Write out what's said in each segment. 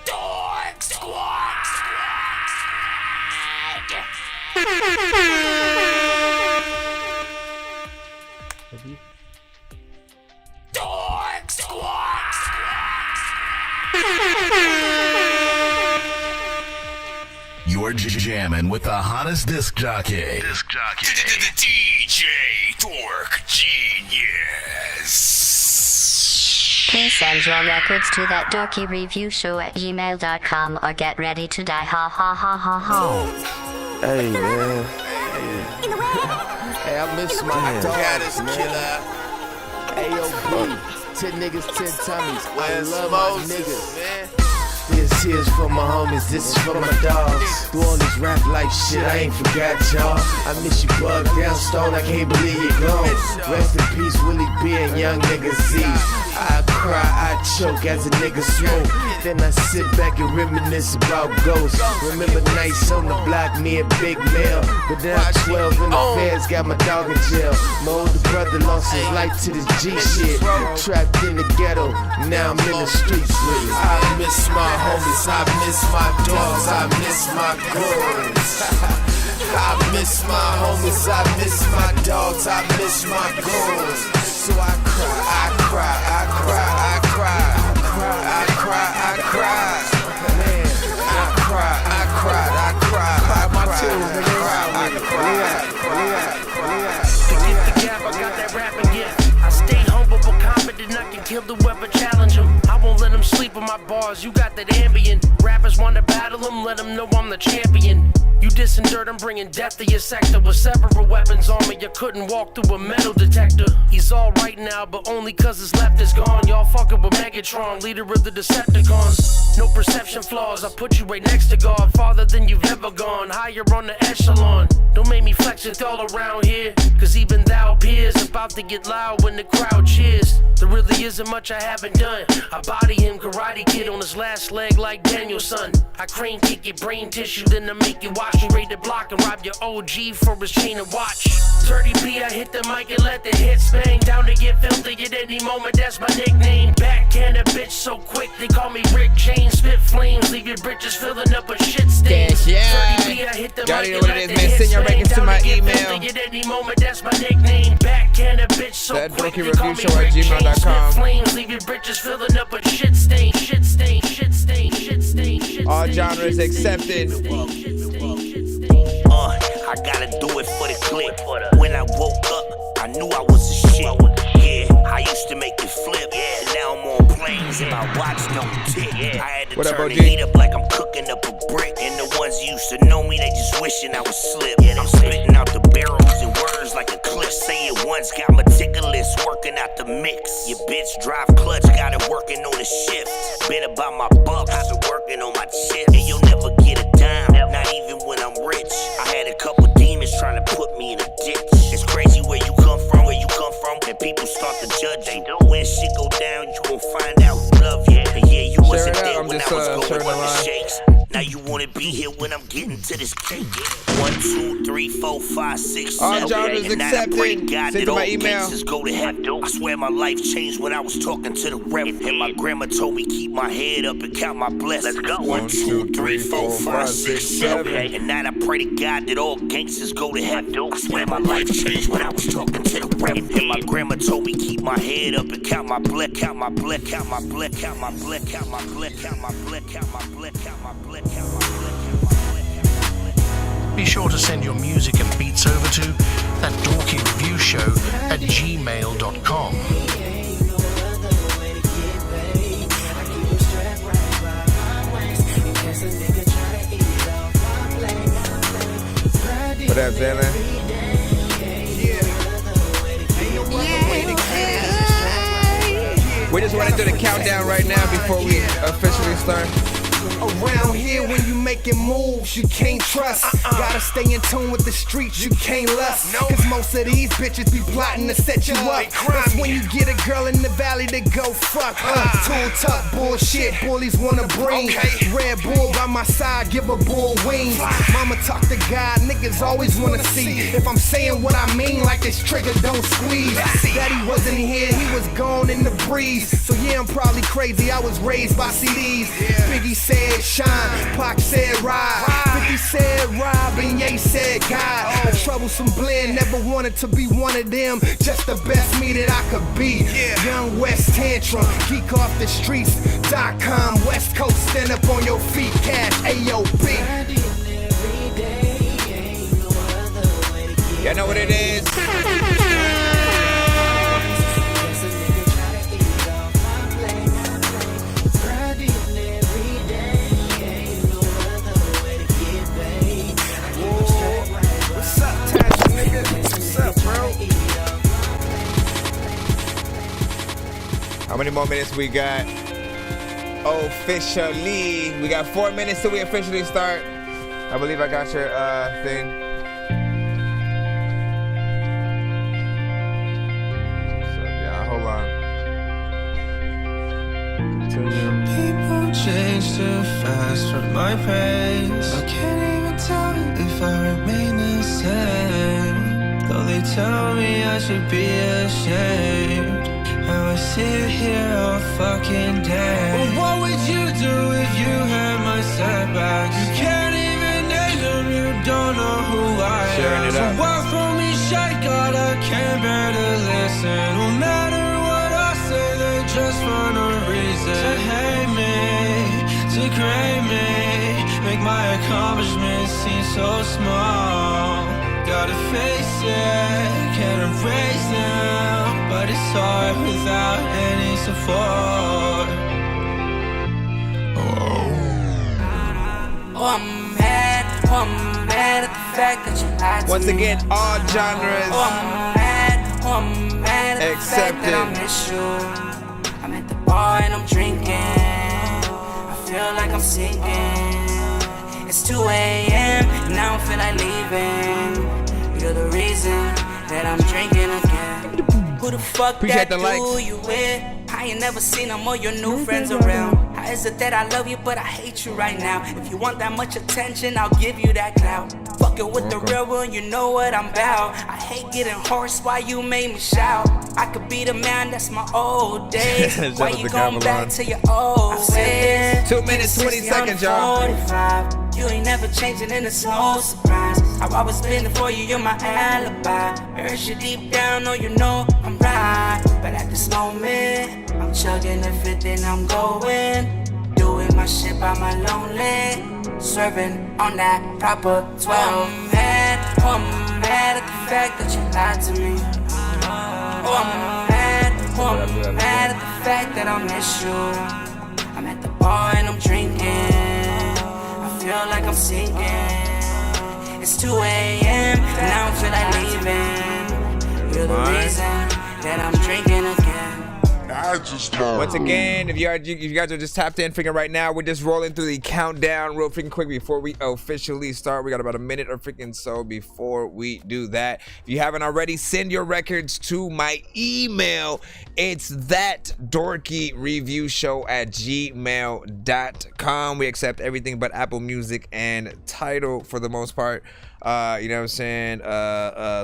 Dork Squad. Dork Squad. You're jamming with the hottest disc jockey. DJ Dork Geniuz. Please send your records to that dorky review show at gmail.com or get ready to die. Ha ha ha ha ha. Hey man. Hey, I miss my dogs, man. AOB, 10 niggas, 10 tummies. I love my niggas, man. This here's for my homies, this is for my dogs. Through all this rap life shit, I ain't forgot y'all. I miss you, Bug Down Stone, I can't believe you're gone. Rest in peace, Willie B and young nigga Z. I cry, I choke as a nigga smoke. Then I sit back and reminisce about ghosts. Remember nights on the block, me and Big Mel. But then I'm 12 and the feds got my dog in jail. My older brother lost his life to this G shit. Trapped in the ghetto, now I'm in the streets with it. I miss my homies, I miss my dogs, I miss my girls. I miss my homies, I miss my dogs, I miss my girls. So I cry, I cry, I cry, I cry, I cry, I cry, man, I cry, I cry, I cry, I cry. To get the gap, I got that rapping gift. I stay humble but confident I can kill whoever challenge him. I won't let them sleep on my bars, you got that ambient. Rappers wanna battle them, let them know I'm the champion. You dissing dirt, I'm bringing death to your sector. With several weapons on me, you couldn't walk through a metal detector. He's alright now, but only cause his left is gone. Y'all fucking with Megatron, leader of the Decepticons. No perception flaws, I put you right next to God. Farther than you've ever gone, higher on the echelon. Don't make me flex it all around here, cause even thou peers about to get loud when the crowd cheers. There really isn't much I haven't done. I body him, Karate Kid on his last leg like Danielson. I crane kick your brain tissue, then I make you watch me raid the block and rob your OG for his chain and watch. Dirty B, I hit the mic and let the hits bang. Down to get filthy at any moment, that's my nickname. Backhand a bitch so quick, they call me Rick James. Spit flames, leave your britches filling up with shit stains. Yeah. Dirty B, I hit the Y'all mic know and what let it the is, man. hits Send your bang. records to Down my get email. filthy at any moment, that's my nickname. Backhand a bitch so That quick, Dorky they call me review show at Rick James. gmail.com. Spit flames, leave your britches filling up with shit stain, shit stain, shit stain, shit stain, shit stain. All genres accepted. I gotta do it for the click. When I woke up, I knew I was a shit. Yeah, I used to make it flip. And now I'm on planes and my watch don't tick. I had to What up, turn OG? the heat up like I'm cooking up a brick. And the ones who used to know me, they just wishing I was slip. I'm spitting out the barrels and words like a cliff. Say it once, got meticulous, working out the mix. Your bitch drive clutch, got it working on the shift. Been about my bucks, I've been working on my chip. And you'll never get a dime, not even when I'm rich. I had a couple demons trying to put me in a ditch. It's crazy where you come from, and people start to judge you. When shit go down, you gon' find out who love you. And yeah, you wasn't it out, there I'm when just, I was going sharing with the the line. shakes. Now you wanna be here when I'm getting to this cake. 1, 2, 3, 4, 5, 6, All 7. genres And now I pray to accepted. God Send that to all my email. gangsters go to heaven. I swear my life changed when I was talking to the Reverend. And my grandma told me keep my head up and count my blessings. Let's go. 1, 2, 3, 4, 5, 6, 7. And now I pray to God that all gangsters go to heaven. I swear my life changed when I was talking to the Reverend. And my grandma told me keep my head up and count my bless, count my bless, count my bless, count my bless, count my bless, count my bless, count my bless, count my bless, count my bless. Be sure to send your music and beats over to that Dorky Review Show at gmail.com. What up, Zaylan? We just want to do the countdown right now before we officially start. Around here when you making moves, you can't trust. Gotta stay in tune with the streets, you can't lust. Cause most of these bitches be plotting to set you up. That's when you get a girl in the valley to go fuck. Tool tuck bullshit, bullies wanna bring. Red Bull by my side, give a bull wings. Mama talk to God, niggas always wanna see if I'm saying what I mean, like this trigger don't squeeze. Daddy wasn't here, he was gone in the breeze. So yeah, I'm probably crazy, I was raised by CDs. Biggie said shine, Pac said ride, 50 said rob, and Ye said God. A troublesome blend, never wanted to be one of them. Just the best me that I could be. Young West Tantrum, geek off the streets.com. West Coast, stand up on your feet, cash, AOB. Y'all know what it is. What's up, Tash, nigga? What's up, bro? How many more minutes we got? Officially, we got 4 minutes till we officially start. I believe I got your thing. People change too fast for my pace. I can't even tell if I remain the same. Though they tell me I should be ashamed. How I sit here all fucking day. Well, what would you do if you had my setbacks? You can't even name them, you don't know who I am. So why throw me shit, God, I can't bear to listen. No matter what I say, they just find a reason to hate me, to grade me, make my accomplishments seem so small. Gotta face it, can't erase them, but it's hard without any support. Oh, I'm mad at the fact that you lied to me. Once again, all genres I'm mad at the fact that I miss you. I'm at the bar and I'm drinking. I feel like I'm sinking. It's 2 a.m. and I don't feel like leaving. You're the reason that I'm drinking again. Who the fuck Appreciate that dude you with? I ain't never seen them or your new friends around. How is it that I love you but I hate you right now? If you want that much attention, I'll give you that clout. Fucking with the real one, you know what I'm about. I hate getting hoarse, why you made me shout? I could be the man, that's my old days. Why you going back to your old ways? 2 minutes, 20 seconds, y'all. 45. You ain't never changing and it's no surprise. I've always been there for you, you're my alibi. Heard you deep down, know you know I'm right. But at this moment, I'm chugging everything I'm going. Doing my shit by my lonely. Swerving on that proper 12. I'm mad at the fact that you lied to me. I'm mad at the fact that I miss you. I'm at the bar and I'm drinking. I feel like I'm sinking. It's 2 a.m. and I don't feel like leaving. You're the reason that I'm drinking again. Once again, if you guys are just tapped in freaking right now, we're just rolling through the countdown real freaking quick before we officially start. We got about a minute or freaking so before we do that. If you haven't already, send your records to my email. It's thatdorkyreviewshow@gmail.com. We accept everything but Apple Music and Tidal for the most part. You know what I'm saying?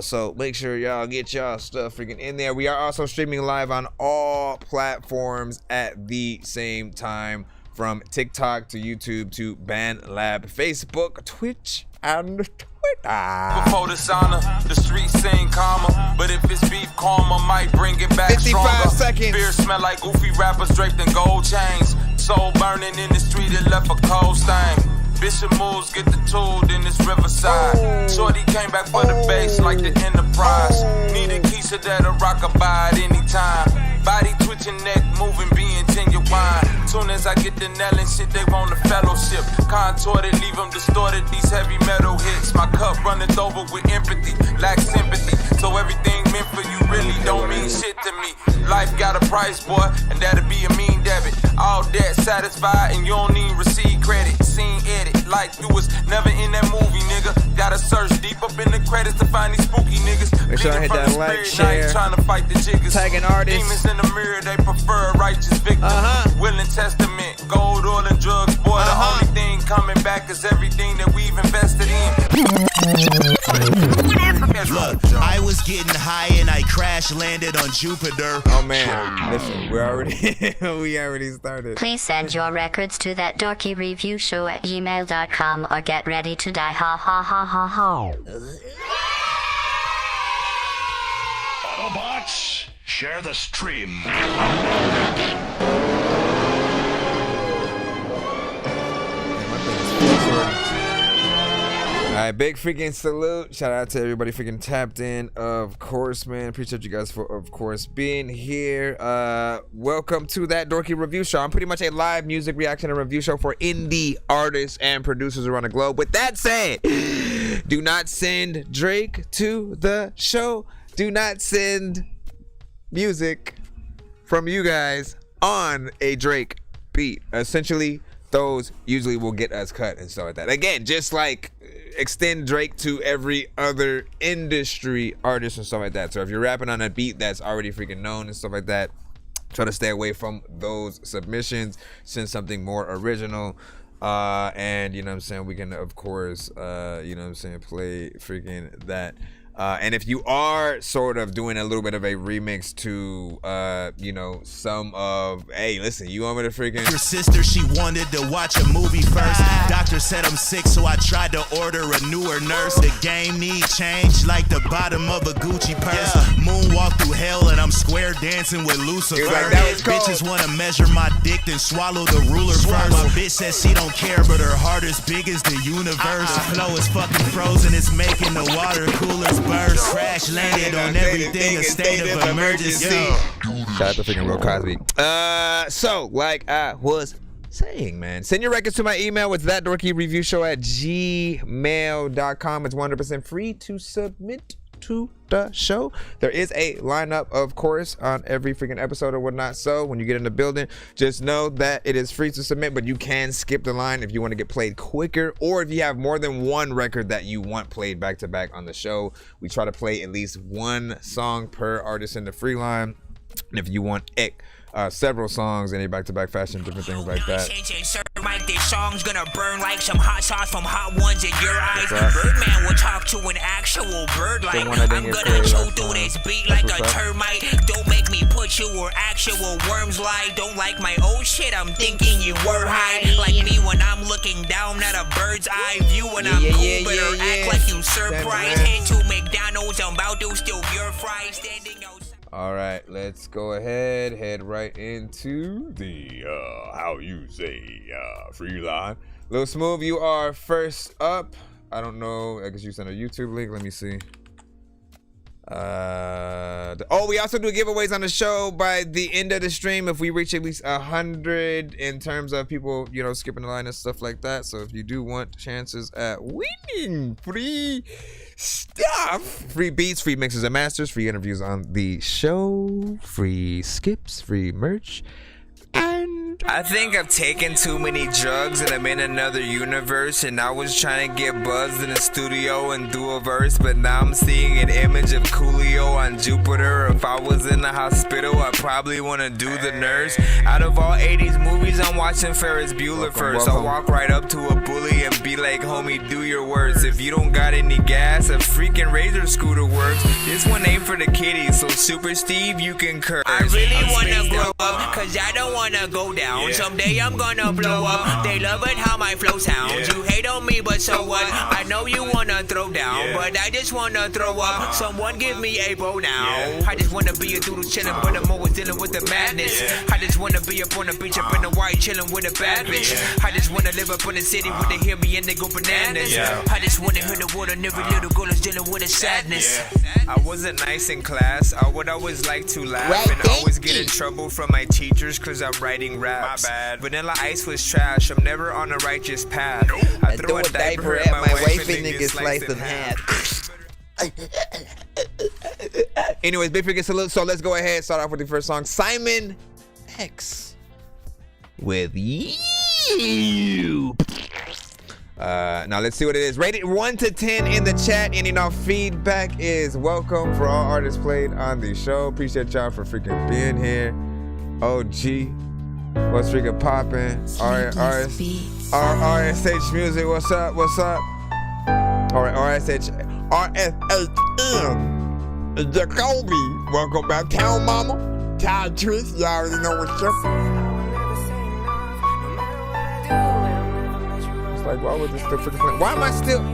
So make sure y'all get y'all stuff freaking in there. We are also streaming live on all platforms at the same time, from TikTok to YouTube to BandLab, Facebook, Twitch, and Twitter. Before dishonor, the streets sing calmer. But if it's beef, karma might bring it back 55 stronger. seconds. Beer smell like goofy rappers draped in gold chains. Soul burning in the street, it left a cold stain. Bishop moves, get the tool, then it's Riverside. Shorty came back for the bass like the Enterprise. Need a Keisha that'll rock a by at any time. Body twitching, neck moving, being genuine. Soon as as I get the nailing shit, they want a fellowship. Contorted, leave them distorted, these heavy metal hits. My cup runneth over with empathy, lack sympathy. So everything meant for you really don't mean shit to me. Life got a price, boy, and that'll be a mean debit. All debt satisfied, and you don't even receive credit. Scene edit, like you was never in that movie, nigga. Gotta search deep up in the credits to find these spooky niggas. Make sure I hit that like, share, trying to fight the jiggers. tagging artists. Demons in the mirror, they prefer a righteous victim. Willing testament, gold, oil, and drugs. Boy, the only thing coming back is everything that we've invested in. Look, I was getting high and I crash landed on Jupiter. Oh man, listen, we already started. Please send your records to that dorky review show at gmail.com or get ready to die. Ha ha ha ha ha. Autobots, share the stream. Alright, big freaking salute. Shout out to everybody freaking tapped in. Of course, man. Appreciate you guys for, of course, being here. Welcome to that Dorky Review Show. I'm pretty much a live music reaction and review show for indie artists and producers around the globe. With that said, do not send Drake to the show. Do not send music from you guys on a Drake beat. Essentially, those usually will get us cut and stuff like that. Again, just like extend Drake to every other industry artist and stuff like that. So if you're rapping on a beat that's already freaking known and stuff like that, try to stay away from those submissions. Send something more original. And you know what I'm saying, we can of course you know what I'm saying, play freaking that. And if you are sort of doing a little bit of a remix to, you know, some of, hey, listen, you want me to freaking... Your sister, she wanted to watch a movie first. Doctor said I'm sick, so I tried to order a newer nurse. The game need change like the bottom of a Gucci purse. Moonwalk through hell and I'm square dancing with Lucifer. Like, that was cold. Bitches want to measure my dick then swallow the ruler first. My bitch says she don't care, but her heart is big as the universe. Flow is fucking frozen, it's making the water coolers burst. Crash landed on everything, a state of emergency. Shout out to freaking Real Cosby. So, like I was saying, man, send your records to my email. It's thatdorkyreviewshow@gmail.com. It's 100% free to submit to the show. There is a lineup, of course, on every freaking episode or whatnot. So when you get in the building, just know that it is free to submit, but you can skip the line if you want to get played quicker, or if you have more than one record that you want played back to back on the show. We try to play at least one song per artist in the free line. And if you want several songs in a back-to-back fashion, different things like that. This song's gonna burn like some hot sauce from Hot Ones in your eyes. Birdman will talk to an actual bird like I'm gonna chew through this beat like a termite. Don't make me put you where actual worms lie. Don't like my old shit, I'm thinking you were high. Like me when I'm looking down at a bird's eye view when I'm cool, better act like you surprised. Head to McDonald's, I'm about to steal your fries. Standing outside. All right, let's go ahead, head right into the how you say free line. Lil Smooth, you are first up. I don't know, I guess you sent a YouTube link. Let me see. We also do giveaways on the show by the end of the stream if we reach at least 100 in terms of people, you know, skipping the line and stuff like that. So if you do want chances at winning free stuff, free beats, free mixes and masters, free interviews on the show, free skips, free merch, and I think I've taken too many drugs and I'm in another universe, and I was trying to get buzzed in the studio and do a verse, but now I'm seeing an image of Coolio on Jupiter. If I was in the hospital, I'd probably want to do the nurse. Out of all 80s movies, I'm watching Ferris Bueller first. I'll walk right up to a bully and be like, homie, do your worst. If you don't got any gas, a freaking Razor scooter works. This one ain't for the kiddies, so Super Steve, you can curse. I really wanna grow up, cause I don't wanna go down. Someday I'm gonna blow up. They love it how my flow sounds. You hate on me, but so what? I know you wanna throw down, but I just wanna throw up. Someone give me a bow now. I just wanna be a doodle chillin', but I'm always dealing with the madness. I just wanna be up on the beach, up in the white, chillin' with a bad bitch. I just wanna live up in the city where they hear me and they go bananas. I just wanna hear the word and every little girl is dealing with a sadness. I wasn't nice in class. I would always like to laugh and always get in trouble from my teacher. features cause I'm writing raps. My bad. Vanilla Ice was trash, I'm never on a righteous path. I throw a diaper at my wife and it gets sliced in half. Anyways, big freaking salute. So let's go ahead and start off with the first song. Simon X with You. Now let's see what it is. Rated 1 to 10 in the chat. Any feedback is welcome for all artists played on the show. Appreciate y'all for freaking being here. OG, what's freaking popping? RSH Music, what's up? What's up? All right, RSHM, Jacoby, welcome back. Town Mama, Town Trish, y'all already know what's up. It's like, why was this still freaking playing? Why am I still?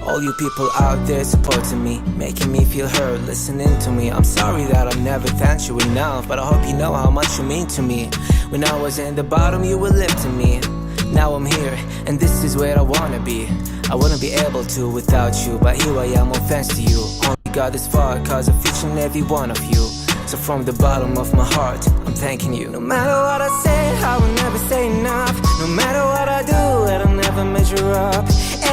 All you people out there supporting me, making me feel heard, listening to me. I'm sorry that I've never thanked you enough, but I hope you know how much you mean to me. When I was in the bottom, you were lifting me. Now I'm here, and this is where I wanna be. I wouldn't be able to without you, but here I am, no thanks to you. Only got this far cause of each and every one of you. So from the bottom of my heart, I'm thanking you. No matter what I say, I will never say enough. No matter what I do, it'll never measure up.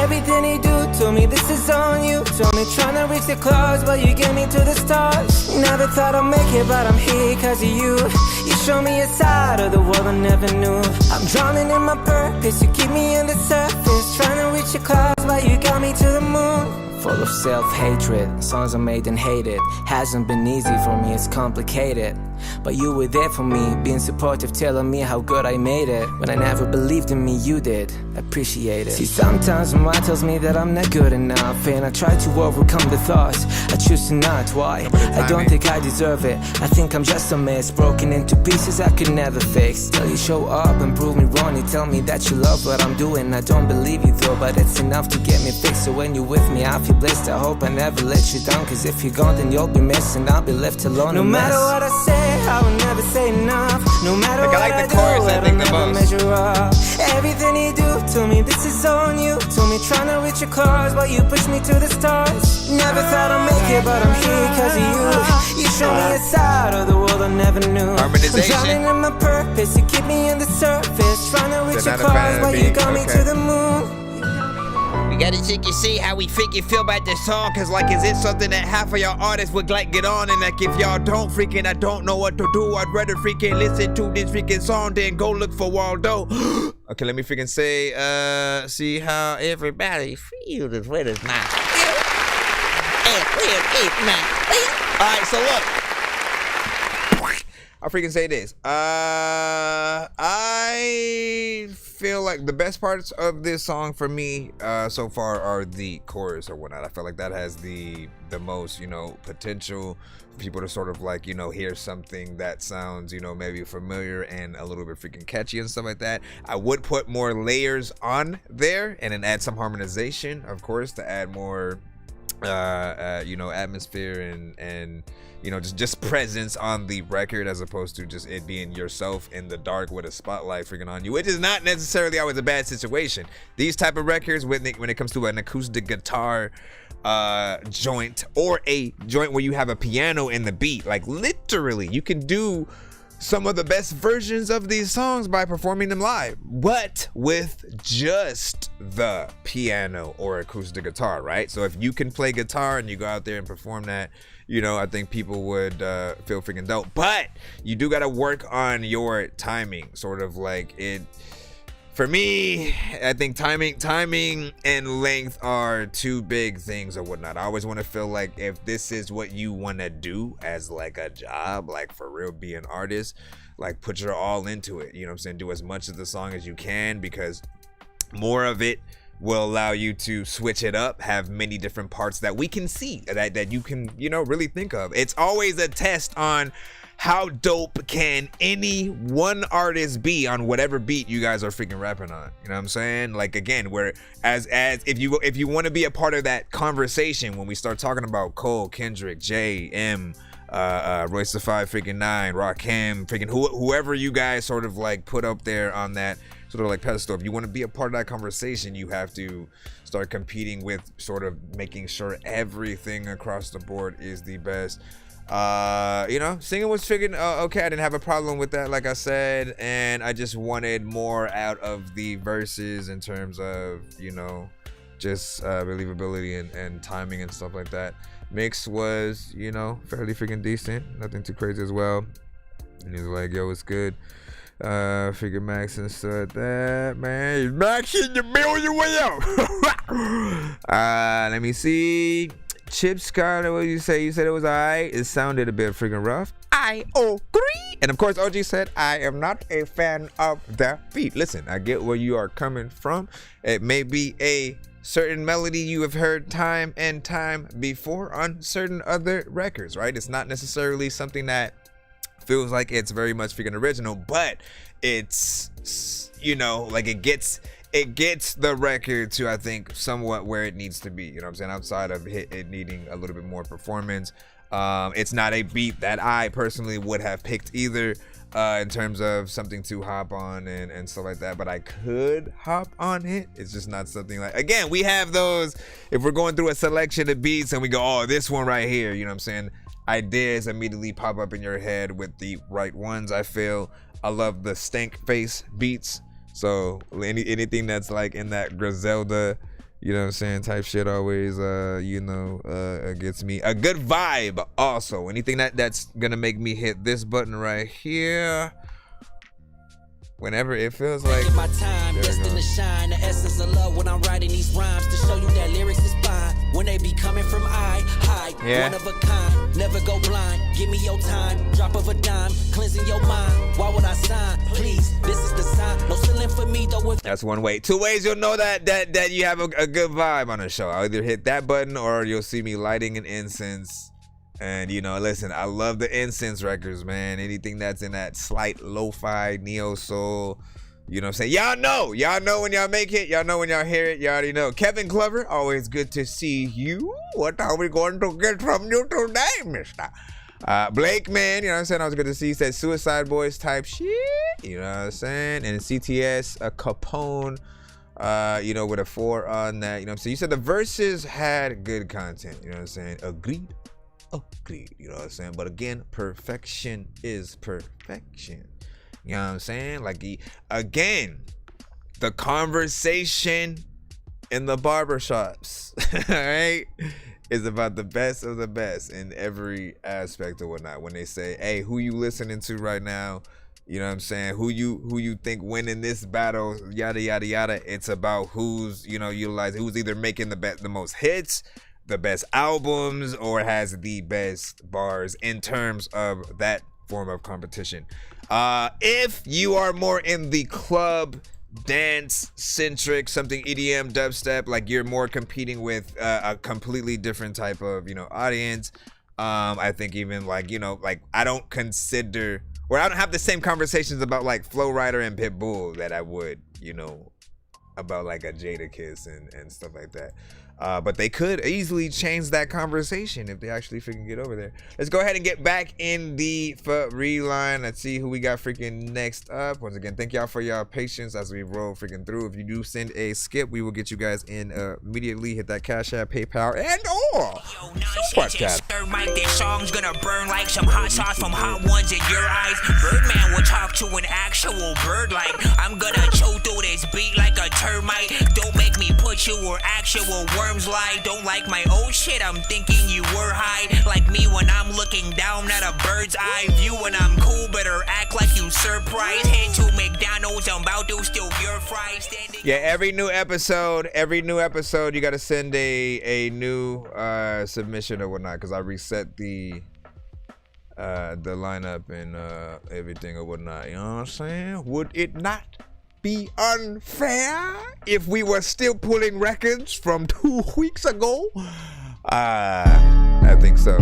Everything you do to me, this is on you. Told me trying to reach the clouds, but you get me to the stars. Never thought I'd make it, but I'm here cause of you. You show me a side of the world I never knew. I'm drowning in my purpose, you keep me on the surface. Trying to reach the clouds, but you got me to the moon. Full of self-hatred, songs I made and hated. Hasn't been easy for me, it's complicated. But you were there for me, being supportive, telling me how good I made it. When I never believed in me, you did, appreciate it. See, sometimes my mind tells me that I'm not good enough, and I try to overcome the thoughts, I choose to not, why? I don't think I deserve it, I think I'm just a mess, broken into pieces I could never fix. Till you show up and prove me wrong, you tell me that you love what I'm doing. I don't believe you though, but it's enough to get me fixed. So when you're with me, I feel blessed, I hope I never let you down. Cause if you're gone, then you'll be missing, I'll be left alone. No matter what I say, I will never say enough. No matter what I do, it'll never measure up. Everything you do to me, this is on you. Told me trying to reach your clouds, but you pushed me to the stars. Never thought I'd make it, but I'm here cause of you. You show me a side of the world I never knew. I'm drowning in my purpose, you keep me on the surface. Trying to reach your clouds, but you got me to the moon. We gotta check and see how we think you feel about this song. Cause like, is it something that half of y'all artists would like get on? And like, if y'all don't freaking, I don't know what to do. I'd rather freaking listen to this freaking song than go look for Waldo. Okay, let me freaking say, see how everybody feels is what it's not. Alright, so look. I'll freaking say this. I feel like the best parts of this song for me so far are the chorus or whatnot. I feel like that has the most, potential for people to sort of like, hear something that sounds, maybe familiar and a little bit freaking catchy and stuff like that. I would put more layers on there and then add some harmonization, of course, to add more atmosphere and just presence on the record, as opposed to just it being yourself in the dark with a spotlight freaking on you, which is not necessarily always a bad situation. These type of records, when it comes to an acoustic guitar joint, or a joint where you have a piano in the beat, like literally you can do some of the best versions of these songs by performing them live, but with just the piano or acoustic guitar, right? So if you can play guitar and you go out there and perform that, I think people would feel freaking dope. But you do got to work on your timing, sort of like it. For me, I think timing and length are two big things or whatnot. I always want to feel like if this is what you want to do as like a job, like for real, be an artist, like put your all into it. You know what I'm saying? Do as much of the song as you can, because more of it will allow you to switch it up, have many different parts that we can see, that you can, really think of. It's always a test on how dope can any one artist be on whatever beat you guys are freaking rapping on. You know what I'm saying? Like, again, where as if you want to be a part of that conversation when we start talking about Cole, Kendrick, J, M, Royce the 5 freaking 9, Rakim, freaking whoever you guys sort of like put up there on that sort of like pedestal. If you want to be a part of that conversation, you have to start competing with sort of making sure everything across the board is the best. You know, singing was freaking okay. I didn't have a problem with that, like I said, and I just wanted more out of the verses in terms of, you know, just believability and timing and stuff like that. Mix was, you know, fairly freaking decent, nothing too crazy as well. And he's like, yo, it's good. Figure Max and stuff like that, man. Max in the million way out. Let me see. Chip Scott, what did you say? You said it was alright. It sounded a bit freaking rough. I agree. And of course, OG said, I am not a fan of the beat. Listen, I get where you are coming from. It may be a certain melody you have heard time and time before on certain other records, right? It's not necessarily something that feels like it's very much freaking original, but it's, you know, like it gets the record to, I think, somewhat where it needs to be, you know what I'm saying, outside of it needing a little bit more performance. It's not a beat that I personally would have picked either, in terms of something to hop on and stuff like that, but I could hop on it. It's just not something like, again, we have those, if we're going through a selection of beats and we go, oh, this one right here, you know what I'm saying, ideas immediately pop up in your head with the right ones. I feel I love the stank face beats. So anything that's like in that Griselda, you know what I'm saying, type shit always, you know, gets me a good vibe. Also, anything that's gonna make me hit this button right here whenever it feels like. My time, destined to shine. The essence of love when I'm writing these rhymes to show you that lyrics is fine. When they be coming from yeah. One of a kind, never go blind. Give me your time, drop of a dime, cleansing your mind. Why would I sign? Please, this is the sign. No ceiling for me though. That's one way. Two ways you'll know that you have a good vibe on the show. I'll either hit that button or you'll see me lighting an incense. And, you know, listen, I love the incense records, man. Anything that's in that slight lo-fi, neo-soul, you know what I'm saying? Y'all know when y'all make it. Y'all know when y'all hear it. You already know. Kevin Glover, always good to see you. What are we going to get from you today, mister? Blake, man, you know what I'm saying? I was good to see. He said Suicide Boys type shit. You know what I'm saying? And CTS, a Capone, you know, with a 4 on that. You know what I'm saying? You said the verses had good content. You know what I'm saying? Agreed. You know what I'm saying? But again, perfection is perfection. You know what I'm saying? Like, again, the conversation in the barbershops, right, is about the best of the best in every aspect or whatnot. When they say, hey, who you listening to right now? You know what I'm saying? Who you think winning this battle, yada, yada, yada. It's about who's, you know, utilizing, who's either making the most hits, the best albums, or has the best bars in terms of that form of competition. If you are more in the club dance centric, something EDM, dubstep, like you're more competing with a completely different type of, you know, audience. I think even like, you know, like I don't have the same conversations about like Flow Rider and Pitbull that I would, you know, about like a Jadakiss and stuff like that. But they could easily change that conversation if they actually freaking get over there. Let's go ahead and get back in the free line. Let's see who we got freaking next up. Once again, thank y'all for y'all patience as we roll freaking through. If you do send a skip, we will get you guys in immediately. Hit that Cash App, PayPal, and or Super Chat. This song's gonna burn like some hot sauce from hot ones in your eyes. Birdman will talk to an actual bird like I'm gonna chew through this beat like a termite. Don't make me put you where actual worms lie. Don't like my old shit, I'm thinking you were high. Like me when I'm looking down at a bird's eye view. When I'm cool, better act like you surprised. Head to McDonald's, I'm about to steal your fries. Yeah, every new episode, you gotta send a new submission or whatnot, because I reset the lineup and everything or whatnot. You know what I'm saying? Would it not be unfair if we were still pulling records from 2 weeks ago? I think so.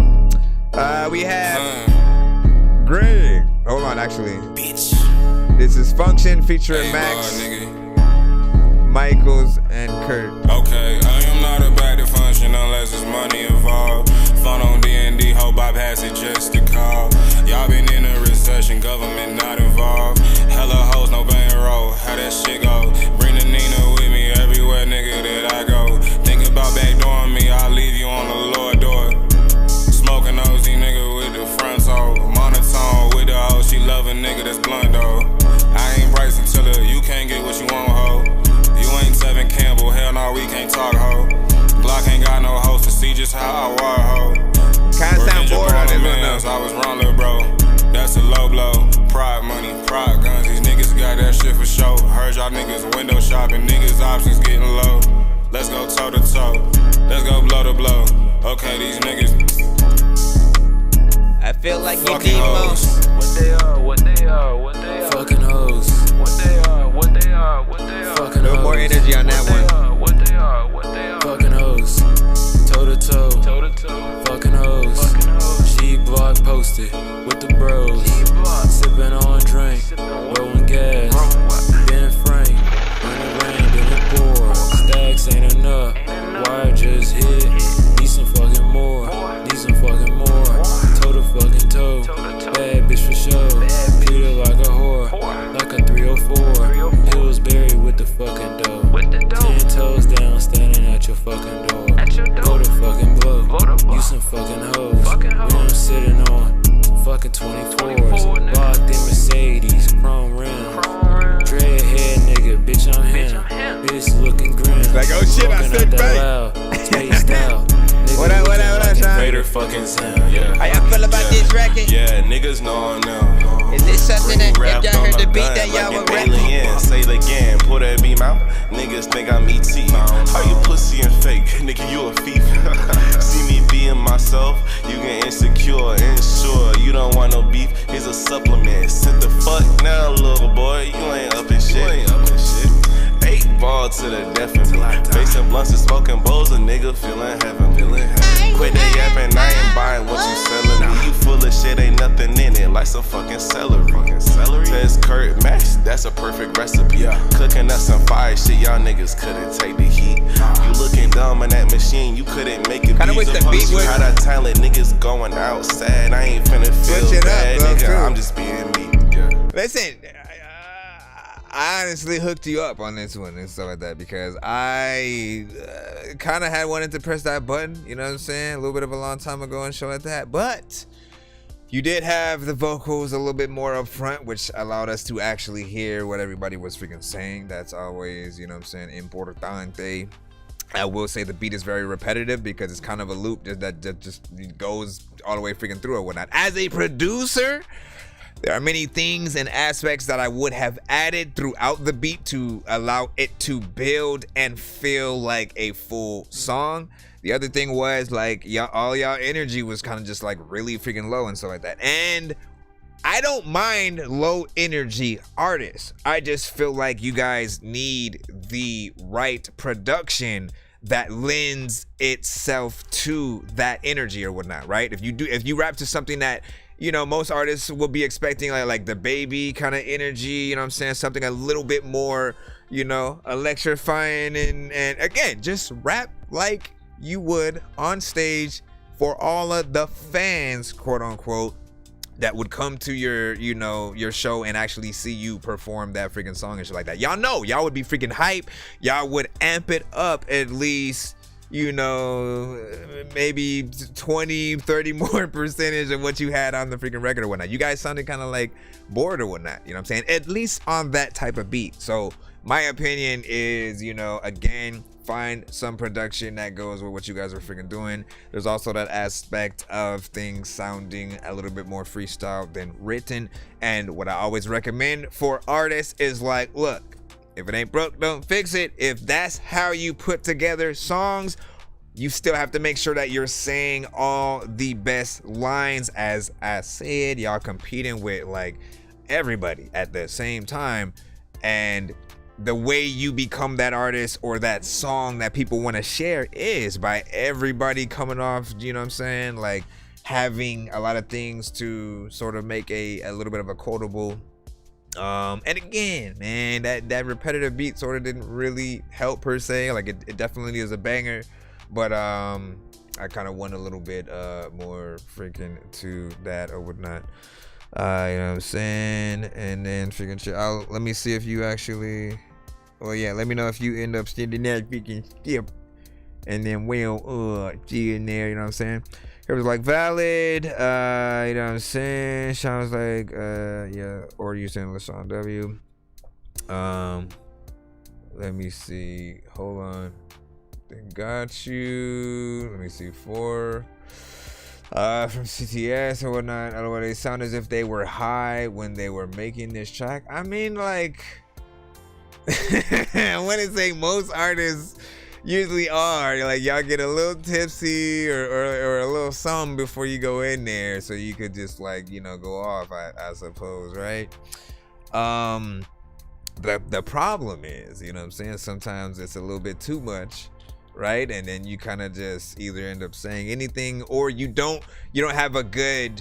We have Greg. Hold on, actually. This is Function featuring Max, Michaels, and Kurt. Okay, I am not about to function unless there's money involved. Fun on D&D, hope I pass it just to call. Y'all been in a recession, government not involved. Hella hoes, no bankroll. how that shit go. Bring the Nina with me everywhere, nigga, that I go. Think about backdooring me, I'll leave you on the lower door. Smoking OZ nigga with the front toe. Monotone with the hoe, she love a nigga that's blunt though. I ain't Bryson Tiller, you can't get what you want, ho. You ain't Tevin Campbell, hell no, we can't talk, ho. Glock ain't got no host to see just how I war, ho. Kinda sound bored on this one though. I was wrong, little bro. That's a low blow. Pride money, pride guns. These niggas got that shit for show. Heard y'all niggas window shopping. Niggas options getting low. Let's go toe to toe. Let's go blow to blow. Okay, these niggas. I feel like you fucking need hoes. What they are, what they are, what they are. Fucking hoes. What they are, what they are, what they are. Fucking a little more energy on that one. What they are, what they are. Fucking hoes. Toe to toe. Toe to toe. Fucking hoes. Fucking hoes. G-Block posted with the bros. Sipping on drink. Rolling gas. Ben Frank. When it rained, then it poured. Stacks ain't enough. Wire just hit. Need some fucking more. Need some fucking more. Toe to fucking toe. Bad bitch for sure. Treat her like a whore. Like a 304. Pillsbury with the fucking dough. 10 toes down, standing at your fucking door. Go to fucking blow. You some fucking hoes. We I'm sitting on some fucking 24s. Locked in Mercedes, chrome rims. Dreadhead nigga, bitch I'm him. Bitch looking grim. Like, oh shit, I said bang. Spaced out. What up, Sean? Vader fucking sound, yeah. How y'all feel about this record? Yeah, niggas know now. Is this something that if y'all heard the beat that y'all would rap? Say it again, pull that beam out. Niggas think I'm E.T. Are you pussy and fake? Nigga, you a thief. See me being myself, you get insecure, insure. You don't want no beef, here's a supplement. Sit the fuck now, little boy, you ain't up in shit. 8 ball to the death of me. Facing blunts and smoking bowls, a nigga feeling heaven. Quit that yapping, I ain't buying what you selling me. You full of shit, ain't nothing in it, like some fucking celery. Test Kurt Max, that's a perfect recipe. Cooking up some fire shit, y'all niggas couldn't take the heat. You looking dumb in that machine, you couldn't make it. Kinda wish the beat you would. had that talent, niggas going outside. I ain't finna feel Switch it bad, up, nigga. too. I'm just being me. Listen, I honestly hooked you up on this one and stuff like that because I kind of had wanted to press that button, you know what I'm saying? A little bit of a long time ago and shit like that. But you did have the vocals a little bit more up front, which allowed us to actually hear what everybody was freaking saying. That's always, you know what I'm saying, importante. I will say the beat is very repetitive because it's kind of a loop that just goes all the way freaking through or whatnot. As a producer, there are many things and aspects that I would have added throughout the beat to allow it to build and feel like a full song. The other thing was like all y'all energy was kind of just like really freaking low and stuff like that. And I don't mind low energy artists. I just feel like you guys need the right production that lends itself to that energy or whatnot, right? If you rap to something that, you know, most artists will be expecting like the baby kind of energy, you know what I'm saying? Something a little bit more, you know, electrifying and again, just rap like you would on stage for all of the fans, quote unquote, that would come to your, you know, your show and actually see you perform that freaking song and shit like that. Y'all know, y'all would be freaking hype. Y'all would amp it up at least, you know, maybe 20-30 more percentage of what you had on the freaking record or whatnot. You guys sounded kind of like bored or whatnot, you know what I'm saying? At least on that type of beat. So my opinion is, you know, again, find some production that goes with what you guys are freaking doing. There's also that aspect of things sounding a little bit more freestyle than written. And what I always recommend for artists is like, look, if it ain't broke, don't fix it. If that's how you put together songs, you still have to make sure that you're saying all the best lines. As I said, y'all competing with like everybody at the same time. And the way you become that artist or that song that people want to share is by everybody coming off, you know what I'm saying? Like having a lot of things to sort of make a little bit of a quotable. And again, man, that repetitive beat sort of didn't really help per se. Like it definitely is a banger, but I kind of want a little bit more freaking to that or whatnot. You know what I'm saying? And then freaking shit. Let me see if you actually. Well, yeah. Let me know if you end up sending that freaking skip. And then we'll see in there. You know what I'm saying? It was like valid. You know what I'm saying? Sean was like, yeah. Or you saying LaShawn W. Let me see. Hold on. They got you. Let me see. 4. From CTS or whatnot. I don't know. They sound as if they were high when they were making this track. I mean, like, I want to say most artists usually are. Like, y'all get a little tipsy or a little something before you go in there, so you could just, like, you know, go off. I suppose, right? The problem is, you know what I'm saying? Sometimes it's a little bit too much. Right, and then you kind of just either end up saying anything, or you don't have a good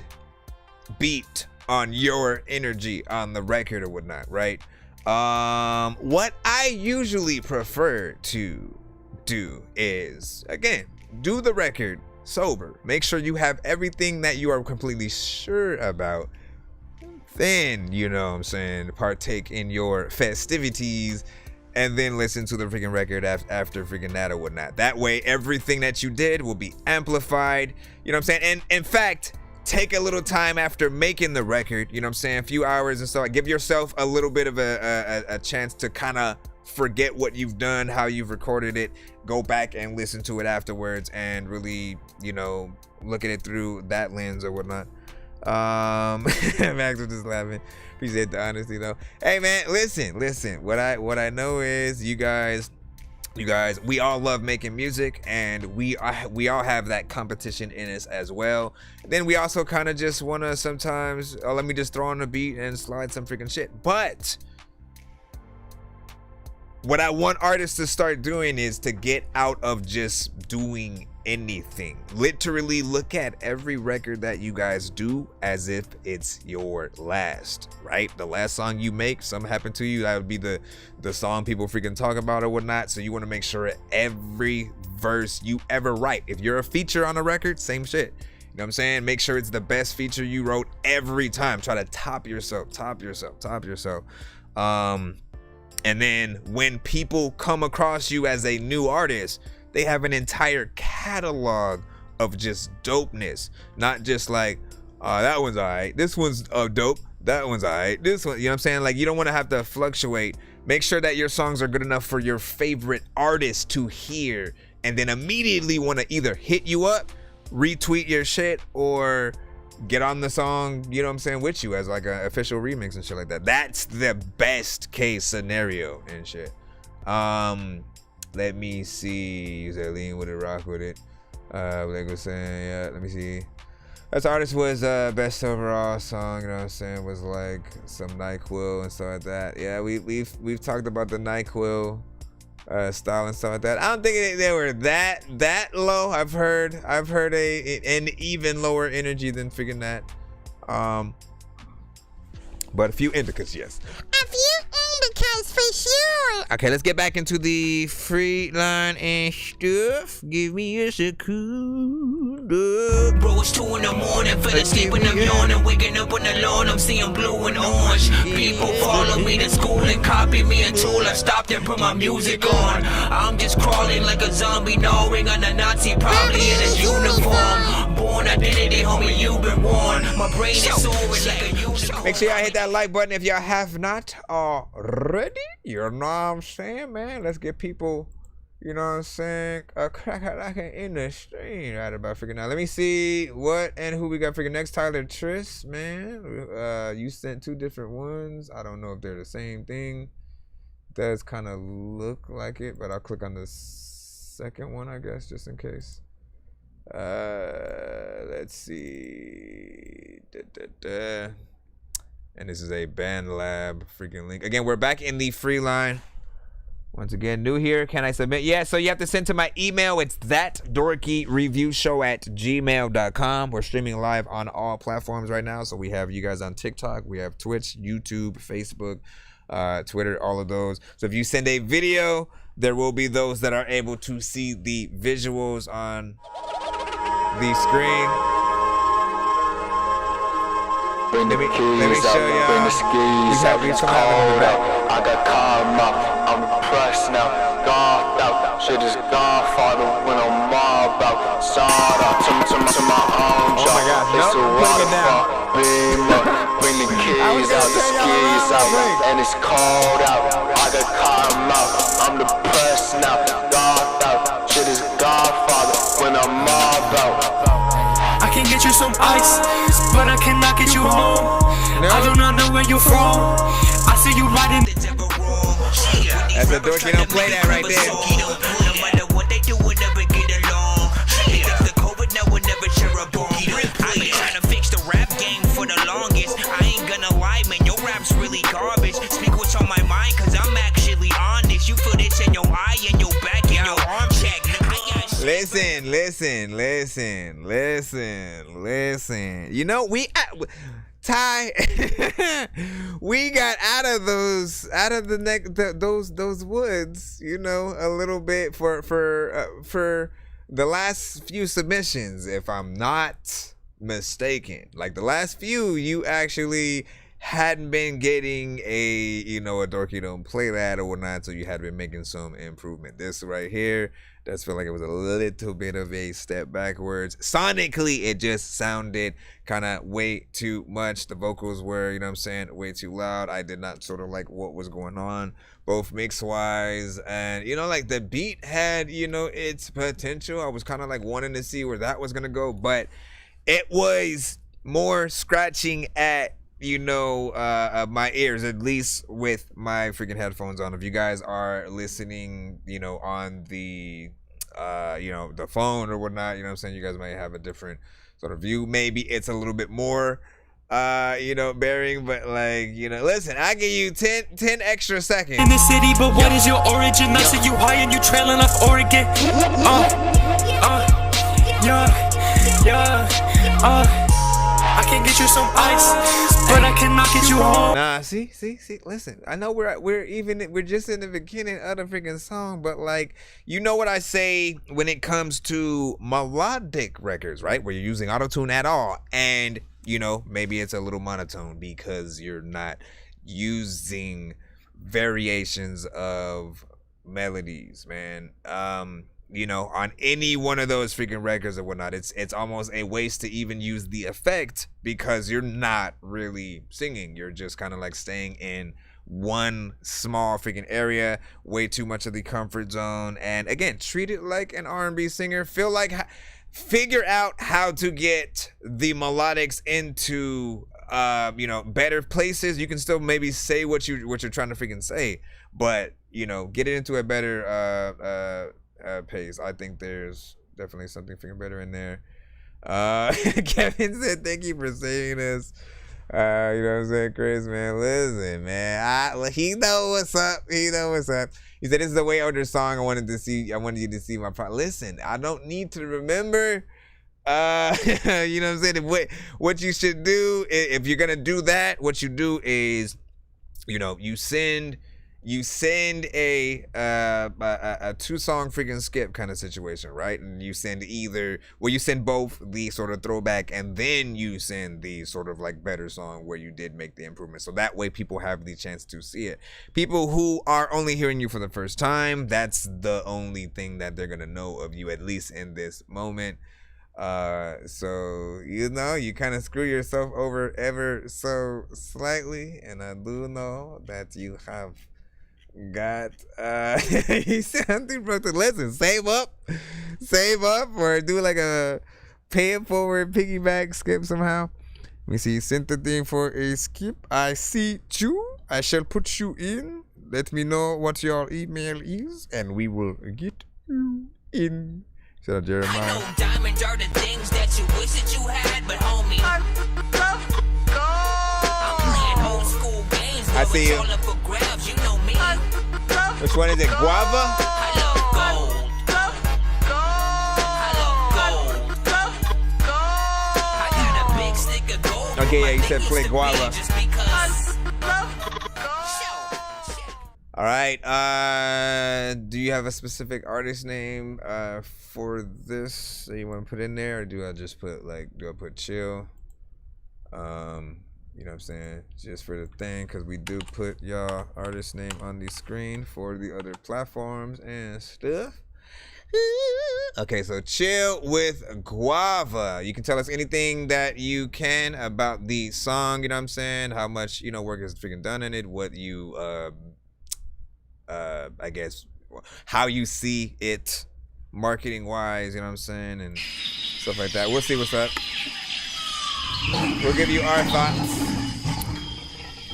beat on your energy on the record or whatnot, right? What I usually prefer to do is, again, do the record sober. Make sure you have everything that you are completely sure about. Then, you know what I'm saying, partake in your festivities. And then listen to the freaking record after freaking that or whatnot. That way, everything that you did will be amplified. You know what I'm saying? And in fact, take a little time after making the record. You know what I'm saying? A few hours and so on. Give yourself a little bit of a chance to kind of forget what you've done, how you've recorded it. Go back and listen to it afterwards and really, you know, look at it through that lens or whatnot. Max was just laughing. Appreciate the honesty though. Hey man, listen. What I know is you guys, we all love making music, and we all have that competition in us as well. Then we also kind of just want to sometimes, let me just throw on a beat and slide some freaking shit. But what I want artists to start doing is to get out of just doing anything. Literally look at every record that you guys do as if it's your last, right? The last song you make, something happened to you, that would be the song people freaking talk about or whatnot. So you want to make sure every verse you ever write, if you're a feature on a record, same shit. You know what I'm saying? Make sure it's the best feature you wrote every time. Try to top yourself. And then when people come across you as a new artist, they have an entire catalog of just dopeness. Not just like, that one's alright, this one's dope, that one's alright, this one, you know what I'm saying? Like, you don't want to have to fluctuate. Make sure that your songs are good enough for your favorite artist to hear, and then immediately want to either hit you up, retweet your shit, or get on the song, you know what I'm saying, with you as like an official remix and shit like that. That's the best case scenario and shit. Let me see. You said lean with it, rock with it. Like I was saying, yeah, let me see. Best artist was best overall song, you know what I'm saying, was like some NyQuil and stuff like that. Yeah, we've talked about the NyQuil style and stuff like that. I don't think they were that low. I've heard an even lower energy than freaking that. But a few indicas, yes. A few indicas for sure. Okay, let's get back into the free line and stuff. Give me a second. Bro, it's 2 in the morning, fell asleep when I'm yawning, waking up on the lawn, I'm seeing blue and orange. People follow me to school and copy me until I stopped and put my music on. I'm just crawling like a zombie, gnawing on a Nazi, probably in his uniform. Born identity, homie, you've been warned. My brain is soaring like a unicorn. Make sure y'all hit that like button if y'all have not already. You know what I'm saying, man? Let's get people, you know what I'm saying, a crack in the stream right about freaking now. Let me see what and who we got freaking next. Tyler Triss, man. You sent 2 different ones. I don't know if they're the same thing. Does kind of look like it, but I'll click on the second one, I guess, just in case. Let's see. And this is a BandLab freaking link. Again, we're back in the free line. Once again, new here. Can I submit? Yeah, so you have to send to my email. It's thatdorkyreviewshow@gmail.com. We're streaming live on all platforms right now. So we have you guys on TikTok. We have Twitch, YouTube, Facebook, Twitter, all of those. So if you send a video, there will be those that are able to see the visuals on the screen. bring the keys show out, y'all. bring the skis out, it's cold out. I got karma, I'm impressed now. Gone out, shit is Godfather when I'm mob out. Shout out to my own job. It's a waterfall, beam up, bring the keys out, the skis out, and it's cold out. I got karma, I'm depressed now. Gone out, shit is Godfather when I'm mob out. I can get you some ice, but I cannot get you home. I do not know where you're from. I see you riding. That's a Dorky, don't play that right there. No matter what they do, we'll never get along. They think the COVID now will never share a bone. I've been trying to fix the rap game for the longest. I ain't gonna lie, man, your rap's really garbage. Speak what's on my mind, cause I'm actually honest. You feel this in your eye, in your back, in your arm check. Listen. You know, Ty, we got out of those woods, you know, a little bit for the last few submissions, if I'm not mistaken. Like the last few, you actually hadn't been getting a Dorky don't play that or whatnot, so you had been making some improvement. This right here, does feel like it was a little bit of a step backwards. Sonically, it just sounded kind of way too much. The vocals were, way too loud. I did not sort of like what was going on, both mix-wise, and, like the beat had, its potential. I was kind of like wanting to see where that was going to go, but it was more scratching at my ears, at least with my freaking headphones on. If you guys are listening, on the the phone or whatnot, you guys might have a different sort of view. Maybe it's a little bit more bearing, but like, listen, I give you 10 extra seconds. In the city, but what is your origin? I see you high and you trailing off Oregon. I can get you some ice, but I cannot get you home. Nah, see. Listen, I know we're just in the beginning of the freaking song, but like, what I say when it comes to melodic records, right? Where you're using autotune at all, and maybe it's a little monotone because you're not using variations of melodies, man. On any one of those freaking records or whatnot, it's almost a waste to even use the effect because you're not really singing. You're just kind of like staying in one small freaking area, way too much of the comfort zone. And again, treat it like an R&B singer. Figure out how to get the melodics into better places. You can still maybe say what you're trying to freaking say, but get it into a better pace. I think there's definitely something freaking better in there. Kevin said, thank you for saying this. What I'm saying, Chris, man? Listen, man, he know what's up. He said, this is a way older song. I wanted you to see my part. Listen, I don't need to remember. What I'm saying? What you should do, if you're gonna do that, what you do is, you send a 2-song freaking skip kind of situation, right? And you send you send both the sort of throwback and then you send the sort of like better song where you did make the improvement. So that way people have the chance to see it. People who are only hearing you for the first time, that's the only thing that they're gonna know of you, at least in this moment. So you kind of screw yourself over ever so slightly, and I do know that you have got he said something from the lesson. Save up or do like a pay it forward piggyback skip somehow. Let me see. Sent the thing for a skip. I see you. I shall put you in. Let me know what your email is and we will get you in. Shout out Jeremiah. I know diamonds are the things that you wish that you had, but homie, I'm playing old school games. I see you. All up for grabs, you know me. Which one is it? Guava? I love gold. I got a big stick of gold. Okay, yeah, you said play Guava. All right. Do you have a specific artist name for this that you want to put in there, or do I just put do I put chill? You know what I'm saying? Just for the thing, because we do put y'all artist name on the screen for the other platforms and stuff. Okay, so Chill with Guava. You can tell us anything that you can about the song, you know what I'm saying? How much, work is freaking done in it, what you, I guess, how you see it marketing-wise, you know what I'm saying? And stuff like that. We'll see what's up. We'll give you our thoughts.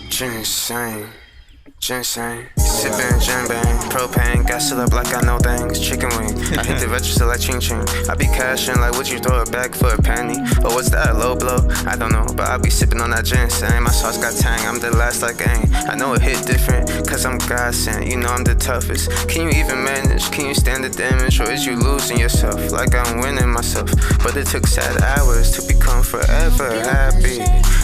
Ginseng, sippin' gin bang, propane, gas it up like I know things. Chicken wing, I hit the register like ching ching. I be cashing like would you throw it back for a penny? Or what's that, low blow? I don't know, but I be sippin' on that ginseng. My sauce got tang, I'm the last like aim. I know it hit different, cause I'm God sent. You know I'm the toughest. Can you even manage? Can you stand the damage? Or is you losing yourself? Like I'm winning myself. But it took sad hours to become forever happy.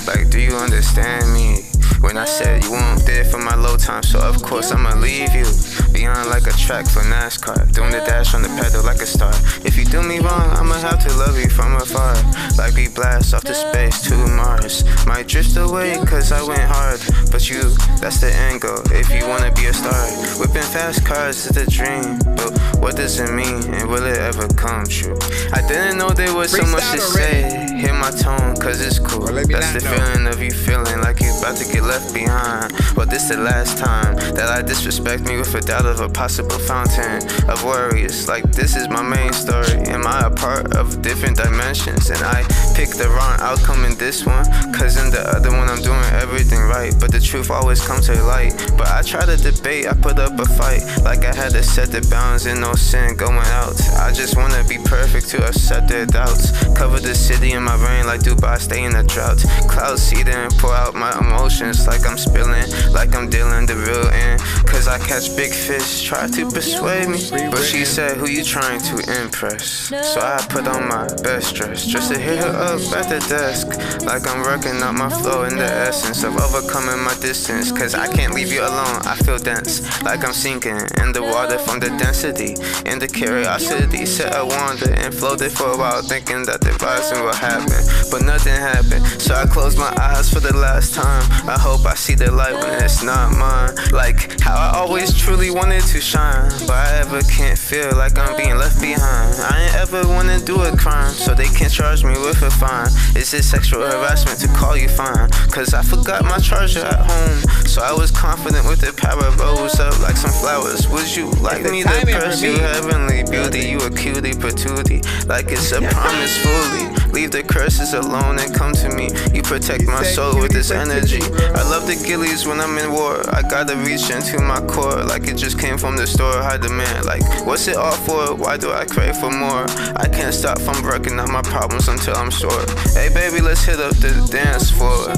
Like do you understand me? When I said you weren't there for my low time, so of course I'ma leave you beyond like a track for NASCAR, doing the dash on the pedal like a star. If you do me wrong, I'ma have to love you from afar, like we blast off to space to Mars. Might drift away cause I went hard, but you, that's the end goal. If you wanna be a star, whipping fast cars is the dream, but what does it mean and will it ever come true? I didn't know there was so much to say. Hear my tone cause it's cool. That's the feeling of you feeling like you about to get left behind. Well, this the last time that I disrespect me with a doubt of a possible fountain of worries. Like this is my main story. Am I a part of different dimensions? And I picked the wrong outcome in this one, cause in the other one I'm doing everything right, but the truth always comes to light. But I try to debate, I put up a fight, like I had to set the bounds and no sin going out. I just wanna be perfect to accept their doubts. Cover the city in my brain like Dubai, stay in a drought. Clouds seeding and pour out my emotions like I'm spilling, like I'm dealing the real end. Cause I catch big fish, try to persuade me, but she said, who you trying to impress? So I put on my best dress, just to hit her up at the desk, like I'm working out my flow in the essence of overcoming my distance. Cause I can't leave you alone, I feel dense, like I'm sinking in the water from the density and the curiosity. Said I wandered and floated for a while, thinking that the rising will happen, but nothing happened. So I closed my eyes for the last time. I hope I see the light when it's not mine, like how I always truly wanted to shine, but I ever can't feel like I'm being left behind. I ain't ever wanna do a crime, so they can't charge me with a fine. Is it sexual harassment to call you fine? Cause I forgot my charger at home, so I was confident with the power rose up like some flowers. Would you like me to press you heavenly beauty? You a cutie patootie, like it's a promise fully. Leave the curses alone and come to me. You protect my soul with this energy. I love the gillies when I'm in war. I gotta reach into my core like it just came from the store. High demand, like what's it all for? Why do I crave for more? I can't stop from working out my problems until I'm sure. Hey baby, let's hit up the dance floor.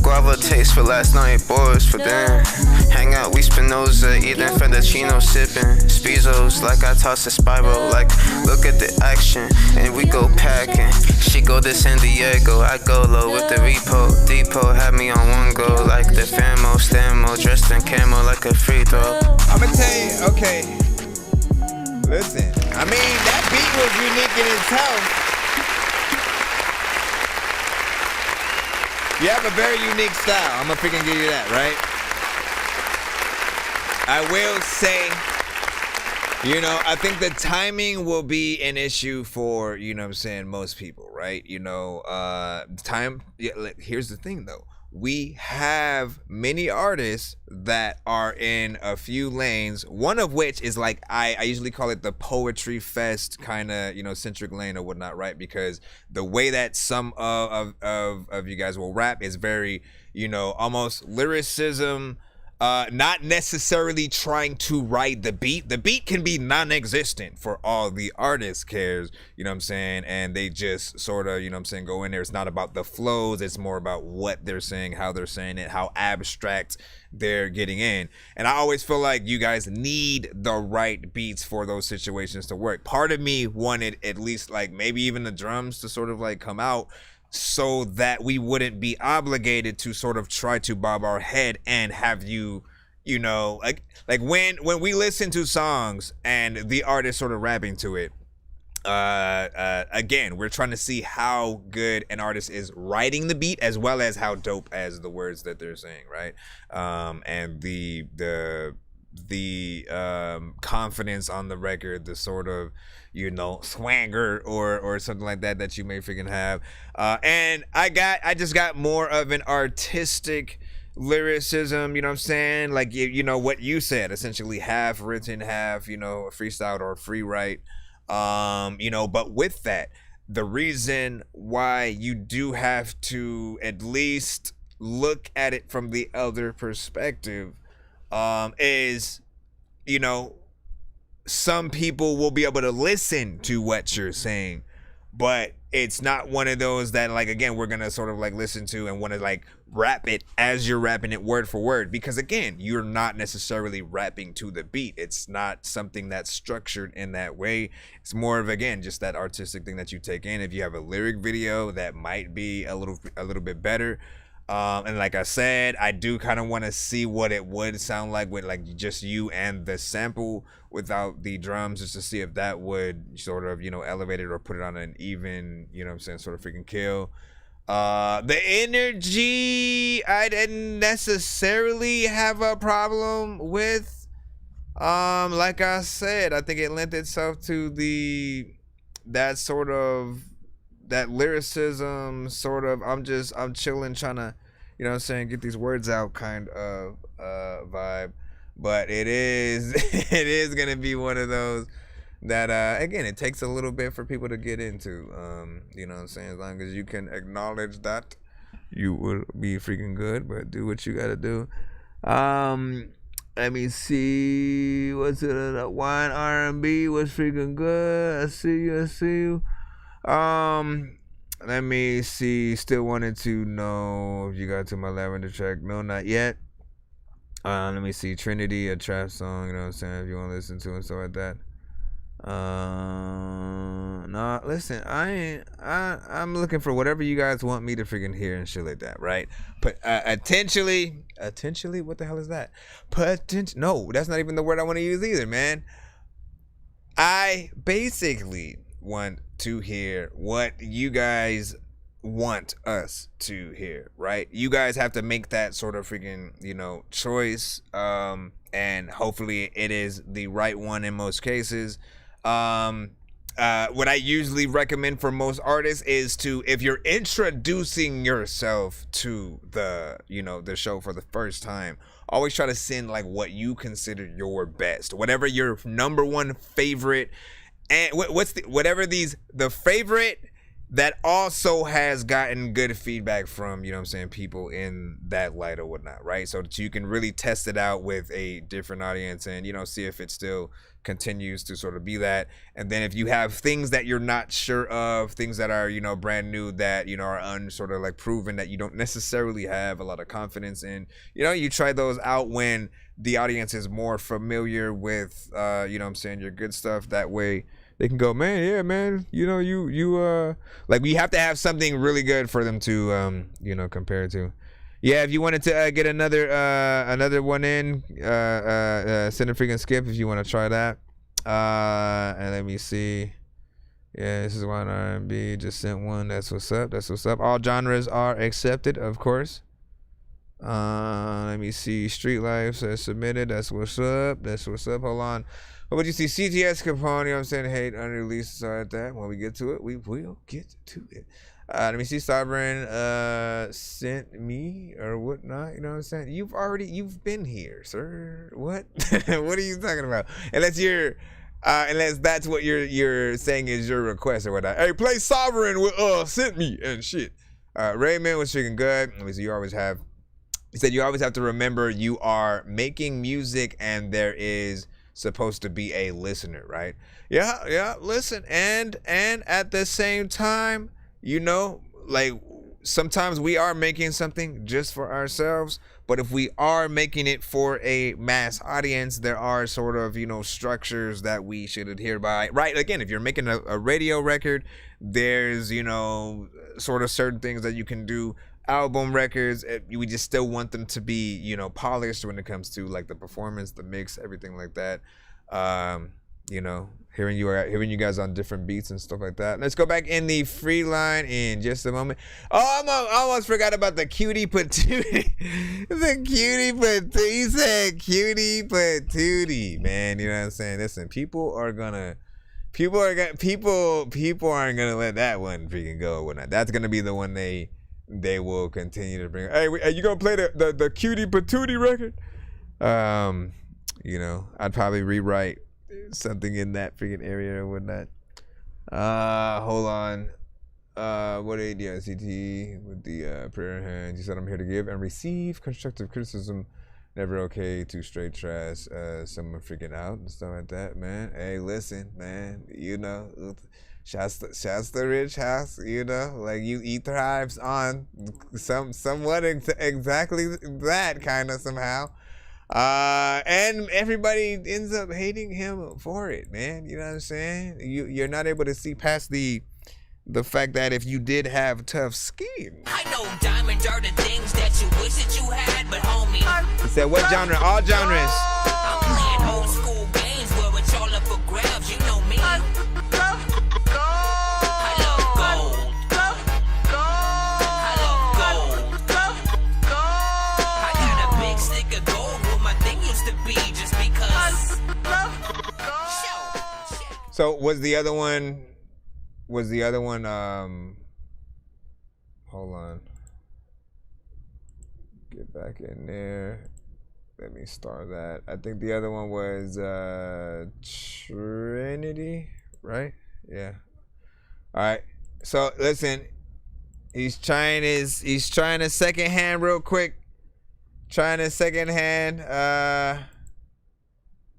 Guava taste for last night, boys for them. Hang out, we Spinoza, eating fettuccino, sipping Spizos like I toss a spiral. Like look at the action, and we go packing. She go to San Diego, I go low with the repo. Depot had me on one go, like the famo, stamo, dressed in camo like a free throw. I'ma tell you, okay. Listen, I mean that beat was unique in itself. You have a very unique style. I'm gonna freaking give you that, right? I will say, I think the timing will be an issue for, what I'm saying, most people, right? Here's the thing though. We have many artists that are in a few lanes, one of which is like, I usually call it the poetry fest kind of, centric lane or whatnot, right? Because the way that some of you guys will rap is very, almost lyricism, not necessarily trying to write the beat. The beat can be non-existent for all the artist cares, you know what I'm saying? And they just sort of, go in there. It's not about the flows. It's more about what they're saying, how they're saying it, how abstract they're getting in. And I always feel like you guys need the right beats for those situations to work. Part of me wanted at least like maybe even the drums to sort of like come out, so that we wouldn't be obligated to sort of try to bob our head and have you, like when we listen to songs and the artist sort of rapping to it, again, we're trying to see how good an artist is writing the beat as well as how dope as the words that they're saying, right? And the confidence on the record, the sort of, you know, swagger or something like that you may freaking have. And I just got more of an artistic lyricism, you know what I'm saying? Like, you know what you said, essentially half written, half, you know, freestyle or free write. You know, but with that, the reason why you do have to at least look at it from the other perspective is, you know, some people will be able to listen to what you're saying, but it's not one of those that, like, again, we're gonna sort of like listen to and want to like rap it as you're rapping it word for word, because again, you're not necessarily rapping to the beat. It's not something that's structured in that way. It's more of, again, just that artistic thing that you take in. If you have a lyric video, that might be a little bit better. And like I said, I do kind of want to see what it would sound like with like just you and the sample without the drums, just to see if that would sort of, you know, elevate it or put it on an even, you know what I'm saying, sort of freaking kill. The energy, I didn't necessarily have a problem with. Like I said, I think it lent itself to that sort of, that lyricism sort of, I'm chilling, trying to, you know what I'm saying, get these words out kind of vibe. But it is it is gonna be one of those that again, it takes a little bit for people to get into. You know what I'm saying? As long as you can acknowledge that, you will be freaking good, but do what you gotta do. Let me see, what's it, Wine R&B was freaking good. I see you. Let me see. Still wanted to know if you got to my lavender track. No, not yet. Let me see. Trinity, a trap song. You know what I'm saying? If you want to listen to it, stuff like that. No, listen. I'm looking for whatever you guys want me to freaking hear and shit like that, right? But potentially. What the hell is that? No, that's not even the word I want to use either, man. I basically want to hear what you guys want us to hear, right? You guys have to make that sort of freaking, you know, choice, and hopefully it is the right one in most cases. What I usually recommend for most artists is to, if you're introducing yourself to the, you know, the show for the first time, always try to send like what you consider your best, whatever your number one favorite, and the favorite that also has gotten good feedback from, you know what I'm saying, people in that light or whatnot, right? So that you can really test it out with a different audience and, you know, see if it still continues to sort of be that. And then if you have things that you're not sure of, things that are, you know, brand new, that, you know, are sort of like proven, that you don't necessarily have a lot of confidence in, you know, you try those out when the audience is more familiar with, you know what I'm saying, your good stuff. That way they can go, man, yeah, man, you know, you like, we have to have something really good for them to, you know, compare to. Yeah, if you wanted to get another one in, send a freaking skip if you want to try that. And let me see. Yeah, this is one R&B. Just sent one. That's what's up. All genres are accepted, of course. Let me see. Street Life says submitted. That's what's up. Hold on. What would you see? CTS Capone, you know what I'm saying? Hate unreleased. Sorry at that. When we get to it, we will get to it. Let me see. Sovereign sent me or whatnot. You know what I'm saying? You've been here, sir. What? What are you talking about? Unless that's what you're saying is your request or whatnot. Hey, play Sovereign with sent me and shit. Rayman was freaking good. Let me see. He said you always have to remember you are making music and there is supposed to be a listener, right? Yeah, listen. And at the same time, you know, like, sometimes we are making something just for ourselves, but if we are making it for a mass audience, there are sort of, you know, structures that we should adhere by, right? Again, if you're making a radio record, there's, you know, sort of certain things that you can do. Album records, we just still want them to be, you know, polished when it comes to like the performance, the mix, everything like that. You know, hearing you guys on different beats and stuff like that. Let's go back in the free line in just a moment. Oh, I almost forgot about the cutie patootie. The cutie patootie. He said cutie patootie, man. You know what I'm saying? Listen, people aren't gonna let that one freaking go or whatnot. That's gonna be the one they will continue to bring. Hey, are you gonna play the cutie patootie record? You know, I'd probably rewrite something in that freaking area or whatnot. Hold on. What ADICT with the prayer hands? You said I'm here to give and receive constructive criticism. Never okay to straight trash someone freaking out and stuff like that, man. Hey, listen, man. You know, shouts the rich house. You know, like he thrives on somewhat exactly that kind of somehow. And everybody ends up hating him for it, man. You know what I'm saying? You're not able to see past the fact that if you did have tough skin. I know diamonds are the things that you wish that you had, but homie. He said, what genre? All genres. I'm playing old school games where it's all up for grabs, you know me. I love gold. I love gold. I got a big stick of gold where my thing used to be just because. So was the other one hold on. Get back in there. Let me start that. I think the other one was Trinity, right? Yeah. All right. So listen, he's trying to second hand real quick. Trying to second hand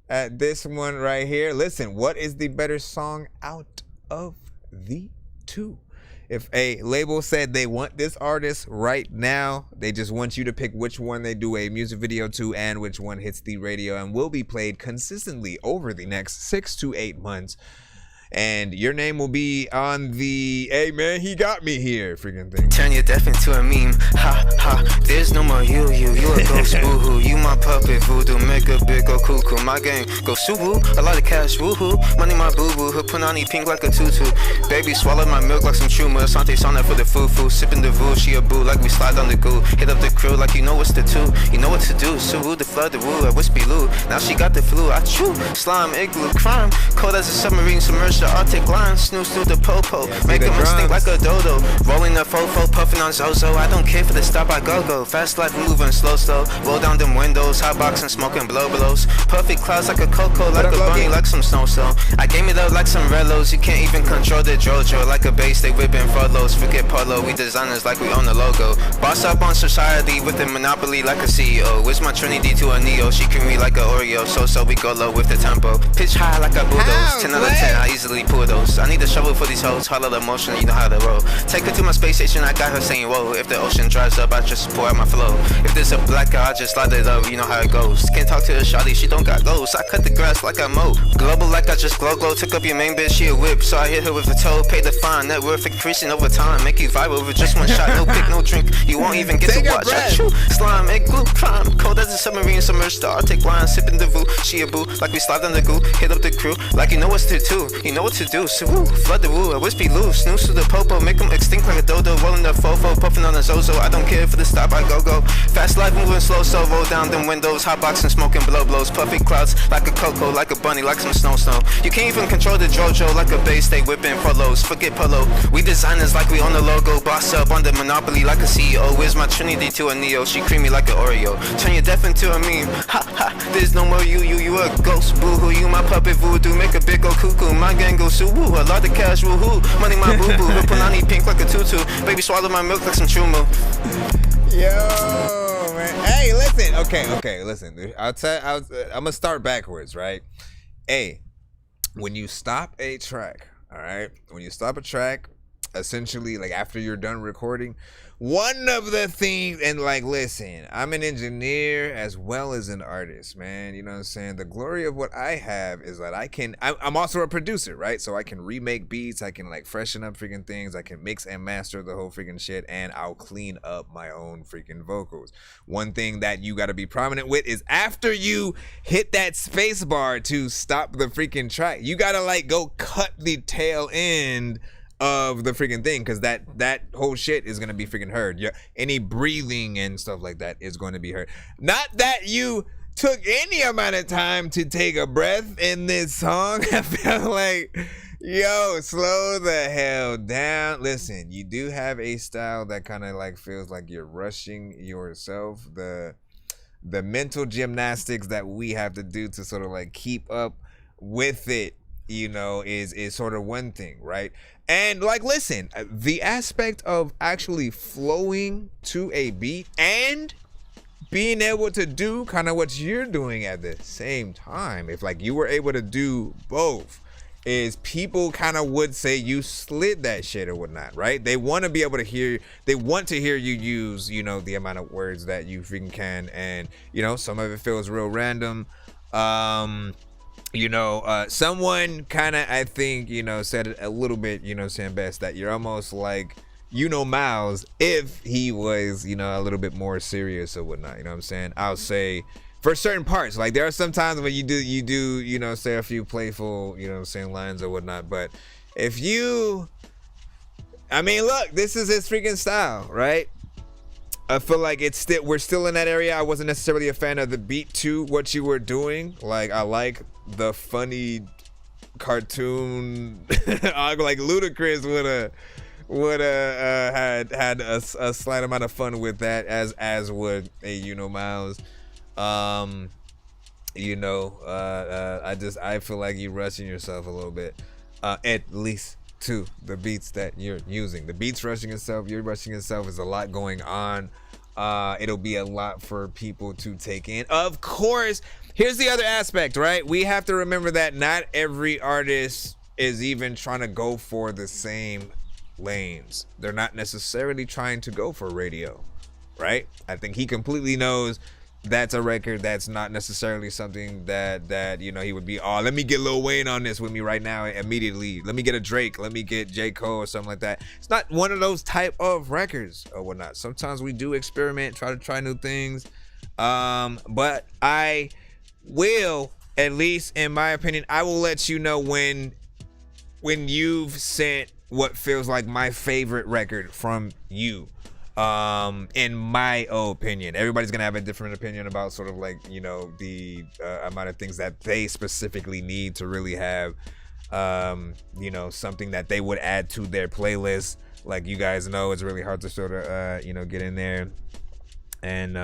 at this one right here. Listen, what is the better song out of the two? If a label said they want this artist right now, they just want you to pick which one they do a music video to and which one hits the radio and will be played consistently over the next 6 to 8 months. And your name will be on the, hey man, he got me here freaking thing. Turn your death into a meme. Ha ha, there's no more you a ghost boohoo. You my puppet voodoo, make a big go cuckoo. My gang go suwoo, a lot of cash woohoo. Money my boo boo, her punani pink like a tutu. Baby swallow my milk like some chuma. Asante sauna for the foo-foo. Sipping the voo, she a boo like we slide on the goo. Hit up the crew like you know what's the two. You know what to do, suwoo the flood the woo. At Wispy Lou, now she got the flu. I chew, slime, igloo, crime. Cold as a submarine, submerged the Arctic line. Snooze through the popo, make them instinct like a dodo. Rolling the fofo, puffing on Zozo. I don't care for the stop, I go. Fast life moving slow. Roll down them windows, hot boxing, smoking blows. Perfect clouds like a cocoa, like a bunny, like some snow. I game it up like some relos. You can't even control the JoJo. Like a bass, they whipping furloughs. Forget polo, we designers like we own the logo. Boss up on society with the monopoly like a CEO. Where's my Trinity to a Neo? She can read like a Oreo. So we go low with the tempo. Pitch high like a bulldoze. 10 out of 10, I easily pull those. I need a shovel for these hoes. Hollow the motion, you know how to roll. Take her to my space station, I got her saying whoa. If the ocean dries up, I just pour out my flow. If there's a black guy, I just light it up, you know how it goes. Can't talk to a shawty, she don't got ghosts. I cut the grass like I mow. Global like I just glow. Took up your main bitch, she a whip. So I hit her with a toe, pay the fine. Net worth increasing over time. Make you vibe over just one shot. No pick, no drink, you won't even get to watch. I chew, slime, egg glue, crime. Cold as a submarine, submerged the Arctic line. Sipping the voo, she a boo. Like we slide on the goo, hit up the crew. Like you know what to do, you know what to do. So woo, flood the woo, a wispy loose. Snooze to the popo, make them extinct like a dodo. Rolling the fofo, puffing on a Zozo. I don't care for the stop, I go. Fast life moving slow, so roll down them windows. Hot boxing, smoking blows. Perfect clouds like a cocoa, like a bunny, like some snow. You can't even control the JoJo like a bass, they whipping polos. Forget polo, we designers like we own the logo. Boss up on the monopoly like a CEO. Where's my Trinity to a Neo? She creamy like an Oreo. Turn your death into a meme. Ha ha, there's no more you a ghost boohoo. You my puppet voodoo, make a big go cuckoo. My gang go suwoo, a lot of cash woohoo. Money my boo boo, her punani pink like a tutu. Baby swallow my milk like some chumu. Yo, man. Hey, listen. Okay, listen. I'm gonna start backwards, right? Hey, when you stop a track, all right? When you stop a track, essentially, like after you're done recording, one of the things, and like, listen, I'm an engineer as well as an artist, man. You know what I'm saying? The glory of what I have is that I'm also a producer, right? So I can remake beats, I can like freshen up freaking things, I can mix and master the whole freaking shit, and I'll clean up my own freaking vocals. One thing that you got to be prominent with is after you hit that space bar to stop the freaking track, you got to like go cut the tail end of the freaking thing, because that whole shit is gonna be freaking heard. Any breathing and stuff like that is going to be heard. Not that you took any amount of time to take a breath in this song. I feel like, yo, slow the hell down. Listen, you do have a style that kind of like feels like you're rushing yourself. The mental gymnastics that we have to do to sort of like keep up with it, you know, is sort of one thing, right? And like, listen, the aspect of actually flowing to a beat and being able to do kind of what you're doing at the same time, if like you were able to do both, is people kind of would say you slid that shit or whatnot, right? They want to be able to hear, they want to hear you use, you know, the amount of words that you freaking can, and you know, some of it feels real random. You know, someone kind of, I think, you know, said it a little bit, you know, saying best, that you're almost like, you know, Miles, if he was, you know, a little bit more serious or whatnot, you know what I'm saying? I'll say, for certain parts, like there are some times when you do, you know, say a few playful, you know, saying lines or whatnot, but if you, I mean, look, this is his freaking style, right? I feel like we're still in that area. I wasn't necessarily a fan of the beat to what you were doing. Like, I like the funny cartoon, like Ludacris would have had a slight amount of fun with that, as would a, you know, Miles. You know, I feel like you're rushing yourself a little bit, at least to the beats that you're using. The beats rushing itself, you're rushing yourself, is a lot going on. It'll be a lot for people to take in. Of course, here's the other aspect, right? We have to remember that not every artist is even trying to go for the same lanes. They're not necessarily trying to go for radio, right? I think he completely knows that's a record that's not necessarily something that you know, he would be, oh, let me get Lil Wayne on this with me right now immediately, let me get a Drake, let me get J. Cole or something like that. It's not one of those type of records or whatnot. Sometimes we do experiment, try new things, but I will, at least in my opinion, I will let you know when you've sent what feels like my favorite record from you. In my opinion, everybody's gonna have a different opinion about sort of like, you know, the amount of things that they specifically need to really have, you know, something that they would add to their playlist. Like, you guys know, it's really hard to sort of, you know, get in there and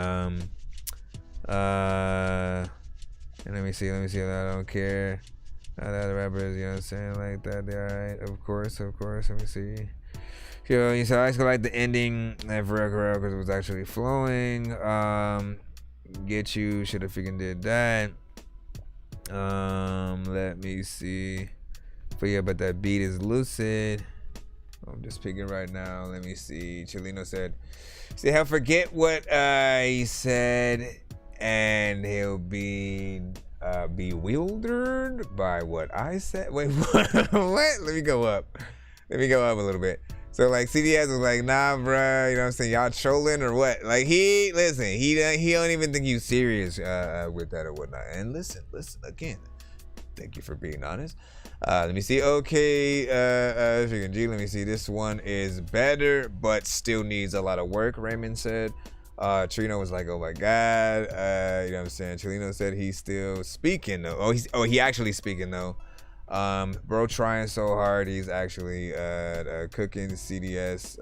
let me see, I don't care. Not that rappers, you know what I'm saying, like that, they're alright, of course, let me see. Yo, you said I just like the ending for because it was actually flowing. Get you, should have freaking did that. Let me see. But yeah, but that beat is lucid. I'm just picking right now. Let me see. Chilino said, see, he'll forget what he said, and he'll be bewildered by what I said. Wait, what? What? Let me go up a little bit. So like CDS was like, nah, bruh, you know what I'm saying, y'all trolling or what? Like, he don't even think you serious with that or whatnot. And listen again, thank you for being honest. Let me see. Okay, freaking G. Let me see. This one is better, but still needs a lot of work, Raymond said. Trino was like, oh my god. You know what I'm saying? Chilino said he's still speaking though. He actually speaking though. Bro trying so hard, he's actually cooking. CDS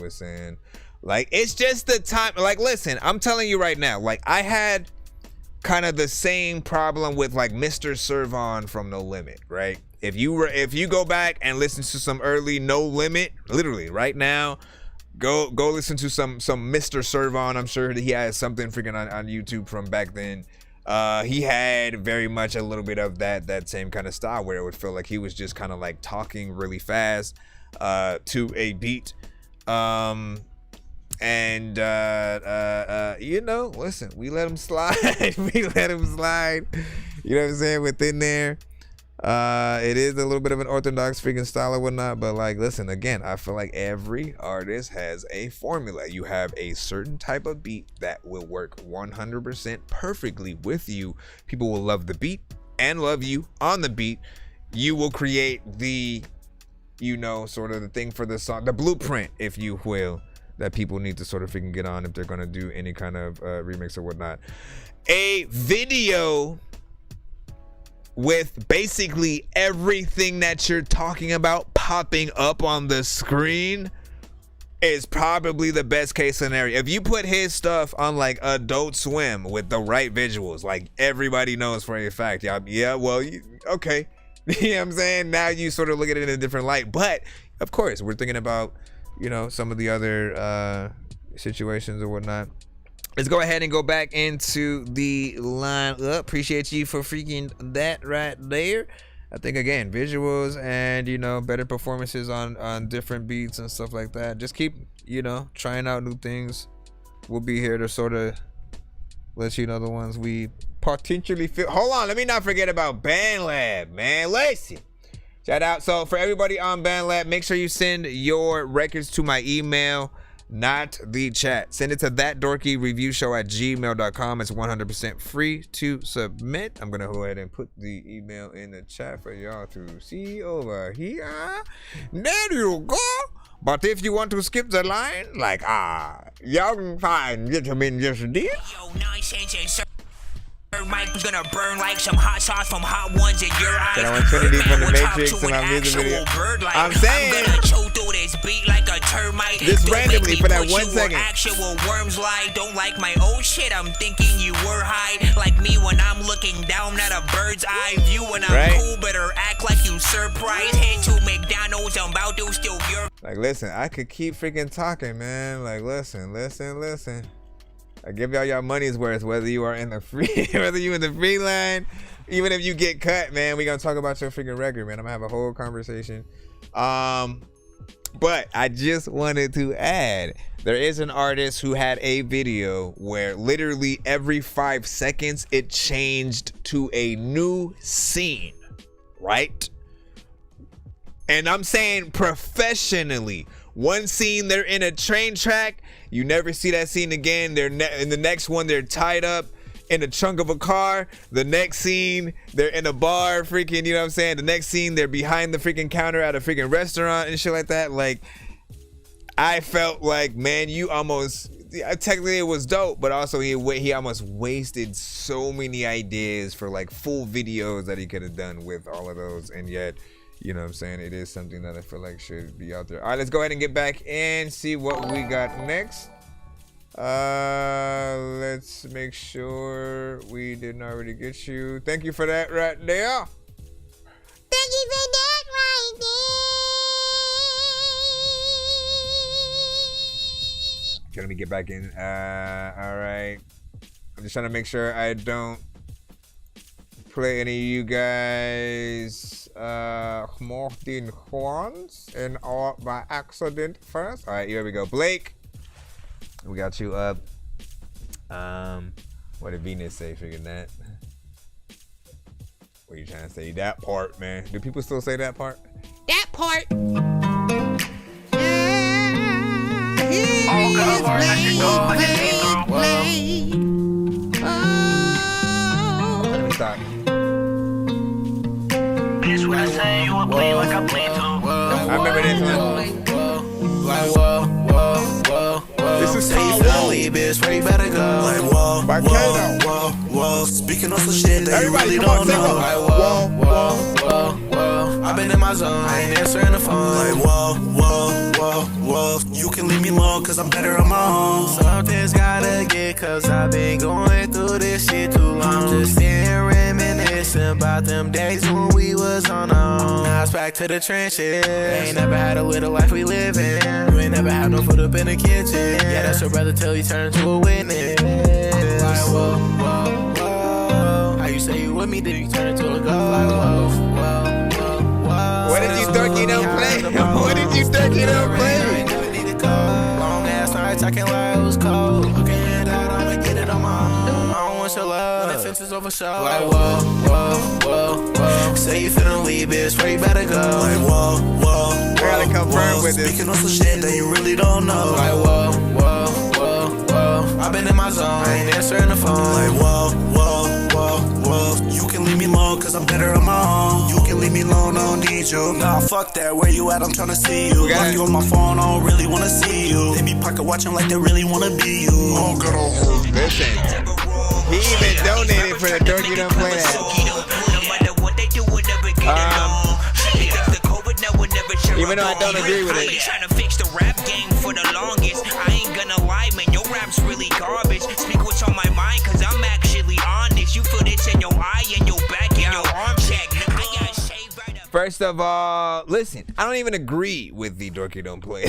was saying, like, it's just the time. Like, listen, I'm telling you right now, like, I had kind of the same problem with like Mr. Servon from No Limit, right? If you go back and listen to some early No Limit, literally right now, go listen to some Mr. Servon. I'm sure that he has something freaking on YouTube from back then. He had very much a little bit of that same kind of style where it would feel like he was just kind of like talking really fast to a beat. And you know, listen, we let him slide. We let him slide. You know what I'm saying? Within there. It is a little bit of an orthodox freaking style or whatnot, but like, listen, again, I feel like every artist has a formula. You have a certain type of beat that will work 100% perfectly with you. People will love the beat and love you on the beat. You will create the, you know, sort of the thing for the song, the blueprint, if you will, that people need to sort of freaking get on if they're going to do any kind of remix or whatnot. A video with basically everything that you're talking about popping up on the screen is probably the best case scenario. If you put his stuff on like Adult Swim with the right visuals, like everybody knows for a fact, yeah, well, okay. You know what I'm saying? Now you sort of look at it in a different light. But of course, we're thinking about, you know, some of the other situations or whatnot. Let's go ahead and go back into the lineup. Appreciate you for freaking that right there. I think, again, visuals and, you know, better performances on different beats and stuff like that. Just keep, you know, trying out new things. We'll be here to sort of let you know the ones we potentially feel. Hold on, let me not forget about BandLab, man. Listen. Shout out. So for everybody on BandLab, make sure you send your records to my email, not the chat. Send it to thatdorkyreviewshow@gmail.com. It's 100% free to submit. I'm gonna go ahead and put the email in the chat for y'all to see over here. There you go. But if you want to skip the line, like y'all can find gentlemen just did. Yo, Nonsenze and Mike's gonna burn like some hot sauce from Hot Ones in your eyes. I want Trinity from the Matrix in my music video. I'm saying, I'm gonna choke through this beat like a termite. Just randomly for that 1 second. Actual worms lie. Don't like my old shit. I'm thinking you were high. Like me when I'm looking down at a bird's eye view. When I'm cool, better act like you surprised. Head to McDonald's, I'm about to steal your. Like, listen, I could keep freaking talking, man. Like, listen. I give y'all money's worth, whether you are in the free, whether you in the free line, even if you get cut, man. We gonna talk about your freaking record, man. I'm gonna have a whole conversation. But I just wanted to add, there is an artist who had a video where literally every 5 seconds it changed to a new scene, right? And I'm saying professionally. One scene, they're in a train track. You never see that scene again. They're in the next one, they're tied up in the trunk of a car. The next scene, they're in a bar, freaking, you know what I'm saying? The next scene, they're behind the freaking counter at a freaking restaurant and shit like that. Like, I felt like, man, you almost, technically it was dope, but also he almost wasted so many ideas for like full videos that he could have done with all of those. And yet, you know what I'm saying, it is something that I feel like should be out there. All right, let's go ahead and get back and see what we got next. Let's make sure we didn't already get you. Thank you for that right there. Thank you for that right there. Let me get back in. All right. I'm just trying to make sure I don't play any of you guys Martin Juans and all by accident first. All right, here we go. Blake, we got you up. What did Venus say? Figuring that. What are you trying to say? That part, man. Do people still say that part? That part. Let me stop. This what I say, you a play like I play too. I remember this one. Like, whoa. This is say you finna leave, bitch, where you better go? Like, whoa. Speaking of some shit that everybody you really don't know. Like, whoa. I've been in my zone, I ain't answering the phone. Like, whoa. You can leave me alone, cause I'm better on my own. Something's gotta get, cause I've been going through this shit too long. I'm just sitting reminiscing about them days when we was on our own. Now it's back to the trenches. Ain't never had a little life we live in. You ain't never had no food up in the kitchen. Yeah, that's your brother till he turned to a witness. Like, whoa. How you say you with me, then you turn into a ghost. Like, whoa. What did you Dorky don't play? What did you Dorky don't play? Long ass night nights I can't lie, it was cold. Okay, head out, I'ma get it on my own. I don't want your love, when the fence is over, so like, whoa, whoa, whoa, whoa. Say you finna leave, bitch, where you better go? Like, whoa, whoa, whoa. I gotta confirm with this. Speaking on some shit that you really don't know. Like, whoa, whoa, whoa, whoa. I've been in my zone, I ain't answering the phone. Like, whoa, whoa, whoa, whoa. You can leave me alone, cause I'm better on my own. You can leave me alone, I don't need you. Nah, fuck that, where you at? I'm tryna see you. Got you on my phone, I don't really wanna see you. They be pocket watching like they really wanna be you. Oh, God, listen, he even donated for the Dorky Don't Play That. Even though I don't agree with it. Trying to fix the rap game for the longest. I ain't gonna lie, man, your rap's really garbage. Speak what's on my mind, cause I'm actually honest. You feel this in your eye and your back and your arm check. I got shaved right up. First of all, listen, I don't even agree with the Dorky Don't Play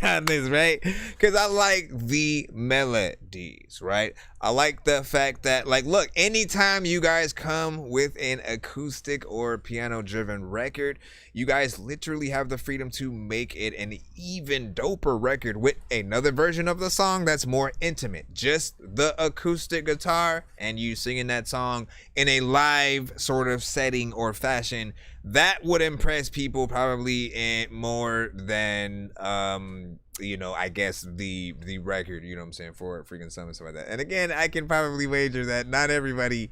on this, right? Because I like the melodies, right? I like the fact that, like, look, anytime you guys come with an acoustic or piano-driven record, you guys literally have the freedom to make it an even doper record with another version of the song that's more intimate. Just the acoustic guitar and you singing that song in a live sort of setting or fashion, that would impress people probably more than you know, I guess the record, you know what I'm saying, for freaking some and stuff like that. And again, I can probably wager that not everybody,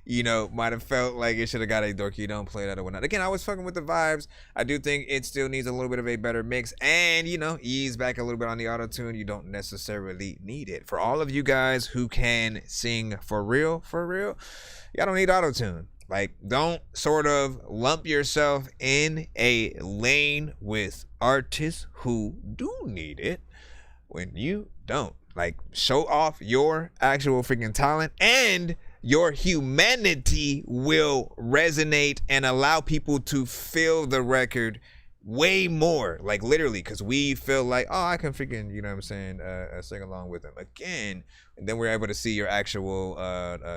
you know, might have felt like it should have got a Dorky Don't Play That or whatnot. Again, I was fucking with the vibes. I do think it still needs a little bit of a better mix and, you know, ease back a little bit on the auto-tune. You don't necessarily need it. For all of you guys who can sing for real, y'all don't need auto-tune. Like, don't sort of lump yourself in a lane with artists who do need it when you don't. Like, show off your actual freaking talent and your humanity will resonate and allow people to feel the record way more, like literally, because we feel like, oh, I can freaking, you know what I'm saying, sing along with them again, and then we're able to see your actual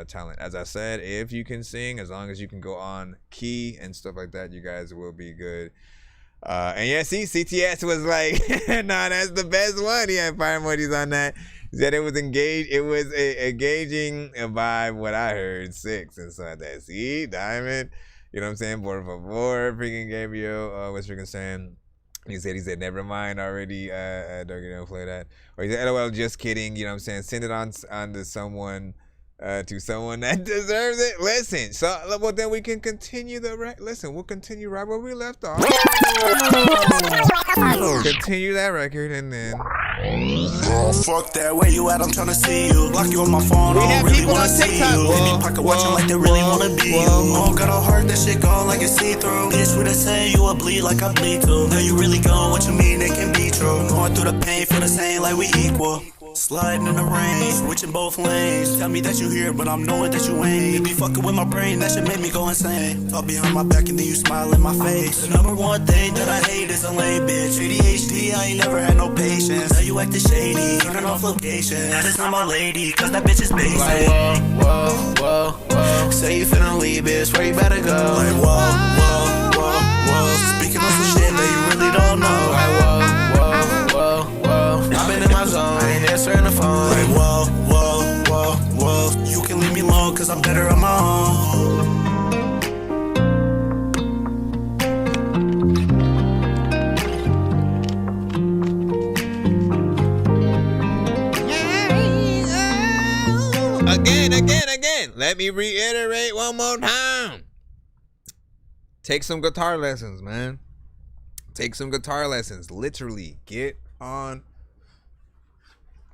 talent. As I said, if you can sing, as long as you can go on key and stuff like that, you guys will be good. And yeah, see, CTS was like, nah, that's the best one. He had fire emojis on that. He said it was engaged. It was engaging vibe. What I heard, 6 and stuff like that. See, Diamond. You know what I'm saying? Por favor, freaking Gabriel. What's freaking saying? He said, never mind already. Dorky Don't Play That. Or he said, LOL, just kidding. You know what I'm saying? Send it on to someone that deserves it. Listen, so well, then we can continue listen, we'll continue right where we left off. Continue that record and then. Oh, fuck that, where you at? I'm tryna see you. Block you on my phone, I don't really wanna see you. They be pocket watching like they really wanna be you. Oh, got a heart, that shit gone like it's see-through. Bitch, with a say you a bleed like I bleed too. Now you really gone, what you mean it can be true. Going through the pain, feel the same like we equal. Sliding in the rain, switching both lanes. Tell me that you here, but I'm knowing that you ain't. You be fucking with my brain, that shit made me go insane. Talk behind my back and then you smile in my face. The number one thing that I hate is a lame bitch. ADHD, I ain't never had no patience. Now you acting shady, turning off location. That is not my lady, cause that bitch is basic. Like, whoa, whoa, whoa. Say you finna leave, bitch, where you better go? Like, whoa, whoa, whoa, whoa. Speaking on some shit that you really don't know. Like, whoa, whoa, whoa, whoa. I've been in my zone, I ain't answering the phone. Like, whoa, whoa, whoa, whoa. You can leave me alone, cause I'm better on my own. Again. Let me reiterate one more time. Take some guitar lessons, man. Take some guitar lessons. Literally, get on.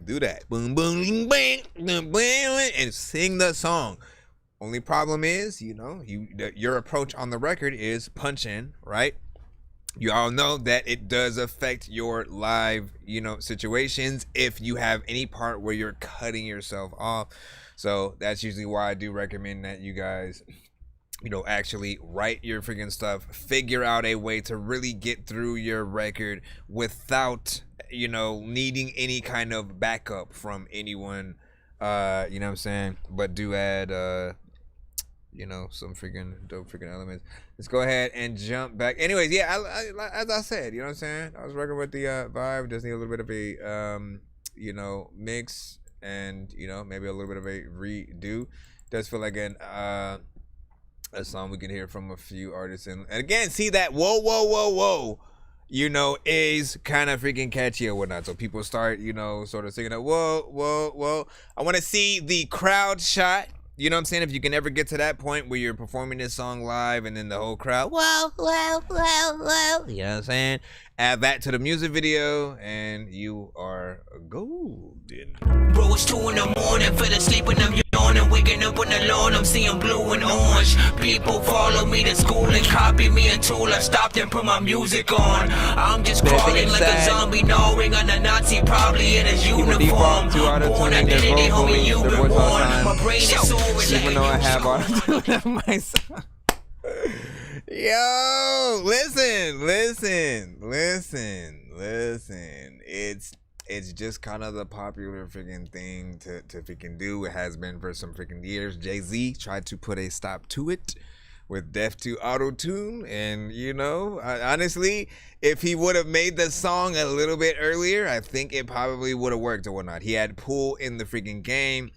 Do that. Boom, boom, bang, bang, bang, and sing the song. Only problem is, you know, your approach on the record is punch in, right? You all know that it does affect your live, you know, situations if you have any part where you're cutting yourself off. So that's usually why I do recommend that you guys, you know, actually write your freaking stuff, figure out a way to really get through your record without, you know, needing any kind of backup from anyone, you know what I'm saying? But do add, you know, some freaking dope freaking elements. Let's go ahead and jump back. Anyways, yeah, as I said, you know what I'm saying? I was working with the vibe, just need a little bit of a, you know, mix and, you know, maybe a little bit of a redo. Does feel like a song we can hear from a few artists. And again, see that whoa, you know, is kind of freaking catchy or whatnot. So people start, you know, sort of singing that whoa. I want to see the crowd shot. You know what I'm saying? If you can ever get to that point where you're performing this song live and then the whole crowd, whoa. You know what I'm saying? Add that to the music video and you are golden. Bro, it's 2 in the morning, fell asleep and I'm yawning, waking up on the lawn, I'm seeing blue and orange. People follow me to school and copy me until I stopped and put my music on. I'm just crawling like a zombie, gnawing on a Nazi, probably in his uniform. Born identity, homie, you've been born. My brain is soaring. Even though I have auto-tune on my song. Yo, listen. It's just kind of the popular freaking thing to freaking do. It has been for some freaking years. Jay-Z tried to put a stop to it with Def to Auto-Tune, and you know, honestly, if he would have made the song a little bit earlier, I think it probably would have worked or whatnot. He had pull in the freaking game.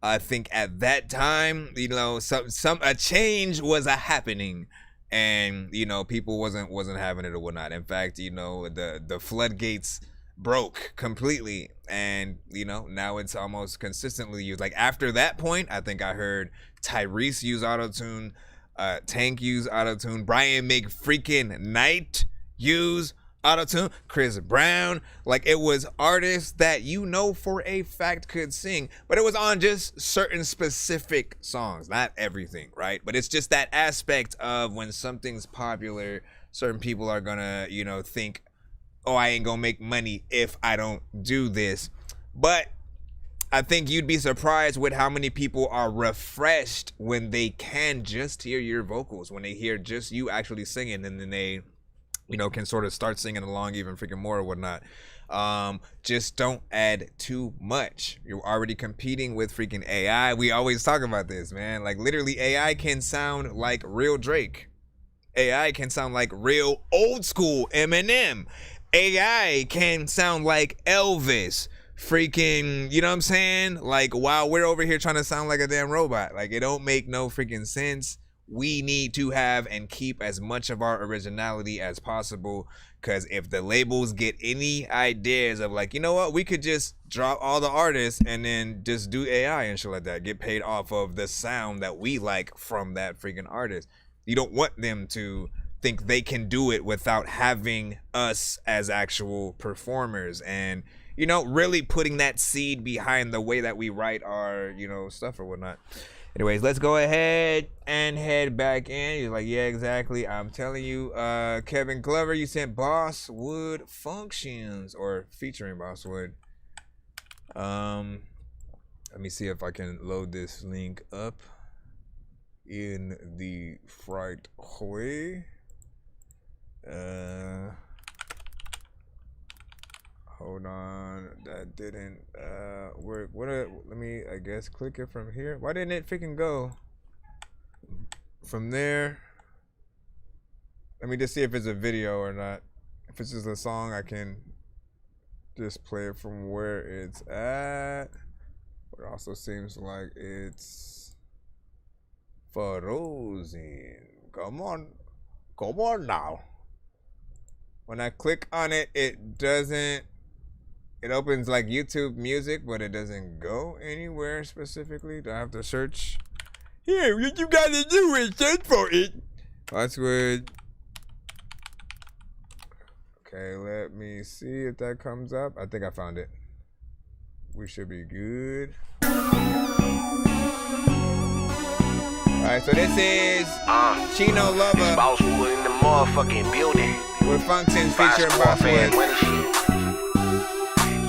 I think at that time, you know, a change was happening. And you know, people wasn't having it or whatnot. In fact, you know, the floodgates broke completely, and you know, now it's almost consistently used. Like after that point, I think I heard Tyrese use auto-tune, Tank use auto-tune, Brian freaking Knight use auto-tune, Chris Brown. Like it was artists that you know for a fact could sing, but it was on just certain specific songs, not everything, right? But it's just that aspect of when something's popular, certain people are gonna, you know, think, oh, I ain't gonna make money if I don't do this. But I think you'd be surprised with how many people are refreshed when they can just hear your vocals, when they hear just you actually singing, and then they, you know, can sort of start singing along even freaking more or whatnot. Just don't add too much. You're already competing with freaking AI. We always talk about this, man. Like literally AI can sound like real Drake. AI can sound like real old school Eminem. AI can sound like Elvis. Freaking, you know what I'm saying? Like while we're over here trying to sound like a damn robot. Like it don't make no freaking sense. We need to have and keep as much of our originality as possible, because if the labels get any ideas of like, you know what, we could just drop all the artists and then just do AI and shit like that, get paid off of the sound that we like from that freaking artist. You don't want them to think they can do it without having us as actual performers and, you know, really putting that seed behind the way that we write our, you know, stuff or whatnot. Anyways, let's go ahead and head back in. He's like, yeah, exactly. I'm telling you, Kevin Glover, you sent Bosswood Functions, or featuring Bosswood. Let me see if I can load this link up in the right way. Hold on, that didn't work. Let me, I guess, click it from here. Why didn't it freaking go from there? Let me just see if it's a video or not. If it's just a song, I can just play it from where it's at. But it also seems like it's frozen. Come on now. When I click on it, it doesn't. It opens like YouTube Music, but it doesn't go anywhere specifically. Do I have to search? Here, what you gotta do is search for it. That's good. Okay, let me see if that comes up. I think I found it. We should be good. Alright, so this is Chino Lover. Bosswood in the motherfucking building. With Functions featuring Bosswood.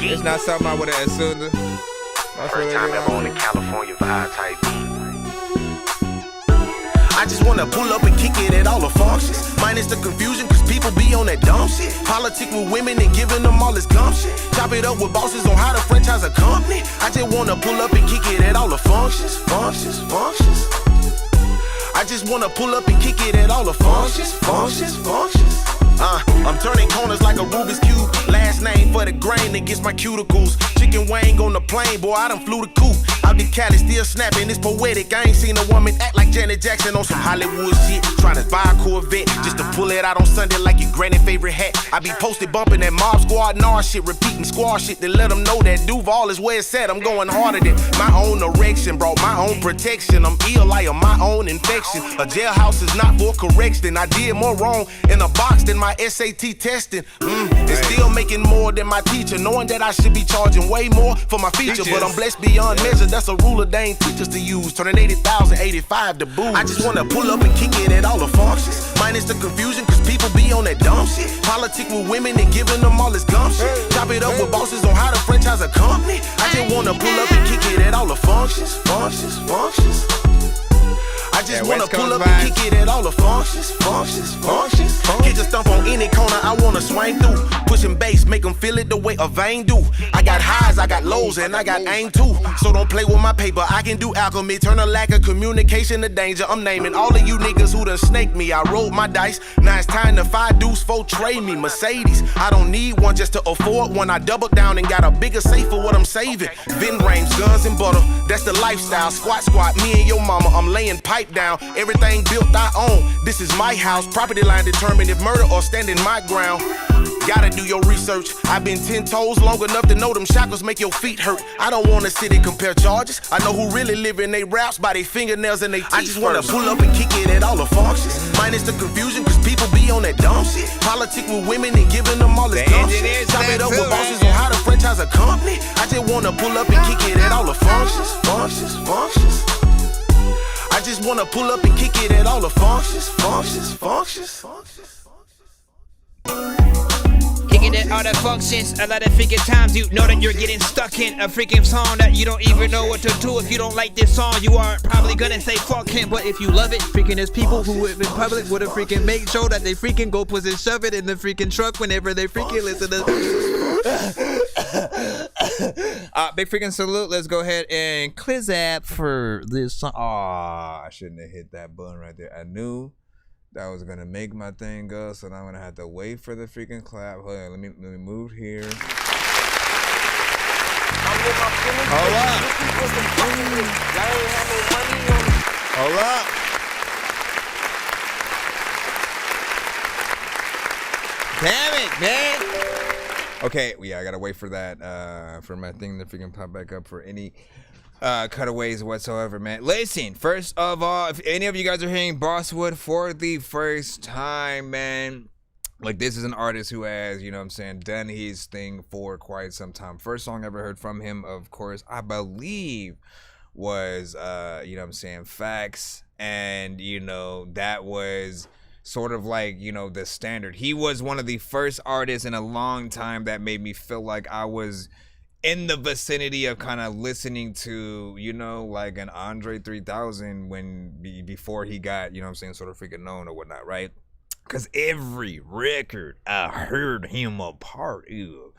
It's not something I would have assumed. First time ever on the California vibe type beat. I just wanna pull up and kick it at all the functions. Minus the confusion, cause people be on that dumb shit. Politic with women and giving them all this gum shit. Chop it up with bosses on how to franchise a company. I just wanna pull up and kick it at all the functions. I just wanna pull up and kick it at all the functions. I'm turning corners like a Rubik's Cube. Last name for the grain against my cuticles. Chicken wing on the plane, boy, I done flew the coop. Out the Cali, still snapping, it's poetic. I ain't seen a woman act like Janet Jackson on some Hollywood shit. Trying to buy a Corvette just to pull it out on Sunday like your granny favorite hat. I be posted bumping that Mob Squad Nar shit, repeating squad shit to let them know that Duval is where it's at. I'm going harder than my own erection, brought my own protection. I'm ill, I am my own infection. A jailhouse is not for correction. I did more wrong in a box than my SAT testing. And still making more than my teacher, knowing that I should be charging way more for my feature. But I'm blessed beyond measure, that's a ruler they ain't teach us to use. Turning 80,000, 85 to booze. I just wanna pull up and kick it at all the functions. Minus the confusion, cause people be on that dumb shit. Politic with women and giving them all this gum shit. Chop it up with bosses on how to franchise a company. I just wanna pull up and kick it at all the functions. I just wanna pull up and kick it at all the functions. Kick a stump on any corner I wanna swing through. Pushing bass, make them feel it the way a vein do. I got highs, I got lows, and I got aim too. So don't play with my paper, I can do alchemy. Turn a lack of communication to danger. I'm naming all of you niggas who done snaked me. I rolled my dice, now it's time to 5 deuce 4 trade me. Mercedes, I don't need one just to afford one. I doubled down and got a bigger safe for what I'm saving. Vin range, guns and butter, that's the lifestyle. Squat, me and your mama, I'm laying pipe down. Everything built I own, this is my house. Property line determined if murder or standing my ground. Gotta do your research. I've been 10 toes long enough to know them shackles make your feet hurt. I don't wanna sit and compare charges. I know who really live in they raps by their fingernails and they teeth. I just wanna pull up and kick it at all the functions. Minus the confusion, cause people be on that dumb shit. Politic with women and giving them all this dumb shit. Chop it up with bosses on how to franchise a company. I just wanna pull up and kick it at all the functions. I just wanna pull up and kick it at all the functions. Kicking it all the functions. A lot of freaking times you know that you're getting stuck in a freaking song that you don't even know what to do. If you don't like this song, you are probably gonna say fuck him. But if you love it, freaking there's people who in public would have freaking make sure that they freaking go push and shove it in the freaking truck whenever they freaking listen to big freaking salute. Let's go ahead and clizap for this song. I shouldn't have hit that button right there. I knew that was gonna make my thing go, so now I'm gonna have to wait for the freaking clap. Hold on, let me move here. Hold up. Damn it, man. Okay, yeah, I gotta wait for that, for my thing to freaking pop back up for any cutaways whatsoever, man. Listen, first of all, if any of you guys are hearing Bosswood for the first time, man, like, this is an artist who has, you know what I'm saying, done his thing for quite some time. First song I ever heard from him, of course, I believe was, you know what I'm saying, Facts. And, you know, that was sort of like, you know, the standard. He was one of the first artists in a long time that made me feel like I was in the vicinity of kind of listening to, you know, like an Andre 3000 before he got, you know what I'm saying, sort of freaking known or whatnot, right? Because every record I heard him apart, you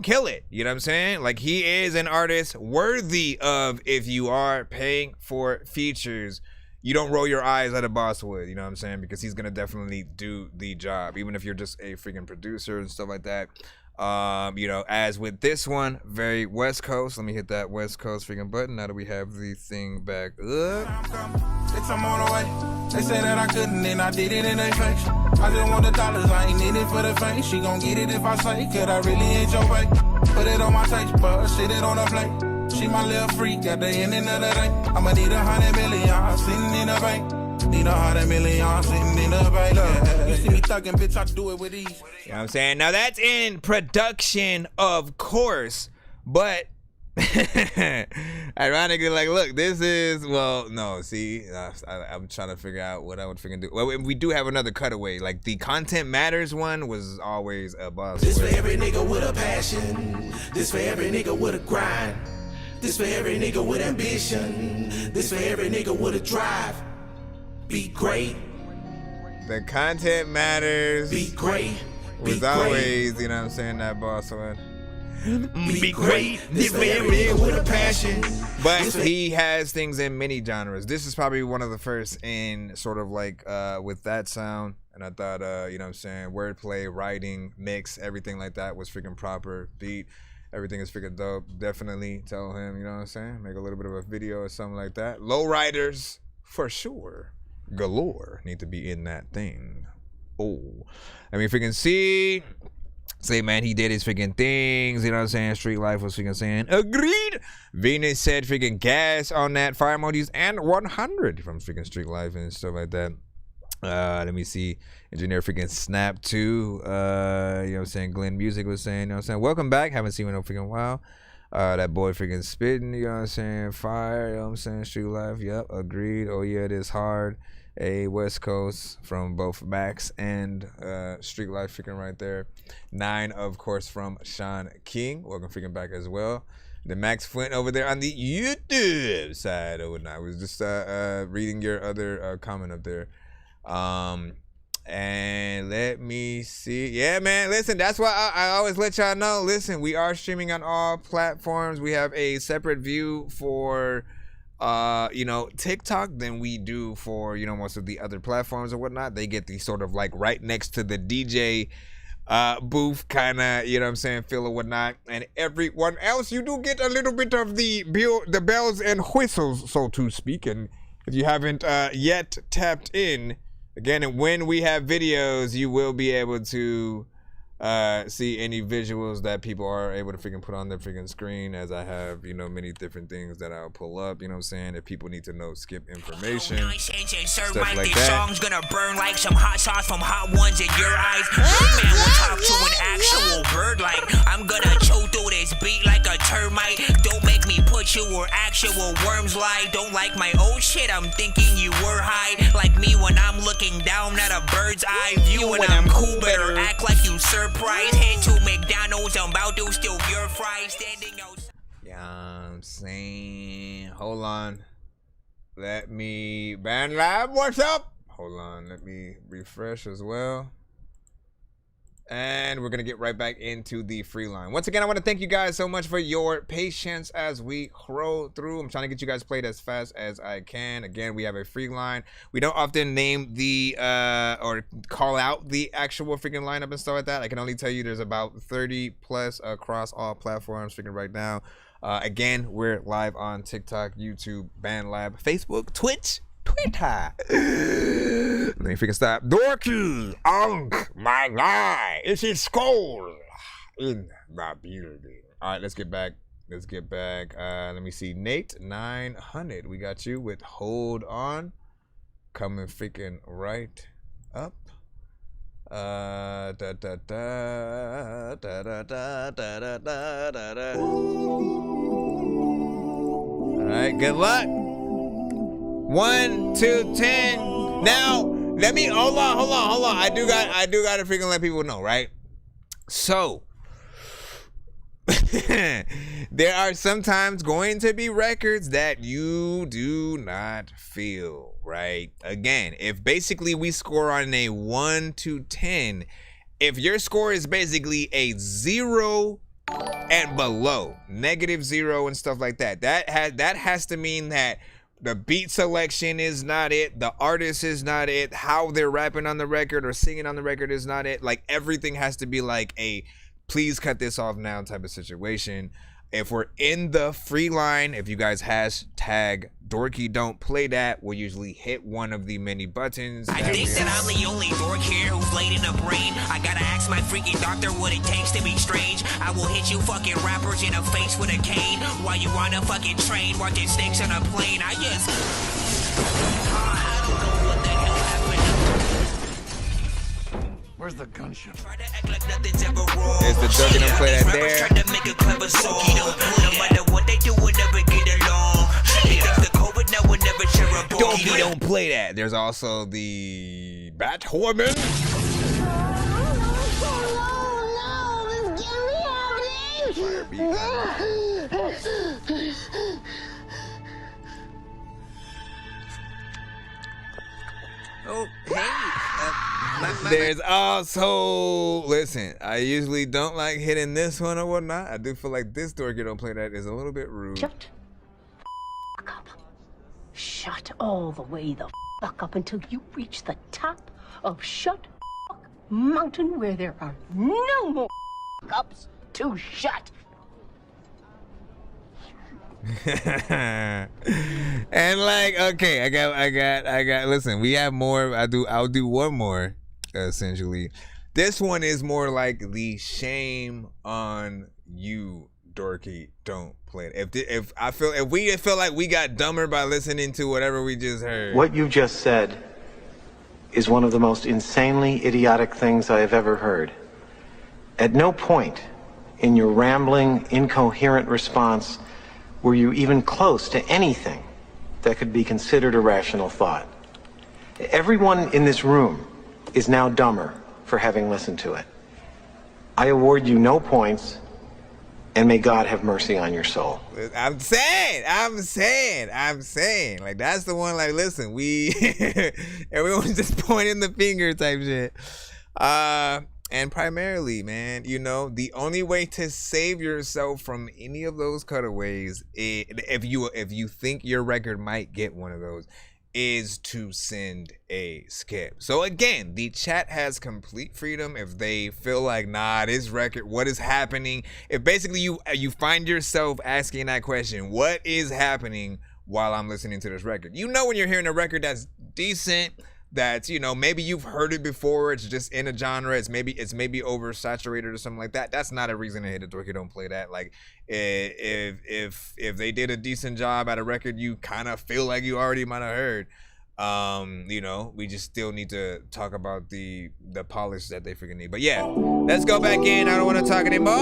kill it, you know what I'm saying? Like, he is an artist worthy of, if you are paying for features, you don't roll your eyes at a Bosswood, you know what I'm saying? Because he's gonna definitely do the job, even if you're just a freaking producer and stuff like that. You know, as with this one, very West Coast. Let me hit that West Coast freaking button now that we have the thing back up. It's I'm on the way. They say that I couldn't, and I did it in their face. I just want the dollars, I ain't in it for the fame. She gon' get it if I say, could I really ain't your bae? Put it on my taste bud, sit it on a plate. She my little freak at the end of the day. I'ma need 100 million sitting in a bank. Need 100 million sitting in a bank. You see me thugging, bitch, I do it with ease. You know what I'm saying? Now that's in production, of course, but ironically, like, look, this is, well, no, see, I'm trying to figure out what I would freaking do. Well, we do have another cutaway. Like, the Content Matters one was always a boss. This for every nigga with a passion. This for every nigga with a grind. This for every nigga with ambition. This for every nigga with a drive. Be great. The Content Matters. Be great. Was always, you know what I'm saying, that boss one. Be great. This very nigga with a passion. But he has things in many genres. This is probably one of the first in sort of like with that sound. And I thought, you know what I'm saying, wordplay, writing, mix, everything like that was freaking proper. Beat, everything is freaking dope. Definitely tell him, you know what I'm saying, make a little bit of a video or something like that. Lowriders, for sure, galore, need to be in that thing. Oh, I mean, freaking see. Say, man, he did his freaking things. You know what I'm saying? Street Life was freaking saying, agreed. Venus said freaking gas on that. Fire emojis and 100 from freaking Street Life and stuff like that. Let me see. Engineer freaking Snap too. You know what I'm saying? Glenn Music was saying, you know what I'm saying? Welcome back. Haven't seen you in a freaking while. That boy freaking spitting, you know what I'm saying? Fire, you know what I'm saying? Street Life, yep, agreed. Oh yeah, it is hard. A West Coast from both Max and Street Life freaking right there. 9, of course, from Sean King. Welcome freaking back as well. The Max Flint over there on the YouTube side. Oh, I was just reading your other comment up there. And let me see. Yeah, man, listen, that's why I always let y'all know. Listen, we are streaming on all platforms. We have a separate view for you know, TikTok than we do for, you know, most of the other platforms or whatnot. They get the sort of like right next to the DJ booth kind of, you know what I'm saying, feel or whatnot. And everyone else, you do get a little bit of the bells and whistles, so to speak. And if you haven't yet tapped in, again, when we have videos, you will be able to see any visuals that people are able to freaking put on their freaking screen, as I have, you know, many different things that I'll pull up, you know what I'm saying, if people need to know skip information, stuff like that. Song's gonna burn like some hot sauce from hot ones in your eyes. Birdman will talk to an actual bird like I'm gonna chew through this beat like a termite. Don't make me put you where actual worms lie. Don't like my old shit, I'm thinking you were high. Like me when I'm looking down at a bird's eye view. When I'm cool, better act like you surprised. Head to McDonald's, I'm about to steal your fries. Standing outside. Yeah, I'm saying, hold on. Let me, Band Lab, what's up? Hold on, let me refresh as well. And we're going to get right back into the free line. Once again, I want to thank you guys so much for your patience as we scroll through. I'm trying to get you guys played as fast as I can. Again, we have a free line. We don't often name the, or call out the actual freaking lineup and stuff like that. I can only tell you there's about 30 plus across all platforms freaking right now. Again, we're live on TikTok, YouTube, BandLab, Facebook, Twitch, Twitter. Let me freaking stop. Dorky, my guy, it's his skull in the building. All right, let's get back. Let me see. Nate 900. We got you with Hold On. Coming freaking right up. All right, good luck. 1, 2, 10. Now, let me hold on. I do got to freaking let people know, right? So, there are sometimes going to be records that you do not feel, right? Again, if basically we score on a 1 to 10, if your score is basically a 0 and below, -0 and stuff like that, that has to mean that the beat selection is not it, the artist is not it, how they're rapping on the record or singing on the record is not it. Like, everything has to be like a please cut this off now type of situation. If we're in the free line, if you guys hashtag Dorky don't play that, we'll usually hit one of the many buttons. I think that I'm the only dork here who's laid in the brain. I gotta ask my freaking doctor what it takes to be strange. I will hit you fucking rappers in the face with a cane while you on a fucking train watching snakes on a plane. I just... I don't know what the hell happened. Where's the gunshot? There's the Dorky don't play that there. Trying to make a clever song. No matter what they do, we'll never get along. The COVID now will never share a book. Dorky don't play that. There's also the Batwoman. Oh, hey. There's also, listen, I usually don't like hitting this one or whatnot. I do feel like this Dorky Don't Play That is a little bit rude. Shut up. Shut all the way the fuck up until you reach the top of Shut Mountain where there are no more ups to shut. And like, okay, I got listen, we have more. I'll do one more, essentially. This one is more like the shame on you, Dorky Don't Play It. If we feel like we got dumber by listening to whatever we just heard. What you just said is one of the most insanely idiotic things I have ever heard. At no point in your rambling, incoherent response were you even close to anything that could be considered a rational thought. Everyone in this room is now dumber for having listened to it. I award you no points, and may God have mercy on your soul. I'm saying. Like, that's the one, like, listen, everyone's just pointing the finger type shit. And primarily, man, you know, the only way to save yourself from any of those cutaways, if you think your record might get one of those, is to send a skip. So again, the chat has complete freedom if they feel like, nah, this record, what is happening? If basically you find yourself asking that question, what is happening while I'm listening to this record? You know, when you're hearing a record that's decent, that's, you know, maybe you've heard it before, it's just in a genre, it's maybe oversaturated or something like that. That's not a reason to hit a Dorky Don't Play That. Like, if they did a decent job at a record you kind of feel like you already might have heard, you know, we just still need to talk about the polish that they freaking need. But yeah, let's go back in. I don't want to talk anymore.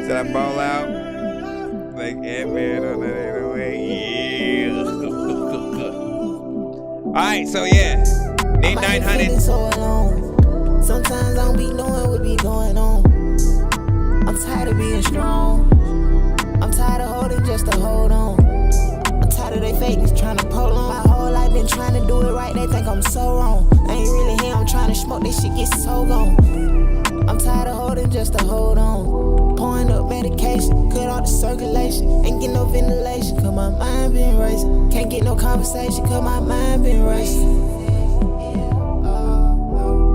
Should I ball out like Ant-Man on that 808? Yeah. Alright, so yeah, Nate 900. So alone. Sometimes I don't be knowing what be going on. I'm tired of being strong. I'm tired of holding just to hold on. I'm tired of they fakeness trying to prolong. My whole life been trying to do it right, they think I'm so wrong. I ain't really here, I'm trying to smoke, this shit gets so gone. I'm tired of holding just to hold on. Pouring up medication, cut off the circulation. Ain't get no ventilation, cause my mind been racing. Can't get no conversation, cause my mind been racing.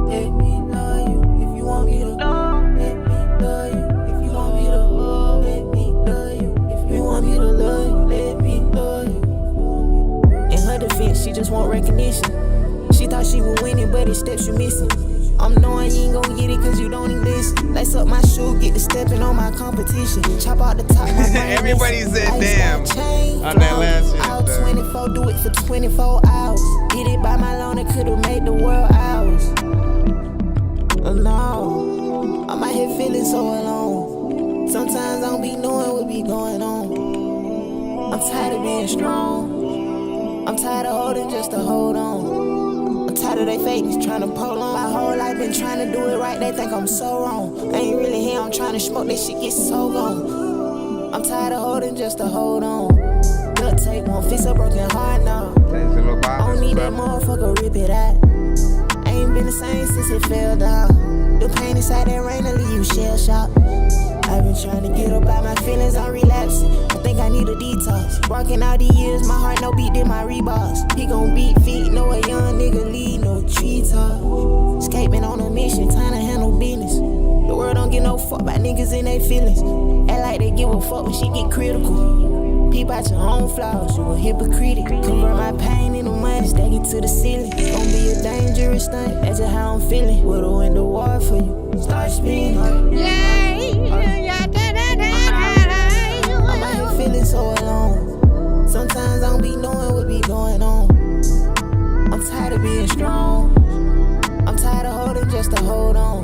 Let me love you if you want me to love. Let me love you if you want me to love. Let me love you if you want me to love you. Let me love you. In her defense, she just want recognition. She thought she was winning, but it's steps you missing. I'm knowing you ain't gon' get it cause you don't even listen. Lace up my shoe, get to stepping on my competition. Chop out the top, my everybody said damn on that last shit. I'll 24, do it for 24 hours. Did it by my loan, it could've made the world ours. Oh no, I'm out here feeling so alone. Sometimes I don't be knowing what be going on. I'm tired of being strong. I'm tired of holding just to hold on. I'm tired of they fakeness trying to prolong. My whole life been trying to do it right, they think I'm so wrong. I ain't really here, I'm trying to smoke, this shit gets so gone. I'm tired of holding just to hold on. Duct tape won't fix a broken heart now. I don't need that motherfucker, rip it out. I ain't been the same since it fell down. The pain inside that rain to leave you shell shocked. I've been trying to get up out my feelings, I'm relapsing. I think I need a detox. Barking out the years, my heart no beat in my Reeboks. He gon' beat feet, know a young nigga lead, no treetop. Escaping on a mission, time to handle business. The world don't give no fuck by niggas in their feelings. Act like they give a fuck when she get critical. Peep out your own flaws, you a hypocrite. Convert my pain into money, stack it to the ceiling. Gon' be a dangerous thing, that's just how I'm feeling. What'll win the war for you? Start spinning. I'm out here feeling so alone. Sometimes I don't be knowing what be going on. I'm tired of being strong. I'm tired of holding just to hold on.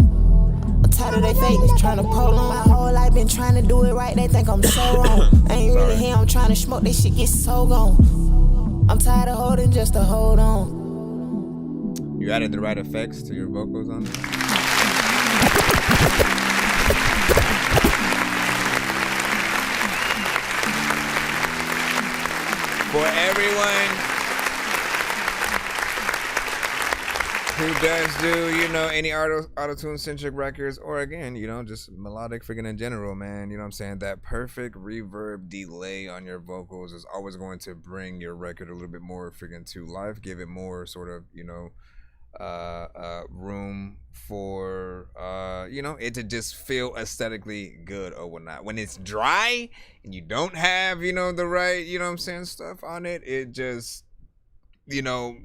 I'm tired of they fakeness trying to prolong. My whole life been trying to do it right, they think I'm so wrong. I ain't really here, I'm trying to smoke, this shit gets so gone. I'm tired of holding just to hold on. You added the right effects to your vocals on there? For everyone who does do, you know, any auto-tune centric records, or again, you know, just melodic freaking in general, man. You know what I'm saying? That perfect reverb delay on your vocals is always going to bring your record a little bit more freaking to life, give it more sort of, you know, room for you know, it to just feel aesthetically good or whatnot. When it's dry and you don't have, you know, the right, you know what I'm saying, stuff on it, it just, you know,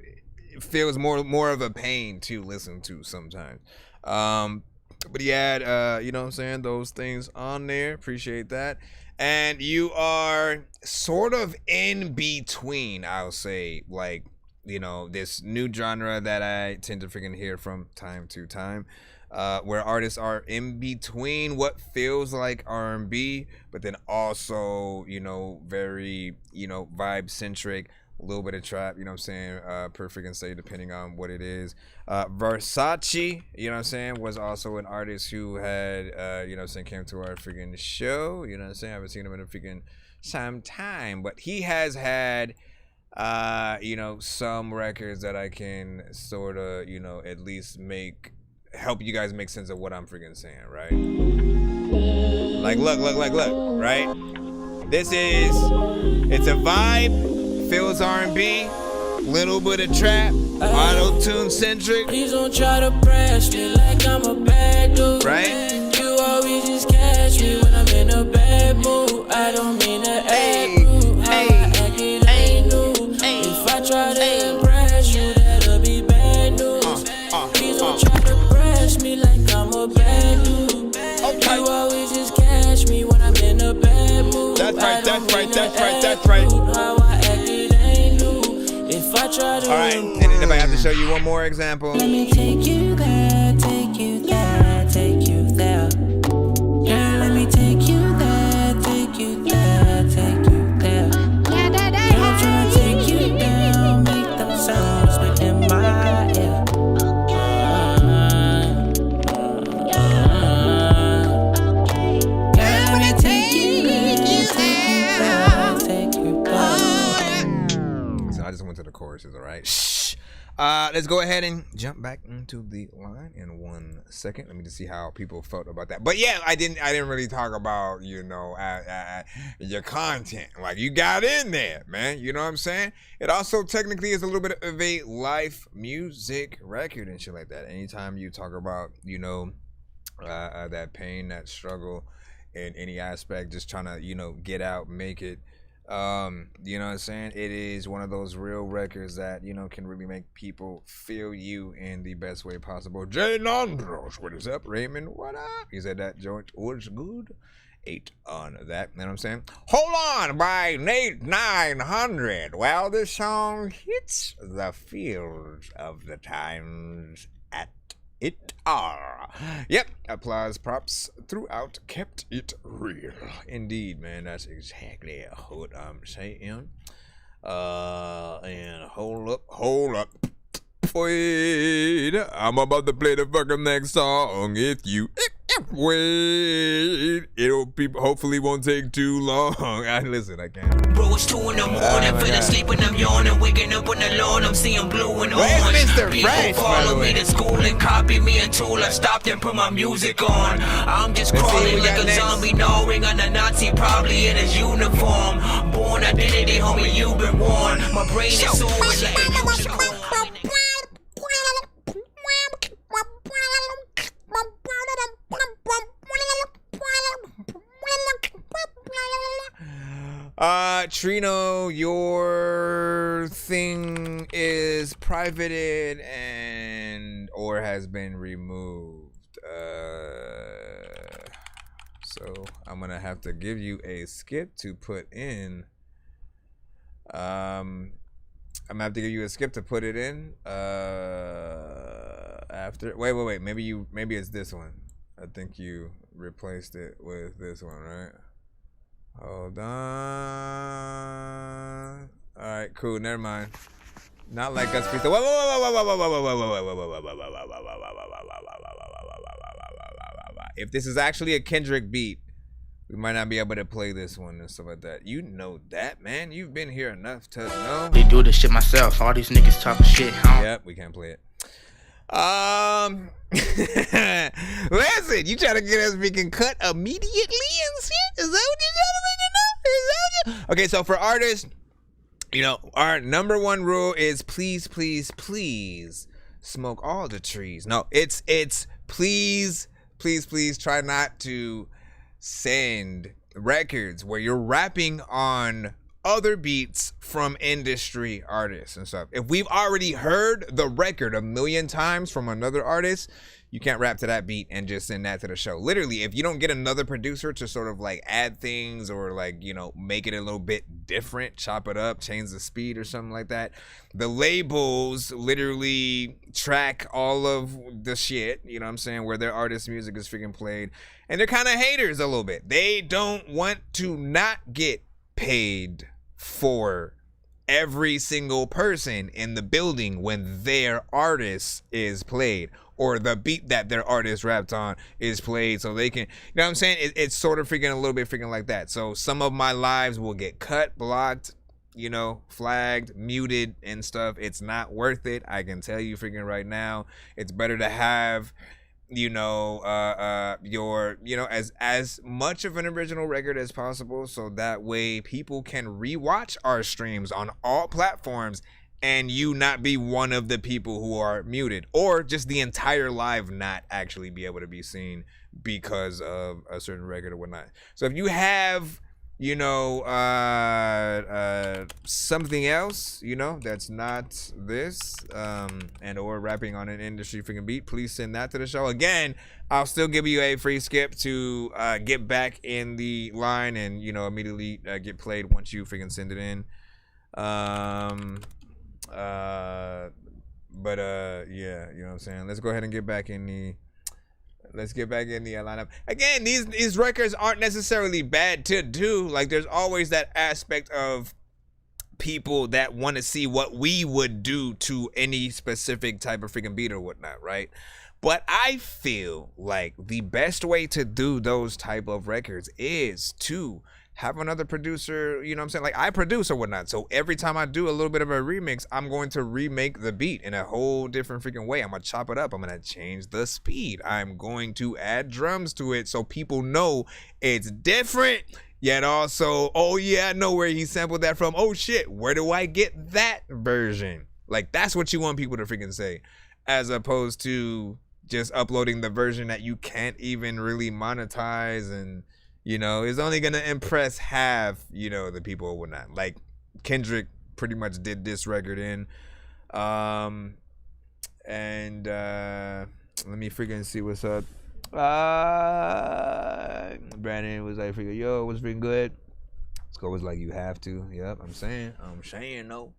it feels more of a pain to listen to sometimes. But he had you know what I'm saying, those things on there. Appreciate that. And you are sort of in between, I'll say, like, you know, this new genre that I tend to freaking hear from time to time, where artists are in between what feels like R&B, but then also, you know, very, you know, vibe centric, a little bit of trap, you know what I'm saying, per freaking say, depending on what it is. Versace, you know what I'm saying, was also an artist who had, you know what I'm saying, came to our freaking show, you know what I'm saying. I haven't seen him in a freaking some time, but he has had, you know, some records that I can sort of, you know, at least help you guys make sense of what I'm freaking saying, right? Like, look, right? This is, it's a vibe, feels R&B, little bit of trap, auto-tune centric. Please don't try to press me like I'm a bad dude. Right? You always just catch me when I'm in a bad mood. I don't mean to act rude. How I act, it ain't new. If I try to impress you, that'll be bad news. Please don't try to press me like I'm a bad dude. You always just catch me when I'm in a bad mood. That's right. How I act, it ain't new. If I try to. Alright, and then if I have to show you one more example. Let me take you there, take you there, take you there. Girl, let me take you there, take you there, take you there. Girl, I'm tryna take you down, make them sounds within my ear. Girl, let me take you there, take you there. So I just went to the choruses, alright? Shh. Let's go ahead and jump back into the line in 1 second. Let me just see how people felt about that. But yeah, I didn't really talk about, you know, your content. Like, you got in there, man. You know what I'm saying? It also technically is a little bit of a life music record and shit like that. Anytime you talk about, you know, that pain, that struggle in any aspect, just trying to, you know, get out, make it. You know what I'm saying? It is one of those real records that, you know, can really make people feel you in the best way possible. Geniuz, what is up? Raymond, what up? He said that joint was good. 8 on that. You know what I'm saying? Hold On by Nate 900. Well, this song hits the feels of the times at it are. Yep, applause, props throughout, kept it real. Indeed, man, that's exactly what I'm saying. And hold up. Wait, I'm about to play the fucking next song. If you wait, it'll hopefully won't take too long. Listen, I can't. Bro, it's 2 in the morning, fell asleep and I'm yawning, waking up on the lawn, I'm seeing blue and orange. People follow me to school and copy me a tool. I stopped and put my music on. I'm just crawling like a zombie, gnawing on a Nazi, probably in his uniform. Born identity, homie, you've been warned. My brain is so Trino, your thing is privated and or has been removed. So I'm gonna have to give you a skip to put in. I'm gonna have to give you a skip to put it in. After wait. Maybe it's this one. I think you replaced it with this one, right? Hold on. All right, cool. Never mind. Not like us. If this is actually a Kendrick beat, we might not be able to play this one and stuff like that. You know that, man. You've been here enough to know. They do this shit myself. All these niggas talking shit. Yep, we can't play it. Listen, you trying to get us freaking cut immediately and shit? Is that what you trying to make it up? Is that what you... Okay, so for artists, you know, our number one rule is please, please, please smoke all the trees. No, it's please, please, please try not to send records where you're rapping on other beats from industry artists and stuff. If we've already heard the record 1,000,000 times from another artist, you can't rap to that beat and just send that to the show. Literally, if you don't get another producer to sort of like add things or like, you know, make it a little bit different, chop it up, change the speed or something like that, the labels literally track all of the shit, you know what I'm saying, where their artist music is freaking played. And they're kind of haters a little bit. They don't want to not get paid for every single person in the building when their artist is played or the beat that their artist rapped on is played, so they can, you know what I'm saying? It's sort of freaking a little bit freaking like that. So some of my lives will get cut, blocked, you know, flagged, muted and stuff. It's not worth it. I can tell you freaking right now. It's better to have, you know, your, you know, as much of an original record as possible, so that way people can rewatch our streams on all platforms and you not be one of the people who are muted, or just the entire live not actually be able to be seen because of a certain record or whatnot. So if you have, you know, something else, you know, that's not this, and or rapping on an industry freaking beat, please send that to the show. Again, I'll still give you a free skip to get back in the line and, you know, immediately get played once you freaking send it in. Yeah, you know what I'm saying? Let's go ahead and get back in the lineup. Again, these records aren't necessarily bad to do. Like, there's always that aspect of people that want to see what we would do to any specific type of freaking beat or whatnot, right? But I feel like the best way to do those type of records is to have another producer, you know what I'm saying? Like, I produce or whatnot. So every time I do a little bit of a remix, I'm going to remake the beat in a whole different freaking way. I'm going to chop it up. I'm going to change the speed. I'm going to add drums to it so people know it's different. Yet also, oh yeah, I know where he sampled that from. Oh shit, where do I get that version? Like, that's what you want people to freaking say, as opposed to just uploading the version that you can't even really monetize and, you know, is only gonna impress half, you know, the people or whatnot. Like Kendrick pretty much did this record in. Let me freaking see what's up. Brandon was like, freaking, yo, what's freaking good? Score was like, you have to. Yep, I'm saying no.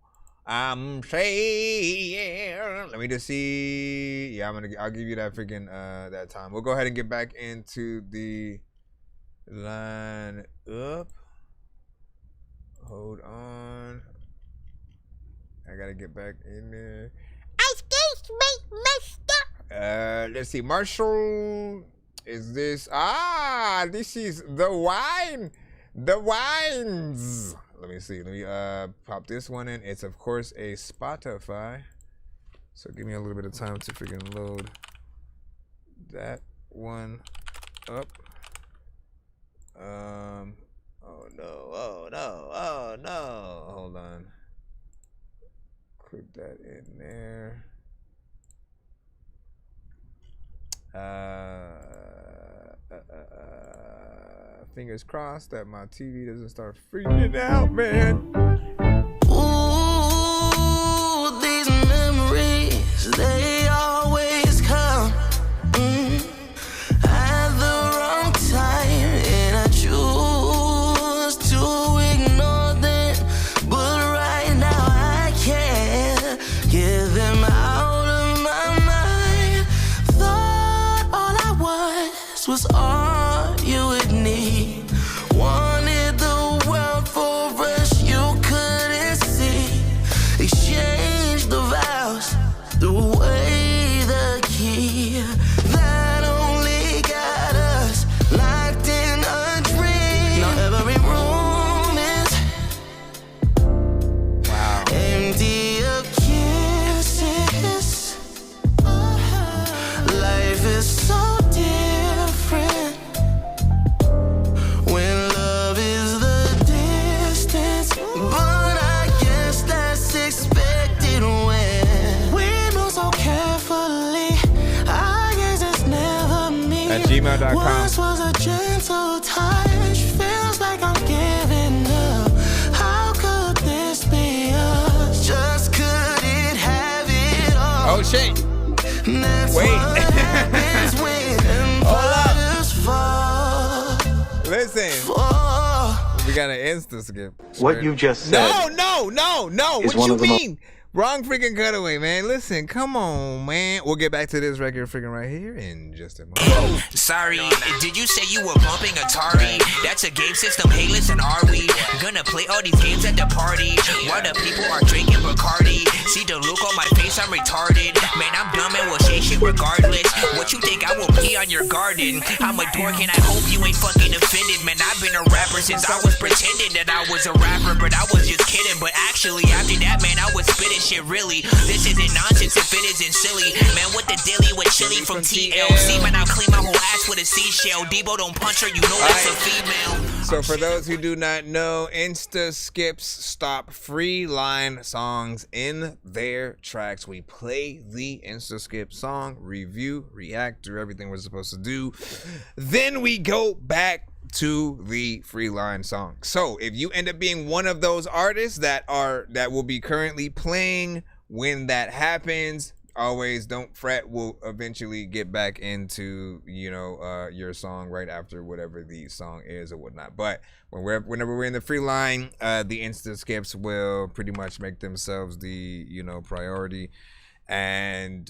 I'm saying. Let me just see. Yeah, I'll give you that freaking that time. We'll go ahead and get back into the line up. Hold on. I gotta get back in there. Excuse me, mister. Let's see. Marshall, is this? This is the wine. The wines. Let me see. Let me pop this one in. It's of course a Spotify. So give me a little bit of time to freaking load that one up. Oh no. Hold on. Click that in there. Fingers crossed that my TV doesn't start freaking out, man. Ooh, these memories, they always come at the wrong time, and I choose to ignore them. But right now I can't get them out of my mind. Thought all I was all you would need. Wanted the world for us, you gmail.com. Once was a gentle touch, feels like I'm giving up. How could this be us? Just couldn't have it all. Oh shit. Wait. Listen. We got an Insta skip. What you just said. No. is What one you of the mean? Wrong freaking cutaway, man. Listen, come on, man. We'll get back to this record freaking right here in just a moment. Sorry, did you say you were bumping Atari? That's a game system, hey listen, are we gonna play all these games at the party while the people are drinking Bacardi? See the look on my face, I'm retarded. Man, I'm dumb and will say shit regardless. What you think I will pee on your garden? I'm a dork and I hope you ain't fucking offended. Man, I've been a rapper since I was pretending that I was a rapper, but I was just kidding. But actually, after that, man, I was spitting shit really. This isn't nonsense if it isn't silly. Man, what the dilly with chili from TLC? Man, I'll clean my whole ass with a seashell. Debo don't punch her, you know that's a female. So for those who do not know, Insta skips stop free line songs in their tracks. We play the Insta skip song, review, react, do everything we're supposed to do. Then we go back to the free line song. So if you end up being one of those artists that will be currently playing when that happens, always don't fret. We'll eventually get back into your song right after whatever the song is or whatnot. But whenever we're in the free line, the instant skips will pretty much make themselves the priority. And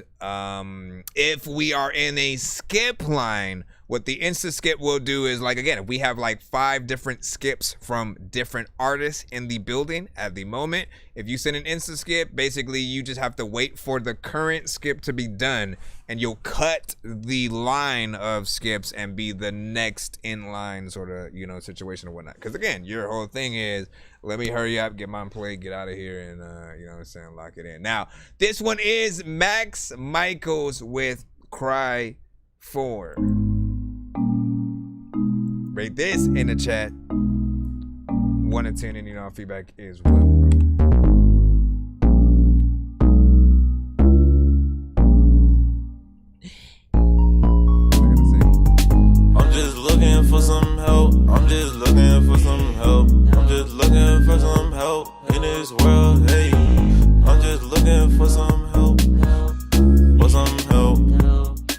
if we are in a skip line, what the instant skip will do is, like, again, if we have like 5 different skips from different artists in the building at the moment, if you send an instant skip, basically you just have to wait for the current skip to be done, and you'll cut the line of skips and be the next in line sort of situation or whatnot. Because again, your whole thing is, let me hurry up, get mine played, get out of here, and lock it in. Now this one is Max Michaels with Cry 4. Rate this in the chat. 1 to 10, and feedback is welcome. I'm just looking for some help. I'm just looking for some help. I'm just looking for some help in this world. Hey, I'm just looking for some help. For some help.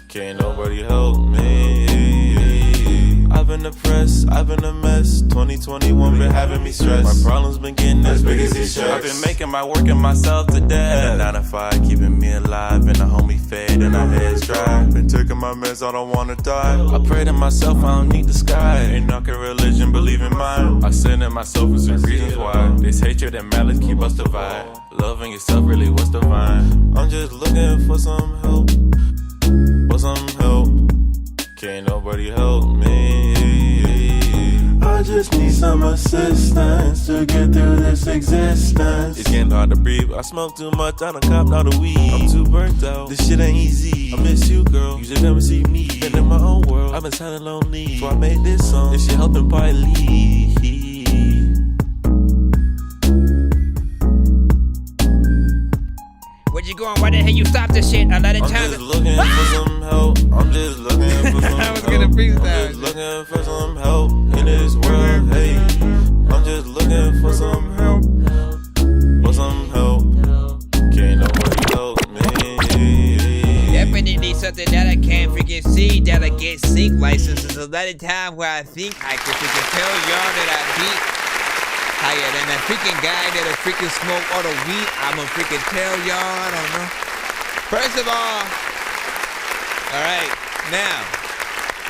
Can't nobody help me. I've been depressed, I've been a mess. 2021 been having me stressed. My problems been getting as big as these checks. I've been making my work and myself to death. And a 9 to 5 keeping me alive. And a homie fed and our heads dry. Been taking my meds, I don't wanna die. I pray to myself, I don't need the sky. Ain't knocking religion, believe in mine. I sin in myself for some reasons why. This hatred and malice keep us divided. Loving yourself really what's divine. I'm just looking for some help. For some help. Can't nobody help me. I just need some assistance to get through this existence. It's getting hard to breathe. I smoke too much, I done copped all the weed. I'm too burnt out, this shit ain't easy. I miss you, girl, you should never see me. Been in my own world, I've been sounding lonely. So I made this song, this shit helping partly. Where you going? Why the hell you stop this shit a lot of times? I'm just looking for some help. I'm just looking for some help. I'm just looking for some help in this world. Hey, I'm just looking for some help. For some help. Can't nobody help me. Definitely something that I can't freaking see. That I get sync licenses. A lot of time where I think I could freaking tell y'all that I beat higher than that freaking guy that'll freaking smoke all the weed. I'ma freaking tell y'all, I don't know. First of all right, now,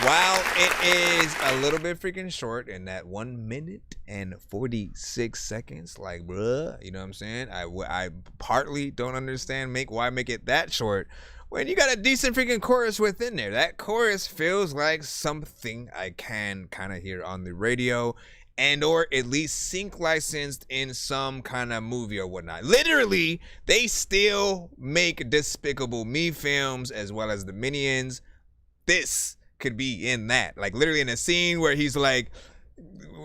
while it is a little bit freaking short in that 1 minute and 46 seconds, like, bruh, you know what I'm saying? I partly don't understand why make it that short when you got a decent freaking chorus within there. That chorus feels like something I can kind of hear on the radio, and or at least sync licensed in some kind of movie or whatnot. Literally, they still make Despicable Me films as well as the Minions. This could be in that. Like, literally in a scene where he's like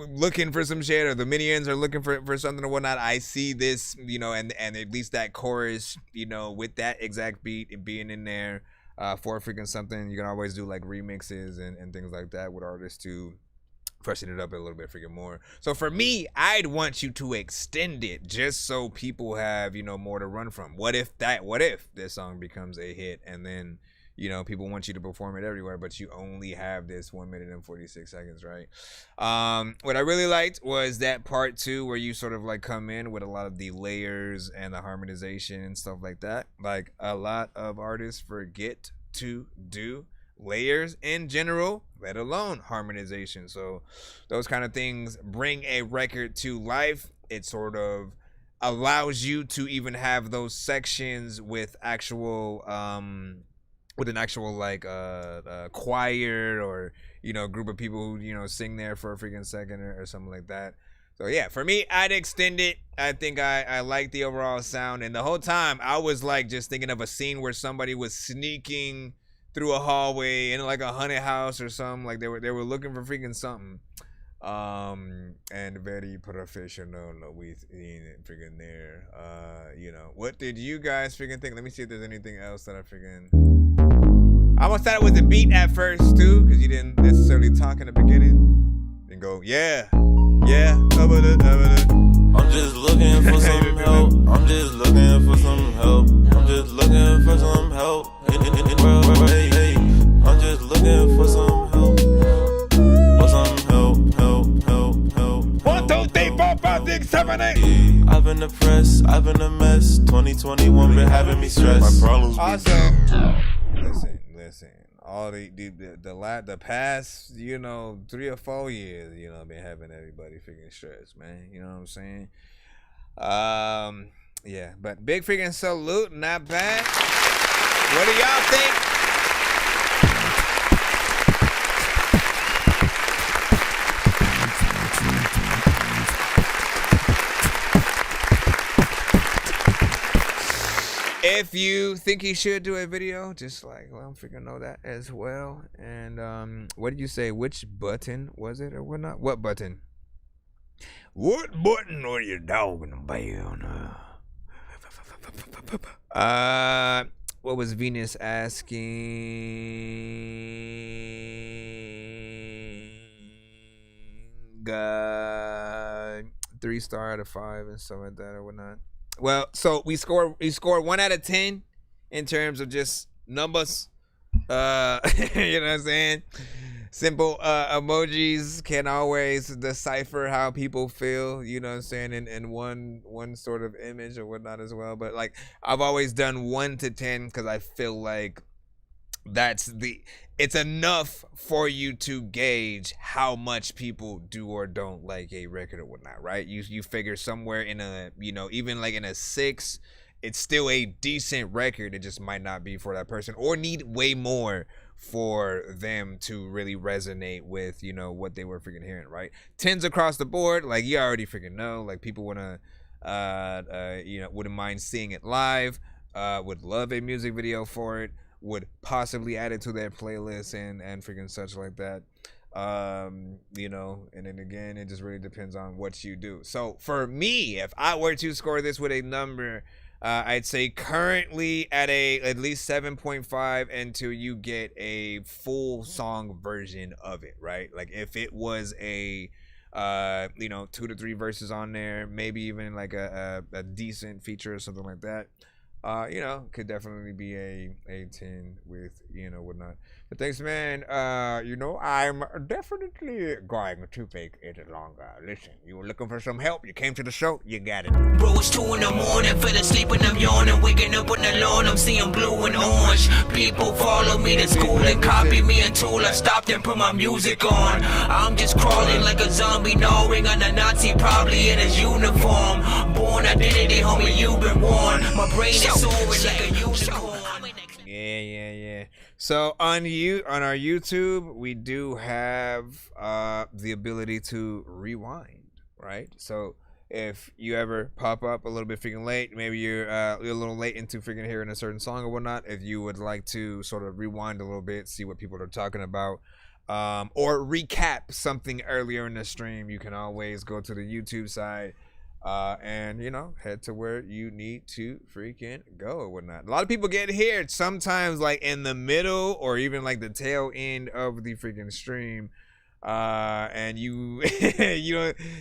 looking for some shit, or the Minions are looking for something or whatnot. I see this, and at least that chorus, with that exact beat being in there. for freaking something. You can always do like remixes and things like that with artists to freshen it up a little bit freaking more. So for me, I'd want you to extend it just so people have, you know, more to run from. What if this song becomes a hit and then, you know, people want you to perform it everywhere, but you only have this 1 minute and 46 seconds, right? What I really liked was that part 2 where you sort of like come in with a lot of the layers and the harmonization and stuff like that. Like a lot of artists forget to do layers in general, let alone harmonization. So those kind of things bring a record to life. It sort of allows you to even have those sections with actual with an actual like choir or, you know, group of people who, you know, sing there for a freaking second or something like that. So yeah, for me, I'd extend it. I think I like the overall sound, and the whole time I was like just thinking of a scene where somebody was sneaking through a hallway in like a haunted house or something. Like they were looking for freaking something. And very professional with freaking there. You know, what did you guys freaking think? Let me see if there's anything else that I freaking. I almost thought it was a beat at first too, because you didn't necessarily talk in the beginning. Then go, yeah. I'm just looking for some help. I'm just looking for some help. I'm just looking for some help. I'm just looking for some help. For some help. 1, 2, 3, 4, 5, 6, 7, 8. I've been depressed, I've been a mess. 2021 been having me stressed. My problems Listen. All the past, you know, 3 or 4 years, you know, been having everybody freaking stressed, man. You know what I'm saying? Yeah, but big freaking salute, not bad. What do y'all think? If you think he should do a video, just like, well, I'm freaking know that as well. And what did you say? Which button was it or whatnot? What button? What button are you talking about? What was Venus asking? 3-star out of 5 and stuff like that or whatnot. Well, so we scored 1 out of 10 in terms of just numbers. You know what I'm saying? Simple emojis can always decipher how people feel, you know what I'm saying, in one sort of image or whatnot as well. But like I've always done 1 to 10 because I feel like it's enough for you to gauge how much people do or don't like a record or whatnot, right? You figure somewhere in a, you know, even like in a 6, it's still a decent record. It just might not be for that person or need way more for them to really resonate with, you know, what they were freaking hearing, right? 10s across the board, like you already freaking know, like people wanna you know, wouldn't mind seeing it live, would love a music video for it, would possibly add it to their playlist and freaking such like that. You know, and then again, it just really depends on what you do. So for me, if I were to score this with a number, I'd say currently at least 7.5 until you get a full song version of it, right? Like if it was a you know, 2 to 3 verses on there, maybe even like a decent feature or something like that. You know, could definitely be a 10 with, you know, whatnot. But thanks, man. You know, I'm definitely going to make it longer. Listen, you were looking for some help. You came to the show. You got it. Bro, it's 2 in the morning, fell asleep and I'm yawning. Waking up on the lawn, I'm seeing blue and orange. People follow me to school and copy me until I stopped and put my music on. I'm just crawling like a zombie, gnawing on a Nazi, probably in his uniform. Born identity, homie, you've been warned. My brain is soaring like a unicorn. Yeah. So on our YouTube, we do have the ability to rewind, right? So if you ever pop up a little bit freaking late, maybe you're a little late into freaking hearing a certain song or whatnot, if you would like to sort of rewind a little bit, see what people are talking about, or recap something earlier in the stream, you can always go to the YouTube side, and you know, head to where you need to freaking go or whatnot. A lot of people get here sometimes like in the middle or even like the tail end of the freaking stream, and you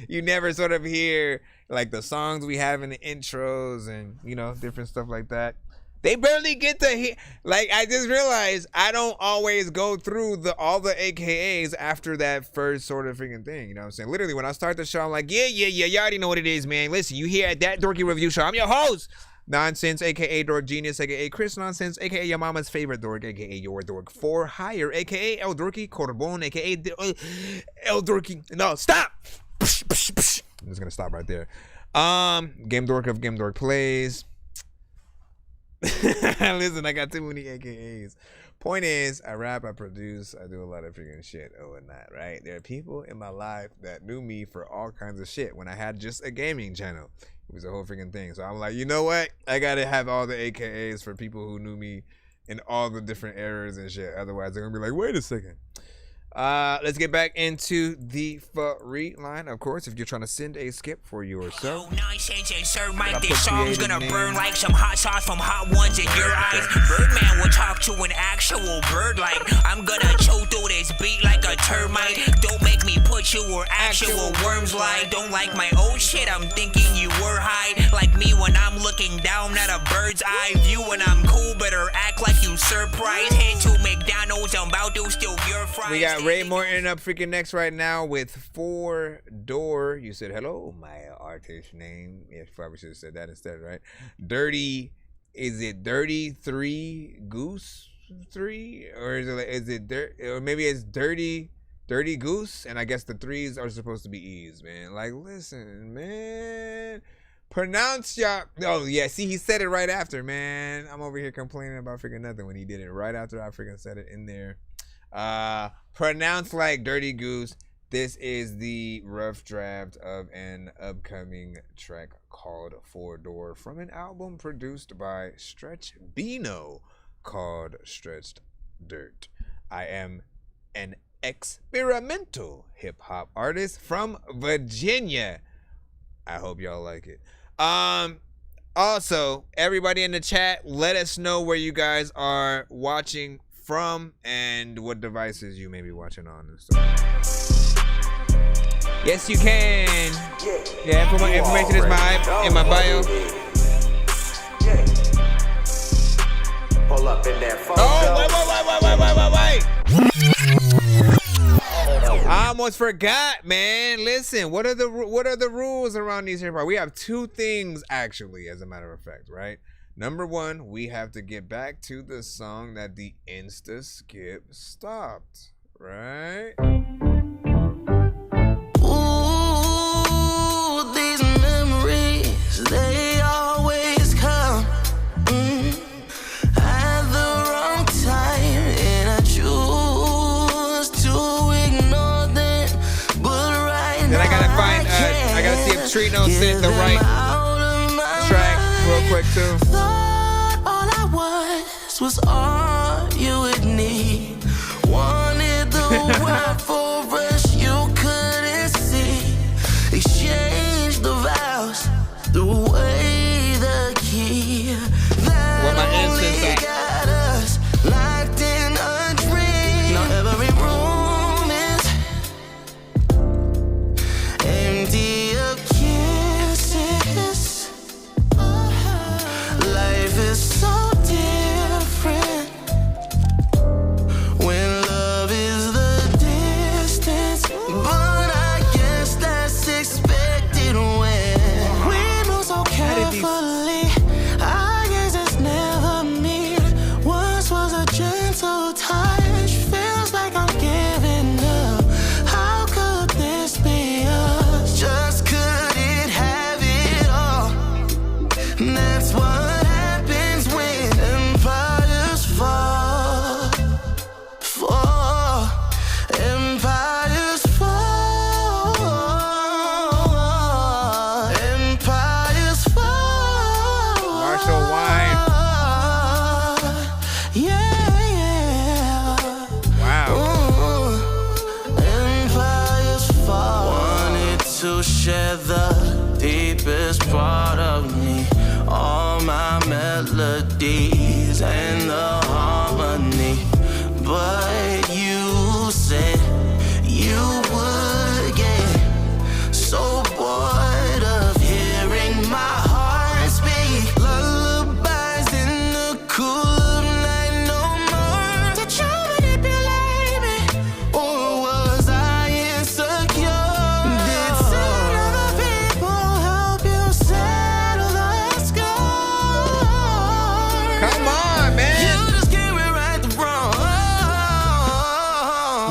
you never sort of hear like the songs we have in the intros and you know, different stuff like that. They barely get to hear. Like, I just realized I don't always go through all the AKAs after that first sort of freaking thing. You know what I'm saying? Literally, when I start the show, I'm like, yeah. You already know what it is, man. Listen, you here at That Dorky Review Show. I'm your host, Nonsenze, a.k.a. Dork Genius, a.k.a. Chris Nonsenze, a.k.a. your mama's favorite dork, a.k.a. your dork for hire, a.k.a. El Dorky Corbon, a.k.a. El Dorky. No, stop! I'm just going to stop right there. Game Dork of Game Dork Plays. Listen, I got too many AKAs. Point is, I rap, I produce, I do a lot of freaking shit or whatnot, right? There are people in my life that knew me for all kinds of shit when I had just a gaming channel. It was a whole freaking thing. So I'm like, you know what? I gotta have all the AKAs for people who knew me in all the different eras and shit. Otherwise, they're gonna be like, wait a second. Let's get back into the free line. Of course, if you're trying to send a skip for yourself, Nonsense and Sir Mike, this song's gonna burn like some hot sauce from hot ones in your eyes. Birdman will talk to an actual bird like I'm gonna chew through this beat like a termite. Don't make me put you where actual worms lie. Don't like my old shit, I'm thinking you were high. Like me when I'm looking down at a bird's eye view. When I'm cool, better act like you surprised. Head to McDonald's, I'm about to steal your fries. We got Ray Morton up freaking next right now with 4 Door. You said hello, my artist name. Yeah, probably should have said that instead, right? Dirty, is it Dirty 3 Goose 3? Or is it or maybe it's Dirty Goose? And I guess the 3s are supposed to be E's, man. Like, listen, man. Pronounce y'all. Oh, yeah. See, he said it right after, man. I'm over here complaining about freaking nothing when he did it right after I freaking said it in there. Pronounced like Dirty Goose. This is the rough draft of an upcoming track called 4 Door from an album produced by Stretch Bino called Stretched Dirt. I am an experimental hip-hop artist from Virginia. I hope y'all like it. Also, everybody in the chat, let us know where you guys are watching from and what devices you may be watching on and stuff. Yes, you can. Yeah, information is in my bio. Pull up in that phone. Oh, wait. I almost forgot, man. Listen, what are the rules around these here? We have 2 things actually, as a matter of fact, right? Number 1, we have to get back to the song that the Insta skip stopped, right? Ooh, these memories, they always come at the wrong time, and I choose to ignore them. But right then I gotta find, I gotta see if Trino sent the right track real quick too. Thought all I was all you would need. Wanted the world for us, you couldn't see. Exchanged the vows, the way the key that only got us locked in a dream. Now every room is empty of kisses. Life is so different when love is the distance, but I guess that's expected when we move so carefully. I guess it's never me. Once was a gentle touch, feels like I'm giving up. How could this be us? Just couldn't have it all. And that's what happens when empires fall. Empires fall. Empires fall. Marshall Wine. Yeah. Wow. Empires fall. Wanted to share the deepest melodies and the harmony. But you said you would get so bored of hearing my heart speak. Lullabies in the cool of night, no more. Did you manipulate me, or was I insecure? Did some other people help you settle the score? Come on, man. You just can't rewrite the wrong.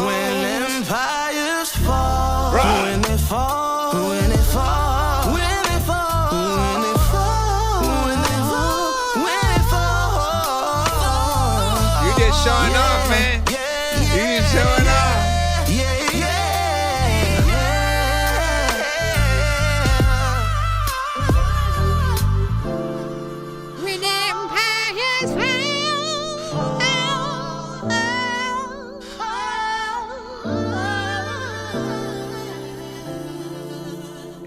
When empires fall, when they fall, when they fall, when they fall, when they fall, when they fall, when they fall. You just showing off, man. You just showing off. When empires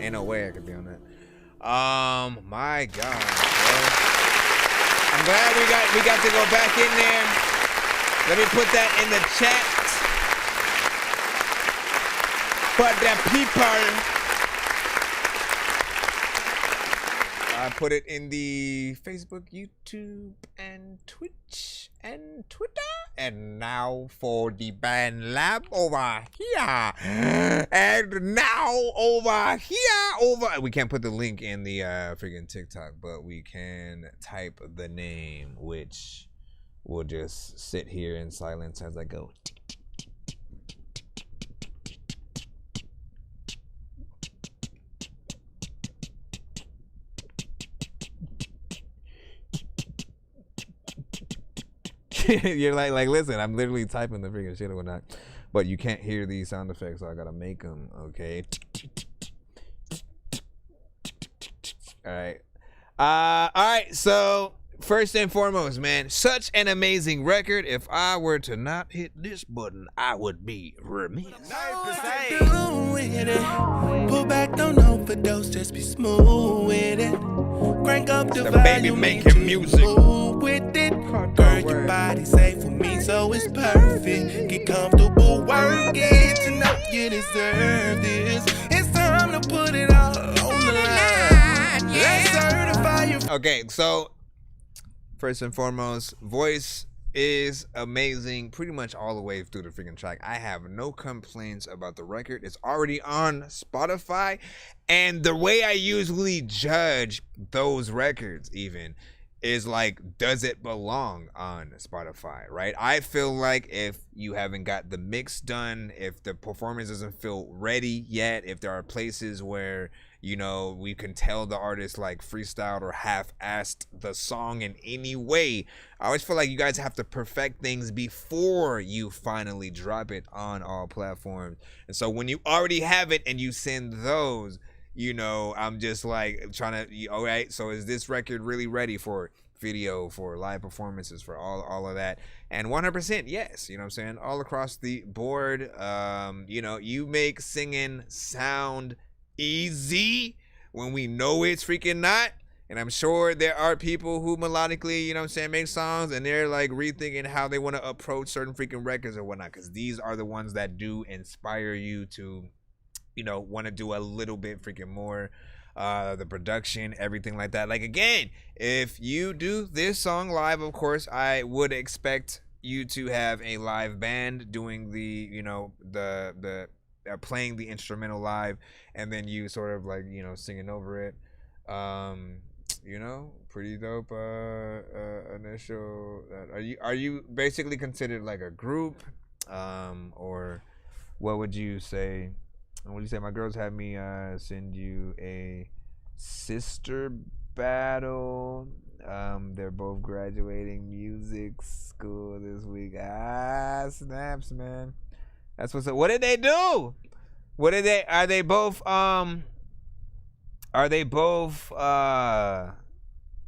Ain't no way I could be on that. My God, bro. I'm glad we got to go back in there. Let me put that in the chat. For the people. I put it in the Facebook, YouTube, and Twitch, and Twitter. And now for the band lab over here. And now over here, we can't put the link in the freaking TikTok, but we can type the name, which will just sit here in silence as I go. You're like, listen, I'm literally typing the freaking shit or whatnot, but you can't hear these sound effects, so I gotta make them. Okay. All right. So first and foremost, man, such an amazing record. If I were to not hit this button, I would be remiss. Pull back, don't overdose, just be smooth with it. Crank up the baby making music. With it. Girl, your body safe for me, so it's perfect. Get comfortable, work it. To know you deserve this. It's time to put it all on the line. Let's certify you. Okay, so first and foremost, voice is amazing pretty much all the way through the freaking track. I have no complaints about the record. It's already on Spotify, and the way I usually judge those records even is like, does it belong on Spotify, right? I feel like if you haven't got the mix done, if the performance doesn't feel ready yet, if there are places where, you know, we can tell the artist like freestyled or half-assed the song in any way, I always feel like you guys have to perfect things before you finally drop it on all platforms. And so when you already have it and you send those, you know, I'm just like trying to, all right, so is this record really ready for video, for live performances, for all of that? And 100% yes, you know what I'm saying, all across the board. You know, you make singing sound easy when we know it's freaking not. And I'm sure there are people who melodically, you know what I'm saying, make songs and they're like rethinking how they want to approach certain freaking records or whatnot, because these are the ones that do inspire you to, you know, want to do a little bit freaking more. The production, everything like that. Like, again, if you do this song live, of course, I would expect you to have a live band doing the, you know, the playing the instrumental live, and then you sort of like, you know, singing over it. You know, pretty dope initial. Are you basically considered like a group, or what would you say? What do you say? My girls had me send you a sister battle. They're both graduating music school this week. Snaps, man. That's what's up. What did they do? What did they? Are they both?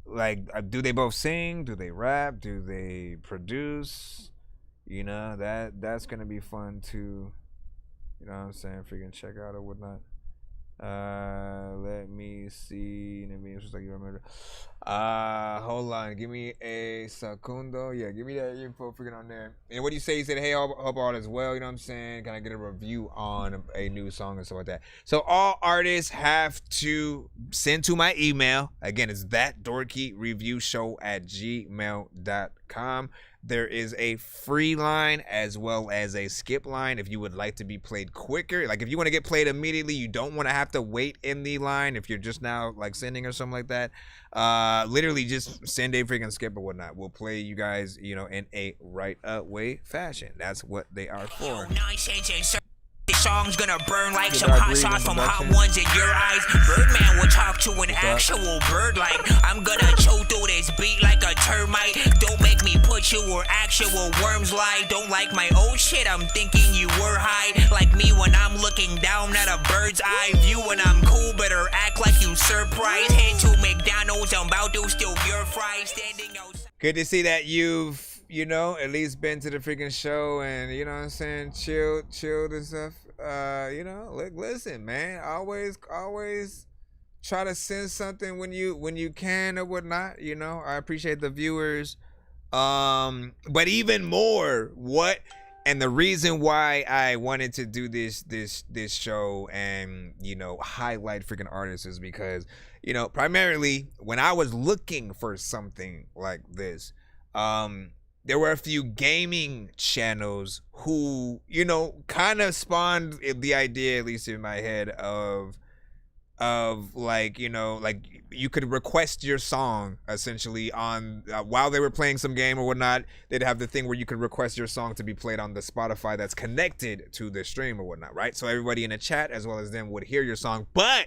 Like? Do they both sing? Do they rap? Do they produce? You know, that's gonna be fun too. You know what I'm saying? Freaking check out or whatnot. Let me see. Just like you remember. Hold on. Give me a segundo. Yeah, give me that info freaking on there. And what do you say? You said, hey, hope all is well. You know what I'm saying? Can I get a review on a new song and stuff like that? So all artists have to send to my email. Again, it's thatdorkyreviewshow@gmail.com. There is a free line as well as a skip line if you would like to be played quicker. Like if you want to get played immediately, you don't want to have to wait in the line if you're just now like sending or something like that. Literally just send a freaking skip or whatnot. We'll play you guys, you know, in a right way fashion. That's what they are for. This song's gonna burn like some hot sauce from hot ones in your eyes. Birdman will talk to an actual bird like I'm gonna chew through this beat like a termite. Don't make me put you where actual worms lie. Don't like my old shit, I'm thinking you were high. Like me when I'm looking down at a bird's eye view. When I'm cool, better act like you surprised. Head to McDonald's, I'm about to steal your fries. Standing outside. Good to see that you've, you know, at least been to the freaking show and, you know what I'm saying, chilled and stuff. You know, like, listen, man, always try to send something when you can or whatnot, you know. I appreciate the viewers. But even more, and the reason why I wanted to do this show and, you know, highlight freaking artists is because, you know, primarily when I was looking for something like this, there were a few gaming channels who, you know, kind of spawned the idea, at least in my head, of like, you know, like you could request your song essentially on while they were playing some game or whatnot. They'd have the thing where you could request your song to be played on the Spotify that's connected to the stream or whatnot, right? So everybody in the chat as well as them would hear your song, but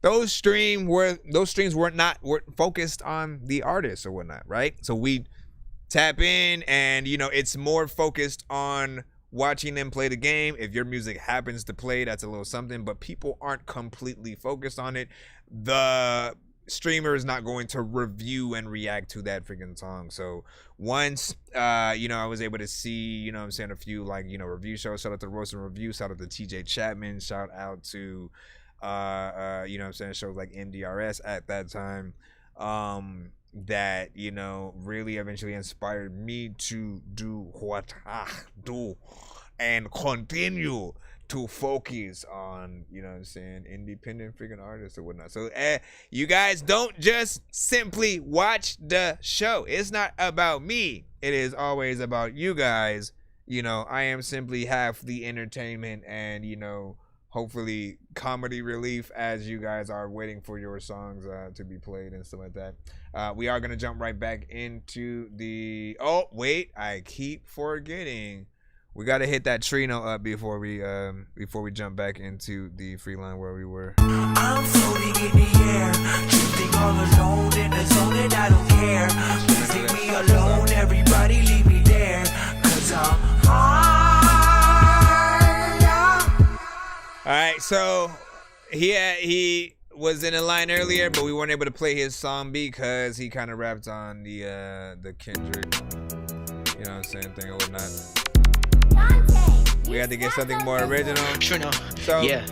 those streams weren't focused on the artist or whatnot, right? So we tap in and, you know, it's more focused on watching them play the game. If your music happens to play, that's a little something, but people aren't completely focused on it. The streamer is not going to review and react to that freaking song. So once you know, I was able to see, you know what I'm saying, a few like, you know, review shows. Shout out to Roast and Review, shout out to TJ Chapman, shout out to you know what I'm saying, shows like MDRS at that time, that, you know, really eventually inspired me to do what I do and continue to focus on, you know what I'm saying, independent freaking artists or whatnot. So you guys don't just simply watch the show. It's not about me. It is always about you guys. You know, I am simply half the entertainment and, you know, hopefully comedy relief as you guys are waiting for your songs to be played and stuff like that. We are going to jump right back into the... Oh, wait. I keep forgetting. We got to hit that Trino up before we jump back into the free line where we were. I'm floating in the air, drifting all alone in the zone and I don't care. Please leave me alone, everybody leave me there, 'cause I'm All right, so he was in a line earlier, but we weren't able to play his song because he kind of rapped on the Kendrick, you know what I'm saying, thing or whatnot. We had to get something more original. Trino. So yeah.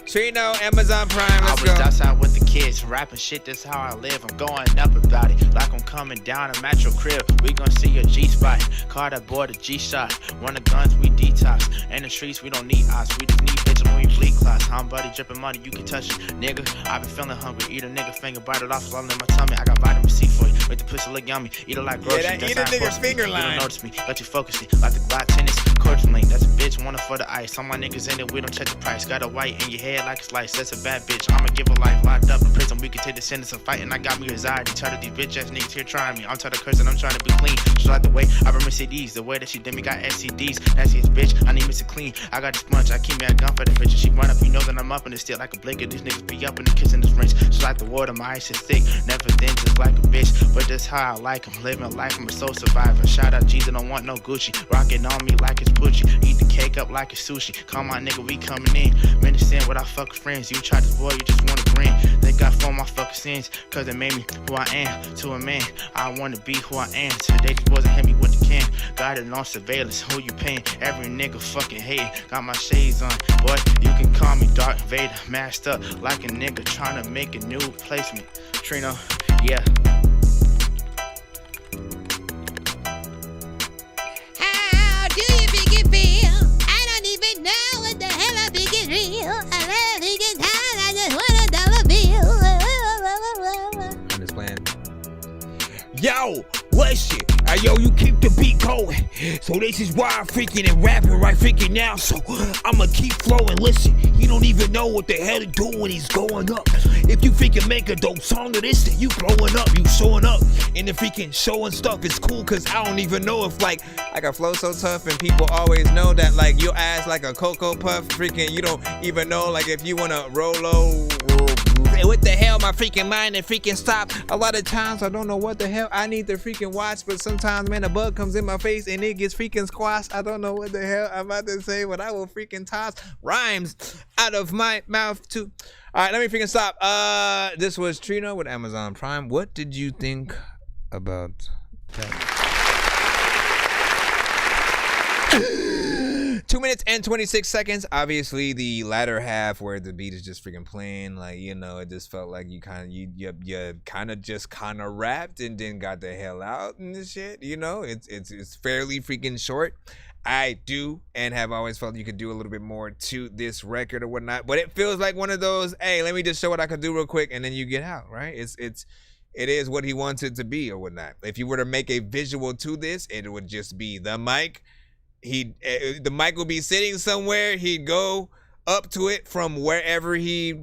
Trino, Amazon Prime, let's go. I was outside with the kids, rapping shit, that's how I live. I'm going up about it, like I'm coming down. I'm at your crib, we gon' see your G-spot. Car that board a G-shot. Run the guns, we detox. In the streets, we don't need ops. We just need bitches when we bleed clots. I'm buddy dripping money, you can touch it. Nigga, I been feeling hungry. Eat a nigga finger, bite it off, swallow in my tummy. I got vitamin C for you. Make the pussy look yummy. Eat it like groceries. Yeah, eat a nigga finger line. You don't notice me, let you focus it. Like the Glock tennis, coaching link. That's a bitch, wanted for the ice. All my niggas in it, we don't check the price. Got a white in your head like a slice. That's a bad bitch. I'ma give her life locked up in prison. We can take the sentence of fighting. I got me anxiety. Tired of these bitch ass niggas here trying me. I'm tired of cursing. I'm trying to be clean. She like the way I run Mercedes. The way that she did me got STDs. Nastiest bitch. I need me to clean. I got the sponge. I keep me a gun for the bitch. She run up. You know that I'm up in the still like a blinker. These niggas be up in the kiss in this rinse. She like the water. My ice is thick. Never thin, just like a bitch. But that's how I like him. Living life. I'm a soul survivor. Shout out Jesus. Don't want no Gucci. Rocking on me like it's Poochie. Eat the cake up like a sushi. Call my nigga, we coming in. Understand what I fuck friends. You try to boy, you just wanna grin. Think I for my fucking sins, cause it made me who I am. To a man, I wanna be who I am. Today just wasn't hit me with the can. Got it on surveillance, who you paying? Every nigga fucking hating. Got my shades on, boy, you can call me Dark Vader. Masked up like a nigga trying to make a new placement. Trino, yeah. How do you think it feel? I don't even know what the hell I think is real. I love thinking time, I just want $1 bill. I'm just playing. Yo, listen, yo, you keep the beat going. So this is why I'm freaking and rapping right freaking now. So I'ma keep flowing. Listen, you don't even know what the hell to do when he's going up. If you freaking make a dope song of this, then you blowing up, you showing up in the freaking show and stuff. It's cool, cause I don't even know if like I got flow so tough and people always know that like your ass like a Cocoa Puff. Freaking, you don't even know like if you wanna roll low. What the hell, my freaking mind and freaking stop. A lot of times I don't know what the hell I need to freaking watch, but sometimes, man, a bug comes in my face and it gets freaking squashed. I don't know what the hell I'm about to say, but I will freaking toss rhymes out of my mouth too. All right, let me freaking stop. This was Trino with Amazon Prime. What did you think about that? 2 minutes and 26 seconds. Obviously, the latter half where the beat is just freaking playing, like, you know, it just felt like you kind of just rapped and then got the hell out and this shit. You know, it's fairly freaking short. I do and have always felt you could do a little bit more to this record or whatnot, but it feels like one of those, hey, let me just show what I can do real quick and then you get out, right? It is what he wants it to be or whatnot. If you were to make a visual to this, it would just be the mic. The mic will be sitting somewhere. He'd go up to it from wherever he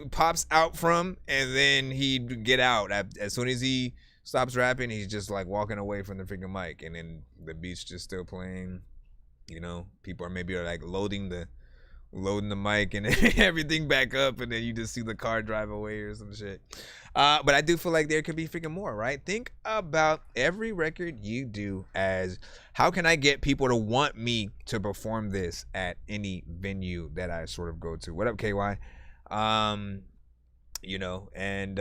pops out from, and then he'd get out. As soon as he stops rapping, he's just like walking away from the freaking mic, and then the beat's just still playing. You know, people are maybe like loading the mic and everything back up, and then you just see the car drive away or some shit. But I do feel like there could be freaking more, right? Think about every record you do as, how can I get people to want me to perform this at any venue that I sort of go to? What up, KY? You know, and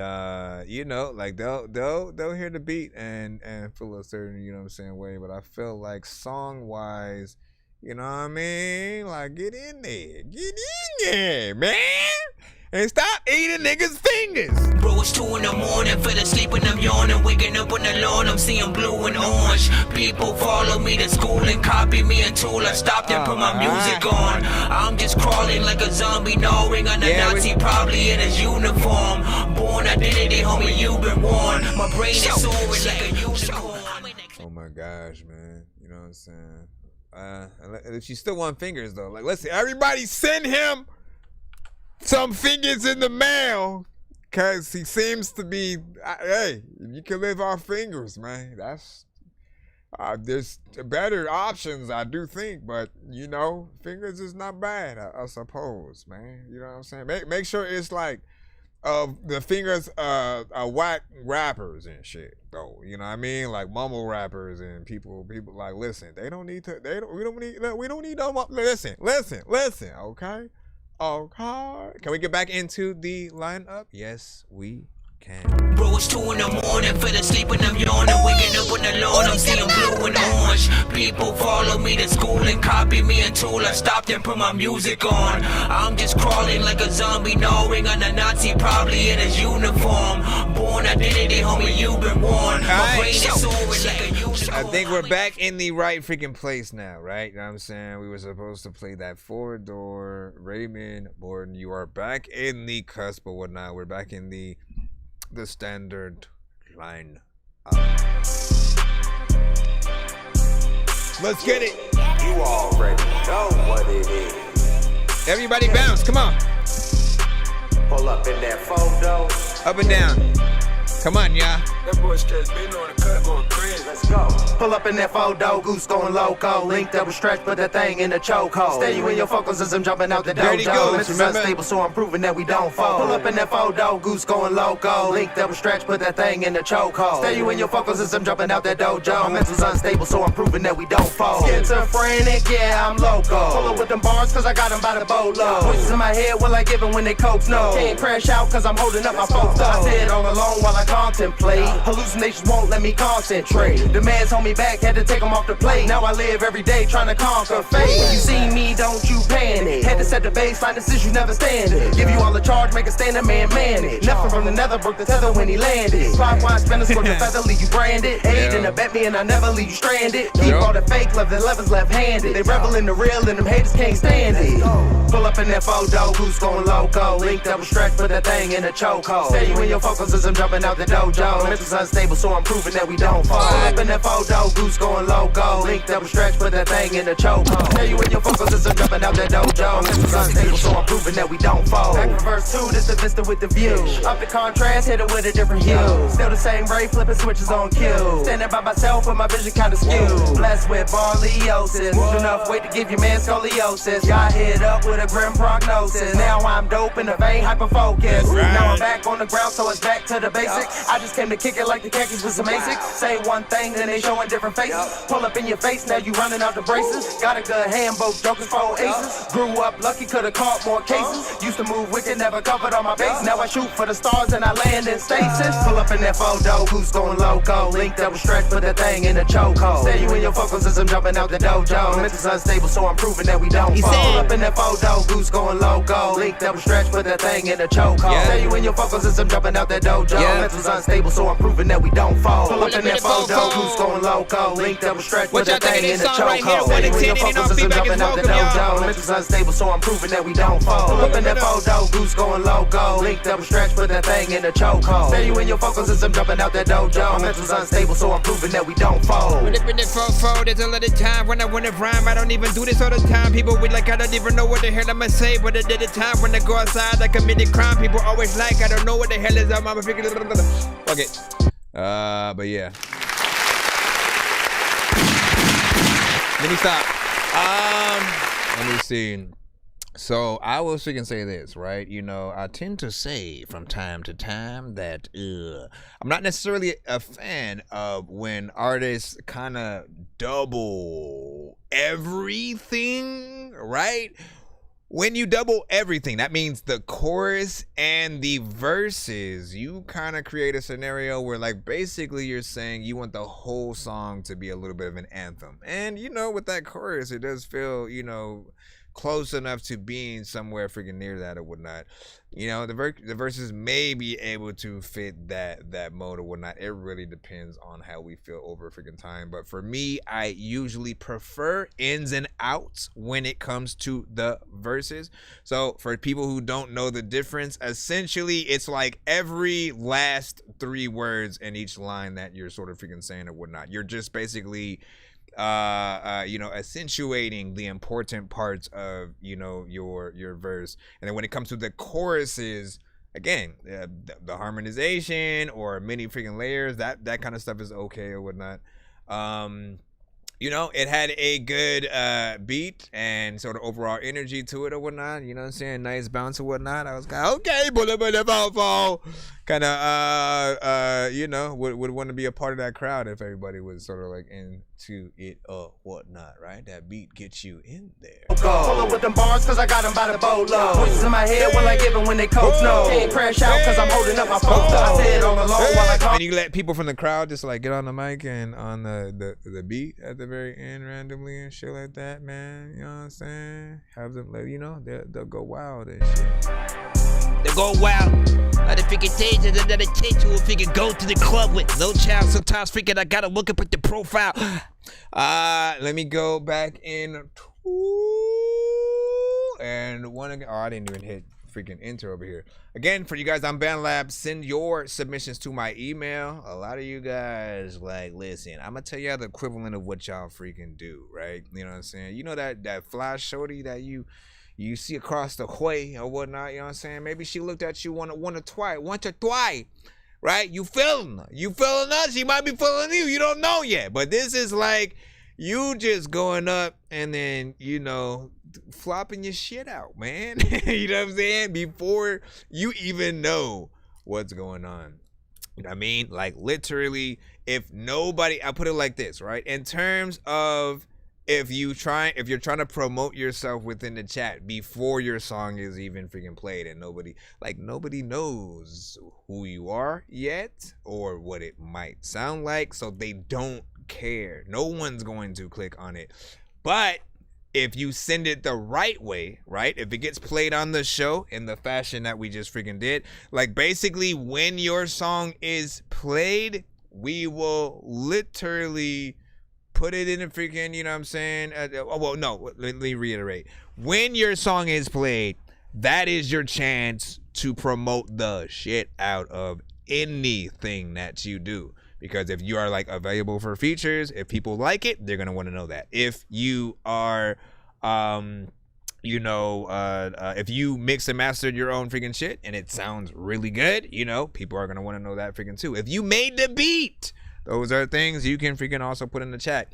you know, like they'll hear the beat and feel a certain, you know what I'm saying, way. But I feel like song wise, you know what I mean? Like, get in there, man. And stop eating niggas' fingers. Bro, it's 2 in the morning, fell asleep and I'm yawning. Waking up on the lawn, I'm seeing blue and orange. People follow me to school and copy me until I stopped and put my music on. I'm just crawling like a zombie, gnawing on a Nazi, probably in his uniform. Born identity, homie, you've been warned. My brain is soaring like a unicorn. Oh my gosh, man. You know what I'm saying? If she still want fingers though, like, listen, everybody send him some fingers in the mail, cause he seems to be, hey, you can live off fingers, man. That's there's better options, I do think, but you know, fingers is not bad, I suppose, man. You know what I'm saying? Make sure it's like the fingers whack rappers and shit though. You know what I mean? Like mumble rappers and people like, listen, we don't need no, listen, okay? Okay. Can we get back into the lineup? Yes, we can. Bro, it's 2 in the morning, fell asleep and I'm yawning. Waking up on the lawn, I'm seeing blue and orange. People follow me to school and copy me until I stopped and put my music on. I'm just crawling like a zombie, gnawing on a Nazi, probably in his uniform. Born identity, homie, you've been warned. My brain is soaring like a unicorn. I think we're back in the right freaking place now, right? You know what I'm saying? We were supposed to play that 4-door Raymond Borden. You are back in the cusp or whatnot. We're back in the standard line. Let's get it. You already know what it is. Everybody bounce, come on. Pull up in that photo. Up and down. Come on, y'all. That boy Stretch been on the cut going crazy. Let's go. Pull up in that photo, goose going loco. Link double stretch, put that thing in the chokehold. Stay you in your focus as I'm jumping out the dojo. It's unstable, so I'm proving that we don't fold. Pull up in that photo, goose going loco. Link double stretch, put that thing in the chokehold. Stay you in your focus as I'm jumping out that dojo. Mental's unstable, so I'm proving that we don't fold. Schizophrenic, yeah, I'm loco. Pull up with them bars, cause I got them by the boatload. Voices in my head, will I give them when they coke no. Can't crash out, cause I'm holding up my folks though. I sit all alone while I contemplate. Hallucinations won't let me concentrate. The man's hold me back, had to take him off the plate. Now I live every day trying to conquer fate. When you see me, don't you panic. Had to set the baseline, since you never stand it. Give you all the charge, make a stand, a man it. Nothing from the nether, broke the tether when he landed. Clockwise spinner, scorch the feather, leave you branded. Aid and abet me and I never leave you stranded. Keep all the fake, left the levers left-handed. They revel in the real and them haters can't stand it. Pull up in that photo, goose going loco. Link double stretch, put that thing in a chokehold. Stay you in your focus as I'm jumping out the dojo. Mental's unstable, so I'm proving that we don't fall. Pull up in that photo, goose going loco. Link double stretch, put that thing in a chokehold. Stay you in your focus as I'm jumping out the dojo. Mental's unstable, so I'm proving that we don't fall. Back to verse 2, this the vista with the view. Up the contrast, hit it with a different hue. Still the same ray, flipping switches on cue. Standing by myself, but my vision kinda skewed. Blessed with borreliosis. Enough weight to give your man scoliosis. Got hit up with a grim prognosis. Now I'm dope in the vein, hyper focused. Now I'm back on the ground, so it's back to the basics. I just came to kick it like the khakis with some ASICs. Say one thing, then they showing different faces. Pull up in your face, now you running out the braces. Got a good hand, both jokers, 4 aces. Grew up lucky, could've caught more cases. Used to move wicked, never covered on my base. Now I shoot for the stars and I land in stasis. Pull up in that photo, who's going loco? Link double stretch, put that thing in the chokehold. Stay you in your focus as I'm jumping out the dojo. Mental's unstable, so I'm proving that we don't fall. Pull up in that photo, goose going loco. Link double stretch, put that thing in the chokehold. Stay you in your focus as I'm jumping out that dojo. Mental's unstable, so I'm proving that we don't fall. Pull up in that photo, goose going loco. Link double stretch, put that thing in the chokehold. Stay you in your focus as I'm jumping out the dojo. Mental's unstable, so I'm proving that we don't fall. Pull up in that photo, goose going loco. Link double stretch, put that thing in the chokehold. Stay you in your focus as I'm jumping out that dojo. Mental's unstable, so I'm proving that we don't fall. When it been it for, there's a lot of time when I wanna rhyme. I don't even do this all the time. People be like, I don't even know what the hell I'ma say. But at the time when I go outside, I committed crime. People always like, I don't know what the hell is up. I'm figuring. Okay. But yeah. Let me stop. Let me see. So I will freaking say this, right? You know, I tend to say from time to time that I'm not necessarily a fan of when artists kind of double everything, right? When you double everything, that means the chorus and the verses. You kind of create a scenario where, like, basically you're saying you want the whole song to be a little bit of an anthem. And, you know, with that chorus, it does feel, you know, close enough to being somewhere freaking near that or whatnot. You know, the verses may be able to fit that mode or whatnot. It really depends on how we feel over freaking time. But for me, I usually prefer ins and outs when it comes to the verses. So for people who don't know the difference, essentially it's like every last 3 words in each line that you're sort of freaking saying or whatnot. You're just basically you know, accentuating the important parts of, you know, your verse. And then when it comes to the choruses, again, the harmonization or many freaking layers, that kind of stuff is okay or whatnot. You know, it had a good beat and sort of overall energy to it or whatnot. You know what I'm saying? Nice bounce or whatnot. I was kind of, okay, kind of, you know, would want to be a part of that crowd if everybody was sort of like into it or whatnot, right? That beat gets you in there. Pull up with them bars, cause I got them by the boatload. Voices in my head, will I give them when they coach no. Can't crash out, cause I'm holding up my phone. I said all along while I call. And you let people from the crowd just like get on the mic and on the beat at the very end randomly and shit like that, man. You know what I'm saying? Have them, like, you know, they'll go wild and shit. They go wild. Like the freaking days and then the kids will freaking go to the club with no child. Sometimes freaking I gotta look up at the profile. Let me go back in and one again. Oh, I didn't even hit freaking enter over here. Again, for you guys on BandLab, send your submissions to my email. A lot of you guys like, listen, I'm gonna tell y'all the equivalent of what y'all freaking do, right? You know what I'm saying? You know that fly shorty that you see across the way or whatnot, you know what I'm saying? Maybe she looked at you once or twice, right? You feeling her. You feeling us. She might be feeling you. You don't know yet. But this is like you just going up and then, you know, flopping your shit out, man. You know what I'm saying? Before you even know what's going on. You know what I mean? Like literally, if nobody, I put it like this, right? In terms of if you're trying to promote yourself within the chat before your song is even freaking played and nobody knows who you are yet or what it might sound like, so they don't care. No one's going to click on it. But if you send it the right way, right? If it gets played on the show in the fashion that we just freaking did, like basically when your song is played, we will literally put it in a freaking, you know what I'm saying? Let me reiterate. When your song is played, that is your chance to promote the shit out of anything that you do. Because if you are like available for features, if people like it, they're going to want to know that. If you are, if you mix and mastered your own freaking shit and it sounds really good, you know, people are going to want to know that freaking too. If you made the beat, those are things you can freaking also put in the chat.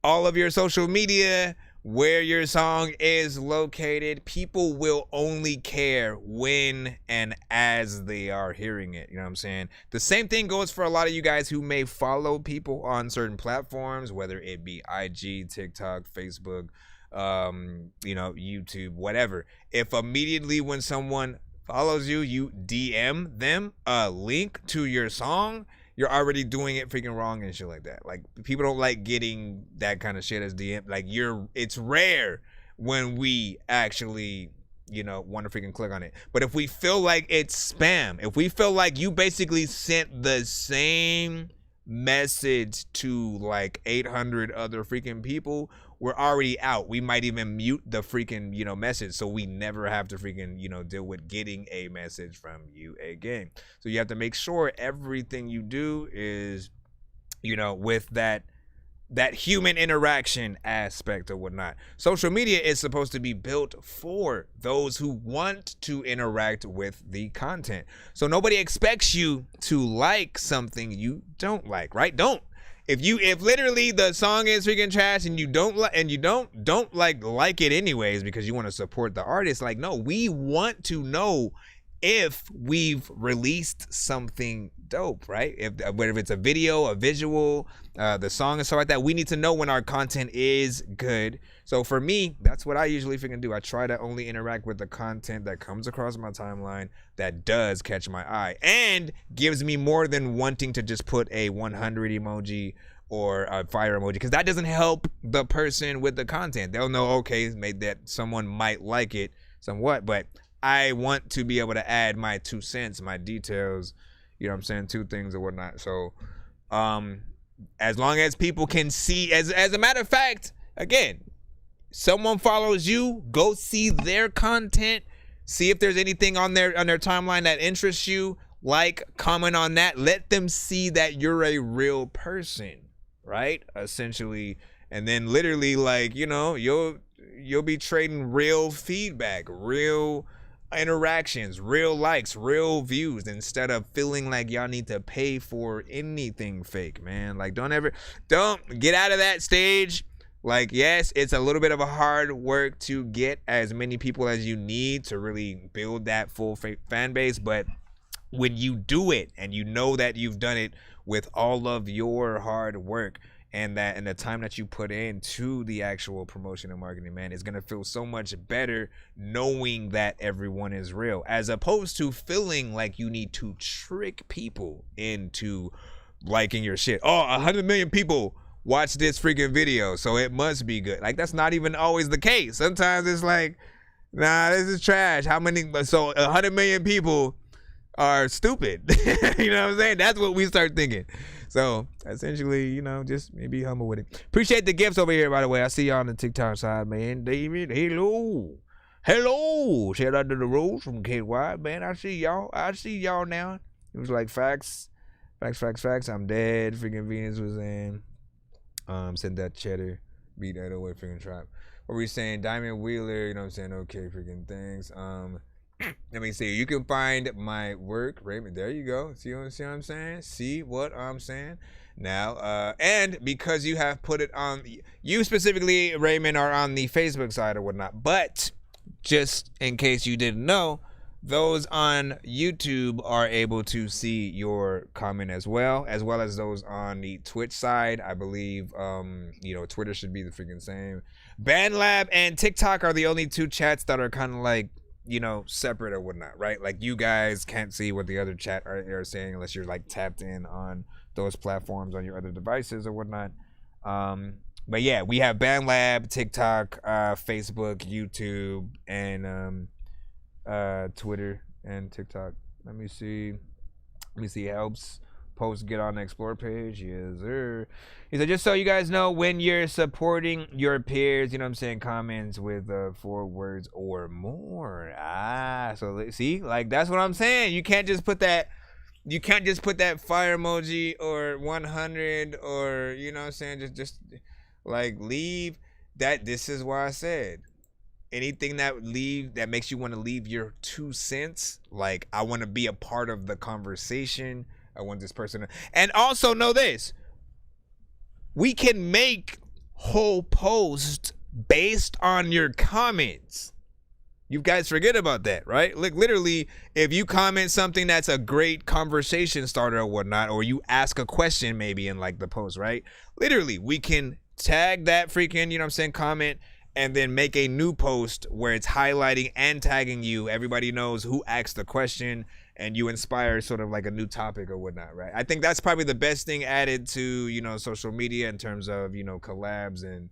All of your social media, where your song is located, people will only care when and as they are hearing it. You know what I'm saying? The same thing goes for a lot of you guys who may follow people on certain platforms, whether it be IG, TikTok, Facebook, YouTube, whatever. If immediately when someone follows you, you DM them a link to your song, you're already doing it freaking wrong and shit like that. Like, people don't like getting that kind of shit as DM. Like, it's rare when we actually, want to freaking click on it. But if we feel like it's spam, if we feel like you basically sent the same message to like 800 other freaking people, we're already out. We might even mute the freaking, message, so we never have to freaking, deal with getting a message from you again. So you have to make sure everything you do is, with that human interaction aspect or whatnot. Social media is supposed to be built for those who want to interact with the content. So nobody expects you to like something you don't like, right? If literally the song is freaking trash and you don't like it anyways because you want to support the artist, like, no, we want to know if we've released something dope, right? Whether it's a video, a visual, the song and stuff like that, we need to know when our content is good. So for me, that's what I usually freaking do. I try to only interact with the content that comes across my timeline that does catch my eye and gives me more than wanting to just put a 100 emoji or a fire emoji, because that doesn't help the person with the content. They'll know, okay, maybe that someone might like it somewhat, but I want to be able to add my 2 cents, my details, you know what I'm saying, 2 things or whatnot. So as long as people can see, as a matter of fact, again, someone follows you, go see their content, see if there's anything on their timeline that interests you, like, comment on that, let them see that you're a real person, right? Essentially, and then literally, like, you'll be trading real feedback, real interactions, real likes, real views, instead of feeling like y'all need to pay for anything fake, man. Like, don't get out of that stage. Like, yes, it's a little bit of a hard work to get as many people as you need to really build that full fan base, but when you do it and you know that you've done it with all of your hard work and the time that you put into the actual promotion and marketing, man, it's gonna feel so much better knowing that everyone is real, as opposed to feeling like you need to trick people into liking your shit. Oh, 100 million people watch this freaking video, so it must be good. Like, that's not even always the case. Sometimes it's like, nah, this is trash. So 100 million people are stupid. You know what I'm saying? That's what we start thinking. So essentially, just be humble with it. Appreciate the gifts over here, by the way. I see y'all on the TikTok side, man. David, hello. Shout out to the Rose from KY, man. I see y'all now. It was like facts. I'm dead. Freaking Venus was in. Send that cheddar. Beat that away, freaking trap. What were we saying? Diamond Wheeler, you know what I'm saying? Okay, freaking things. Let me see. You can find my work, Raymond. There you go. See what I'm saying? See what I'm saying? Now, and because you have put it on, you specifically, Raymond, are on the Facebook side or whatnot. But just in case you didn't know, those on YouTube are able to see your comment as well as those on the Twitch side. I believe, Twitter should be the freaking same. BandLab and TikTok are the only two chats that are kind of like, separate or whatnot, right? Like you guys can't see what the other chat are saying unless you're like tapped in on those platforms on your other devices or whatnot. But yeah, we have BandLab, TikTok, Facebook, YouTube, and Twitter and TikTok. Let me see. Helps post get on the explore page. Yes, sir. He said, just so you guys know, when you're supporting your peers, comments with 4 words or more. So see, like that's what I'm saying. You can't just put that fire emoji or 100 or just like leave that. This is why I said anything that makes you want to leave your 2 cents. Like, I want to be a part of the conversation. I want this person to, and also know this. We can make whole posts based on your comments. You guys forget about that, right? Like literally, if you comment something that's a great conversation starter or whatnot, or you ask a question maybe in like the post, right? Literally, we can tag that freaking, comment, and then make a new post where it's highlighting and tagging you. Everybody knows who asked the question, and you inspire sort of like a new topic or whatnot, right? I think that's probably the best thing added to, social media in terms of, collabs and,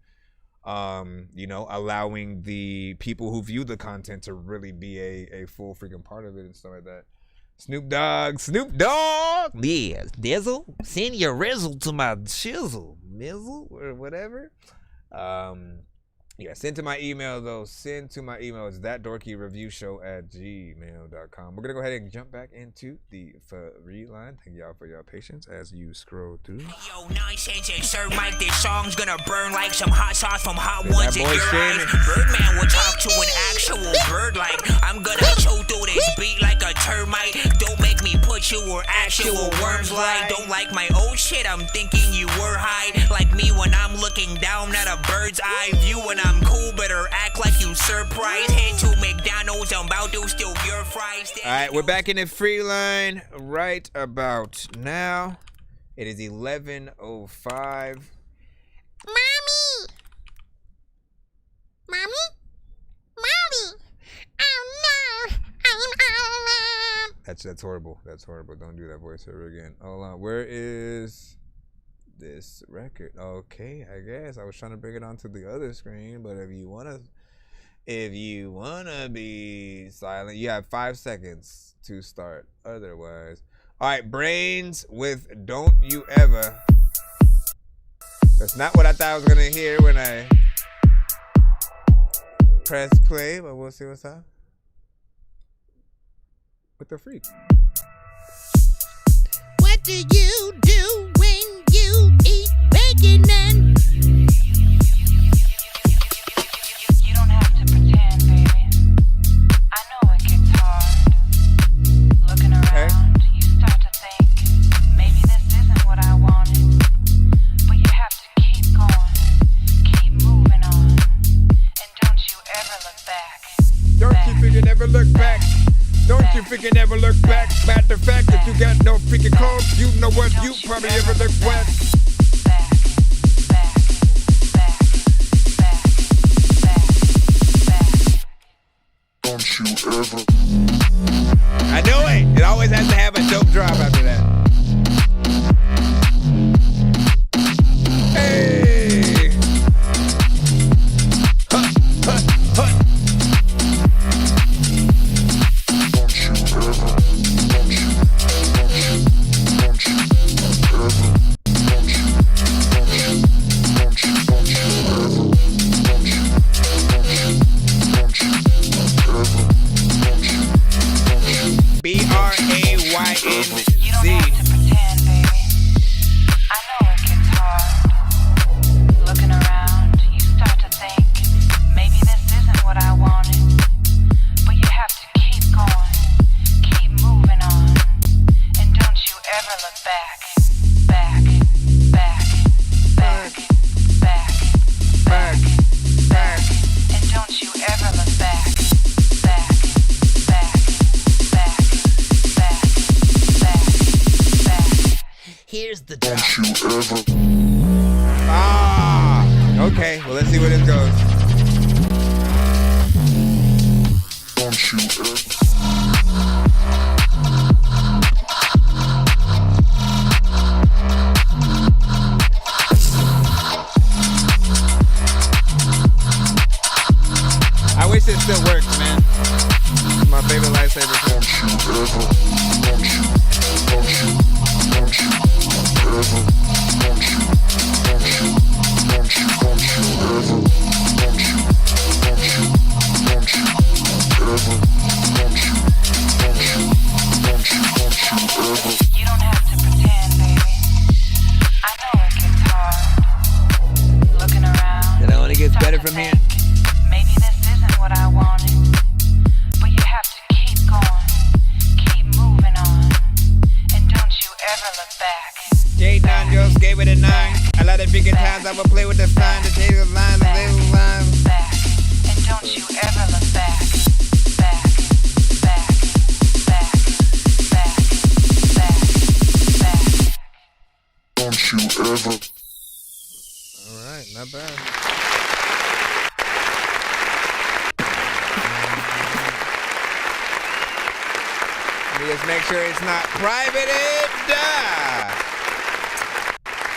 allowing the people who view the content to really be a full freaking part of it and stuff like that. Snoop Dogg. Yeah, Dizzle, send your rizzle to my shizzle, mizzle, or whatever. Yeah, send to my email though. Send to my email. It's thatdorkyreview@gmail.com. We're gonna go ahead and jump back into the free line. Thank y'all for your patience as you scroll through. Yo, Nonsenze and Sir Mike, this song's gonna burn like some hot sauce from Hot Ones in your eyes. Birdman will talk to an actual bird like I'm gonna chew through this beat like a termite. Don't make me put you where actual worms lie. Don't like my old shit, I'm thinking you were high. Like me when I'm looking down at a bird's eye view when I'm cool, better act like you surprised. Head to McDonald's, I'm about to steal your fries. Alright, we're back in the free line right about now. It is 11:05. Mommy! Oh no! I'm all alone! That's horrible. That's horrible. Don't do that voice ever again. Hold on. Where is this record? Okay, I guess I was trying to bring it onto the other screen, but if you wanna be silent, you have 5 seconds to start. Otherwise, all right, Brains with "Don't You Ever." That's not what I thought I was gonna hear when I press play, but we'll see what's up. What the freak? What do you do when you eat bacon and... You don't have to pretend, baby. I know it gets hard. Looking around, you start to think, maybe this isn't what I wanted. But you have to keep going, keep moving on. And don't you ever look back. Don't you freaking ever look back. Don't you freaking ever look back. Matter of fact, if you got no freaking clothes, you know what, you probably ever look back. Don't you ever. I knew it. It always has to have a dope drop after that. Hey. Hut, hut, hut. BRAYNZ. Ah, okay. Well, let's see where this goes. Don't you ever. I wish it still works, man. It's my favorite lightsaber. Don't you ever, don't you, don't you, don't you ever, don't you, don't you, don't you, don't you ever, don't you, don't you, don't you ever, don't you, don't you, don't you, don't you ever. You don't have to pretend, baby. I know it gets hard. Looking around. It only gets better from here. Maybe this isn't what I wanted. But you have to keep going. Keep moving on. And don't you ever look back. J9 just gave it a 9. A lot of freaking times I would play with the sign to take the line, the little line. Back. And don't you ever look back. Back. Back. Back. Back. Back. Back. Don't you ever. Alright, not bad. Let me just make sure it's not privated.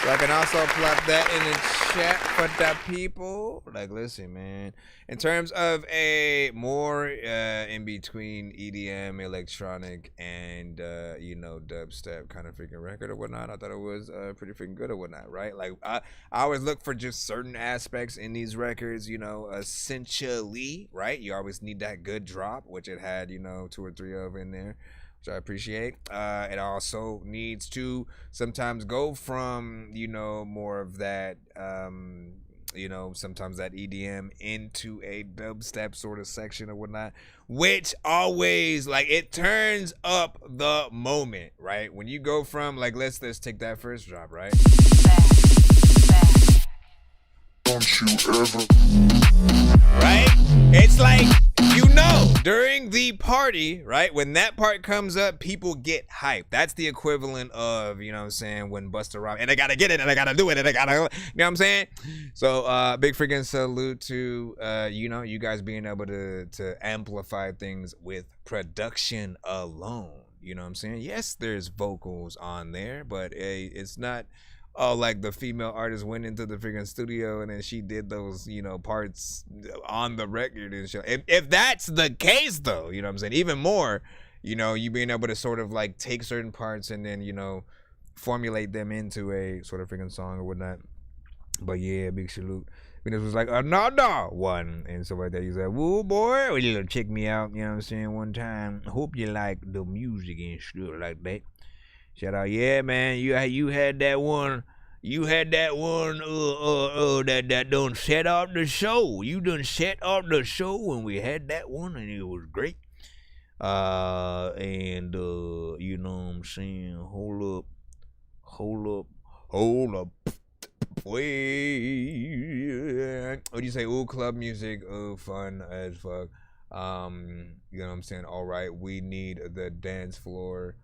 So I can also plop that in the chat for the people. Like, listen, man. In terms of a more in between EDM, electronic, and you know, dubstep kind of freaking record or whatnot, I thought it was pretty freaking good or whatnot, right? Like, I always look for just certain aspects in these records, you know, essentially, right? You always need that good drop, which it had, you know, 2 or 3 of in there, which I appreciate. It also needs to sometimes go from, you know, more of that, you know, sometimes that EDM into a dubstep sort of section or whatnot, which always, like, it turns up the moment, right? When you go from, like, let's take that first drop, right? Don't you ever. Right? It's like, you know, during the party, right? When that part comes up, people get hyped. That's the equivalent of, you know what I'm saying, when Busta Rhymes, and I gotta get it, and I gotta do it, and I gotta, you know what I'm saying? So, big freaking salute to, you know, you guys being able to amplify things with production alone. You know what I'm saying? Yes, there's vocals on there, but it's not, oh, like the female artist went into the freaking studio and then she did those, you know, parts on the record and shit. If that's the case, though, you know what I'm saying? Even more, you know, you being able to sort of like take certain parts and then, you know, formulate them into a sort of freaking song or whatnot. But yeah, big salute. Venus was like, another one. And so like that, he said, woo, boy, well, you check me out, you know what I'm saying, one time. Hope you like the music and stuff like that. Shout out, yeah, man. You had that one. You had that one. That done set off the show. You done set off the show when we had that one, and it was great. And you know what I'm saying. Hold up. Wait. What do you say? Ooh, club music. Ooh, fun as fuck. You know what I'm saying. All right, we need the dance floor.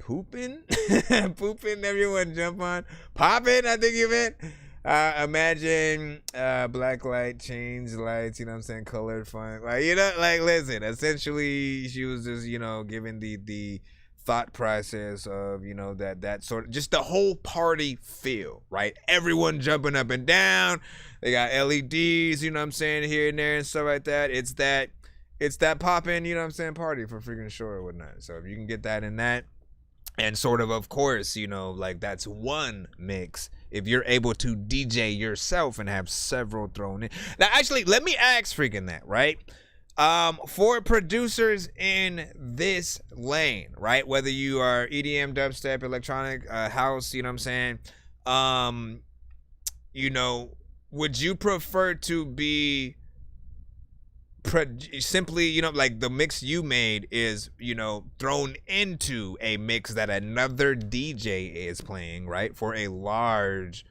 Pooping, everyone jump on. Popping, I think you meant. Imagine black light, change lights, you know what I'm saying, colored fun. Like, you know, like, listen, essentially she was just, you know, giving the thought process of, you know, that sort of, just the whole party feel, right? Everyone jumping up and down. They got LEDs, you know what I'm saying, here and there and stuff like that. It's that popping, you know what I'm saying, party for freaking sure or whatnot. So if you can get that in that, and sort of course, you know, like that's one mix. If you're able to DJ yourself and have several thrown in. Now, actually, let me ask freaking that, right? For producers in this lane, right? Whether you are EDM, dubstep, electronic, house, you know what I'm saying? You know, would you prefer to be simply, you know, like the mix you made is, you know, thrown into a mix that another DJ is playing, right, for a largely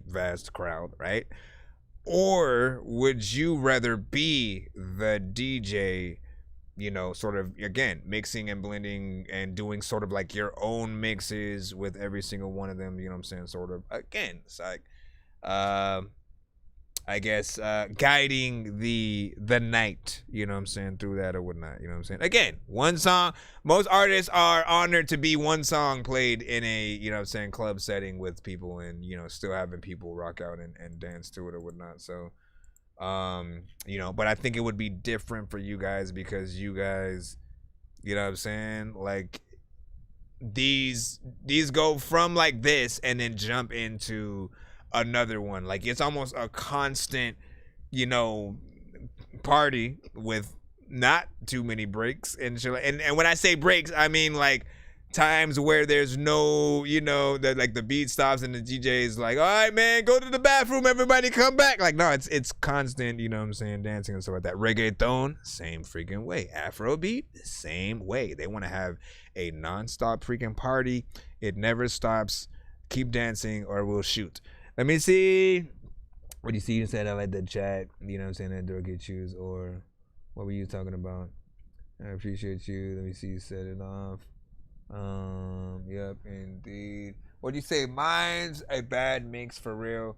vast crowd, right? Or would you rather be the DJ you know, sort of, again, mixing and blending and doing sort of like your own mixes with every single one of them, you know what I'm saying? Sort of, again, it's like, I guess, guiding the night, you know what I'm saying, through that or whatnot, you know what I'm saying? Again, one song, most artists are honored to be one song played in a, you know what I'm saying, club setting with people and, you know, still having people rock out and dance to it or whatnot, so, you know, but I think it would be different for you guys because you guys, you know what I'm saying, like, these go from like this and then jump into another one. Like, it's almost a constant, you know, party with not too many breaks and shit. And when I say breaks, I mean like times where there's no, you know, that like the beat stops and the DJ is like, all right, man, go to the bathroom, everybody come back. Like, no, it's constant, you know what I'm saying, dancing and stuff like that. Reggaeton, same freaking way. Afrobeat, same way. They want to have a non-stop freaking party. It never stops. Keep dancing or we'll shoot. Let me see. What do you see? You said I like the chat. You know what I'm saying? That Dorky choose, or what were you talking about? I appreciate you. Let me see. You set it off. Yep, indeed. What do you say? Mine's a bad mix for real.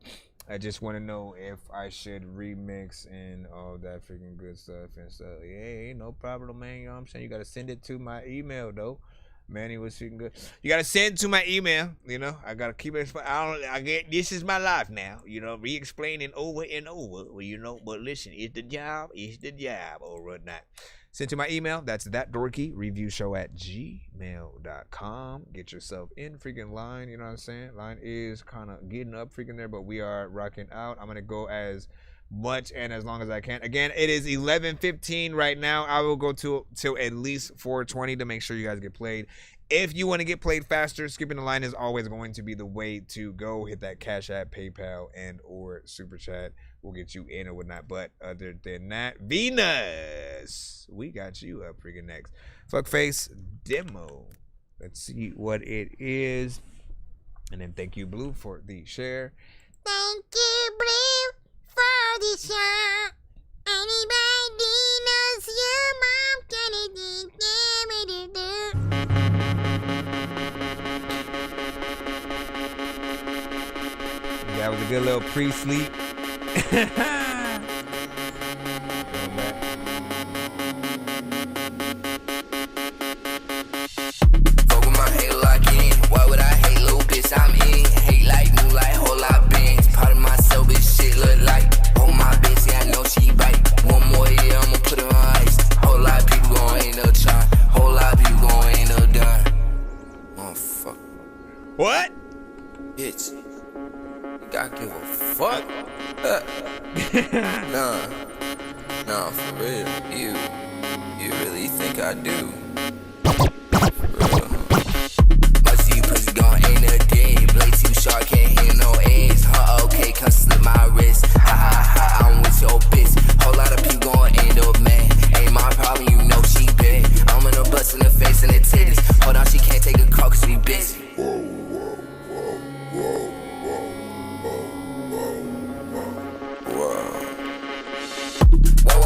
I just want to know if I should remix and all that freaking good stuff and stuff. Yeah, ain't no problem, man. You know what I'm saying? You got to send it to my email, though. Manny was freaking good. You gotta send it to my email. You know, I gotta keep it. I get this is my life now. You know, re-explaining over and over. Well, you know, but listen, it's the job, or not. Send to my email. That's thatdorky@gmail.com. Get yourself in freaking line. You know what I'm saying? Line is kind of getting up freaking there, but we are rocking out. I'm gonna go as much and as long as I can. Again, it is 11:15 right now. I will go till at least 4:20 to make sure you guys get played. If you want to get played faster, skipping the line is always going to be the way to go. Hit that Cash App, PayPal, and or Super Chat. We'll get you in or whatnot. But other than that, Venus, we got you up freaking next. Fuckface demo. Let's see what it is. And then thank you, Blue, for the share. Thank you, Blue, for the show. Anybody knows your mom gonna do. That was a good little pre-sleep. Fuck with my hate lock in. Why would I hate, little bitch? I'm in. Hate like moonlight, whole lot bands. Part of myself, bitch, shit look like. Oh my bitch, yeah, I know she bite. One more year, I'ma put her on ice. Whole lot of people gon' ain't no try. Whole lot of people gon' ain't no done. Oh fuck. What? Bitch. I give a fuck. Nah, for real. You really think I do? For real. Most of you pussy gon' ain't a day. Blade too sharp, can't hear no A's. Huh, okay, come slip my wrist. Ha ha ha, I'm with your bitch. Whole lot of people gon' end up mad. Ain't my problem, you know she bad. I'm in a bust in the face and the titties. Hold on, she can't take a call cause she busy.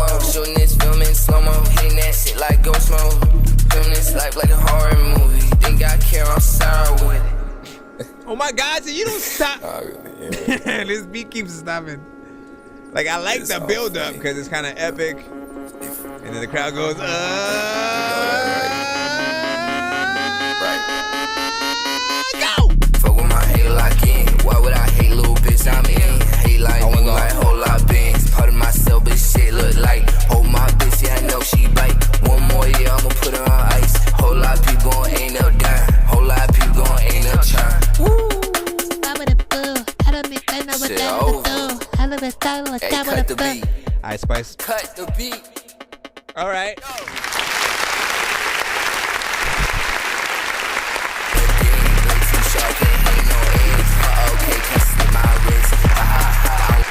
I'm shooting this film in slow-mo, hitting that shit like ghost mode. Filming this life like a horror movie. Think I care, I'm sorry with it. Oh my God, so you don't stop. This beat keeps stopping. Like, I like the build-up because it's kind of epic. And then the crowd goes, go! Fuck with my hate lock in. Why would I hate, little bitch? I'm in. Hate like moonlight, whole lot bands. Part of myself, bitch, shit look like. Oh my bitch, yeah, I know she bite. One more year, I'ma put her on ice. Whole lot of people gon' ain't no dime. Whole lot of people gon' ain't no trying. Shit over. Hey, cut the beat. Ice Spice. Cut the beat. All right.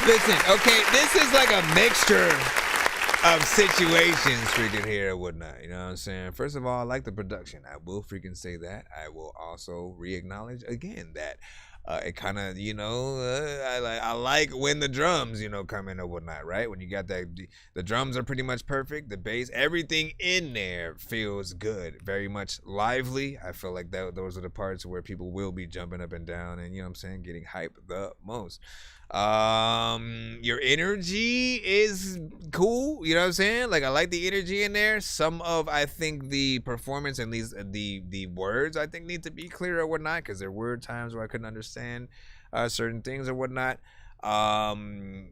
Listen, okay, this is like a mixture of situations freaking here and whatnot, you know what I'm saying? First of all, I like the production. I will freaking say that. I will also re-acknowledge again that It kind of, you know, I like when the drums, you know, come in or whatnot, right? When you got that, the drums are pretty much perfect. The bass, everything in there feels good, very much lively. I feel like those are the parts where people will be jumping up and down and, you know what I'm saying, getting hyped the most. Your energy is cool, you know what I'm saying? Like, I like the energy in there. Some of, I think, the performance and these the words, I think, need to be clear or whatnot, because there were times where I couldn't understand certain things or whatnot. But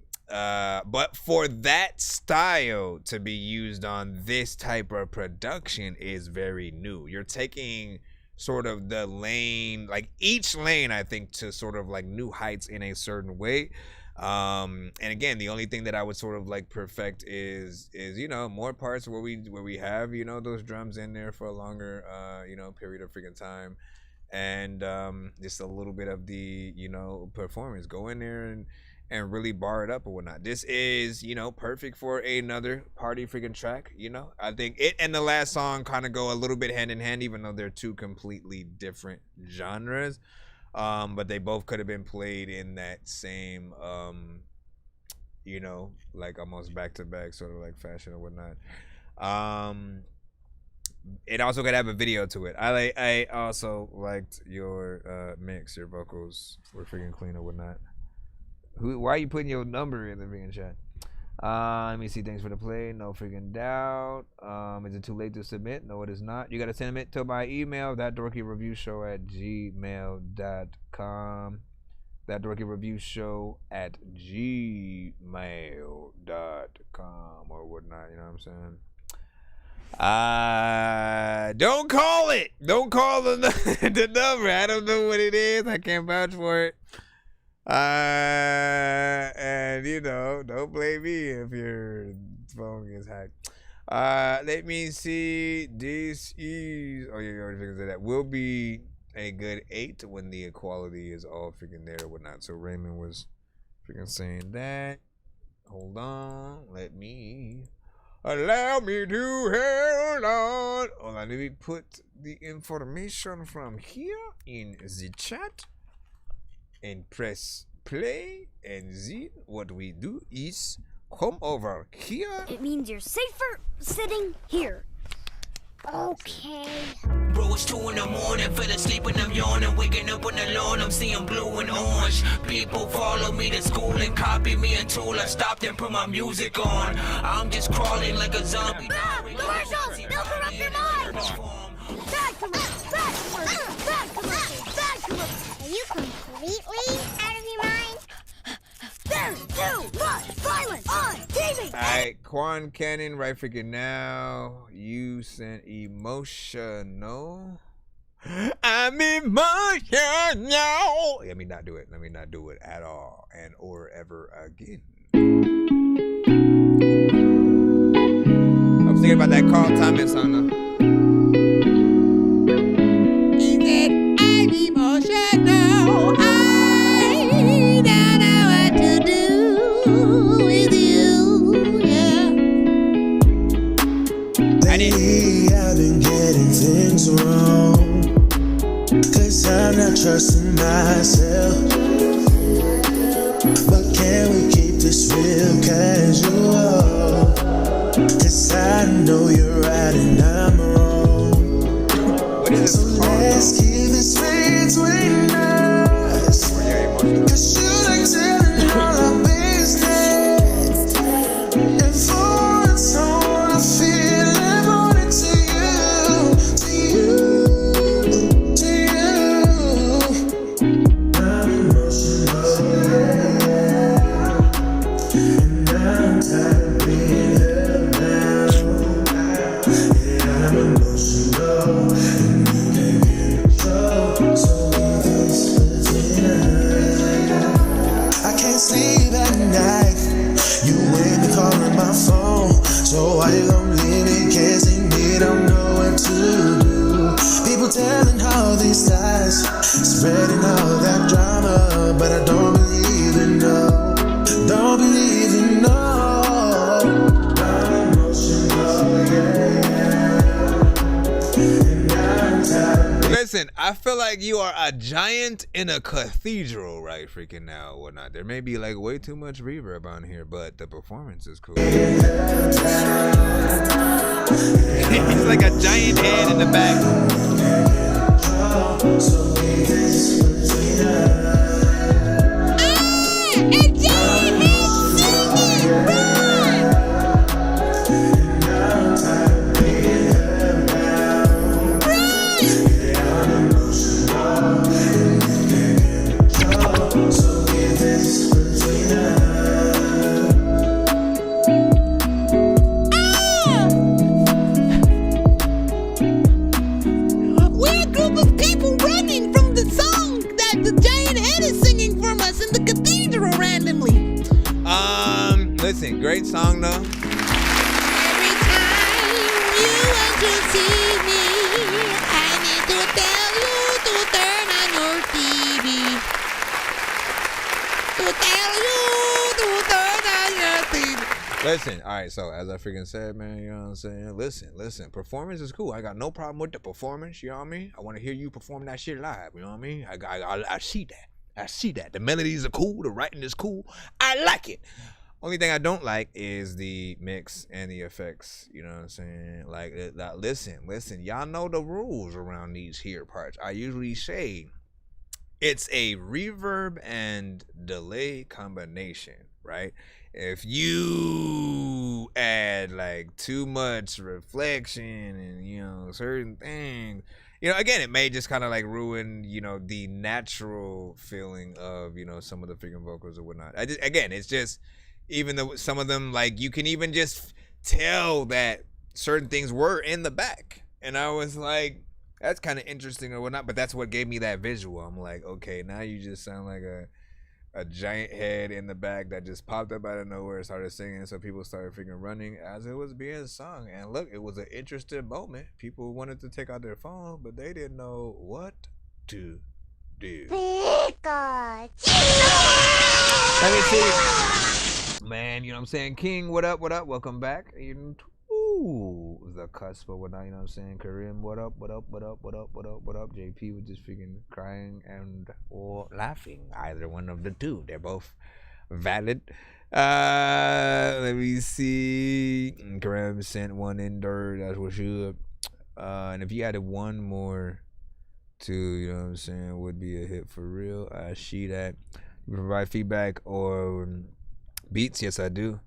for that style to be used on this type of production is very new. You're taking sort of the lane, like each lane, I think, to sort of like new heights in a certain way. And again, the only thing that I would sort of like perfect is you know, more parts where we have, you know, those drums in there for a longer you know, period of freaking time, and just a little bit of the, you know, performance. Go in there and really bar it up or whatnot. This is, you know, perfect for another party freaking track. You know, I think it and the last song kind of go a little bit hand in hand, even though they're two completely different genres. But they both could have been played in that same, you know, like almost back to back sort of like fashion or whatnot. It also could have a video to it. I also liked your mix. Your vocals were freaking clean or whatnot. Why are you putting your number in the freaking chat? Let me see. Thanks for the play. No freaking doubt. Is it too late to submit? No, it is not. You got to send it to my email, thatdorkyreviewshow@gmail.com. Thatdorkyreviewshow@gmail.com or whatnot. You know what I'm saying? Don't call it. Don't call the number. I don't know what it is. I can't vouch for it. And you know, don't blame me if your phone gets hacked. Let me see. This is, oh yeah, you already figured that. Will be a good 8 when the equality is all freaking there or whatnot. So Raymond was freaking saying that. Hold on, allow me to hold on. Hold on, let me put the information from here in the chat and press play, and then what we do is come over here. It means you're safer sitting here. Okay. Bro, it's 2 in the morning, fell asleep and I'm yawning, waking up on the lawn, I'm seeing blue and orange. People follow me to school and copy me until I stopped and put my music on. I'm just crawling like a zombie. Commercials! They'll corrupt your mind! Bad commercials! Bad commercials! Bad commercials! Bad commercials! Are you completely out of your mind? There's too much violence on TV! Alright, Quan Cannon, right freaking now. You sent emotional. I'm emotional. Let me not do it. Let me not do it at all and or ever again. I was thinking about that Carl Thomas song though. He said, I'm emotional. I don't know what to do with you. Yeah. Lately, I've been getting things wrong, 'cause I'm not trusting myself. But can we keep this real casual? 'Cause I know you're right and I'm wrong. So let's keep this between us, 'cause you like telling all our business. And for its own, I feel devoted to you. I'm emotional, yeah. And I'm tired of being held down. Yeah, I'm emotional, and you can't get control. So leave this between us. I can't sleep at night. You ain't been calling my phone. So why you gon' leave me? Can't see me, don't know what to do. People telling all these lies, spreading all that drama, but I don't believe in no. Don't believe in no. I'm emotional, yeah. And I'm tired. Listen, I feel like like you are a giant in a cathedral right freaking now or whatnot. There may be like way too much reverb on here, but the performance is cool. He's like a giant head in the back. We're a group of people running from the song that the giant head is singing from us in the cathedral randomly. Listen, great song though. Every time you want to see me, I need to tell you to turn on your TV. To tell you to turn on your TV. Listen, all right, so as I freaking said, man, you know what I'm saying? Listen, performance is cool. I got no problem with the performance, you know what I mean? I want to hear you perform that shit live, you know what I mean? I see that. I see that. The melodies are cool, the writing is cool. I like it. Only thing I don't like is the mix and the effects, you know what I'm saying? Like, listen, y'all know the rules around these here parts. I usually say it's a reverb and delay combination, right? If you add like too much reflection and, you know, certain things, you know, again, it may just kind of like ruin, you know, the natural feeling of, you know, some of the freaking vocals or whatnot. Again, it's just, even though some of them, like, you can even just tell that certain things were in the back. And I was like, that's kind of interesting or whatnot, but that's what gave me that visual. I'm like, okay, now you just sound like a giant head in the back that just popped up out of nowhere, started singing, so people started freaking running as it was being sung. And look, it was an interesting moment. People wanted to take out their phone, but they didn't know what to do. Let me see. Man, you know what I'm saying? King, what up, welcome back. Ooh, the cusp or whatnot, you know what I'm saying? Kareem, what up? JP was just freaking crying and or laughing. Either one of the two. They're both valid. Let me see. Kareem sent one in dirt. That's what's up. And if you added one more to, you know what I'm saying, would be a hit for real. I see that. You provide feedback or beats? Yes, I do.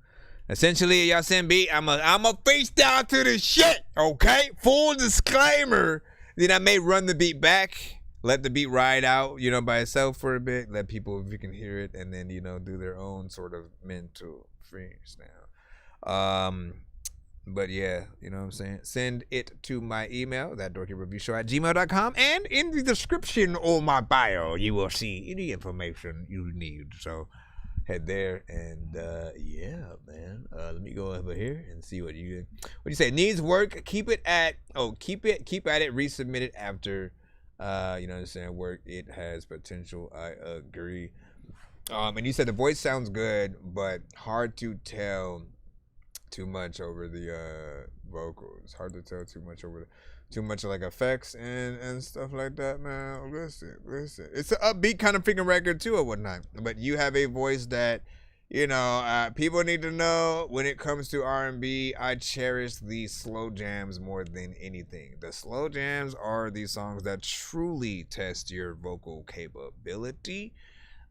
Essentially, y'all send beat. I'm a freestyle to the shit, okay? Full disclaimer. Then I may run the beat back, let the beat ride out, you know, by itself for a bit, let people, if you can hear it, and then, you know, do their own sort of mental freestyle. But yeah, you know what I'm saying? Send it to my email, thatdorkyreviewshow@gmail.com, and in the description or my bio, you will see any information you need. So head there and yeah, man. Let me go over here and see what you say. Needs work. Keep at it. Resubmit it after. You know what I'm saying? Work. It has potential. I agree. And you said the voice sounds good, but hard to tell too much over the vocals. Hard to tell too much over too much like effects and stuff like that, man. Listen. It's an upbeat kind of freaking record too or whatnot. But you have a voice that, you know, people need to know when it comes to R&B, I cherish the slow jams more than anything. The slow jams are the songs that truly test your vocal capability.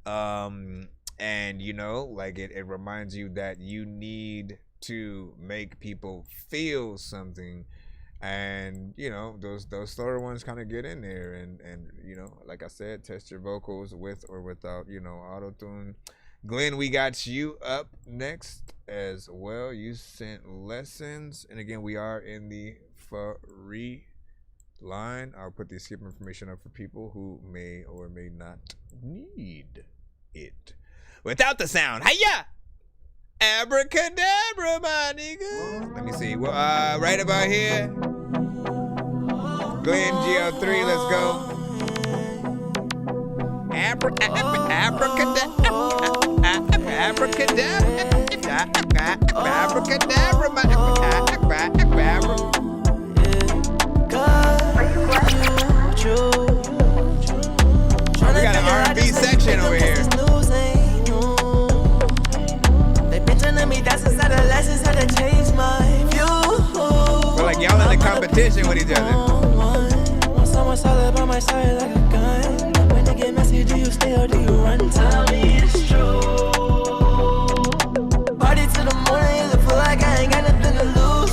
And, you know, like it reminds you that you need to make people feel something. And, you know, those slower ones kind of get in there and, you know, like I said, test your vocals with or without, you know, auto-tune. Glenn, we got you up next as well. You sent lessons. And again, we are in the free line. I'll put the skip information up for people who may or may not need it. Without the sound, hiya! Abracadabra, my niggas. Let me see. Well, right about here. Glenn GL3, let's go. Abracadabra. shit over here. They've been telling me that's inside the lessons how to change my view. But like y'all in the competition with each other. Want someone solid by my side like a gun. When they get messy, do you stay or do you run? Tell me it's true. Party to the morning, you feel like I ain't got nothing to lose.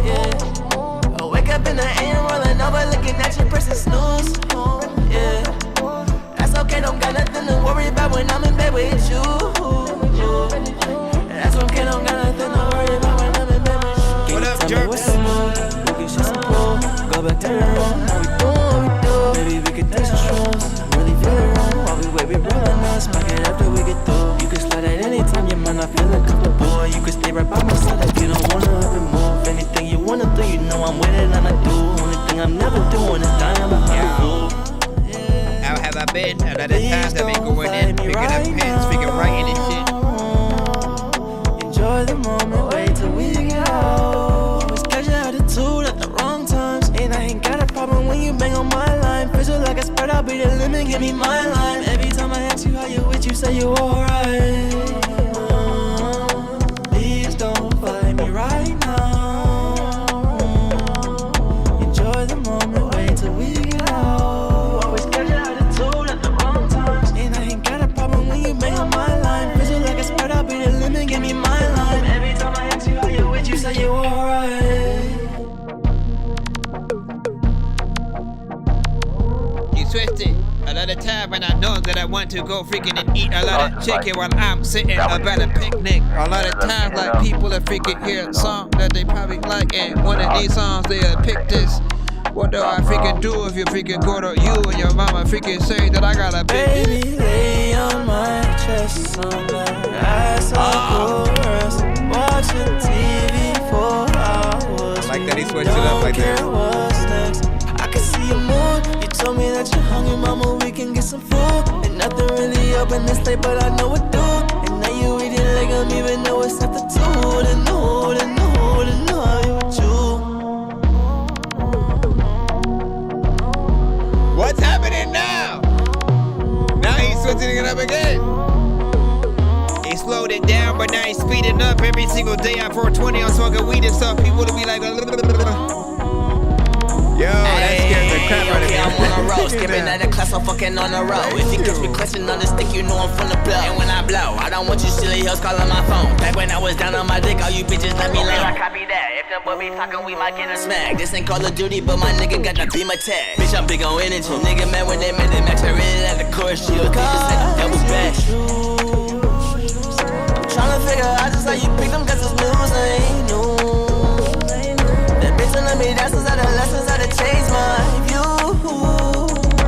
Yeah. I wake up in the AM, rolling over, looking at you, pressing snooze. Yeah. That's okay, don't got nothing to worry about when I'm in bed with you. That's okay, don't got nothing to worry about when I'm in bed with you. What up, jerks? Go back to the room, now we doing what we do. Maybe we could take some shrooms, really feel it wrong. While we wait, we rolling us, smack it after we get through. You can slide at any time, you might not feel uncomfortable. You can stay right by my side if you don't wanna up and move. Anything you wanna do, you know I'm with it and I do. Only thing I'm never doing is dying behind the rule. How have I been? A lot of times I've been going in, picking up pens, freaking writing and shit. Enjoy the moment, wait till we get out. Always catch your attitude at the wrong times. And I ain't got a problem when you bang on my line. Pressure like a spread, I'll be the limit, give me my line. Every time I ask you how you with, you say you alright. Please don't fight me right now. Enjoy the moment, wait till we get out. Always catch your attitude at the wrong times. And I ain't got a problem when you bang on my line. Pressure like a spread, I'll be the limit, give me my line. Every time I ask you how you with, you say you alright. You twisted. A lot of time when I know that I want to go freaking and eat a lot of chicken while I'm sitting about a picnic. A lot of times like people that freaking hear a song that they probably like and one of these songs they'll pick this. What do I freaking do if you freaking go to you and your mama freaking say that I got a baby? Lay on my chest on my ass, I'll go rest. Watching TV for hours. Like that he switched it up like that. What's next? I can see your mood. You told me that you're hungry, mama, we can get some food. And nothing really up in this state, but I know it do. And now you eating like I'm even know it's substitute. And no, and no, and no, you with you. What's happening now? Now he's switching it up again. He slowed it down, but now he's speeding up every single day at 420 on smoking weed and stuff. People will be like, yo, that scares the crap out of me. I'm on a road, skipping out of class, I'm fucking on the road. If you catch me question on the stick, you know I'm from the blow. And when I blow, I don't want you silly hoes calling my phone. Back when I was down on my dick, all you bitches let me know. I copy that. If the boy be talking, we might get a smack. This ain't Call of Duty, but my nigga got the beam attack. Bitch, I'm big on energy. Nigga mad when they made the match. I really like the core shield. They just had to double back. I'm tryna figure out just how you pick them, cause it's news, I ain't new. That bitch telling me that's inside the lessons how to change my view.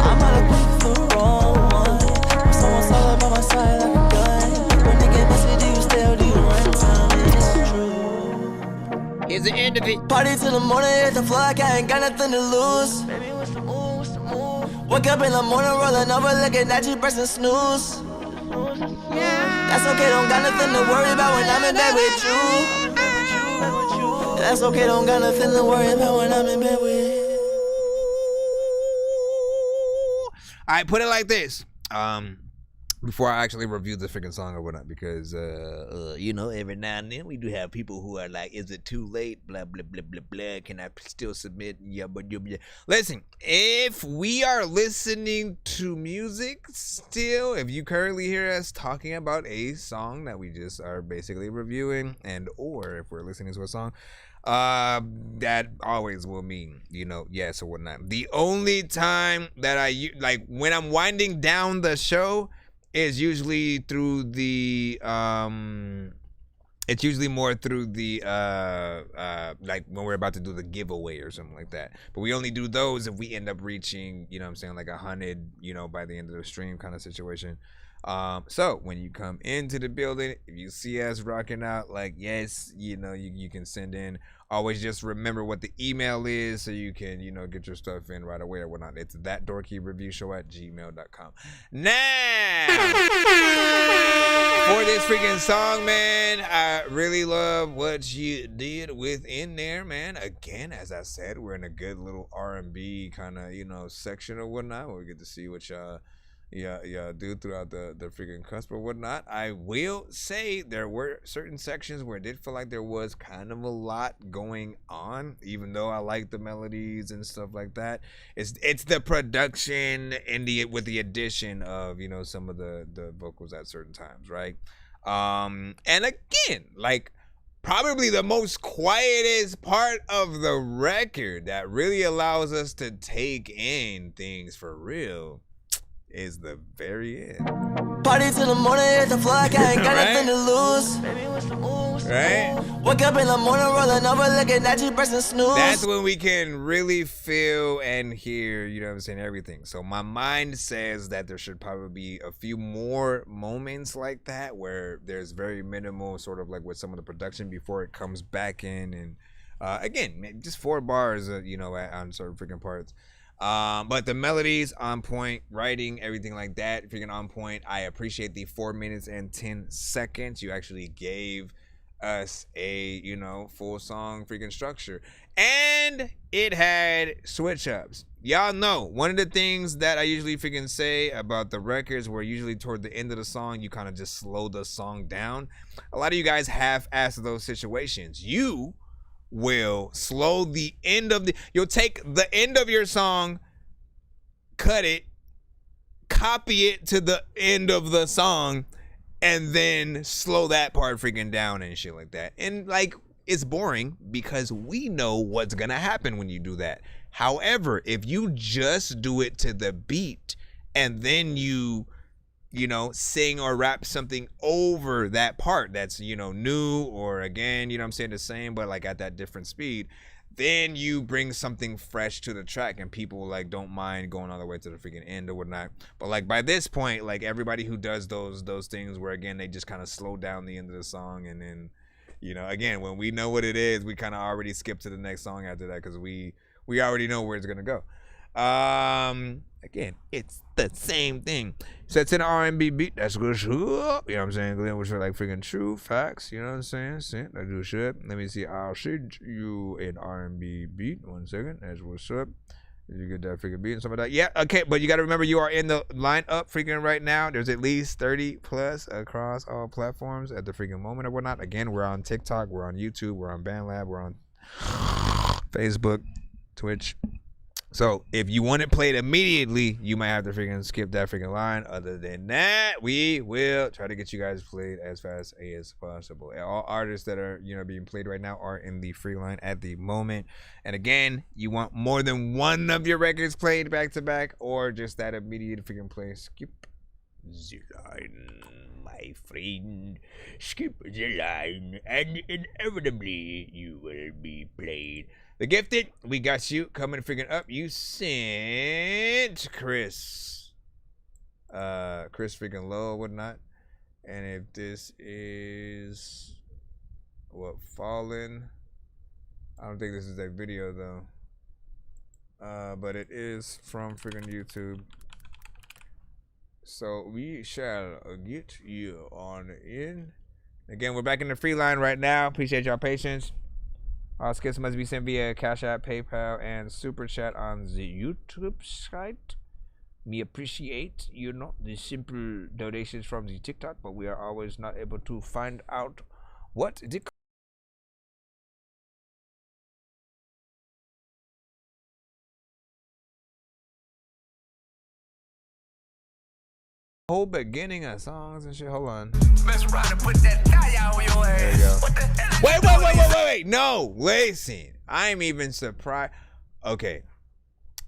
I'm out of pick the wrong one. Someone solid by my side like a gun. When they get messy, do you stay or do you run? Tell me it's true. Here's the end of it. Party till the morning, hit the floor like I ain't got nothing to lose. Baby, what's the move, what's the move? Wake up in the morning, rolling over, looking at you, pressing snooze. That's okay, don't got nothing to worry about when I'm in bed with you. That's okay, don't got nothing to worry about when I'm in bed with you. All right, put it like this. Before I actually review the freaking song or whatnot, because you know, every now and then we do have people who are like, "Is it too late?" Blah blah blah blah blah. Can I still submit? Yeah, but listen. If we are listening to music still, if you currently hear us talking about a song that we just are basically reviewing, and or if we're listening to a song, that always will mean, you know, yes or whatnot. The only time that I like when I'm winding down the show is usually through the it's usually more through the like when we're about to do the giveaway or something like that. But we only do those if we end up reaching, you know what I'm saying, like 100, you know, by the end of the stream kind of situation. So when you come into the building, if you see us rocking out, like, yes, you know, you can send in. Always just remember what the email is so you can, you know, get your stuff in right away or whatnot. It's thatdorkyreviewshow@gmail.com. Now, for this freaking song, man, I really love what you did within there, man. Again, as I said, we're in a good little R&B kind of, you know, section or whatnot where we get to see what y'all, do throughout the freaking cusp or whatnot. I will say there were certain sections where it did feel like there was kind of a lot going on, even though I like the melodies and stuff like that. It's the production and with the addition of, you know, some of the vocals at certain times, right? And again, like, probably the most quietest part of the record that really allows us to take in things for real is the very end. Party till the morning at the floor, I ain't got nothing to lose. Right? Wake up in the morning, rolling over, looking at you, pressing snooze. That's when we can really feel and hear, you know what I'm saying, everything. So my mind says that there should probably be a few more moments like that where there's very minimal sort of like with some of the production before it comes back in. And again, just 4 bars, you know, on certain freaking parts. But the melodies on point, writing, everything like that, freaking on point. I appreciate the 4 minutes and 10 seconds. You actually gave us a, you know, full song freaking structure. And it had switch ups. Y'all know, one of the things that I usually freaking say about the records where usually toward the end of the song, you kind of just slow the song down. A lot of you guys half-ass those situations. You will slow the end of you'll take the end of your song, cut it, copy it to the end of the song, and then slow that part freaking down and shit like that. And like, it's boring because we know what's gonna happen when you do that. However, if you just do it to the beat and then you know, sing or rap something over that part that's, you know, new, or again, you know what I'm saying, the same, but like at that different speed, then you bring something fresh to the track and people like don't mind going all the way to the freaking end or whatnot. But like by this point, like everybody who does those things where again, they just kind of slow down the end of the song, and then, you know, again, when we know what it is, we kind of already skip to the next song after that because we already know where it's gonna go. Again, it's the same thing. So it's an R&B beat. That's good shit. You know what I'm saying? Glenn was like freaking true facts. You know what I'm saying? That good shit. Let me see. I'll send you an R&B beat. 1 second. That's what's up. Did you get that freaking beat and stuff like that? Yeah. Okay. But you got to remember, you are in the lineup freaking right now. There's at least 30 plus across all platforms at the freaking moment or whatnot. Again, we're on TikTok. We're on YouTube. We're on BandLab. We're on Facebook, Twitch. So if you want it played immediately, you might have to freaking skip that freaking line. Other than that, we will try to get you guys played as fast as possible. And all artists that are, you know, being played right now are in the free line at the moment. And again, you want more than one of your records played back to back, or just that immediate freaking play. Skip the line, my friend. Skip the line, and inevitably you will be played. The Gifted, we got you coming freaking up. You sent Chris freaking low or whatnot. And if this is what, Fallen, I don't think this is that video though. But it is from freaking YouTube. So we shall get you on in. Again, we're back in the free line right now. Appreciate y'all patience. All skits must be sent via Cash App, PayPal, and Super Chat on the YouTube site. We appreciate, you know, the simple donations from the TikTok, but we are always not able to find out what the whole beginning of songs and shit. Hold on. Mess around and put that tie on your ass. There you go. What the hell? Wait. No, listen. I'm even surprised. Okay.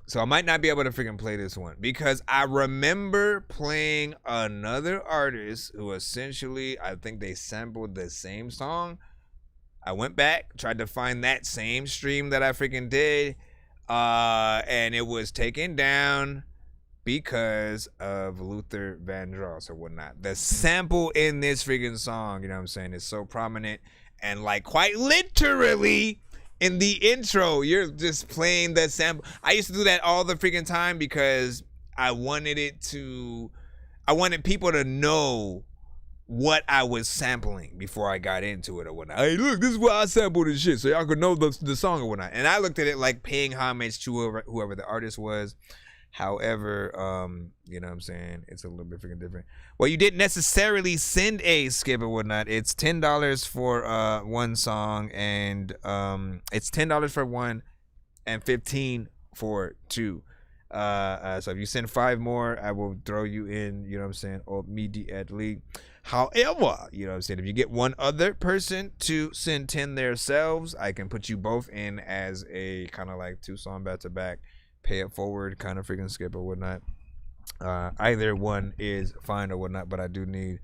So I might not be able to freaking play this one because I remember playing another artist who essentially, I think they sampled the same song. I went back, tried to find that same stream that I freaking did, and it was taken down because of Luther Vandross or whatnot. The sample in this freaking song, you know what I'm saying, is so prominent, and like quite literally in the intro, you're just playing the sample. I used to do that all the freaking time because I wanted people to know what I was sampling before I got into it or whatnot. Hey, look, this is where I sampled this shit, so y'all could know the song or whatnot. And I looked at it like paying homage to whoever the artist was. However, you know what I'm saying, it's a little bit freaking different. Well, you didn't necessarily send a skip or whatnot. It's $10 for one song, and it's $10 for one and $15 for two. So if you send 5 more, I will throw you in, you know what I'm saying, immediately. However, you know what I'm saying, if you get one other person to send 10 themselves, I can put you both in as a kind of like 2-song back-to-back, pay it forward kind of freaking skip or whatnot. Either one is fine or whatnot, but I do need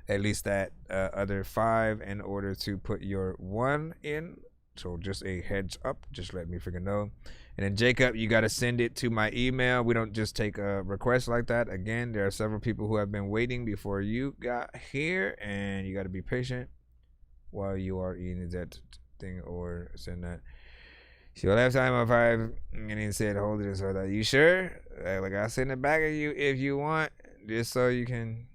at least that other 5 in order to put your one in. So just a heads up, just let me freaking know. And then Jacob, you got to send it to my email. We don't just take a request like that. Again, there are several people who have been waiting before you got here, and you got to be patient while you are eating that thing or send that. So last time on 5, and he said, hold it. So that you sure? Like I'll send it back at you if you want, just so you can.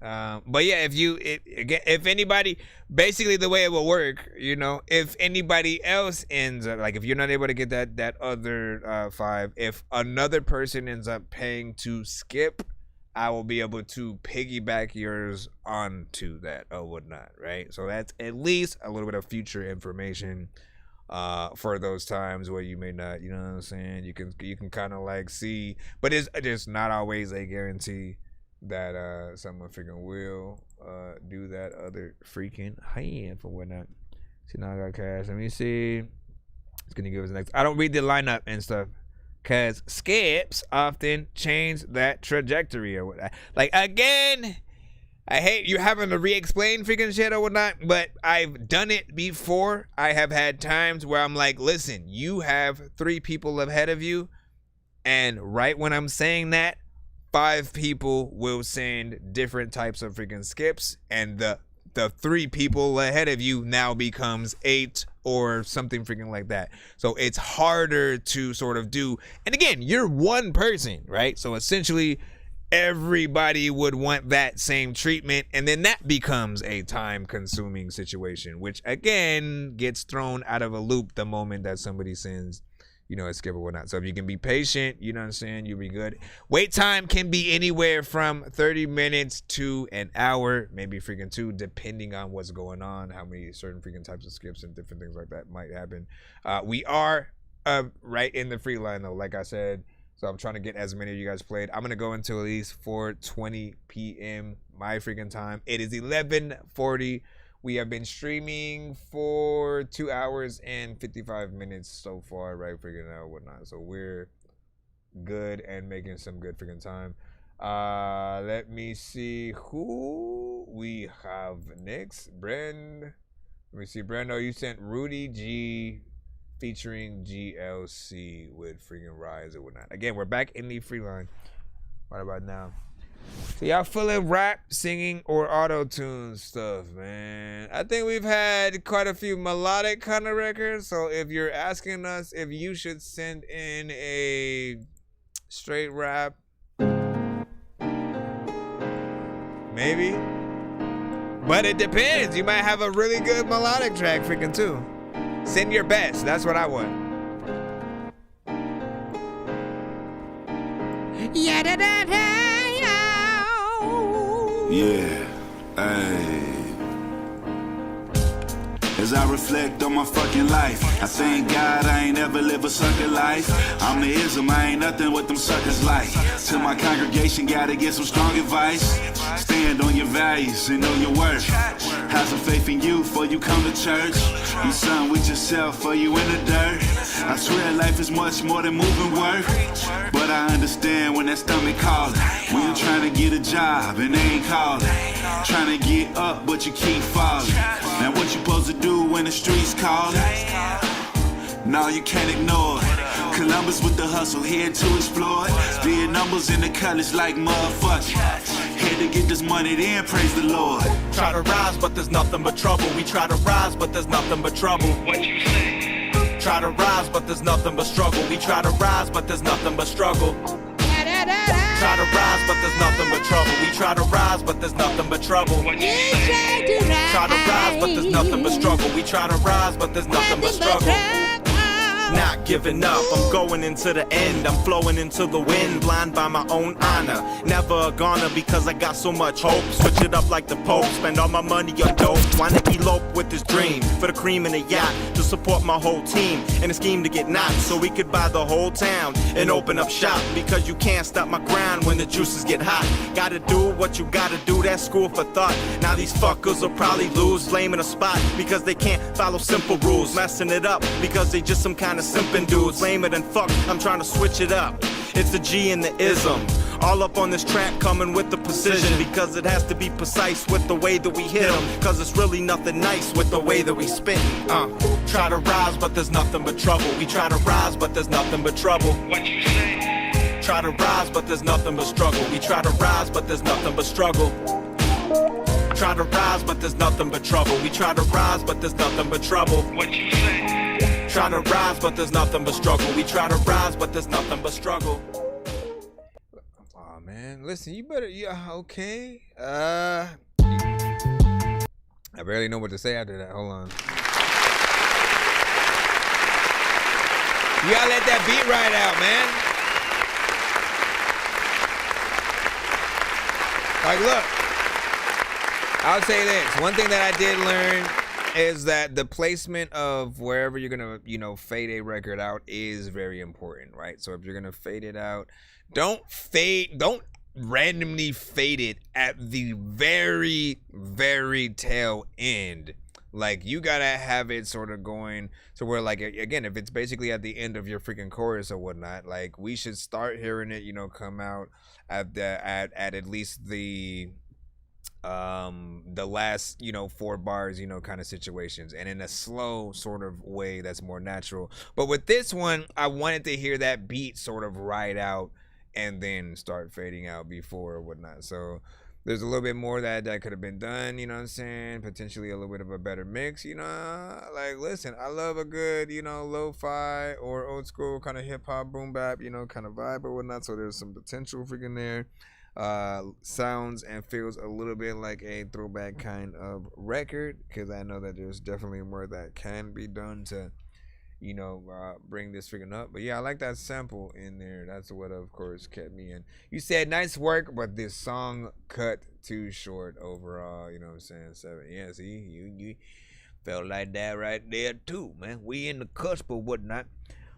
But yeah, if anybody, basically the way it will work, you know, if anybody else ends up, like if you're not able to get that other 5, if another person ends up paying to skip, I will be able to piggyback yours onto that or whatnot, right? So that's at least a little bit of future information for those times where you may not, you know what I'm saying? You can kind of like see, but it's not always a guarantee that someone freaking will do that other freaking hand for whatnot. See, now I got cash. Let me see. It's gonna give us next. I don't read the lineup and stuff because skips often change that trajectory or whatnot. Like again, I hate you having to re-explain freaking shit or whatnot, but I've done it before. I have had times where I'm like, listen, you have 3 people ahead of you, and right when I'm saying that, 5 people will send different types of freaking skips, and the 3 people ahead of you now becomes 8 or something freaking like that. So it's harder to sort of do. And again, you're one person, right? So essentially everybody would want that same treatment, and then that becomes a time-consuming situation, which again gets thrown out of a loop the moment that somebody sends, you know, a skip or whatnot. So if you can be patient, you know what I'm saying, you'll be good. Wait time can be anywhere from 30 minutes to an hour, maybe freaking 2, depending on what's going on, how many certain freaking types of skips and different things like that might happen. We are right in the free line though, like I said. So I'm trying to get as many of you guys played. I'm going to go until at least 4:20 p.m. my freaking time. It is 11:40. We have been streaming for 2 hours and 55 minutes so far, right? Freaking out, whatnot. So we're good and making some good freaking time. Let me see who we have next. Let me see. Brando, you sent Rudy G featuring GLC with freaking Rise or whatnot. Again, we're back in the free line. Right about now. So y'all feeling rap, singing, or auto-tune stuff, man? I think we've had quite a few melodic kind of records. So if you're asking us if you should send in a straight rap, maybe. But it depends. You might have a really good melodic track freaking too. Send your best. That's what I want. Yeah, da, da, da. Yeah, ayy. As I reflect on my fucking life, I thank God I ain't ever live a sucker life. I'm the ism, I ain't nothing what them suckers like. To my congregation, gotta get some strong advice. Stand on your values and know your worth. Have some faith in you before you come to church. You son with yourself before you in the dirt. I swear life is much more than moving work. But I understand when that stomach calling. When you're trying to get a job and they ain't calling. Trying to get up but you keep falling. Now what you supposed to do when the streets calling? No, you can't ignore it. Columbus with the hustle, here to explore it. Being numbers in the colors like motherfucker. Here to get this money, then praise the Lord. Try to rise, but there's nothing but trouble. We try to rise, but there's nothing but trouble. What you say? Try to rise, but there's nothing but struggle. We try to rise, but there's nothing but struggle. Try to rise, but there's nothing but trouble. We try to rise, but there's nothing but trouble. What you say? Try to rise, but there's nothing but struggle. We try to rise, but there's nothing but struggle. not giving up. I'm going into the end, I'm flowing into the wind, blind by my own honor. Never gonna because I got so much hope. Switch it up like the Pope, spend all my money on dope. Wanna elope with this dream, for the cream in a yacht, to support my whole team, and a scheme to get knocked, so we could buy the whole town and open up shop. Because you can't stop my grind when the juices get hot. Gotta do what you gotta do, that's school for thought. Now these fuckers will probably lose, flaming a spot, because they can't follow simple rules. Messing it up, because they just some kind of simping dudes. Lamer than fuck, I'm trying to switch it up. It's the G and the ism. All up on this track, coming with the precision, because it has to be precise with the way that we hit them. Cause it's really nothing nice with the way that we spin. Try to rise, but there's nothing but trouble. We try to rise, but there's nothing but trouble. What you say? Try to rise, but there's nothing but struggle. We try to rise, but there's nothing but struggle. Try to rise, but there's nothing but trouble. We try to rise, but there's nothing but trouble. What you say? Try to rise, but there's nothing but struggle. We try to rise, but there's nothing but struggle. Oh man, listen, you better, yeah, okay. I barely know what to say after that. Hold on. You gotta let that beat ride out, man. Like, look, I'll say this. One thing that I did learn is that the placement of wherever you're gonna, fade a record out is very important, right? So if you're gonna fade it out, don't randomly fade it at the very, very tail end. Like, you gotta have it sort of going to where, like, again, if it's basically at the end of your freaking chorus or whatnot, like, we should start hearing it, come out at least the last 4 bars, kind of situations, and in a slow sort of way that's more natural. But with this one, I wanted to hear that beat sort of ride out and then start fading out before or whatnot. So there's a little bit more that could have been done, you know what I'm saying? Potentially a little bit of a better mix, like, listen, I love a good, lo-fi or old school kind of hip hop boom bap, kind of vibe or whatnot. So there's some potential freaking there. Sounds and feels a little bit like a throwback kind of record, because I know that there's definitely more that can be done to bring this freaking up. But yeah, I like that sample in there. That's what of course kept me in. You said nice work, but this song cut too short overall, you know what I'm saying? 7. Yeah, see, you felt like that right there too, man. We in the cusp or whatnot.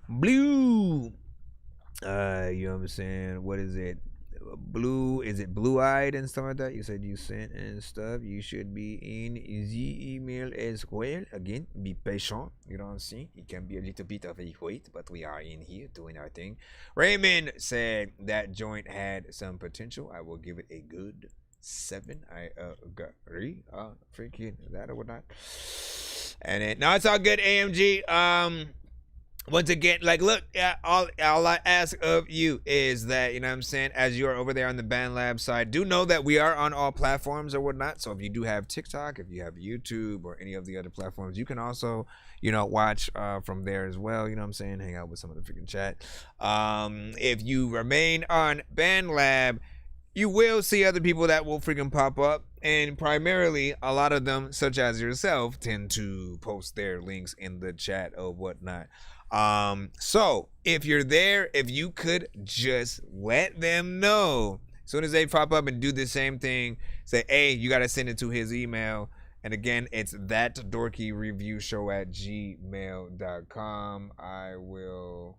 Blue, you know what I'm saying? What is it? Blue, is it blue-eyed and stuff like that? You said you sent and stuff. You should be in the email as well. Again, be patient. You know what I'm saying? It can be a little bit of a wait, but we are in here doing our thing. Raymond said that joint had some potential. I will give it a good 7. I agree. Freaking that or whatnot. And then, no, it's all good, AMG. Once again, like, look, all I ask of you is that, you know what I'm saying, as you are over there on the BandLab side, do know that we are on all platforms or whatnot. So if you do have TikTok, if you have YouTube or any of the other platforms, you can also, watch from there as well. You know what I'm saying? Hang out with some of the freaking chat. If you remain on BandLab, you will see other people that will freaking pop up. And primarily, a lot of them, such as yourself, tend to post their links in the chat or whatnot. So if you're there, if you could just let them know as soon as they pop up and do the same thing, say, hey, you got to send it to his email. And again, it's thatdorkyreview@gmail.com. I will,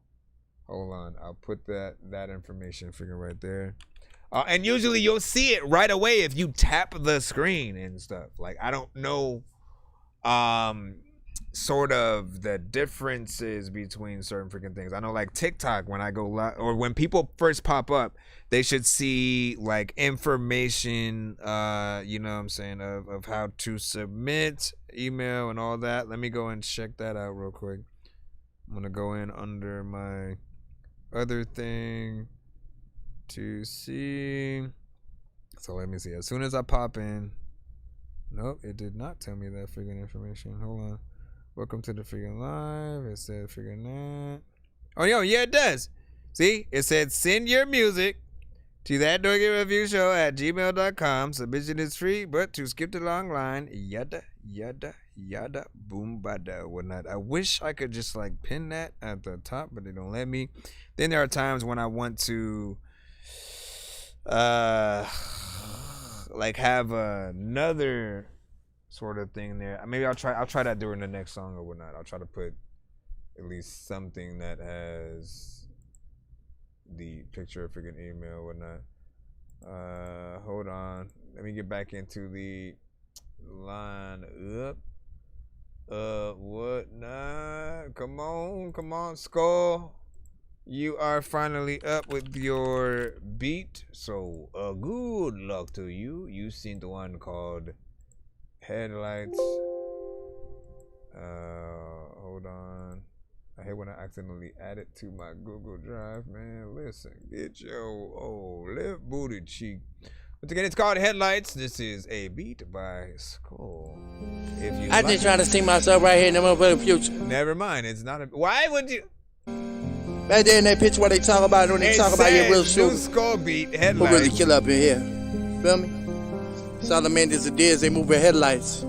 hold on, I'll put that information figure right there. And usually you'll see it right away if you tap the screen and stuff. Like, I don't know, sort of the differences between certain freaking things. I know, like, TikTok, when I go live, or when people first pop up, they should see like information, you know what I'm saying, of how to submit email and all that. Let me go and check that out real quick. I'm gonna go in under my other thing to see. So let me see. As soon as I pop in, nope, it did not tell me that freaking information. Hold on. Welcome to the freaking live. It said freaking that. Oh, yo, yeah, it does. See, it said send your music to that Dorky Review Show at gmail.com. Submission is free, but to skip the long line, yada, yada, yada, boom, bada, whatnot. I wish I could just like pin that at the top, but they don't let me. Then there are times when I want to like have another sort of thing there. Maybe I'll try that during the next song or whatnot. I'll try to put at least something that has the picture of freaking email or whatnot. Hold on. Let me get back into the line up. Whatnot. Come on, Skull. You are finally up with your beat. So good luck to you. You seen the one called Headlights. Hold on. I hate when I accidentally add it to my Google Drive, man. Listen, get your old left booty cheek. Once again, it's called Headlights. This is a beat by Skull. If you just trying to see myself right here in the motherfucking future. Never mind, it's not a. Why would you? Right there in that picture what they talk about when they talk about your real shooter. Skull beat, Headlights. Who really kill up in here? Feel me? Salamanders and deers, they move with headlights.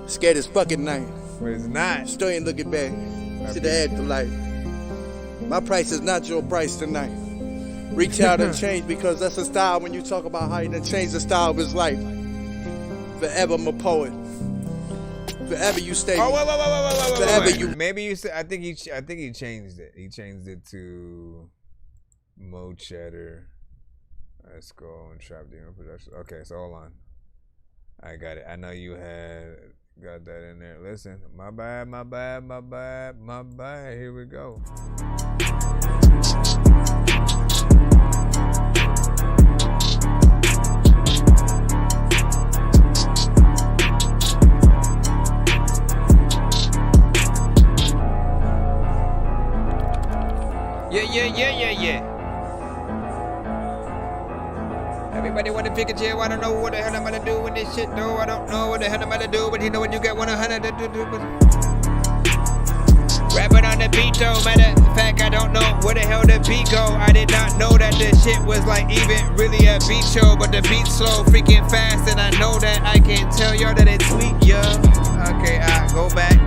Scared as fuck at night. But it's not. Still ain't looking back. To the afterlife. My price is not your price tonight. Reach out and change because that's a style when you talk about how you done changed the style of his life. Forever I'm a poet. Forever you stay. Oh, wait. Forever you. Maybe you said. I think he changed it. He changed it to Mo Cheddar. Let's go and Trap Demon Production. Okay, so hold on. I got it. I know you had got that in there. Listen, my bad. Here we go. Yeah. Everybody want to pick a chair. I don't know what the hell I'm gonna do with this shit, though. I don't know what the hell I'm gonna do, but you know when you got 100 to do. Rapping on the beat, though. Matter of fact, I don't know where the hell the beat go. I did not know that the shit was like even really a beat show, but the beat's slow, freaking fast, and I know that I can tell y'all that it's sweet, yeah. Okay, I go back.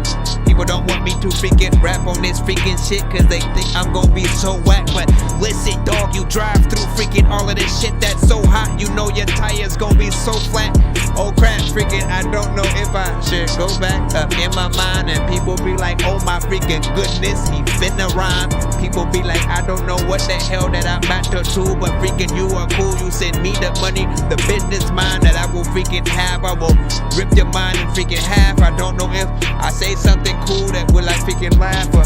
People don't want me to freaking rap on this freaking shit cause they think I'm gonna be so whack. But listen, dog, you drive through freaking all of this shit that's so hot. You know your tires gonna be so flat. Oh crap, freaking, I don't know if I should go back up in my mind. And people be like, oh my freaking goodness, he finna rhyme. People be like, I don't know what the hell that I'm about to do, but freaking you are cool. You send me the money, the business mind that I will freaking have. I will rip your mind in freaking half. I don't know if I say something cool that will like freaking laugh or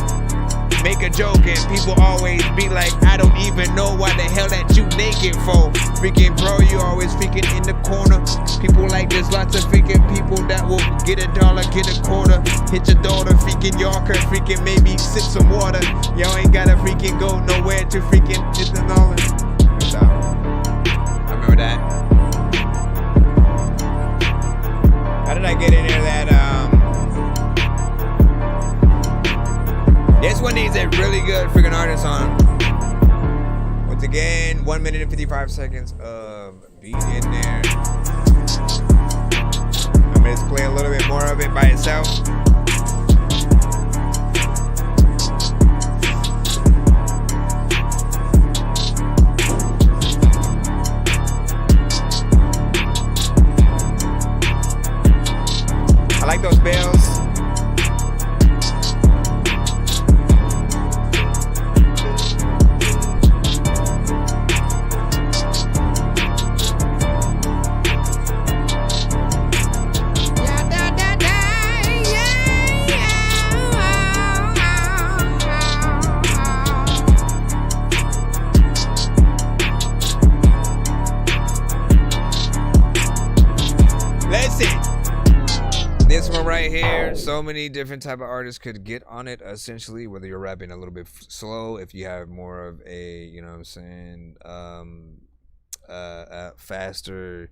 make a joke, and people always be like, I don't even know why the hell that you naked for. Freaking bro, you always freaking in the corner. People like there's lots of freaking people that will get $1, get a quarter, hit your daughter, freaking Yorker, freaking maybe sip some water. Y'all ain't gotta freaking go nowhere to freaking hit the dollar. I remember that. How did I get in there that this one needs a really good freaking artist on. Once again, 1 minute and 55 seconds of beat in there. I'm gonna just play a little bit more of it by itself. I like those bells. This one right here, so many different type of artists could get on it, essentially, whether you're rapping a little bit slow, if you have more of a, you know what I'm saying, faster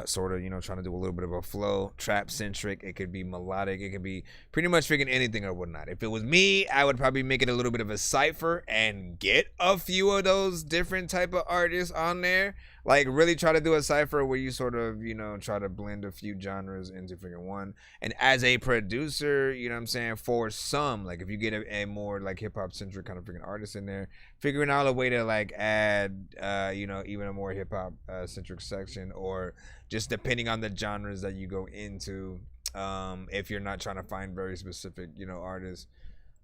sort of, you know, trying to do a little bit of a flow, trap centric. It could be melodic. It could be pretty much freaking anything or whatnot. If it was me, I would probably make it a little bit of a cipher and get a few of those different type of artists on there. Like really try to do a cipher where you sort of, you know, try to blend a few genres into freaking one. And as a producer, you know what I'm saying, for some, like if you get a more like hip hop centric kind of freaking artist in there, figuring out a way to like add, you know, even a more hip hop centric section, or just depending on the genres that you go into, if you're not trying to find very specific, you know, artists,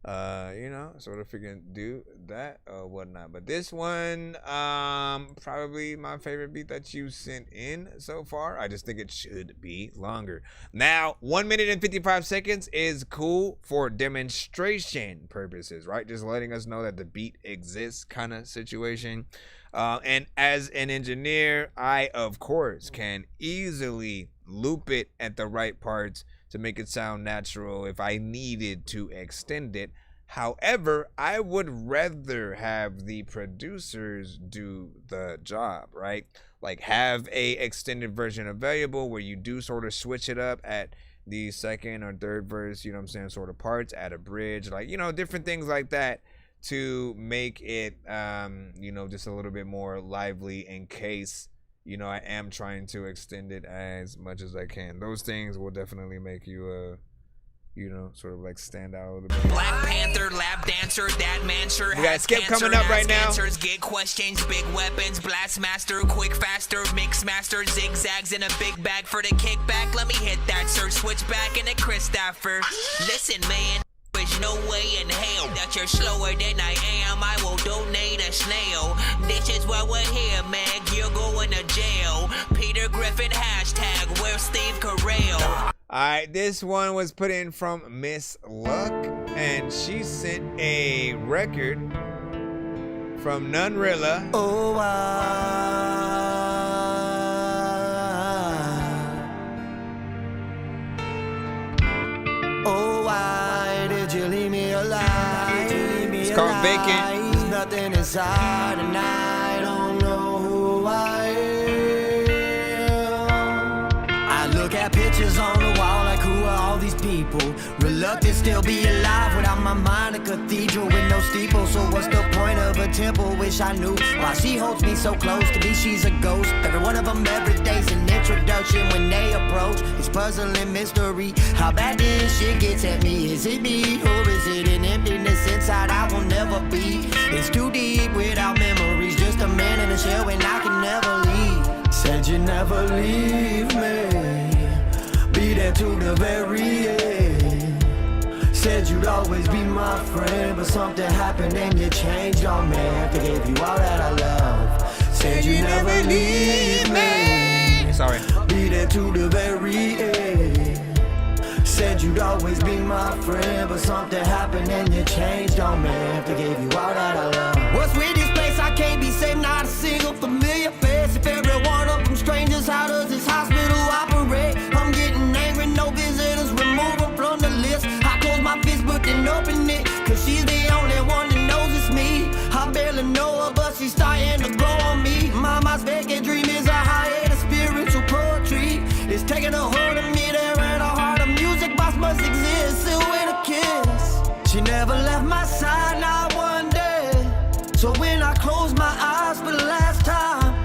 you know, sort of freaking do that or whatnot. But this one, probably my favorite beat that you sent in so far. I just think it should be longer. Now, 1 minute and 55 seconds is cool for demonstration purposes, right? Just letting us know that the beat exists kind of situation. And as an engineer, I, of course, can easily loop it at the right parts to make it sound natural if I needed to extend it. However, I would rather have the producers do the job, right? Like have a extended version available where you do sort of switch it up at the second or third verse, you know what I'm saying, sort of parts, add a bridge, like, you know, different things like that to make it, you know, just a little bit more lively in case, you know, I am trying to extend it as much as I can. Those things will definitely make you, you know, sort of like stand out a little bit. Black Panther, lap dancer, that man sure we got Skip coming up right now. Answers, get questions, big weapons, blast master, quick faster, mix master, zigzags in a big bag for the kickback. Let me hit that, sir. Switch back in a Christopher. Listen, man. There's no way in hell that you're slower than I am. I will donate a snail. This is why we're here, Meg. You're going to jail. Peter Griffin hashtag. Where's Steve Carell? Alright, this one was put in from Miss Luck, and she sent a record from Nunrilla. Oh, why did you leave me alive? It's called Vacant. There's nothing inside, and I don't know who I am. I look at pictures on the wall like, who are all these people? Reluctant still be alive without my mind, a cathedral with no steeple. So what's the point of a temple? Wish I knew why she holds me so close. To be she's a ghost. Every one of them every day's an introduction. When they approach, it's puzzling mystery. How bad this shit gets at me? Is it me, or is it an emptiness inside I will never be? It's too deep without memories. Just a man in a shell and I can never leave. Said you never leave me. Be there to the very end. Said you'd always be my friend, but something happened and you changed on me. After gave you all that I love. Said you never leave me. Sorry. Be there to the very end. Said you'd always be my friend, but something happened and you changed on me. After gave you all that I love. What's with this place? I can't be safe, not a single familiar face. If every one of them strangers, how does this hospital operate? I'm getting angry, no visitors, remove them from the list. I close my fist but then open it, cause she's the only one that knows it's me. I barely know her, but she's starting to grow on me. Mama's vacant dream is a hiatus, spiritual poetry. It's taking a hold of me there in the heart of music. Box must exist, still with a kiss. She never left my side, not one day. So when I close my eyes for the last time,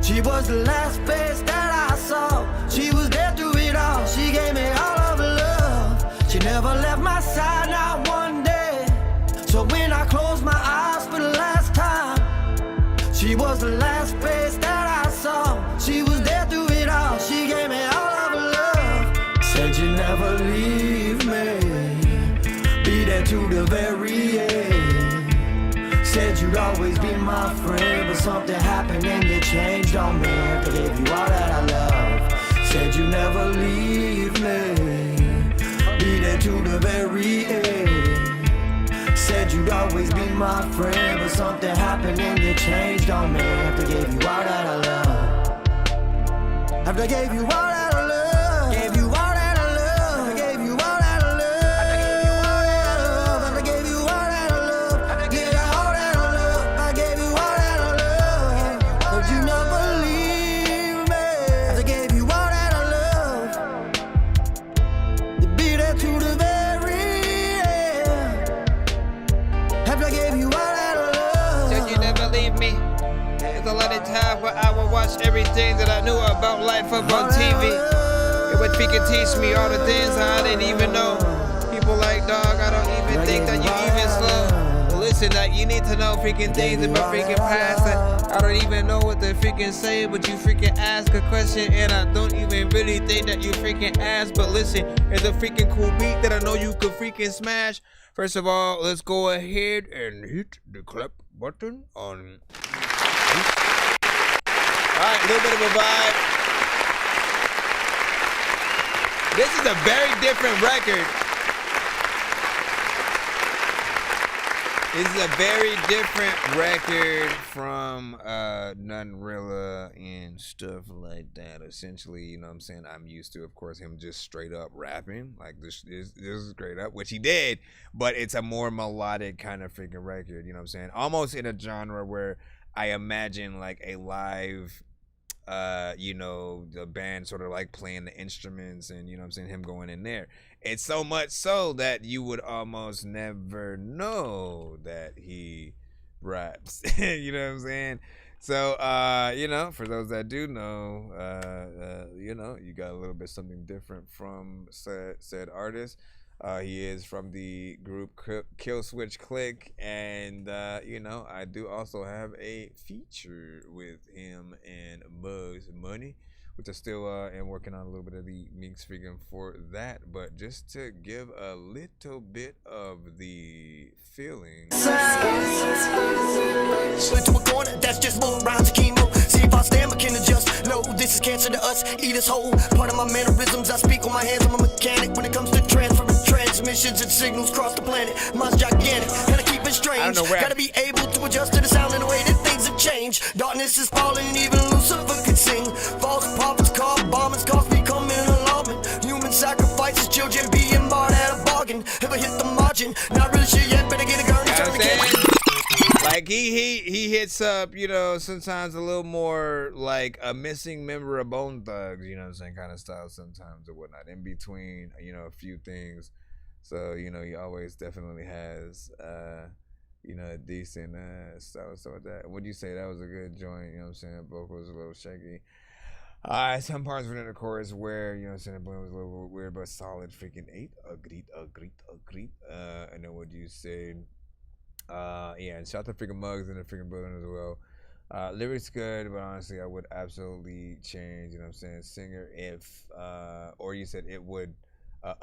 she was the last face that I saw. She was there through it all. She gave me all of her love. She never left my side, not one day. So when I close my eyes for the last time, she was the last face that I saw. She was there through it all. She gave me all of her love. Said you never leave me. Be there to the very end. Said you'd always be my friend, but something happened and you changed on me. After gave you all that I love. Said you never leave me. Be there to the very end. Said you'd always be my friend, but something happened and you changed on me. After gave you all that I love. After gave you all that I love. Gave you all that I love. After gave you all that I love. After gave you all that I love. After gave you all that I love. I gave you all that I love. But you never leave me. by the time where I would watch everything that I knew about life up on TV. It would freaking teach me all the things I didn't even know. People like, dog, I don't even think that you even slow. Well, listen, like, you need to know freaking things about freaking past. I don't even know what to freaking say, but you freaking ask a question, and I don't even really think that you freaking ask. But listen, it's a freaking cool beat that I know you could freaking smash. First of all, let's go ahead and hit the clap button on. Alright, a little bit of a vibe. This is a very different record. This is a very different record from Nunrilla and stuff like that. Essentially, you know what I'm saying? I'm used to, of course, him just straight up rapping. Like, this is straight up, which he did. But it's a more melodic kind of freaking record, you know what I'm saying? Almost in a genre where I imagine, like, a live... you know, the band sort of like playing the instruments and, you know what I'm saying, him going in there. It's so much so that you would almost never know that he raps. You know what I'm saying? So, you know, for those that do know, you know, you got a little bit something different from said artist. He is from the group Kill Switch Click, and you know, I do also have a feature with him and Bugs Money, which I still am working on a little bit of the mix freaking for that, but just to give a little bit of the feeling. Slid to a corner, that's just more rounds of chemo. See if our stamina can adjust. No, this is cancer to us. Eat us whole. Part of my mannerisms, I speak on my hands. I'm a mechanic when it comes to transferring transmissions and signals across the planet. Mine's gigantic, and I keep it strange. Gotta be able to adjust to the sound in a way that things have changed. Darkness is falling, even Lucifer could sing. False prophets, car bombings, cost becoming alarming. Human sacrifices, children being bought at a bargain. Ever hit the margin? Not really sure yet, better get a gun and turn the camera. Like he hits up, you know, sometimes a little more like a missing member of Bone Thugs, you know what I'm saying, kind of style sometimes or whatnot. In between, you know, a few things. So, you know, he always definitely has you know, a decent style and stuff like that. Would you say that was a good joint, you know what I'm saying? Vocals a little shaky. Some parts within the chorus where, you know what I'm saying, the blend was a little weird, but solid freaking 8. Agreed. I know what you said. Yeah, and shout out to freaking Mugs in the freaking building as well. Lyrics good, but honestly, I would absolutely change, you know what I'm saying, singer if, or you said it would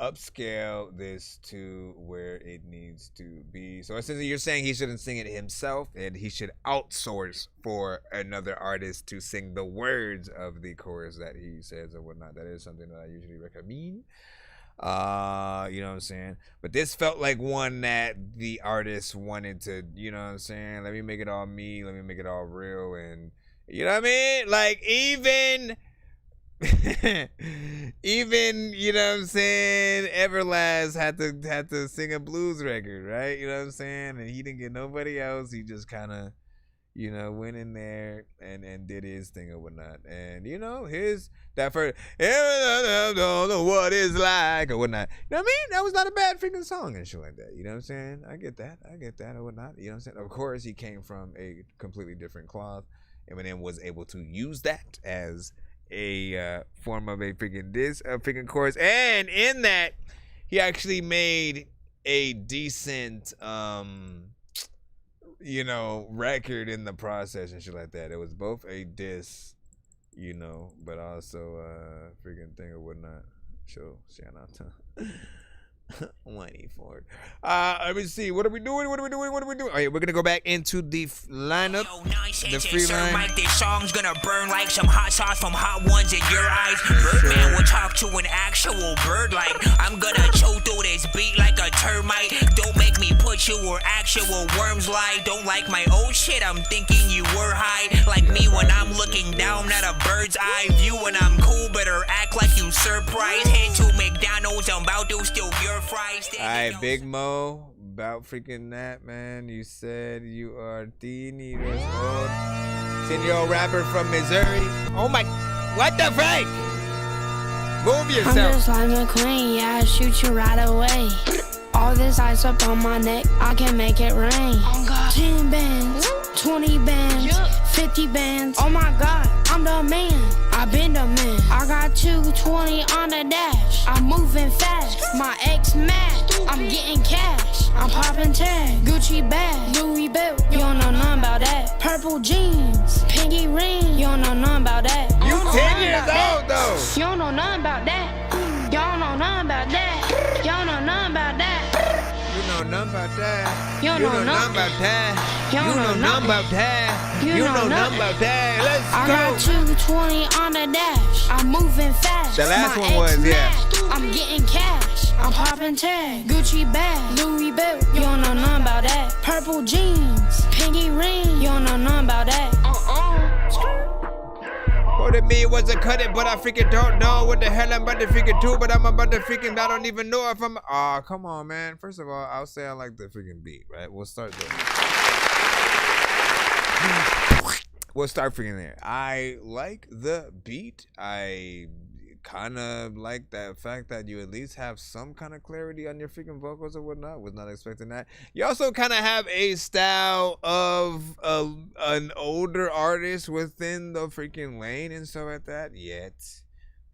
upscale this to where it needs to be. So essentially, you're saying he shouldn't sing it himself, and he should outsource for another artist to sing the words of the chorus that he says or whatnot. That is something that I usually recommend. You know what I'm saying? But this felt like one that the artist wanted to, you know what I'm saying? Let me make it all me, let me make it all real, and you know what I mean? Like even you know what I'm saying, Everlast had to sing a blues record, right? You know what I'm saying? And he didn't get nobody else. He just kind of, you know, went in there and did his thing or whatnot. And, you know, that first, I don't know what it's like or whatnot. You know what I mean? That was not a bad freaking song and shit like that. You know what I'm saying? I get that or whatnot. You know what I'm saying? Of course, he came from a completely different cloth. Eminem was able to use that as a form of a freaking chorus. And in that, he actually made a decent, you know, record in the process and shit like that. It was both a diss, you know, but also freaking thing or whatnot. So shout out to Whitey Ford. Let me see. What are we doing? Oh yeah, we're gonna go back into the lineup. The free line. Mike, this song's gonna burn like some hot sauce from hot ones in your eyes. Birdman will talk to an actual bird like I'm gonna choke through this beat like a termite. Don't make me put you where actual worms lie. Don't like my old shit, I'm thinking you were high. Like me when I'm looking down at a bird's eye view. When I'm cool, better act like you surprised. Head to McDonald's, I'm about to steal your fries. Alright, Big Mo, about freaking that, man. You said you are 10 years old. 10-year-old rapper from Missouri. Oh my, what the fuck? Move yourself. I'm just like McQueen, yeah, I shoot you right away. All this ice up on my neck, I can make it rain. 10 bands, 20 bands, 50 bands. Oh my God, I'm the man. I been the man. I got 220 on the dash. I'm moving fast. My ex mad. I'm getting cash. I'm popping tag. Gucci bag. Louis belt. You don't know nothing about that. Purple jeans. Pinky ring. You don't know nothing about that. You 10 years old though. You don't know nothing about that. You don't know nothing about that. You don't know nothing about that. You know nothing about that. You know nothing about that. You know nothing about that. You know nothing about that. Let's I go. got 220 on the dash. I'm moving fast. The last My one was, ex yeah. mad. I'm getting cash. I'm popping tag. Gucci bag. Louis belt. You don't know nothing about that. Purple jeans. Pinky ring. You don't know nothing about that. What it mean was a cut it, but I freaking don't know what the hell I'm about to freaking do, but I'm about to freaking, I don't even know if I'm, come on, man. First of all, I'll say I like the freaking beat, right? We'll start there. We'll start freaking there. I like the beat. I kind of like that fact that you at least have some kind of clarity on your freaking vocals or whatnot. Was not expecting that. You also kind of have a style of an older artist within the freaking lane and stuff like that. Yet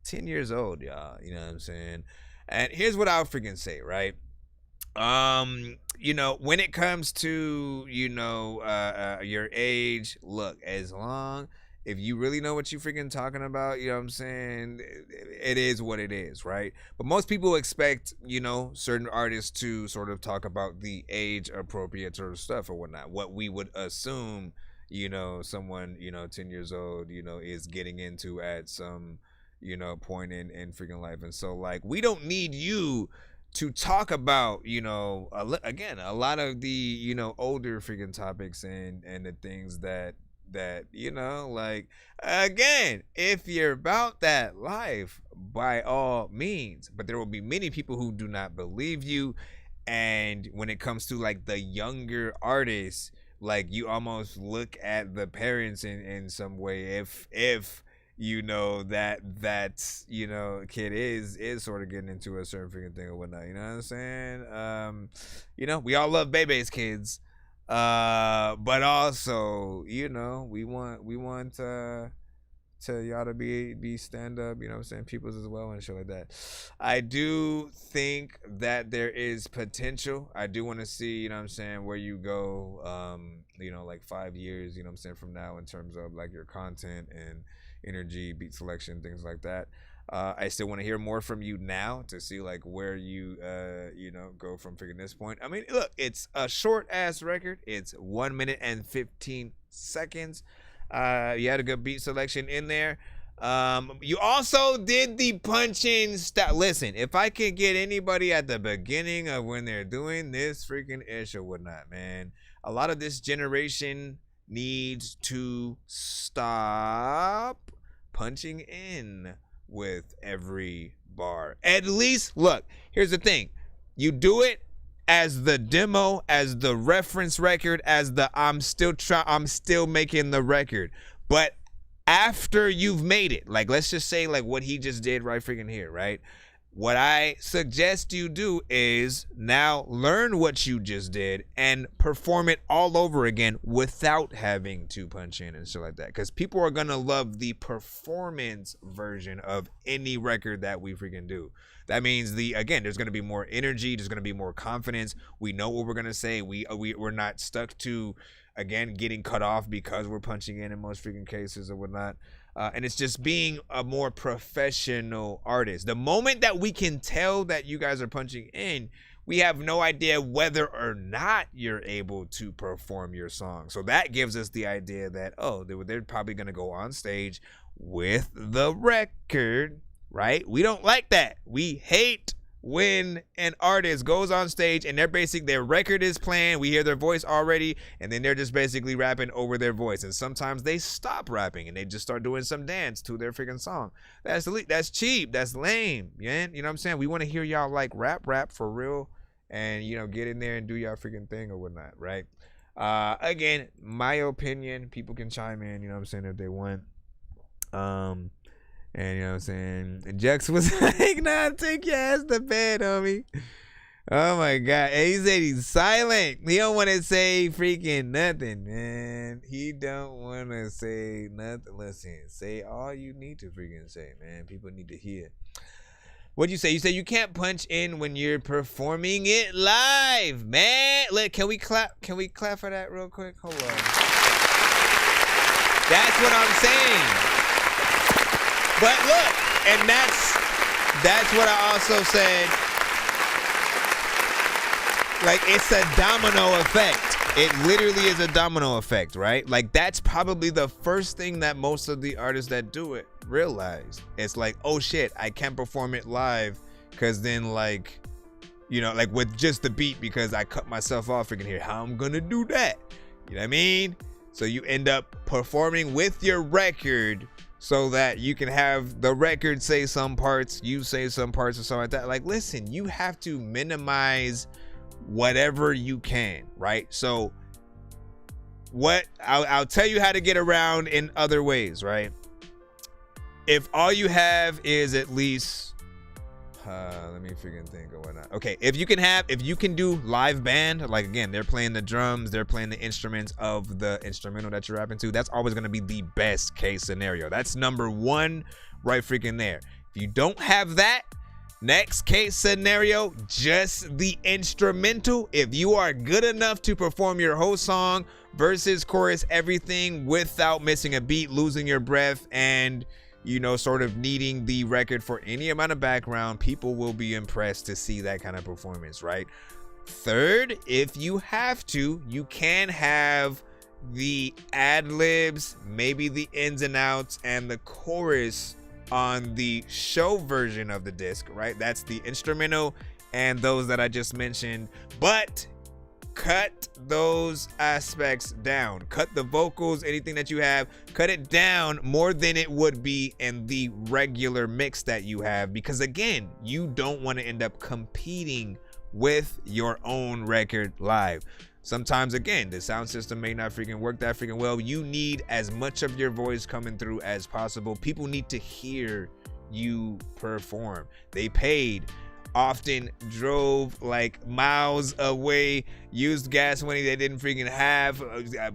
10 years old, y'all. You know what I'm saying? And here's what I'll freaking say, right? You know, when it comes to, you know, your age, look, as long if you really know what you freaking talking about, you know what I'm saying, it is what it is, right? But most people expect, you know, certain artists to sort of talk about the age appropriate sort of stuff or whatnot. What we would assume, you know, someone, you know, 10 years old, you know, is getting into at some, you know, point in freaking life. And so, like, we don't need you to talk about, you know, again, a lot of the, you know, older freaking topics and the things that, you know, like, again, if you're about that life, by all means, but there will be many people who do not believe you. And when it comes to like the younger artists, like, you almost look at the parents in some way if you know that's you know, kid is sort of getting into a certain freaking thing or whatnot, you know what I'm saying? You know, we all love Bebe's kids. But also, you know, we want to y'all to be stand up, you know what I'm saying, peoples as well and shit like that. I do think that there is potential. I do want to see, you know what I'm saying, where you go, you know, like 5 years, you know what I'm saying, from now in terms of like your content and energy, beat selection, things like that. I still want to hear more from you now to see like where you you know, go from freaking this point. I mean, look, it's a short ass record. It's 1 minute and 15 seconds. You had a good beat selection in there. You also did the punching style. Listen, if I could get anybody at the beginning of when they're doing this freaking ish or whatnot, man, a lot of this generation needs to stop punching in with every bar. At least, look, here's the thing. You do it as the demo, as the reference record, as the I'm still making the record. But after you've made it, like, let's just say like what he just did right freaking here, right? What I suggest you do is now learn what you just did and perform it all over again without having to punch in and shit like that. Because people are going to love the performance version of any record that we freaking do. That means again, there's going to be more energy. There's going to be more confidence. We know what we're going to say. We're not stuck to, again, getting cut off because we're punching in most freaking cases or whatnot. And it's just being a more professional artist. The moment that we can tell that you guys are punching in, we have no idea whether or not you're able to perform your song. So that gives us the idea that, oh, they're probably going to go on stage with the record, right? We don't like that. We hate when an artist goes on stage and their record is playing, we hear their voice already, and then they're just basically rapping over their voice. And sometimes they stop rapping and they just start doing some dance to their freaking song. That's cheap. That's lame, man. You know what I'm saying? We want to hear y'all like rap for real and, you know, get in there and do y'all freaking thing or whatnot, right? Again, my opinion, people can chime in, you know what I'm saying, if they want. And you know what I'm saying? And Jex was like, nah, take your ass to bed, homie. Oh my God. He said he's silent. He don't want to say freaking nothing, man. He don't want to say nothing. Listen, say all you need to freaking say, man. People need to hear. What'd you say? You said you can't punch in when you're performing it live, man. Look, can we clap? Can we clap for that real quick? Hold on. That's what I'm saying. But look, and that's what I also said. Like, it's a domino effect. It literally is a domino effect, right? Like, that's probably the first thing that most of the artists that do it realize. It's like, oh shit, I can't perform it live because then, like, you know, like with just the beat, because I cut myself off freaking here. How I'm gonna do that? You know what I mean? So you end up performing with your record so that you can have the record say some parts, you say some parts, or something like that. Like, listen, you have to minimize whatever you can, right? So what I'll tell you how to get around in other ways, right? If all you have is at least let me freaking think of whatnot. Okay, if you can do live band, like again, they're playing the drums, they're playing the instruments of the instrumental that you're rapping to, that's always going to be the best case scenario. That's number one right freaking there. If you don't have that, next case scenario, just the instrumental. If you are good enough to perform your whole song, verses, chorus, everything without missing a beat, losing your breath, and, you know, sort of needing the record for any amount of background, people will be impressed to see that kind of performance, right? Third, if you have to, you can have the ad-libs, maybe the ins and outs, and the chorus on the show version of the disc, right? That's the instrumental and those that I just mentioned. But cut those aspects down. Cut the vocals, anything that you have, cut it down more than it would be in the regular mix that you have, because again, you don't want to end up competing with your own record live. Sometimes, again, the sound system may not freaking work that freaking well. You need as much of your voice coming through as possible. People need to hear you perform. They paid, often drove like miles away, used gas money they didn't freaking have,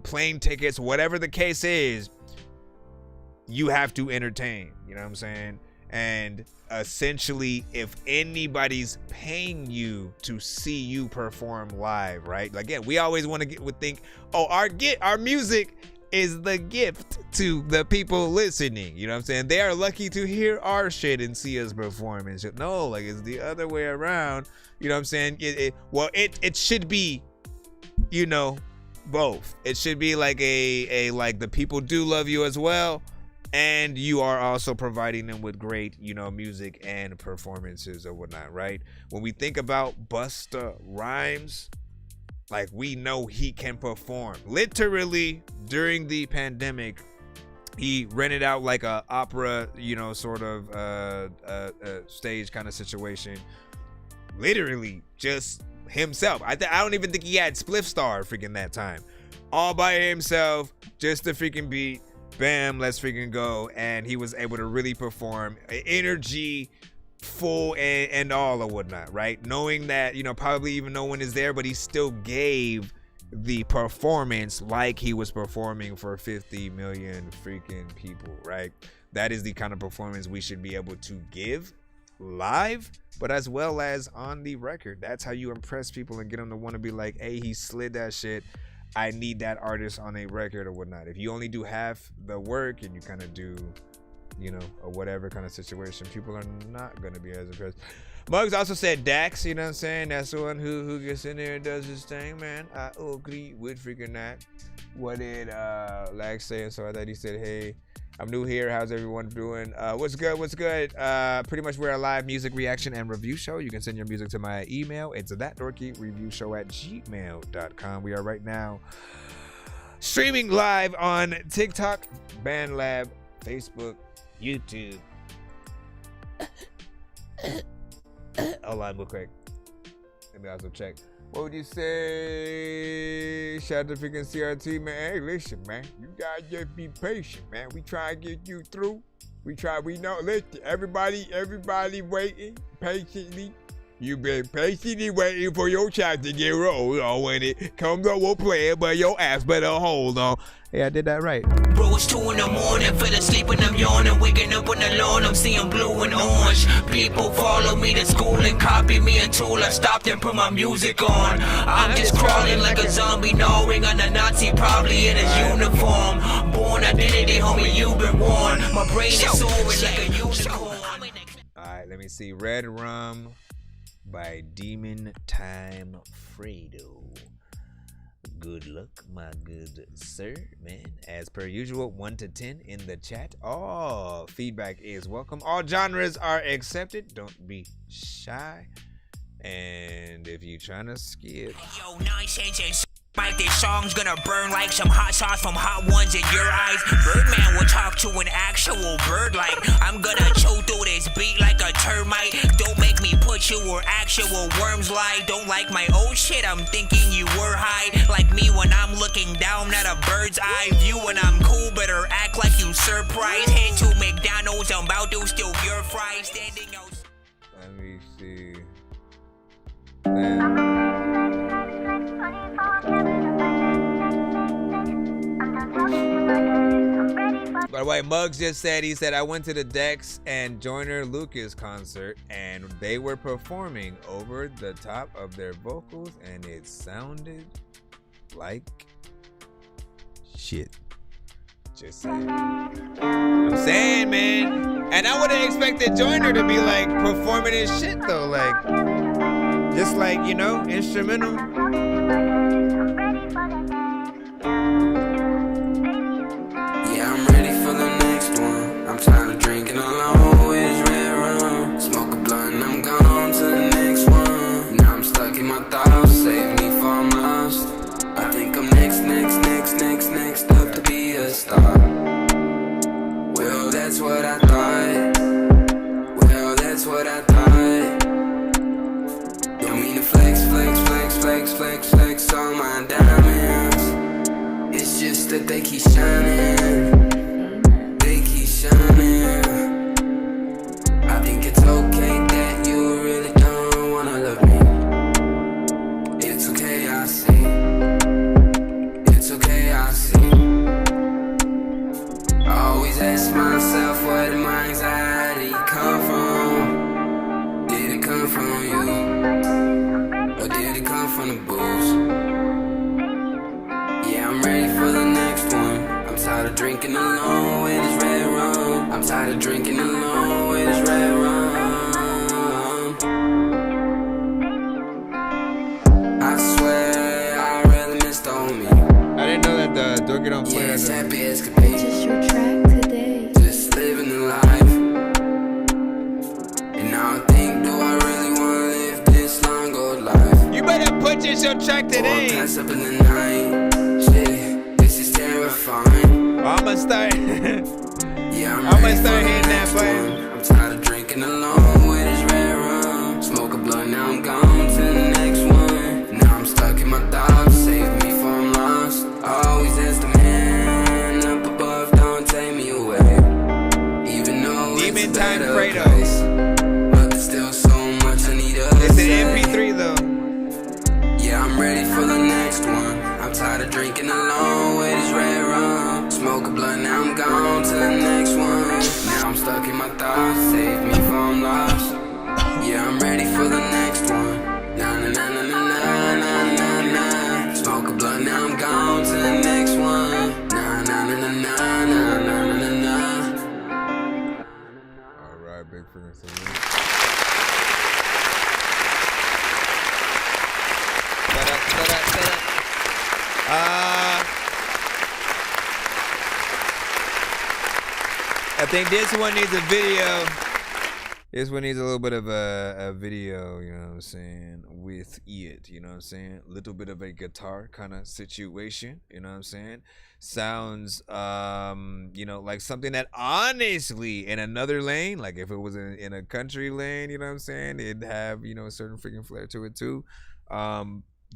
plane tickets, whatever the case is. You have to entertain, you know what I'm saying? And essentially, if anybody's paying you to see you perform live, right? Like, yeah, we always would think, oh, our music is the gift to the people listening. You know what I'm saying? They are lucky to hear our shit and see us perform and shit. No, like, it's the other way around. You know what I'm saying? It should be, you know, both. It should be like a like the people do love you as well, and you are also providing them with great, you know, music and performances or whatnot, right? When we think about Busta Rhymes, like, we know he can perform. Literally, during the pandemic, he rented out like a opera, you know, sort of stage kind of situation. Literally, just himself. I don't even think he had Spliff Star freaking that time. All by himself, just the freaking beat. Bam, let's freaking go. And he was able to really perform. Energy, full and all or whatnot, right? Knowing that, you know, probably even no one is there, but he still gave the performance like he was performing for 50 million freaking people, right? That is the kind of performance we should be able to give live, but as well as on the record. That's how you impress people and get them to want to be like, hey, he slid that shit. I need that artist on a record or whatnot. If you only do half the work and you kind of do, you know, or whatever kind of situation, people are not going to be as impressed. Muggs also said Dax, you know what I'm saying? That's the one who gets in there and does his thing, man. I agree with freaking that. What did Lax say? And so I thought he said, hey, I'm new here. How's everyone doing? What's good? Pretty much we're a live music reaction and review show. You can send your music to my email. It's thatdorkyreviewshow@gmail.com. We are right now streaming live on TikTok, BandLab, Facebook, YouTube. Hold on real quick. Let me also check. What would you say? Shout out to freaking CRT, man. Hey, listen, man. You gotta just be patient, man. We try to get you through. We know, listen, everybody waiting patiently. You've been patiently waiting for your child to get rolled on. When it comes up, we'll play it, but your ass better hold on. Yeah, I did that right. Bro, it's 2 in the morning, fell asleep and I'm yawning. Waking up on the lawn, I'm seeing blue and orange. People follow me to school and copy me until I stopped and put my music on. I'm just crawling like a zombie, gnawing on a Nazi, probably in his uniform. Born identity, homie, you've been warned. My brain is soaring like a unicorn. Alright, let me see. Red Rum by Demon Time Fredo. Good luck, my good sir, man. As per usual, 1 to 10 in the chat. All feedback is welcome. All genres are accepted. Don't be shy. And if you trying to skip, Yo, Nonsenze and Mike, this song's gonna burn like some hot sauce from Hot Ones in your eyes. Birdman will talk to an actual bird like I'm gonna chew through this beat like a termite. Don't make me put you where actual worms lie. Don't like my old shit, I'm thinking you were high. Like me when I'm looking down at a bird's eye view. When I'm cool, better act like you surprised. Head to McDonald's, I'm about to steal your fries. Standing out. let me see. By the way, Muggs just said, he said, I went to the Dex and Joyner Lucas concert and they were performing over the top of their vocals and it sounded like shit. Just saying. I'm saying, man. And I would have expected Joyner to be like performing his shit though, like just like, you know, instrumental. Yeah, I'm ready for the next one. I'm tired of drinking alone with red rum. Smoke a blunt and I'm gone to the next one. Now I'm stuck in my thoughts, save me for I'm lost. I think I'm next up to be a star. Well, that's what I thought. Well, that's what I thought. Don't mean to flex on my diamonds. It's just that they keep shining. They keep shining. I think it's okay that you really don't wanna love me. It's okay, I see. It's okay, I see. I always ask myself, where did my anxiety come from? Did it come from you? Or did it come from the booze? Yeah, I'm ready for the next one. I'm tired of drinking alone with this red rum. I'm tired of drinking alone with this red rum. I swear I really missed on me. I didn't know that the Dorky don't play it's that. happy escapade. Just your track today. Just living the life. And now I think, do I really wanna live this long old life? You better purchase your track today. Pass up in the night. Shit, this is terrifying. I'ma start. Yeah, I'ma start hitting that button. I'm tired of drinking alone with this red rum. Smoke a blunt, now I'm gone to the next one. Now I'm stuck in my thoughts, save me from lost. I always ask the man up above, don't take me away. Even though Demon it's a Time better Fredo. place, but there's still so much I need to It's say. an MP3 though. Yeah, I'm ready for the next one. I'm tired of drinking alone with this red rum. Smoke a blunt, now I'm gone to the next one. Now I'm stuck in my thoughts, save me from lost. Yeah, I'm ready for the next one. Na na na na na na na na. Smoke a blunt, now I'm gone to the next one. Na na na na na na na na na. Alright, big freaking salute. I think this one needs a video. This one needs a little bit of a video, you know what I'm saying, with it, you know what I'm saying? A little bit of a guitar kind of situation, you know what I'm saying? Sounds, you know, like something that honestly in another lane, like if it was in a country lane, you know what I'm saying, it'd have, you know, a certain freaking flair to it too.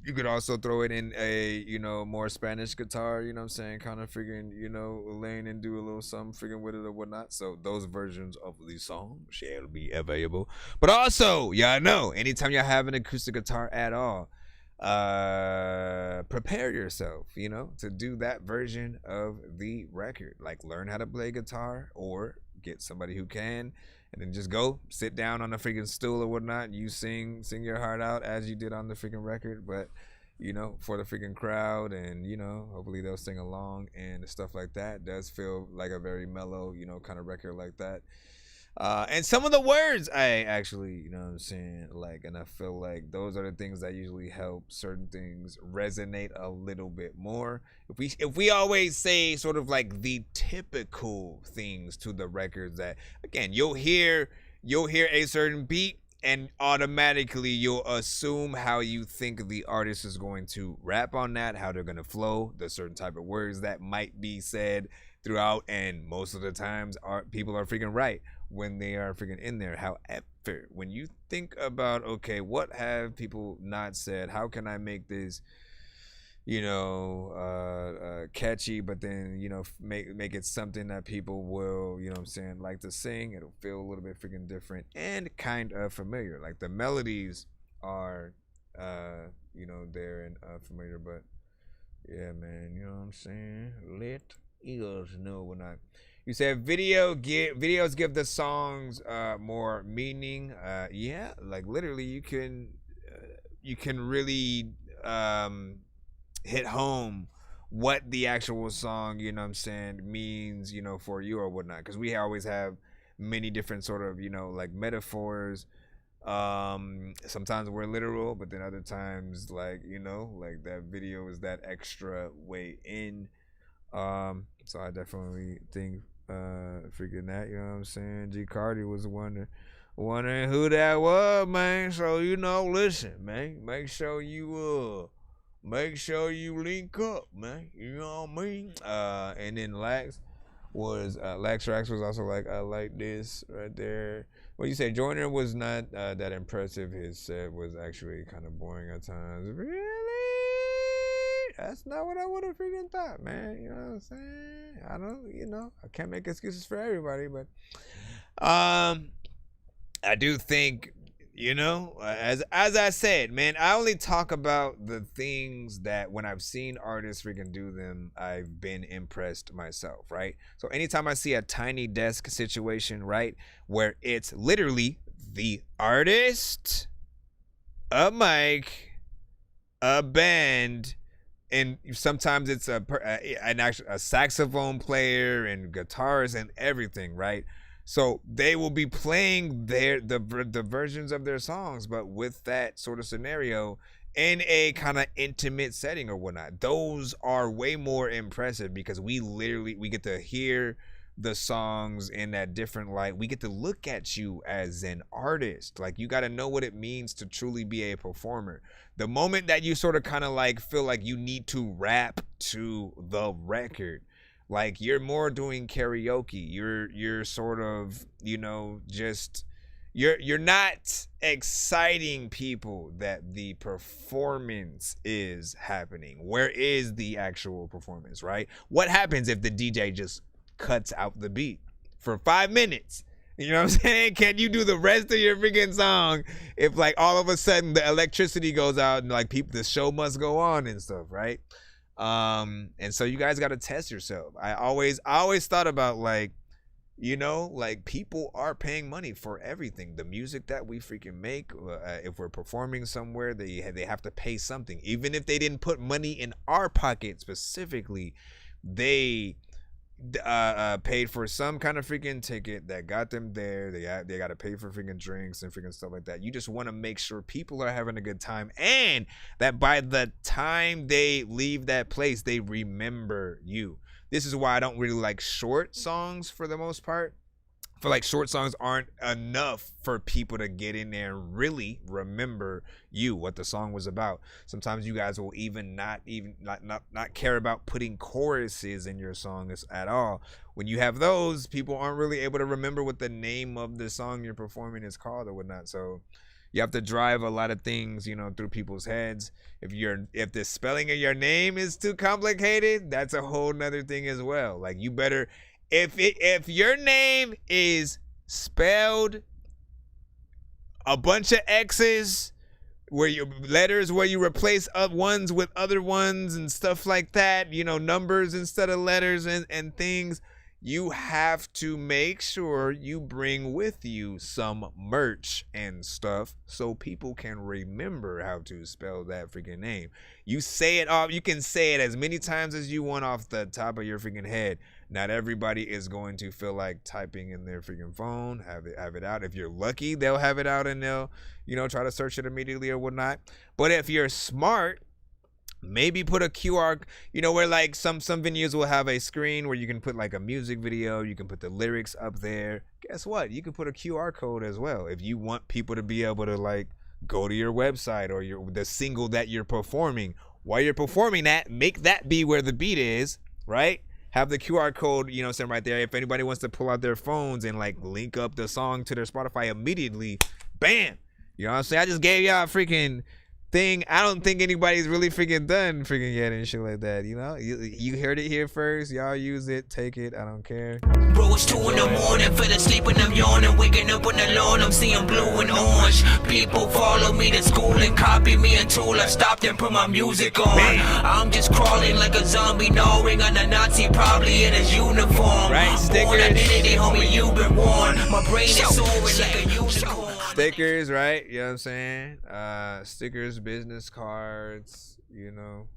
You could also throw it in a, more Spanish guitar, you know what I'm saying, kind of freaking, lane and do a little something freaking with it or whatnot. So those versions of the song shall be available. But also, y'all know, anytime y'all have an acoustic guitar at all, prepare yourself, to do that version of the record. Like, learn how to play guitar or get somebody who can. And then just go sit down on a freaking stool or whatnot. You sing your heart out as you did on the freaking record, but for the freaking crowd, and hopefully they'll sing along and stuff like that. It does feel like a very mellow, kind of record like that. And some of the words I actually, like, and I feel like those are the things that usually help certain things resonate a little bit more. If we always say sort of like the typical things to the records that, again, you'll hear a certain beat and automatically you'll assume how you think the artist is going to rap on that, how they're going to flow, the certain type of words that might be said throughout, and most of the times people are freaking right when they are freaking in there. However, when you think about, okay, what have people not said? How can I make this, catchy, but then, make it something that people will, like to sing. It'll feel a little bit freaking different and kind of familiar. Like, the melodies are, there and familiar, but yeah, man, you know what I'm saying? Let ears know when I... You said videos give the songs more meaning. Yeah, like literally you can really hit home what the actual song, means, for you or whatnot. Because we always have many different sort of, like metaphors. Sometimes we're literal, but then other times, like, like that video is that extra way in. So I definitely think freaking that, you know what I'm saying? G Cardi was wondering who that was, man. So, listen, man, make sure you link up, man. You know what I mean? And then Lax Rax was also like, I like this right there. What you say? Joyner was not that impressive. His set was actually kind of boring at times. Really? That's not what I would have freaking thought, man. You know what I'm saying? I don't, I can't make excuses for everybody, but I do think, as I said, man, I only talk about the things that when I've seen artists freaking do them, I've been impressed myself, right? So anytime I see a tiny desk situation, right, where it's literally the artist, a mic, a band, and sometimes it's a saxophone player and guitars and everything, right? So they will be playing the versions of their songs, but with that sort of scenario in a kind of intimate setting or whatnot. Those are way more impressive because we get to hear the songs in that different light. We get to look at you as an artist. Like, you got to know what it means to truly be a performer. The moment that you sort of kind of like feel like you need to rap to the record, like you're more doing karaoke, you're sort of, just you're not exciting people that the performance is happening. Where is the actual performance, right? What happens if the DJ just cuts out the beat for 5 minutes? You know what I'm saying? Can you do the rest of your freaking song if, like, all of a sudden the electricity goes out and, like, the show must go on and stuff, right? And so you guys got to test yourself. I always thought about, like, like, people are paying money for everything. The music that we freaking make, if we're performing somewhere, they have to pay something. Even if they didn't put money in our pocket specifically, they paid for some kind of freaking ticket that got them there. They got to pay for freaking drinks and freaking stuff like that. You just want to make sure people are having a good time, and that by the time they leave that place, they remember you. This is why I don't really like short songs for the most part. I feel like short songs aren't enough for people to get in there and really remember you, what the song was about. Sometimes you guys will even not care about putting choruses in your songs at all. When you have those, people aren't really able to remember what the name of the song you're performing is called or whatnot. So, You have to drive a lot of things, you know, through people's heads. If the spelling of your name is too complicated, that's a whole nother thing as well. Like, you better, if your name is spelled a bunch of X's, where you replace ones with other ones and stuff like that, you know, numbers instead of letters and things, you have to make sure you bring with you some merch and stuff so people can remember how to spell that freaking name. You say it off, you can say it as many times as you want off the top of your freaking head. Not everybody is going to feel like typing in their freaking phone, have it out. If you're lucky, they'll have it out and they'll, you know, try to search it immediately or whatnot. But if you're smart, maybe put a QR, you know, where like some venues will have a screen where you can put like a music video, you can put the lyrics up there. Guess what? You can put a QR code as well if you want people to be able to like go to your website or the single that you're performing. While you're performing that, make that be where the beat is, right? Have the QR code, you know, sitting right there. If anybody wants to pull out their phones and like link up the song to their Spotify immediately, bam. You know what I'm saying? I just gave y'all a freaking thing. I don't think anybody's really freaking done freaking yet and shit like that, you know? You heard it here first. Y'all use it. Take it. I don't care. Bro, it's 2 in the morning, fell asleep and I'm yawning, waking up on the lawn, I'm seeing blue and orange. People follow me to school and copy me until I stopped and put my music on. I'm just crawling like a zombie, gnawing on a Nazi, probably in his uniform. Right, stickers. Born identity, homie, you've been warned. My brain is soaring like a unicorn. Stickers, right? You know what I'm saying? Stickers, business cards, you know.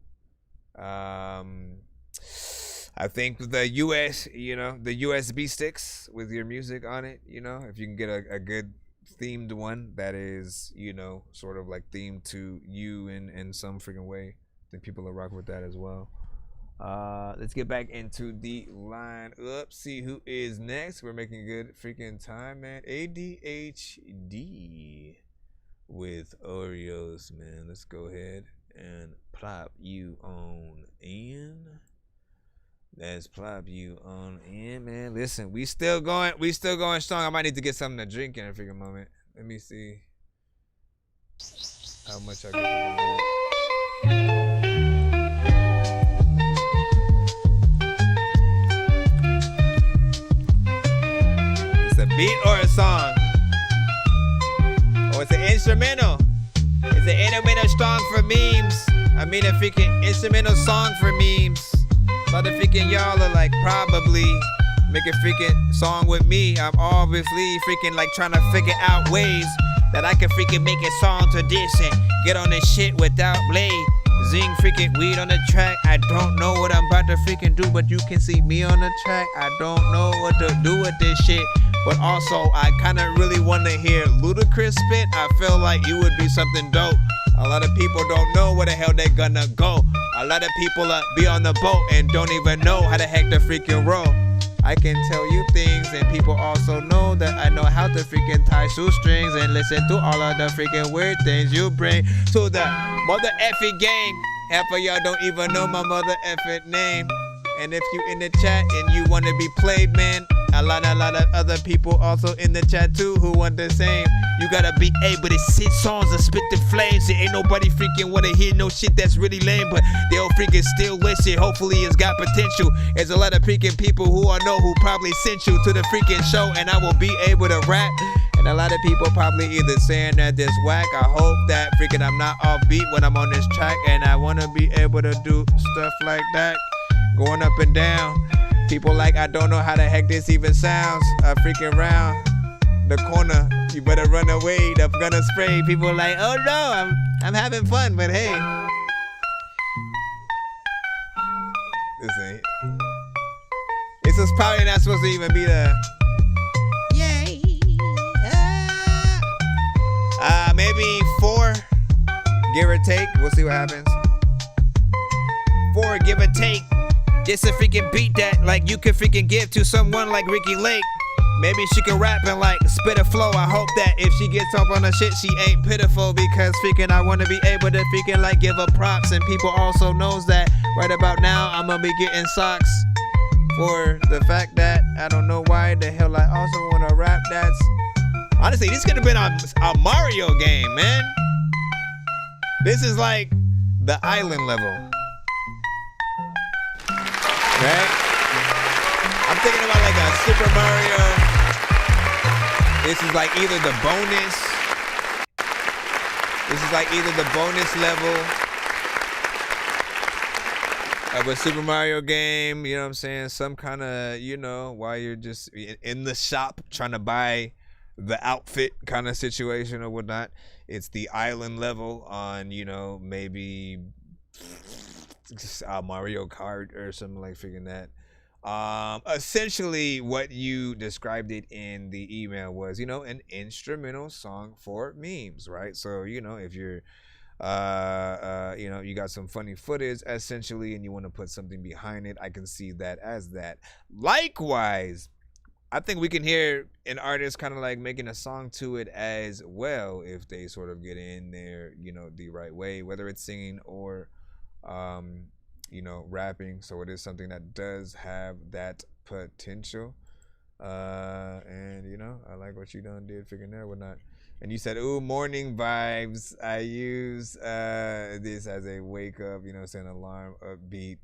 I think the the USB sticks with your music on it, you know, if you can get a good themed one that is, you know, sort of like themed to you in some freaking way, I think people will rock with that as well. Let's get back into the line up, see who is next. We're making good freaking time, man. ADHD with Oreos, man. Let's go ahead and plop you on in. Let's plop you on in, man. Listen, we still going strong. I might need to get something to drink in a freaking moment. Let me see how much I can do. Beat or a song? Or it's an instrumental? It's an instrumental song for memes. I mean a freaking instrumental song for memes. A lot of freaking y'all are like probably make a freaking song with me. I'm obviously freaking like trying to figure out ways that I can freaking make a song to this and get on this shit without blade. Zing freaking weed on the track. I don't know what I'm about to freaking do, but you can see me on the track. I don't know what to do with this shit. But also, I kind of really want to hear Ludacris spit. I feel like you would be something dope. A lot of people don't know where the hell they're gonna go. A lot of people be on the boat and don't even know how the heck to freaking row. I can tell you things and people also know that I know how to freaking tie shoestrings and listen to all of the freaking weird things you bring to the mother effing game. Half of y'all don't even know my mother effing name. And if you in the chat and you want to be played, man, a lot of other people also in the chat too who want the same. You gotta be able to sit songs and spit the flames. There ain't nobody freaking wanna hear no shit that's really lame, but they'll freaking still listen. Hopefully it's got potential. There's a lot of freaking people who I know who probably sent you to the freaking show and I will be able to rap. And a lot of people probably either saying that this whack. I hope that freaking I'm not offbeat when I'm on this track and I wanna be able to do stuff like that. Going up and down. People like, I don't know how the heck this even sounds. I freaking round the corner. You better run away. The gonna spray. People like, oh no, I'm having fun, but hey. This is probably not supposed to even be the. Maybe 4, give or take. We'll see what happens. 4, give or take. Just a freaking beat that like you could freaking give to someone like Ricky Lake. Maybe she can rap and like spit a flow. I hope that if she gets up on the shit, she ain't pitiful because freaking I want to be able to freaking like give her props. And people also knows that right about now I'm gonna be getting socks for the fact that I don't know why the hell I also want to rap. That's Honestly, this could have been a Mario game, man. This is like the island level. Right? I'm thinking about like a Super Mario. This is like either the bonus. This is like either the bonus level of a Super Mario game, you know what I'm saying? Some kind of, you know, while you're just in the shop trying to buy the outfit kind of situation or whatnot. It's the island level on, you know, maybe Mario Kart or something like freaking that. Essentially what you described it in the email was, you know, an instrumental song for memes, right? So, you know, if you're you know, you got some funny footage essentially and you want to put something behind it, I can see that as that. Likewise, I think we can hear an artist kind of like making a song to it as well if they sort of get in there, you know, the right way, whether it's singing or you know, rapping. So it is something that does have that potential. And you know, I like what you done did figuring there whatnot. And you said, ooh, morning vibes. I use this as a wake up, you know, saying alarm upbeat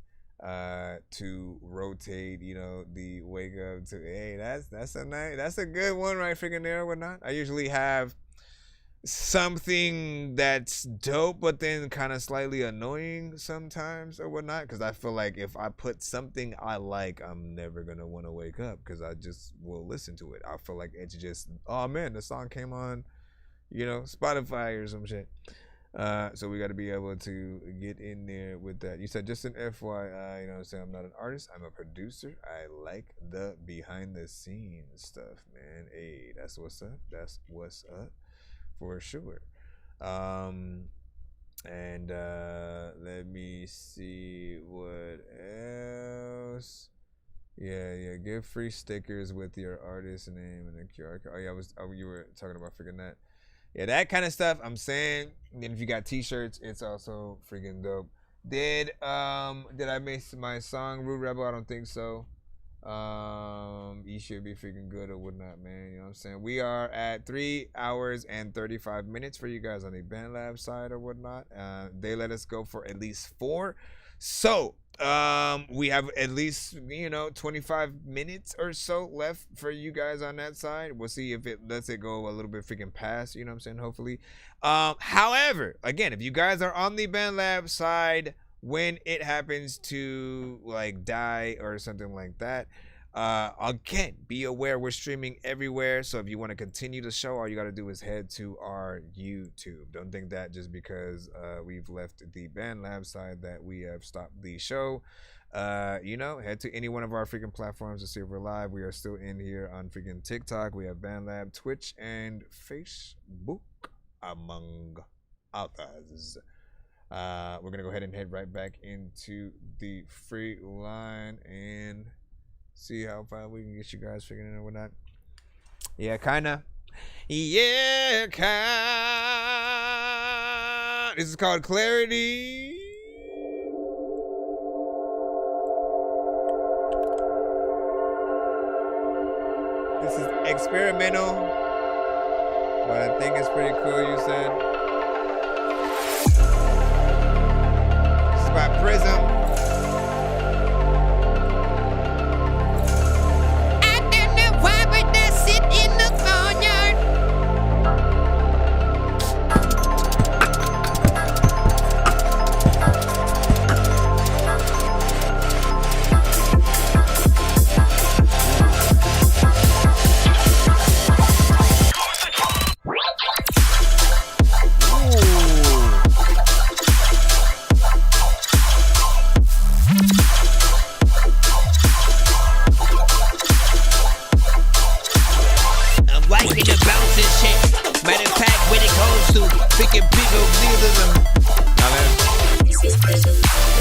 to rotate, you know, the wake up to, hey, that's a good one right freaking there whatnot. I usually have something that's dope but then kind of slightly annoying sometimes or whatnot, because I feel like if I put something I like, I'm never gonna want to wake up because I just will listen to it. I feel like it's just, oh man, the song came on, you know, Spotify or some shit. So we got to be able to get in there with that. You said just an FYI, you know what I'm saying, I'm not an artist, I'm a producer. I like the behind the scenes stuff, man. Hey, that's what's up. That's what's up. For sure. And let me see what else. Yeah, give free stickers with your artist name and the QR code. Oh yeah, you were talking about freaking that. Yeah, that kind of stuff I'm saying. And then if you got t-shirts, it's also freaking dope. Did I miss my song Rude Rebel? I don't think so. You should be freaking good or whatnot, man. You know what I'm saying? We are at 3 hours and 35 minutes for you guys on the BandLab side or whatnot. They let us go for at least 4. So we have at least, you know, 25 minutes or so left for you guys on that side. We'll see if it lets it go a little bit freaking past, you know what I'm saying, hopefully. However, again, if you guys are on the BandLab side when it happens to like die or something like that, again, be aware we're streaming everywhere. So if you want to continue the show, all you got to do is head to our YouTube. Don't think that just because we've left the BandLab side that we have stopped the show. You know, head to any one of our freaking platforms to see if we're live. We are still in here on freaking TikTok. We have BandLab, Twitch, and Facebook, among others. We're gonna go ahead and head right back into the free line and see how far we can get you guys figuring it or whatnot. Yeah, kinda. Yeah, kinda. This is called Clarity. This is experimental, but I think it's pretty cool, you said. By Prism. I don't know why, but I sit in the barnyard.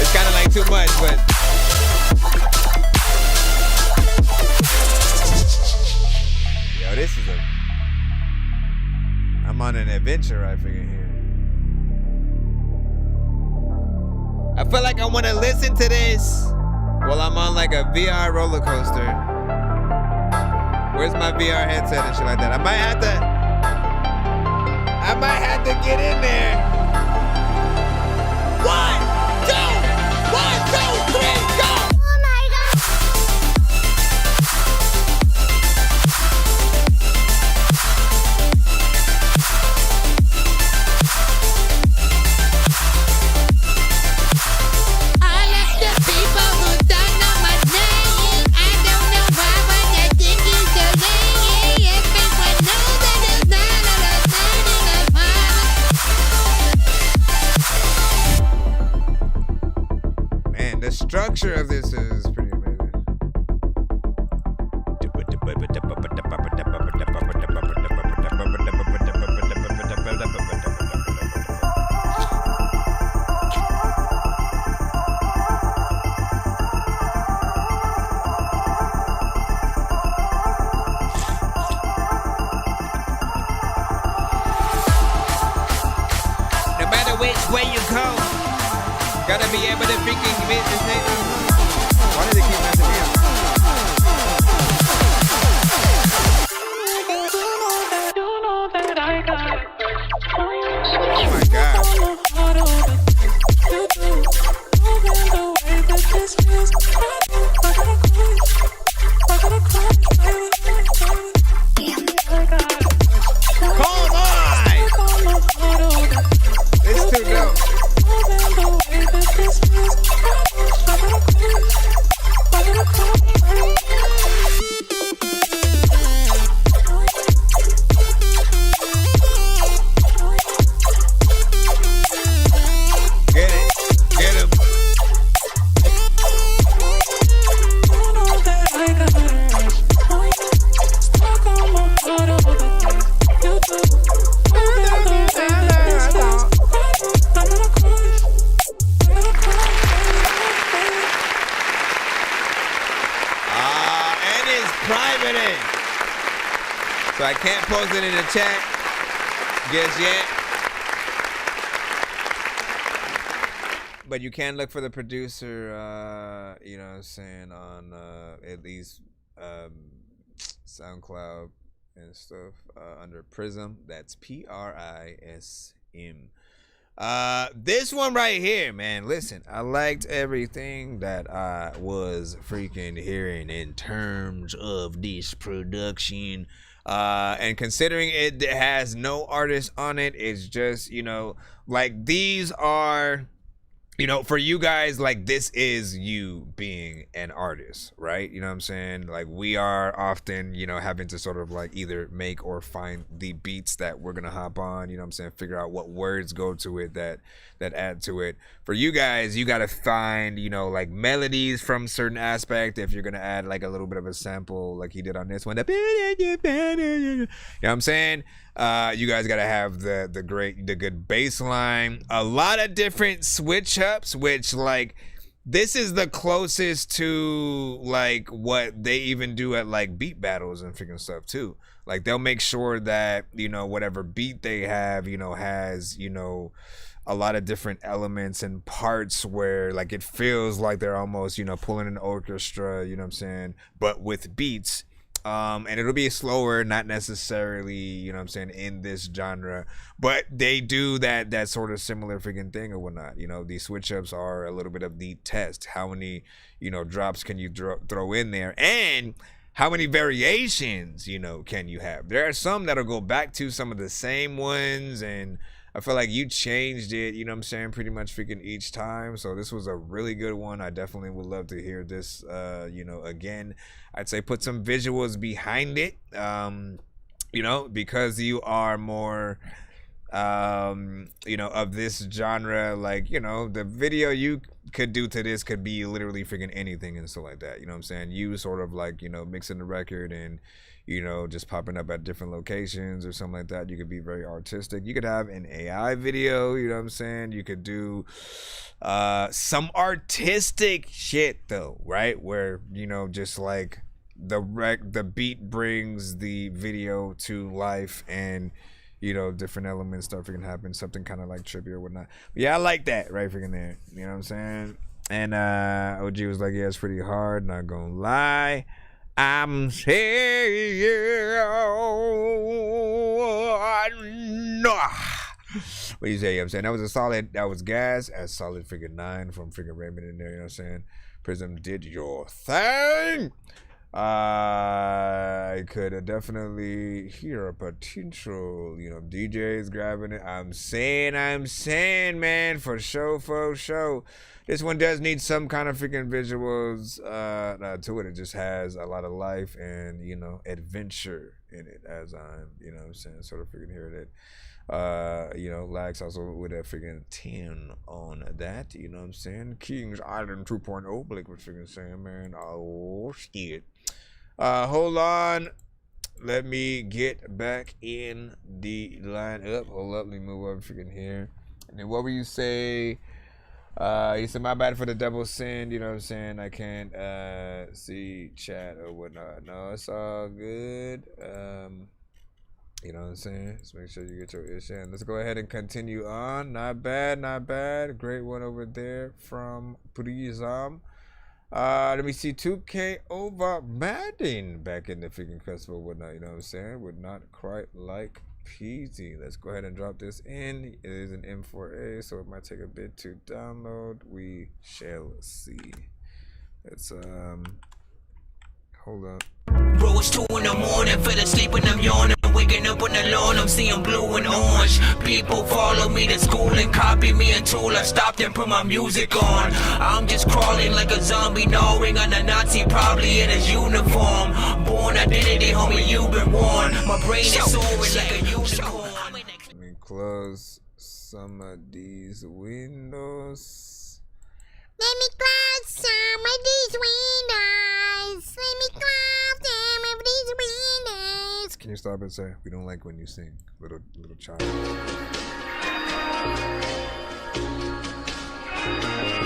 It's kind of like too much, but yo, this is I'm on an adventure, I figure here. I feel like I want to listen to this while I'm on like a VR roller coaster. Where's my VR headset and shit like that? I might have to might have to get in there. 1, 2, 1, 2, 3, go! The structure of this is pretty amazing. No matter which way you go, gotta be able to freaking commit this thing. Why did they keep messing me up? Oh my god. Come on! It's too dope. So I can't post it in the chat just yet. But you can look for the producer, you know what I'm saying, on at least SoundCloud and stuff under Prism. That's Prism. This one right here, man. Listen, I liked everything that I was freaking hearing in terms of this production. And considering it has no artist on it, it's just, you know, like these are, you know, for you guys, like this is you being an artist, right? You know what I'm saying? Like we are often, you know, having to sort of like either make or find the beats that we're gonna hop on, you know what I'm saying? Figure out what words go to it that add to it. For you guys, you gotta find, you know, like melodies from certain aspect. If you're gonna add like a little bit of a sample like he did on this one, you know what I'm saying? You guys gotta have the good bass line, a lot of different switch ups, which like this is the closest to like what they even do at like beat battles and freaking stuff too. Like they'll make sure that, you know, whatever beat they have, you know, has, you know, a lot of different elements and parts where like it feels like they're almost, you know, pulling an orchestra, you know what I'm saying, but with beats. And it'll be slower, not necessarily, you know what I'm saying, in this genre, but they do that sort of similar freaking thing or whatnot. You know, these switch ups are a little bit of the test. How many, you know, drops can you throw in there, and how many variations, you know, can you have? There are some that'll go back to some of the same ones, and I feel like you changed it, you know what I'm saying, pretty much freaking each time. So this was a really good one. I definitely would love to hear this, you know, again. I'd say put some visuals behind it, you know, because you are more, you know, of this genre. Like, you know, the video you could do to this could be literally freaking anything and stuff like that. You know what I'm saying? You sort of like, you know, mixing the record and, you know, just popping up at different locations or something like that. You could be very artistic. You could have an AI video, you know what I'm saying? You could do some artistic shit though, right? Where, you know, just like the beat brings the video to life, and, you know, different elements start freaking happen, something kind of like trippy or whatnot. But yeah, I like that right freaking there. You know what I'm saying? And OG was like, yeah, it's pretty hard, not gonna lie. I'm saying no. What do you say? You know what I'm saying? That was a solid, that was gas. A solid figure 9 from freaking Raymond in there, you know what I'm saying? Prism did your thing. I could definitely hear a potential, you know, DJs grabbing it. I'm saying, man, for sure. This one does need some kind of freaking visuals to it. It just has a lot of life and, you know, adventure in it, as I'm, you know what I'm saying, sort of freaking hearing it. You know, Lax also with a freaking 10 on that, you know what I'm saying? Kings Island 2.0, Blake was freaking saying, man, oh shit. Hold on, let me get back in the lineup. Hold up, let me move over freaking here. And then what will you say? You said my bad for the double sin, you know what I'm saying? I can't see chat or whatnot. No, it's all good. You know what I'm saying? Just make sure you get your ish in. Let's go ahead and continue on. Not bad. Great one over there from Prizam. Let me see 2K over Madden back in the freaking cusp or whatnot. You know what I'm saying? Would not quite like peasy. Let's go ahead and drop this in. It is an M4A, so it might take a bit to download. We shall see. Let's hold up. Bro, it's 2 in the morning, fell asleep and I'm yawning. Waking up on the lawn, I'm seeing blue and orange. People follow me to school and copy me until I stopped and put my music on. I'm just crawling like a zombie, gnawing on a Nazi, probably in his uniform. Born identity, homie, you've been warned. My brain is soaring like a unicorn. Let me close some of these windows. Let me close some of these windows. Let me close some of these windows. Can you stop and say, we don't like when you sing, little child.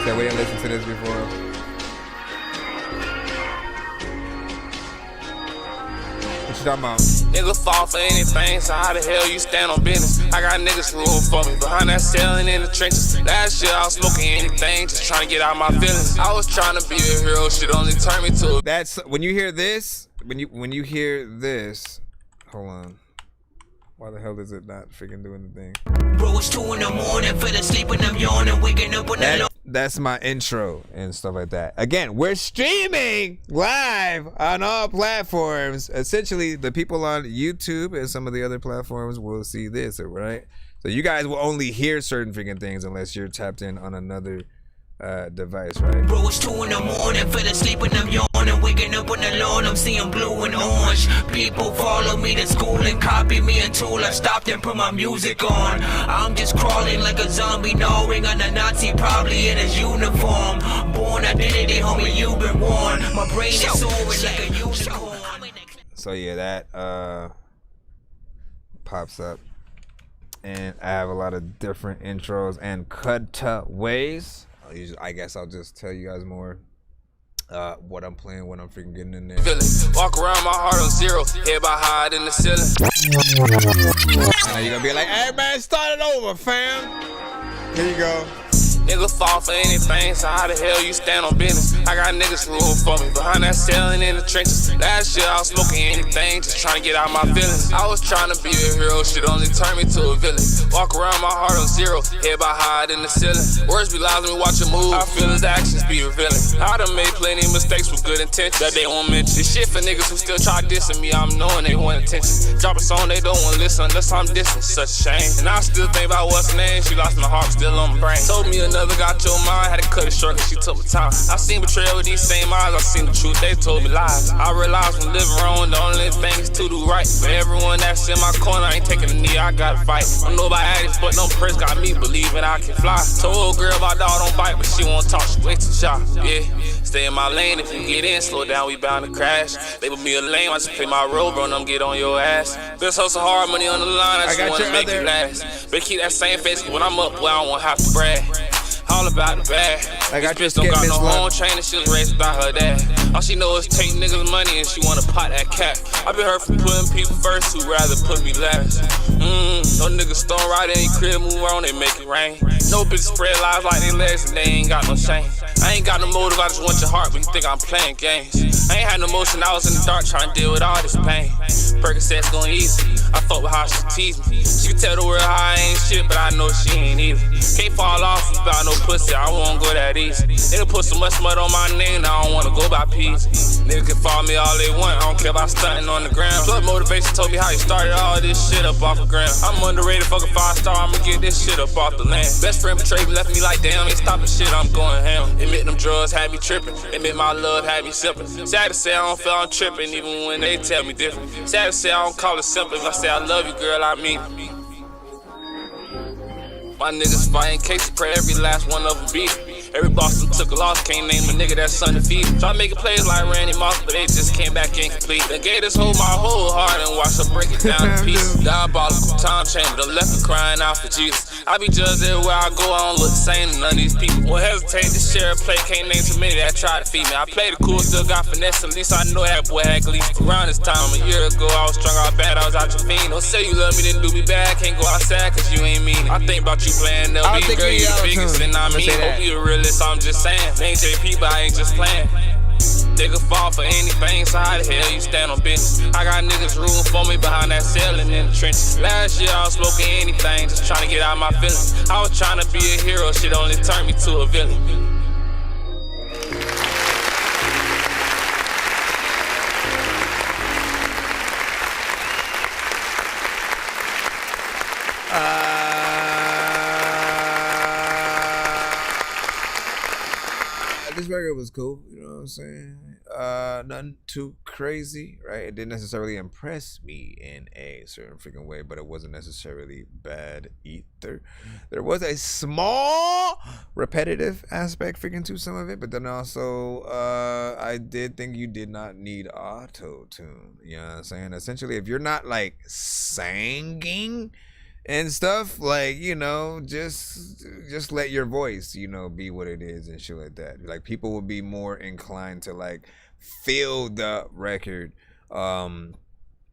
Said we didn't listen to this before. What you talking about? Nigga fall for anything, so how the hell you stand on business? I got niggas rule for me, behind that selling in the trenches. Last year I was smoking anything, just trying to get out my feelings. I was trying to be a hero, shit only turned me to a... That's, when you hear this, when you hear this, hold on. Why the hell is it not freaking doing the thing? Bro, it's 2 in the morning, fell asleep and I'm yawning, waking up on the lawn. That's my intro and stuff like that. Again, we're streaming live on all platforms. Essentially, the people on YouTube and some of the other platforms will see this, right? So you guys will only hear certain freaking things unless you're tapped in on another device, right? Bro, it's 2 in the morning, fell asleep and I'm yawning, waking up on the lawn, I'm seeing blue and orange. People follow me to school and copy me until I stopped and put my music on. I'm just crawling like a zombie, gnawing on a Nazi, probably in his uniform. Born identity, homie, you've been warned. My brain is soaring like a unicorn. So yeah, that pops up. And I have a lot of different intros and cutaways. I guess I'll just tell you guys more what I'm playing when I'm freaking getting in there. Walk around my heart on 0, head by high in the ceiling. Now you're gonna be like, hey man, start it over, fam. Here you go. Nigga fall for anything, so how the hell you stand on business? I got niggas rule for me, behind that selling in the trenches. Last year I was smoking anything, just trying to get out my feelings. I was trying to be a hero, shit only turned me to a villain. Walk around my heart on 0, head by high in the ceiling. Words be loud when we watch a move, I feel his actions be revealing. I done made plenty mistakes with good intentions that they won't mention. This shit for niggas who still try dissing me, I'm knowing they want attention. Drop a song, they don't want to listen unless I'm dissing, such a shame. And I still think about what's her name, she lost my heart, still on my brain. Told me another got your mind, had to cut it short cause she took my time. I seen betrayal with these same eyes, I seen the truth, they told me lies. I realized when living wrong, the only thing is to do right. For everyone that's in my corner, I ain't taking a knee, I gotta fight. I don't know about addicts, but no press got me believing I can fly. Told a girl my dog don't bite, but she won't talk, she way too shy. Yeah, stay in my lane, if you get in, slow down, we bound to crash. Label me a lame, I just play my role, bro, and I'm get on your ass. This hustle hard, money on the line, I just wanna make it last. But keep that same face, when I'm up, well, I don't wanna have to brag. All about the bag. I got this bitch don't got no home training, she was raised without her dad. All she know is take niggas money and she wanna pot that cat. I been hurt from putting people first who rather put me last. No niggas stone right in your crib, move on, they make it rain. No bitch spread lies like they legs and they ain't got no shame. I ain't got no motive, I just want your heart, but you think I'm playing games. I ain't had no motion, I was in the dark trying to deal with all this pain. Percocets going easy, I fuck with how she tease me. She can tell the world how I ain't shit, but I know she ain't either. Can't fall off about no pussy, I won't go that easy. Nigga put so much mud on my name, I don't wanna go by peas. Nigga can follow me all they want, I don't care about stunting on the ground. Blood motivation told me how you started all this shit up off the ground. I'm underrated, fuck a 5-star, I'ma get this shit up off the land. Best friend betrayed me, left me like damn, ain't stopping shit, I'm going ham. Admit them drugs had me tripping, admit my love had me sipping. Sad to say I don't feel I'm tripping, even when they tell me different. Sad to say I don't call it simple, if I say I love you, girl, I mean it. My niggas fighting cases, pray every last one of them beat it. Every boss who took a loss, can't name a nigga that's undefeated. Try making plays like Randy Moss, but they just came back incomplete. They gave this whole my whole heart and watched her break it down to pieces. Diabolical time chamber, done left me crying out for Jesus. I be judged everywhere I go, I don't look the same to none of these people. Won't hesitate to share a play, can't name too many that tried to feed me. I played it cool, still got finesse, at least I know that boy had glee. Around this time, a year ago, I was strung out bad, I was out your fiend. Don't say you love me, then do me bad, can't go outside cause you ain't mean it. I think about you playing LB, girl, you the biggest, and I mean, hope you a realist, I'm just saying. Ain't JP, but I ain't just playing. They could fall for anything, so how the hell you stand on business? I got niggas rooting for me behind that ceiling in the trenches. Last year I was smoking anything, just trying to get out my feelings. I was trying to be a hero, shit only turned me to a villain. This record was cool, you know what I'm saying? Nothing too crazy, right? It didn't necessarily impress me in a certain freaking way, but it wasn't necessarily bad either. There was a small repetitive aspect freaking to some of it, but then also I did think you did not need auto-tune, you know what I'm saying? Essentially, if you're not like singing and stuff, like, you know, just let your voice, you know, be what it is and shit like that. Like, people will be more inclined to like feel the record. And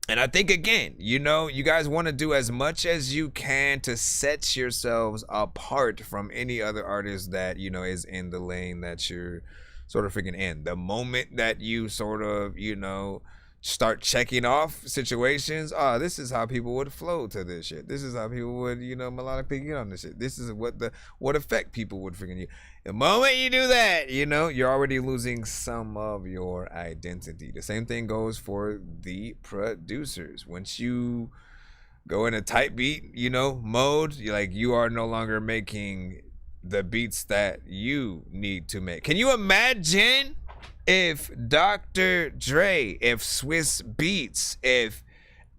I think, again, you know, you guys want to do as much as you can to set yourselves apart from any other artist that, you know, is in the lane that you're sort of freaking in. The moment that you sort of, you know, start checking off situations, this is how people would flow to this shit. This is how people would, you know, melodically get on this shit. This is what effect people would freaking use. The moment you do that, you know, you're already losing some of your identity. The same thing goes for the producers. Once you go in a tight beat, you know, mode, you are no longer making the beats that you need to make. Can you imagine if Dr. Dre, if Swiss Beats, if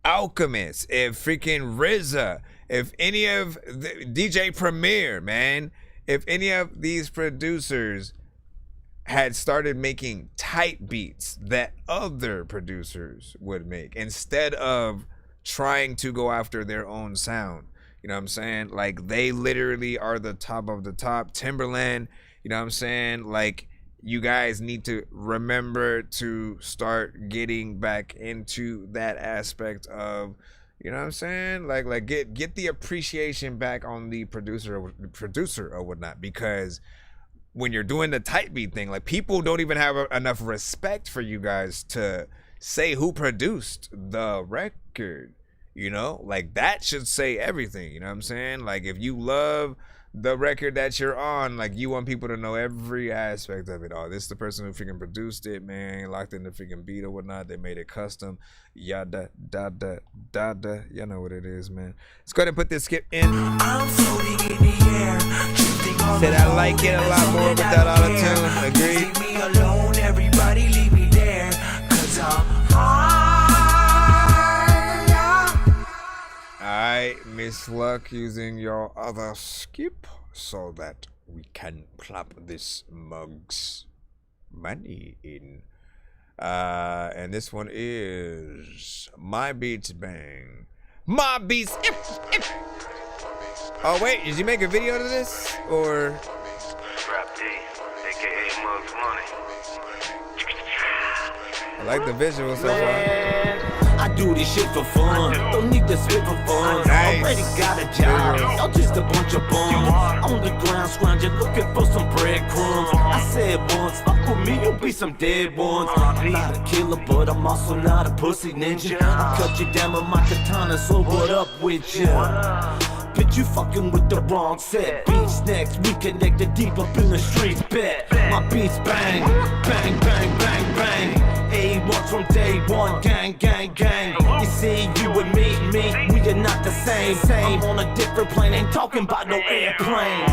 Alchemist, if freaking RZA, if any of the DJ Premier, man, if any of these producers had started making tight beats that other producers would make instead of trying to go after their own sound, you know what I'm saying? Like, they literally are the top of the top. Timberland, you know what I'm saying? Like, you guys need to remember to start getting back into that aspect of, you know what I'm saying? Like get the appreciation back on the producer or whatnot, because when you're doing the tight beat thing, like, people don't even have enough respect for you guys to say who produced the record, you know? Like, that should say everything, you know what I'm saying? Like, if you love the record that you're on, like, you want people to know every aspect of it. Oh, this is the person who freaking produced it, man, locked in the freaking beat or whatnot, they made it custom, yada da da da da. You know what it is, man. Let's go ahead and put this skip in. Said I like it a lot more without auto-tune. Agreed. Leave me alone, everybody leave me there, 'cause I'm high. Alright, Miss Luck, using your other skip so that we can plop this mug's money in. And this one is My Beats Bang. My Beats. Oh wait, did you make a video to this or? Rap D, aka Mug's Money. I like the visual so far. I do this shit for fun, don't need to spit for fun. Nice. Already got a job, y'all just a bunch of bums. On the ones. Fuck with me, you'll be some dead ones. I'm not a killer, but I'm also not a pussy ninja. I cut you down with my katana, so what up with ya? Bitch, you fucking with the wrong set. Beats next, we connected deep up in the streets, bet. My beats bang, bang, bang, bang, bang. A1 from day one, gang, gang, gang. You see, you and me, we are not the same. I'm on a different plane, ain't talking about no airplane.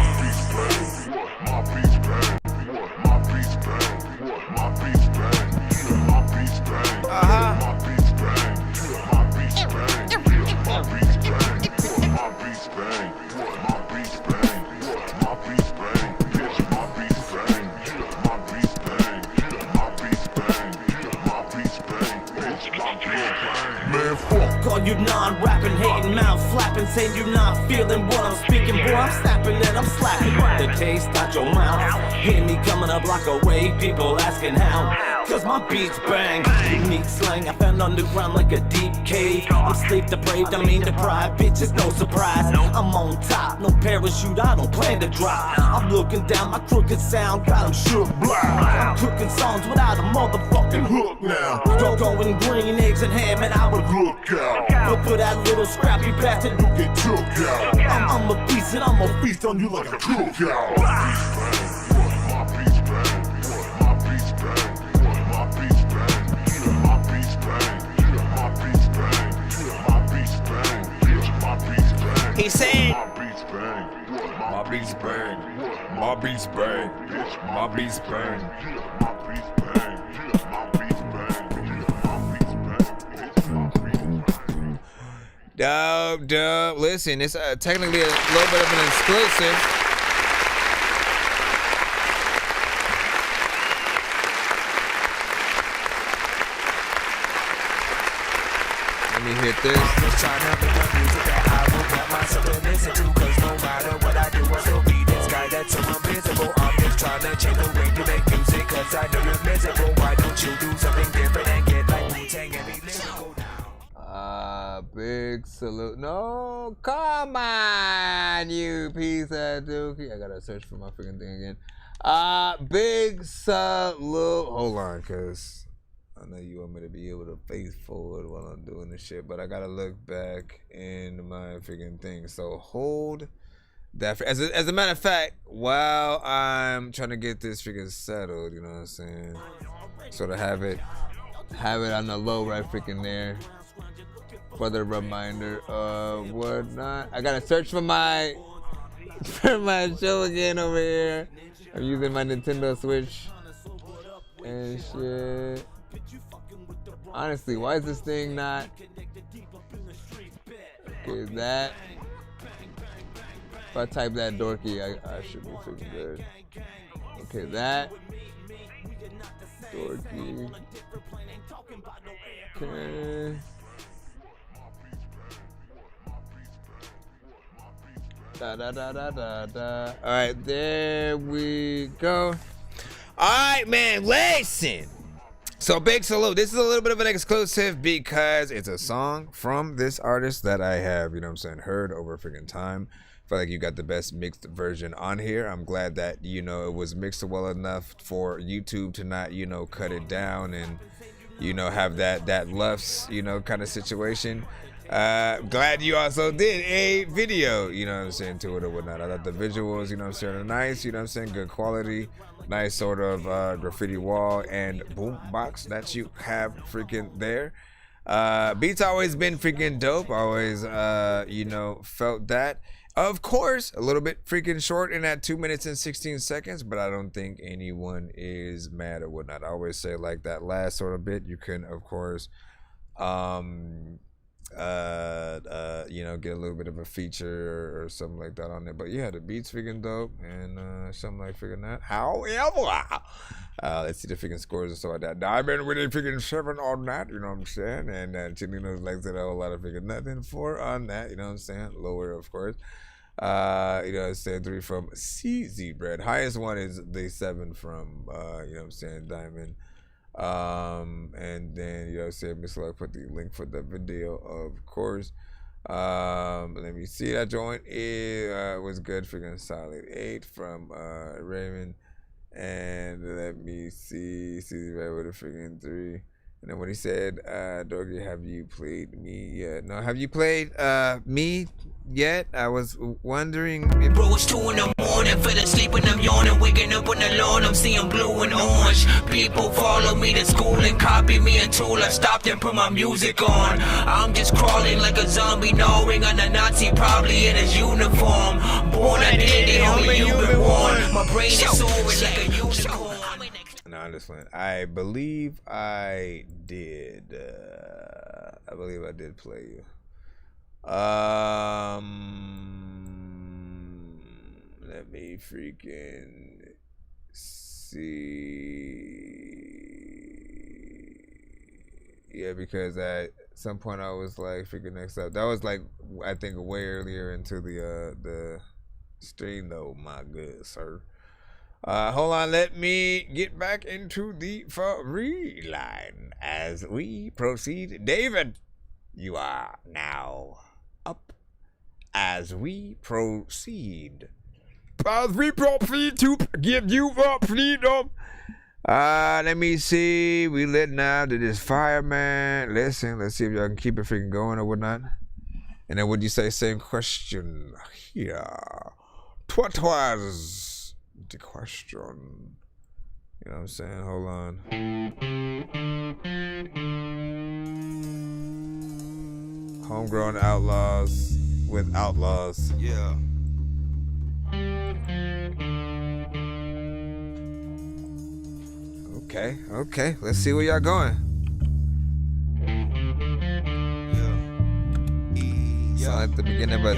All you non-rapping, hating, mouth flapping, saying you not feeling what I'm speaking. Boy, I'm snapping and I'm slapping the taste out your mouth. Hear me coming a block away, people asking how. Cause my beats bang, unique slang I found underground like a deep cave. I'm sleep depraved, I mean deprived, bitches no surprise. I'm on top, no parachute, I don't plan to drop. I'm looking down, my crooked sound got them shook black. I'm cooking songs without a motherfucking hook now. Going green, eggs and ham and I would look out. But for that little scrappy bastard who get took out. I'm a beast and I'm a feast on you like a cookout. He said, my beats bang, my beats bang, my beats bang. Dope. Listen, it's technically a little bit of an exclusive. Let me hit this. I'm just trying to make the music that I will get myself to listen to. Cause no matter what I do, I still be this guy that's so invisible. I'm just trying to change the way you make music. Cause I know you're miserable. Why don't you do something different and get like Wu-Tang and be lyrical now? Big salute. No, come on, you piece of dookie. I gotta search for my freaking thing again. Big salute. Hold on, cause I know you want me to be able to face forward while I'm doing this shit, but I gotta look back in my freaking thing. So hold that. As a matter of fact, while I'm trying to get this freaking settled, you know what I'm saying? Sort of have it on the low right freaking there. For the reminder of whatnot. I gotta search for my show again over here. I'm using my Nintendo Switch and shit. Honestly, why is this thing not? Okay, that. If I type that Dorky, I should be freaking good. Okay, that. Dorky. Okay. All right, there we go. All right, man, listen. So big salute. This is a little bit of an exclusive because it's a song from this artist that I have, you know what I'm saying, heard over freaking time. I feel like you got the best mixed version on here. I'm glad that, you know, it was mixed well enough for YouTube to not, you know, cut it down and, you know, have that LUFS, you know, kind of situation. Glad you also did a video, you know what I'm saying, to it or whatnot. I thought the visuals, you know what I'm saying, are nice, you know what I'm saying, good quality, nice sort of graffiti wall and boom box that you have freaking there. Beats always been freaking dope, always, you know, felt that. Of course, a little bit freaking short in that 2 minutes and 16 seconds, but I don't think anyone is mad or whatnot. I always say like that last sort of bit, you can, of course, you know, get a little bit of a feature or something like that on there. But yeah, the beats freaking dope and something like freaking that. However, let's see the freaking scores and stuff like that. Diamond with a freaking 7 on that, you know what I'm saying? And Chinino's likes it a whole lot of freaking nothing 4 on that, you know what I'm saying? Lower, of course. You know what I'm saying? 3 from CZ Bread. Highest one is the 7 from you know what I'm saying, Diamond. And then, you know what I'm saying, Miss Luck put the link for the video, of course. Let me see, that joint. It was good, freaking solid. 8 from Raymond. And let me see. Susie Red with a freaking 3. And then when he said, Dorky, have you played me yet? No, have you played me yet? I was wondering if... Bro, it's 2 in the morning, fell asleep and I'm yawning, waking up on the lawn, I'm seeing blue and orange. People follow me to school and copy me until I stopped and put my music on. I'm just crawling like a zombie, gnawing on a Nazi, probably in his uniform. Born identity, only you've been warned. My brain is soaring like a unicorn. No, I'm just playing. I believe I did. I believe I did play you. Let me freaking see. Yeah, because at some point I was like freaking next up. That was like I think way earlier into the stream though. My good sir. Hold on, let me get back into the free line as we proceed. David, you are now up as we proceed. As we proceed to give you the freedom. Let me see. We lit now to this fireman. Listen, let's see if y'all can keep it freaking going or whatnot. And then would you say same question here? What was the question? You know what I'm saying? Hold on. Homegrown outlaws with outlaws. Yeah. Okay. Let's see where y'all going. Yeah. Sound like the beginning, but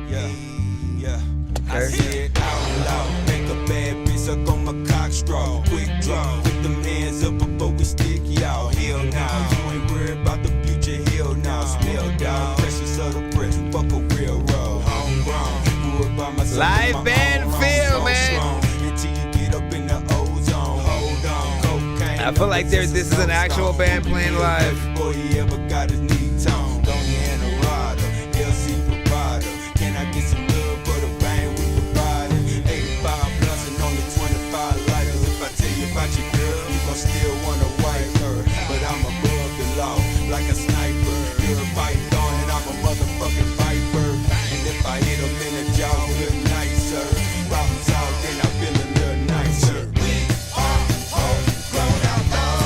Yeah. I okay. see it out loud. Make a bad bitch suck on my cock straw. Quick draw. Put them hands up before we stick y'all. Hell now. You ain't worried about the future. Hell now. Smell dog. Precious of the breath. Fuck a real road. Homegrown. Grew up by myself. Live band feel, man. Until you get up in the ozone. Hold on. Cocaine. I feel like this is an actual band playing live. Boy, he ever got his knee tone. Don't you and a rider. LC provider. Can I get some love for the bang with the rider? 85 plus and only 25 lighters. If I tell you about your girl, you gon' still wanna wipe her. But I'm above the law, like a sniper. You're a python and I'm a motherfucking viper. And if I hit him in the jaw, good night, sir. Problem solved, then I feel a little nicer. We are homegrown outlaws.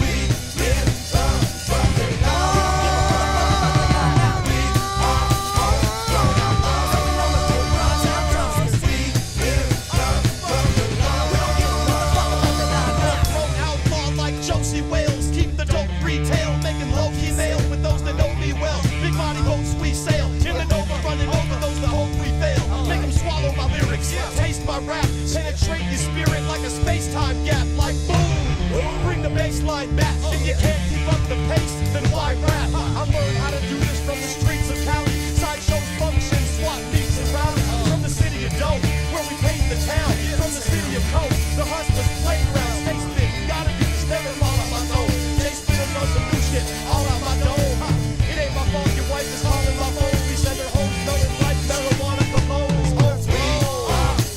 We live from the law. We are homegrown outlaws. We live from the law. We don't give a motherfucker about the law. Homegrown outlaw like Josie Wales. Keep the dope retail, making low-key mail with those that know me well. Big body boats we sail, in the Nova running over those that hope we fail. Make them swallow my lyrics, taste my rap, penetrate your spirit like a space-time gap, like boom. Bring the baseline back. If you can't keep up the pace, then why rap? I learned how to do this from the streets of Cali. Sideshows, functions, swap meets and rallies. From the city of Dope, where we paint the town. From the city of Coke, the hustlers, playgrounds, stay spit. Gotta do this, never fall out my zone. They spit on some new shit, all out my dome. It ain't my fault your wife is calling my phone. We said their homes smelling like marijuana cologne.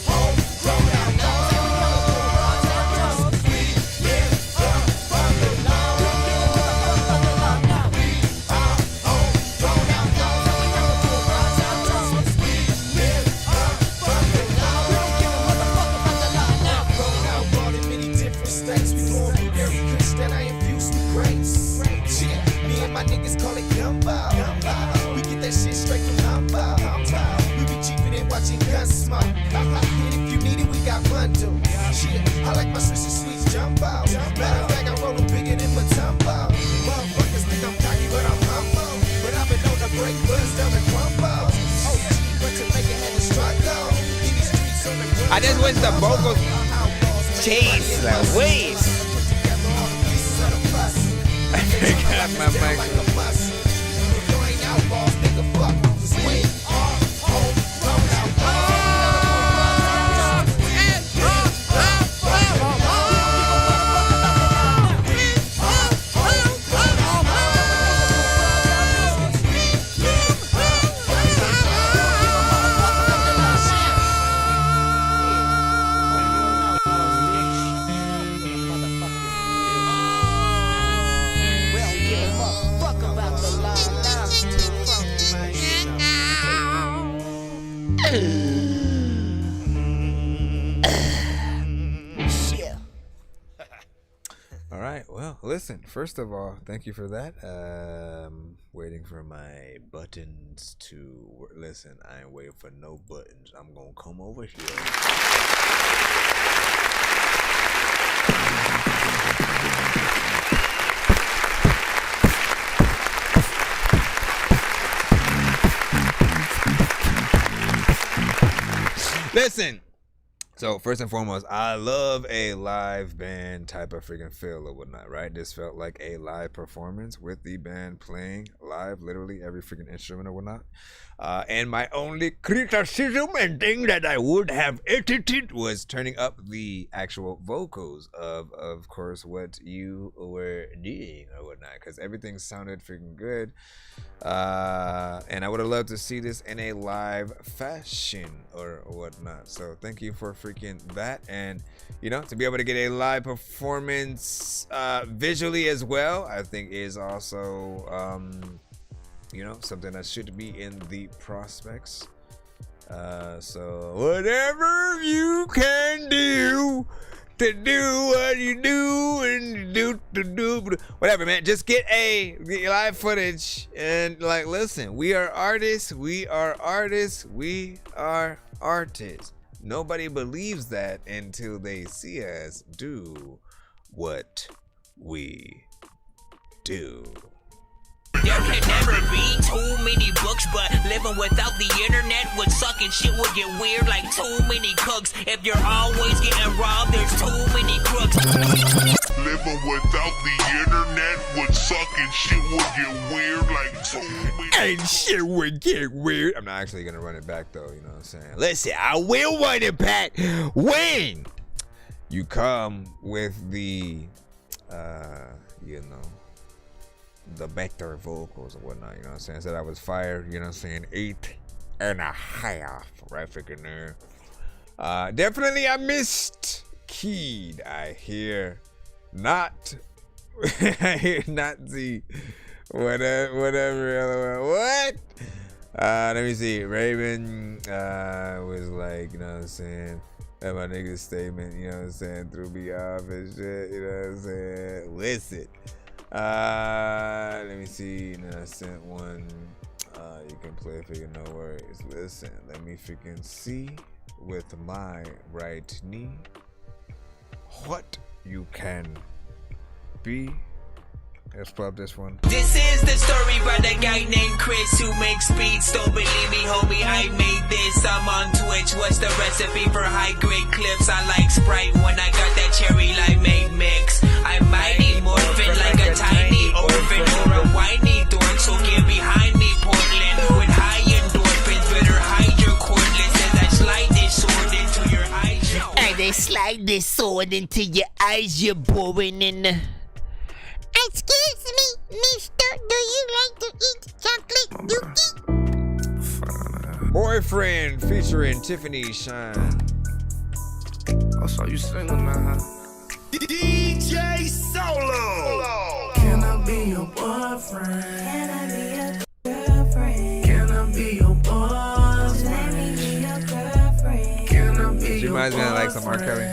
Homegrown outlaws. We live from the law. We are homegrown outlaws. We live from the law. We don't give a motherfucker about the law. Homegrown outlaws in many different states. We born from every kush that I infuse with grace. Shit, me and my niggas call it gumbo. We get that shit straight from Humbo. We be cheapin' and watching guns smoke. And if you need it, we got bundle. Shit, I like my Swiss and sweets jumbo. Matter of fact, I roll them bigger than Matumbo. Motherfuckers think I'm cocky, but I'm humble. But I've been known to break buzz down the crumbles. Oh, but to make it had to struggle. In these streets on the ground. I just wish the vocals chase the waist. I forgot my mic. Shit. All right. Well, listen. First of all, thank you for that. Waiting for my buttons to work. Listen, I ain't waiting for no buttons. I'm gonna come over here. Listen. So first and foremost, I love a live band type of freaking feel or whatnot, right? This felt like a live performance with the band playing live, literally every freaking instrument or whatnot. And my only criticism and thing that I would have edited was turning up the actual vocals of course, what you were doing or whatnot, because everything sounded freaking good. And I would have loved to see this in a live fashion or whatnot. So thank you for freaking that. And, you know, to be able to get a live performance visually as well, I think is also, you know, something that should be in the prospects. So whatever you can do to do what you do and do whatever, man. Just get live footage and like, listen, we are artists. We are artists. We are artists. Nobody believes that until they see us do what we do. There can never be too many books, but living without the internet would suck and shit would get weird like too many cooks. If you're always getting robbed, there's too many crooks. Living without the internet would suck and shit would get weird like too many. And shit would get weird. I'm not actually gonna run it back though, you know what I'm saying? Listen, I will run it back when you come with the, you know, the better vocals and whatnot, you know what I'm saying? Said I was fired, you know what I'm saying? 8.5, right freaking there. Definitely I missed keyed. I hear not the whatever. What? Let me see. Raven was like, you know what I'm saying? That my nigga's statement, you know what I'm saying? Threw me off and shit, you know what I'm saying? Listen. Let me see. You know, I sent one. You can play figure no worries. Listen, let me freaking see with my right knee what you can be. Let's pull up this one. This is the story about a guy named Chris who makes beats. Don't believe me, homie, I made this. I'm on Twitch. What's the recipe for high grade clips? I like Sprite when I got that cherry limeade mix. I'm mighty morphin' like a tiny orphan or a whiny dork. So get behind me, Portland, with high endorphins. Better hide your cordless as I slide this sword into your eyes. And they slide this sword into your eyes, you're boring in. Excuse me, mister, do you like to eat chocolate dookie? Boyfriend featuring Tiffany Shine. I saw you singing now. DJ Solo. Can I be your boyfriend? Can I be your girlfriend? Can I be your boyfriend? Let me be your girlfriend. Can I be She reminds me of like some R. Kelly.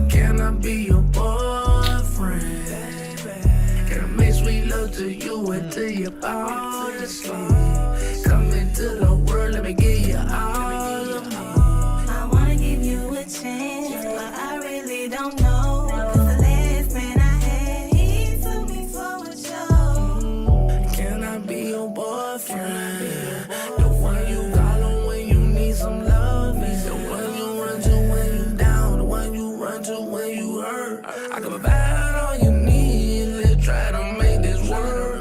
Can I be your boyfriend? Can I make sweet love to you until you fall asleep? Come into the world, let me give you all of me. I wanna give you a chance, but I really don't know. Cause the last man I had, he took me for a show. Can I be your boyfriend? The one you call on when you need some love. The one you run to when you down. The one you run to when you hurt. I can provide all you need. Let's try to make this work.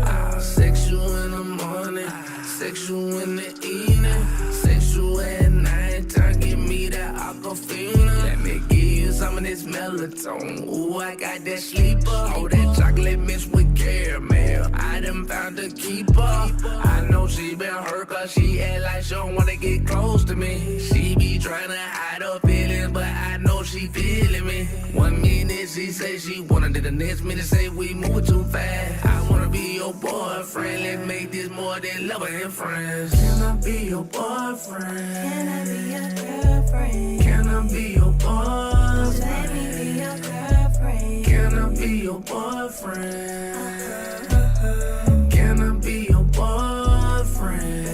I'll sex you in the morning, sex you in the evening, sex you at night time. Give me that aquafina. Let me give you some of this melatonin. Ooh, I got that sleeper. Oh, that chocolate mixed with caramel. I done found a keeper. I know she been hurt cause she act like she don't wanna get close to me. She be trying to hide her feelings, but I know she feeling me. 1 minute She say she wanna do the next minute, say we move too fast. I wanna be your boyfriend, let's make this more than lover and friends. Can I be your boyfriend? Can I be your girlfriend? Can I be your boyfriend? Let me be your girlfriend. Can I be your boyfriend? Can I be your boyfriend?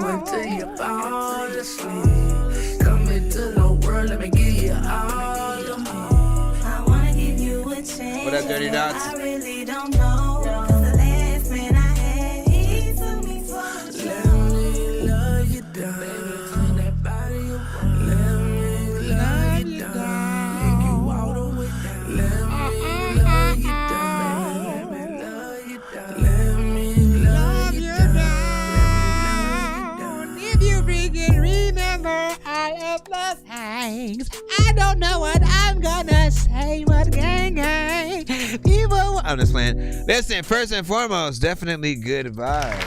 Until you fall asleep. Come into the world, let me give you all of me. I wanna give you a chance. What up, Dirty Dots? I really don't know. 'Cause the last man I had, he took me for a Let me love you down. Turn that body around. Let me love you down. Make you all the way down. Let me love you down. Let me love you down. Let me love you down. If you freaking remember all of those things, I don't know what I'm gonna say, but gang. People, I'm just playing. Listen, first and foremost, definitely good vibes.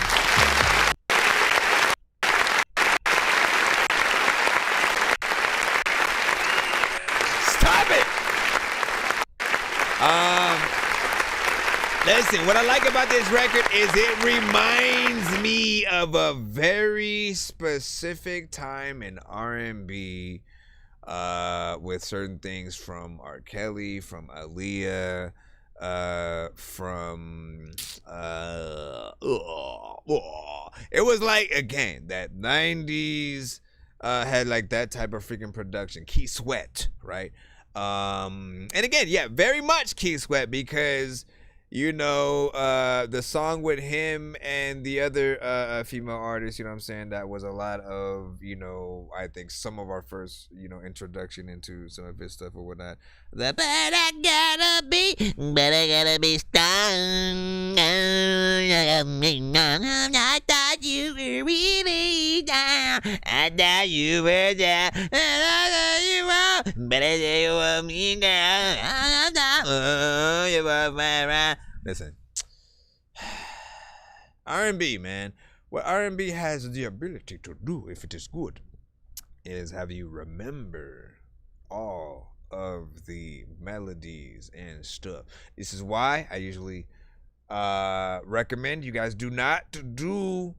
Stop it. Listen, what I like about this record is it reminds me of a very specific time in R&B, with certain things from R. Kelly, from Aaliyah, from it was like, again, that 90s had like that type of freaking production. Key Sweat, right? And again, yeah, very much Key Sweat, because you know, the song with him and the other female artists, you know what I'm saying, that was a lot of, you know, I think some of our first, you know, introduction into some of his stuff or whatnot. But I gotta be strong. I thought you were really down. I thought you were down. I thought you were, but I say you want me down. You were my. Listen, R&B, man. What R&B has the ability to do, if it is good, is have you remember all of the melodies and stuff. This is why I usually recommend you guys do not do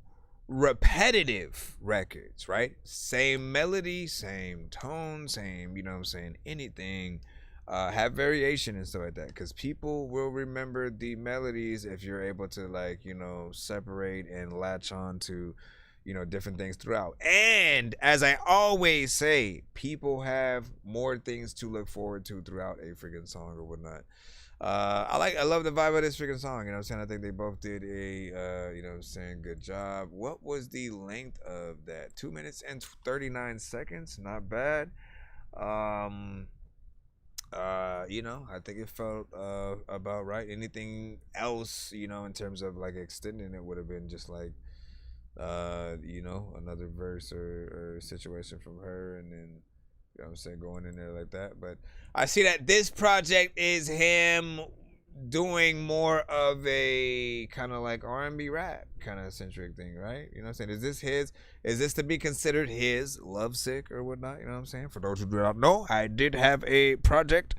repetitive records, right? Same melody, same tone, same, you know what I'm saying, anything. Have variation and stuff like that, because people will remember the melodies if you're able to, like, you know, separate and latch on to, you know, different things throughout. And as I always say, people have more things to look forward to throughout a freaking song or whatnot. I love the vibe of this freaking song, you know what I'm saying? I think they both did a you know what I'm saying, good job. What was the length of that? 2 minutes and 39 seconds, not bad. You know, I think it felt about right. Anything else, you know, in terms of like extending it would have been just like you know, another verse or situation from her, and then, you know what I'm saying, going in there like that. But I see that this project is him doing more of a kind of like R&B rap kind of centric thing, right? You know what I'm saying? Is this to be considered his Lovesick or whatnot? You know what I'm saying? For those who do not know, I did have a project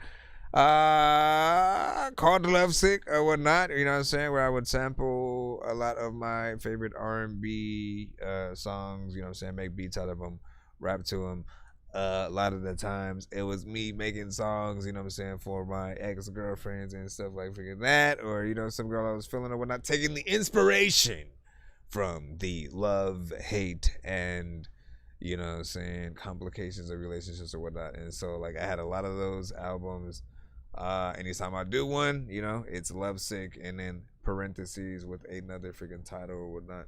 called Lovesick or whatnot, you know what I'm saying, where I would sample a lot of my favorite R&B songs, you know what I'm saying, make beats out of them, rap to them. A lot of the times it was me making songs, you know what I'm saying, for my ex-girlfriends and stuff like that, or, you know, some girl I was feeling or whatnot, taking the inspiration from the love, hate, and, you know what I'm saying, complications of relationships or whatnot. And so, like, I had a lot of those albums. Anytime I do one, you know, it's Lovesick and then parentheses with another freaking title or whatnot.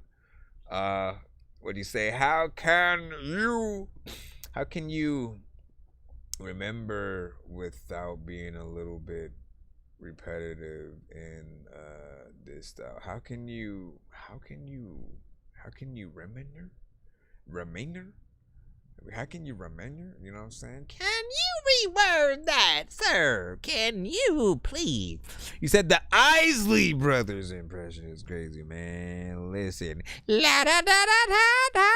What do you say? How can you remember without being a little bit repetitive in this style? How can you remember How can you remember? You know what I'm saying? Can you reword that, sir? Can you, please? You said the Isley Brothers impression is crazy, man. Listen. La da da da da da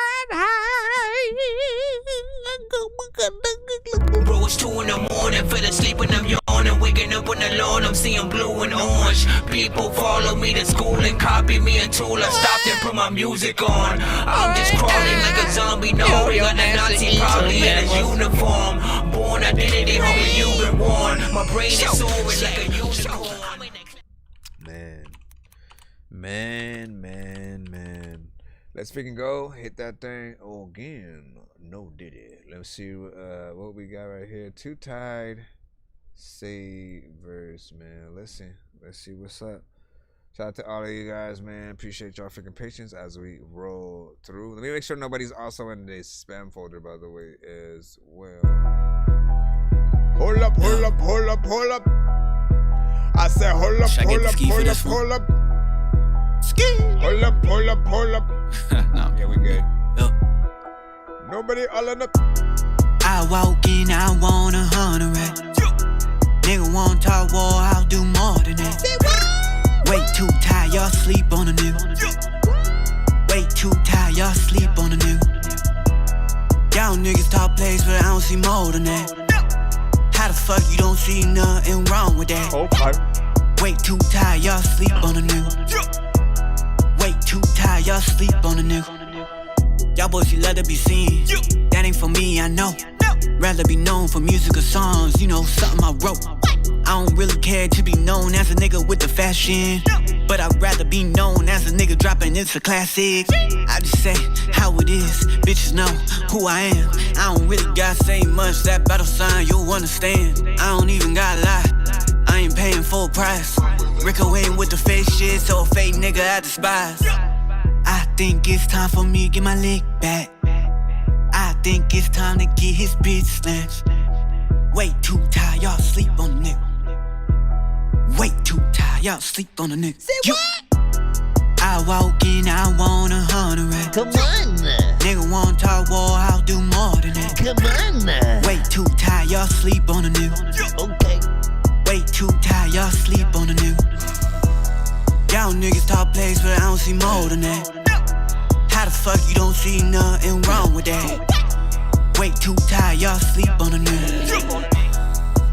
Bro, it's 2 in the morning, fell asleep when I'm yawning, waking up on the lawn, I'm seeing blue and orange. People follow me to school and copy me until I stopped and put my music on. I'm just crawling like a zombie, no, we got a Nazi probably in his uniform. Born identity, homie, you've been warned. My brain is soaring like a unicorn. Man. Let's freaking go. Hit that thing again. No diddy. Let's see what we got right here. Too Tied. Say verse, man. Let's see what's up. Shout out to all of you guys, man. Appreciate y'all freaking patience as we roll through. Let me make sure nobody's also in the spam folder, by the way, as well. Hold up. I said hold up. Hold up. No. Yeah, we good. Nobody all in the. I walk in, I want 100 racks. Nigga want to talk war, I'll do more than that. Way too tired, y'all sleep on the new. Way too tired, y'all sleep on the new. Y'all niggas talk plays, but I don't see more than that. How the fuck you don't see nothing wrong with that? Okay. Way too tired, y'all sleep on the new. Way too tired, y'all sleep on the new. Y'all boys, you let it be seen. That ain't for me, I know. Rather be known for music or songs, you know, something I wrote. I don't really care to be known as a nigga with the fashion, but I'd rather be known as a nigga dropping it's a classic. I just say how it is, bitches know who I am. I don't really gotta say much, that battle sign you'll understand. I don't even gotta lie, I ain't paying full price. Rico ain't with the fake shit, so a fake nigga I despise. I think it's time for me to get my lick back. I think it's time to get his bitch snatched. Way too tired, y'all sleep on the nigga. Way too tired, y'all sleep on the nigga. Say what? I walk in, I want 100 racks. Come on. Nigga want to talk war, I'll do more than that. Come on. Way too tired, y'all sleep on the nigga. Okay. Way too tired, y'all sleep on the nigga. Y'all niggas talk plays, but I don't see more than that. How the fuck you don't see nothing wrong with that? Way too tired, y'all sleep on the nigga.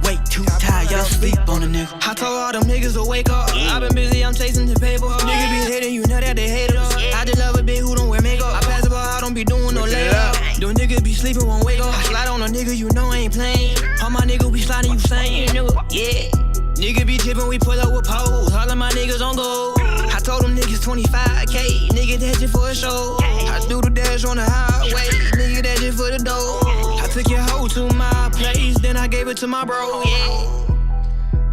Way too tired, y'all sleep on the nigga. I told all them niggas to wake up. I been busy, I'm chasing the paper. Niggas be hating, you know that they hate us. I just love a bitch who don't wear makeup. I pass the ball, I don't be doing no layup. Them niggas be sleeping, won't wake up. I slide on a nigga, you know I ain't playing. All my niggas be sliding, you saying, yeah. Nigga be tipping, we pull up with poles. All of my niggas on gold. I told them niggas 25K. Nigga, that just for a show. I do the dash on the highway. Nigga, that just for the dough. I took your hoe to my place, then I gave it to my bro, yeah.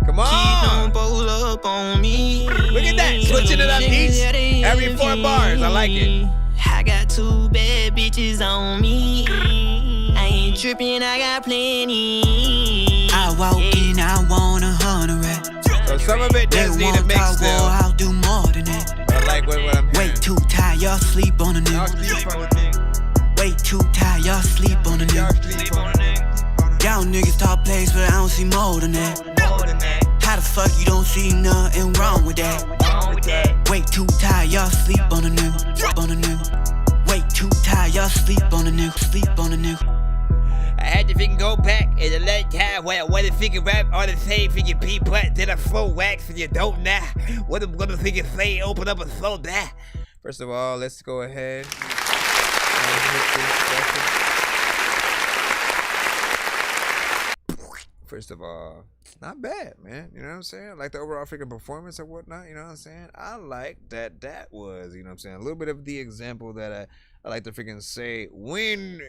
Come on. She don't pull up on me. Look at that. Switching it up each. Every 4 bars. I like it. I got 2 bad bitches on me. I ain't tripping, I got plenty. I walk in, I want 100 racks. So some of it does need a mix still. I'll do more than that. I like what I'm hearing. Way too tired, y'all sleep on the nigga. Way too tired, y'all sleep on the nigga. Y'all niggas talk plays, but I don't see more than that. How the fuck you don't see nothing wrong with that? Way too tired, y'all sleep on the nigga. Way too tired, y'all sleep on the nigga. Sleep on the nigga. I had to freaking go back in the late time where I wanted to freaking rap on the same freaking beat, but then I flow wax and you don't now. What I'm gonna freaking say, open up a slow down. First of all, let's go ahead. First of all, not bad, man. You know what I'm saying? Like the overall freaking performance and whatnot, you know what I'm saying? I like that was, you know what I'm saying? A little bit of the example that I like to freaking say when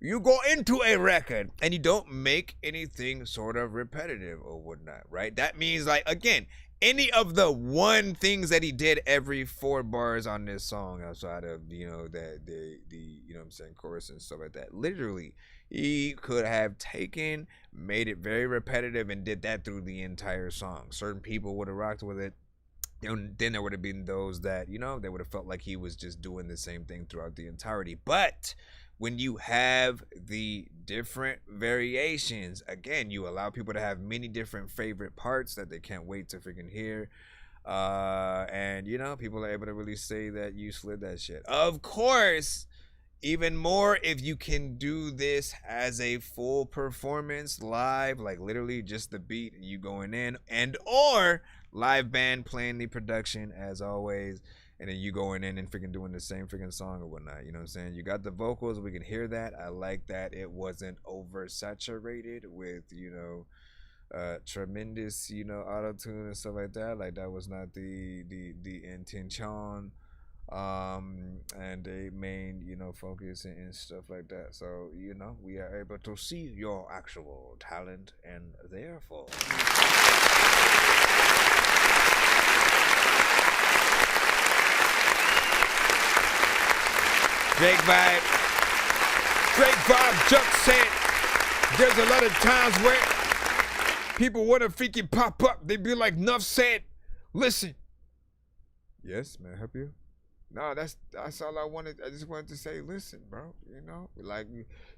you go into a record and you don't make anything sort of repetitive or whatnot, right? That means, like, again, any of the one things that he did every 4 bars on this song outside of, you know, the you know what I'm saying, chorus and stuff like that. Literally, he could have made it very repetitive and did that through the entire song. Certain people would have rocked with it. And then there would have been those that, you know, they would have felt like he was just doing the same thing throughout the entirety. But when you have the different variations, again, you allow people to have many different favorite parts that they can't wait to freaking hear. And, you know, people are able to really say that you slid that shit. Of course, even more if you can do this as a full performance live, like literally just the beat, you going in, and or live band playing the production as always, and then you going in and freaking doing the same freaking song or whatnot. You know what I'm saying? You got the vocals, we can hear that. I like that it wasn't oversaturated with, you know, tremendous, you know, auto-tune and stuff like that. Like that was not the intention. And a main, you know, focus and stuff like that. So, you know, we are able to see your actual talent, and therefore Drake Vibe just said there's a lot of times where people want to freaking pop up. They be like, "Nuff said, listen." Yes, may I help you? No, that's all I wanted. I just wanted to say, listen, bro. You know, like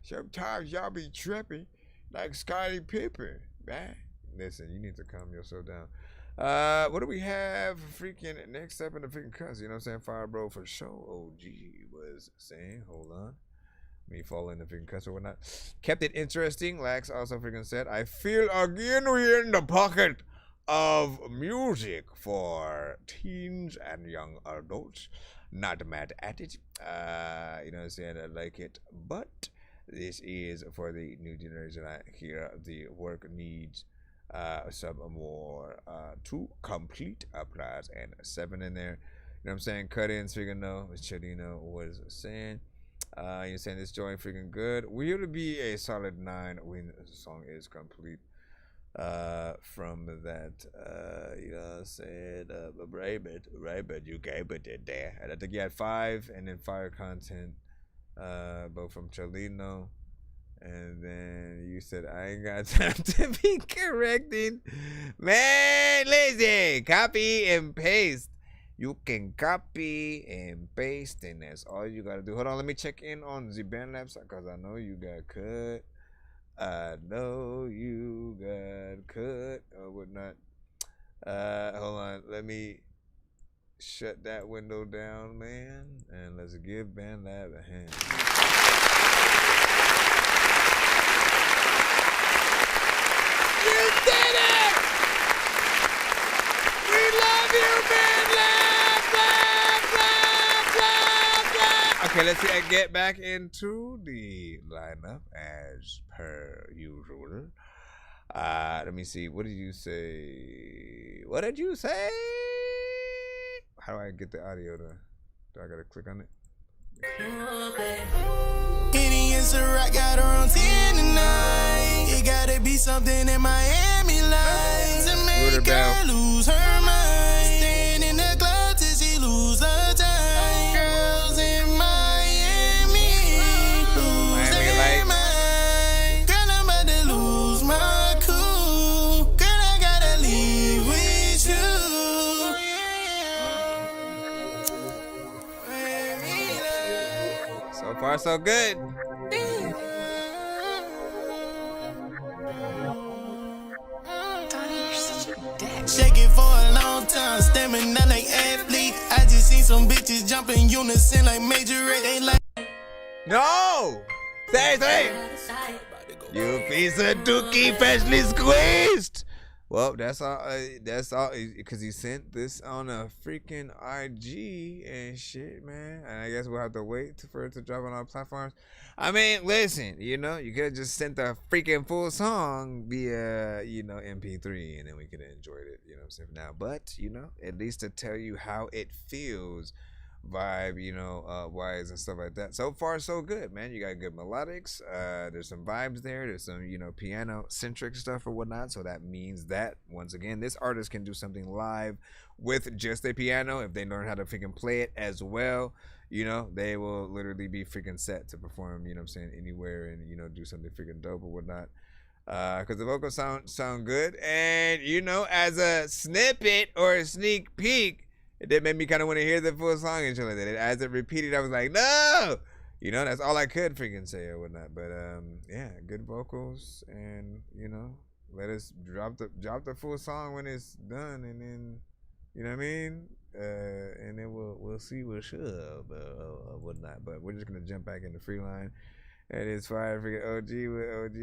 sometimes y'all be tripping, like Scottie Pippen, man. Listen, you need to calm yourself down. What do we have? Freaking next up in the freaking cuss. You know what I'm saying? Fire bro for sure. OG was saying, hold on. Me falling in the freaking cuss or whatnot. Kept it interesting. Lax also freaking said, I feel again we're in the pocket of music for teens and young adults. Not mad at it. You know what I'm saying? I like it. But this is for the new generation. I hear the work needs some more to complete applause and 7 in there. You know what I'm saying? Cut in, freaking no. As Chadino was saying. You're saying this joint freaking good. Will be a solid 9 when the song is complete. From that, you know what I'm saying? Right, but you gave it in there. And I think you had 5 and then fire content, both from Cholino. And then you said, I ain't got time to be correcting. Man, listen, copy and paste. You can copy and paste, and that's all you gotta do. Hold on, let me check in on the band labs because I know you got cut. I know you got cut or whatnot. Hold on, let me shut that window down, man, and let's give BandLab a hand. You did it! We love you, BandLab! Okay, let's get back into the lineup as per usual. Let me see. What did you say? What did you say? How do I get the audio to? Do I gotta click on it? Any answer I got around 10 tonight. It gotta be something in Miami life to make her lose her mind. Staying in the club till she lose her time. Girls in Miami lose their mind. Girl, I'm about to lose my cool. Girl, I gotta leave with you. So far, so good. Shaking for a long time, staring out like athlete. I just seen some bitches jumping unison like Major Ray. They like no. Say. You piece of dookie freshly squeezed. Well, that's all. That's all. Because he sent this on a freaking IG and shit, man. And I guess we'll have to wait for it to drop on our platforms. I mean, listen, you know, you could have just sent the freaking full song via, you know, MP3, and then we could have enjoyed it, you know what I'm saying, now. But, you know, at least to tell you how it feels, vibe, you know, wise and stuff like that. So far, so good, man. You got good melodics. There's some vibes there. There's some, you know, piano-centric stuff or whatnot. So that means that, once again, this artist can do something live with just a piano if they learn how to freaking play it as well. You know, they will literally be freaking set to perform, you know what I'm saying, anywhere and, you know, do something freaking dope or whatnot. because the vocals sound good, and you know, as a snippet or a sneak peek, it did make me kind of want to hear the full song and shit like that. As it repeated, I was like, no, you know, that's all I could freaking say or whatnot. But yeah, good vocals, and you know, let us drop the full song when it's done, and then you know what I mean, and then we'll see what's up or whatnot. But we're just gonna jump back into Freeline. And it's fire freaking OG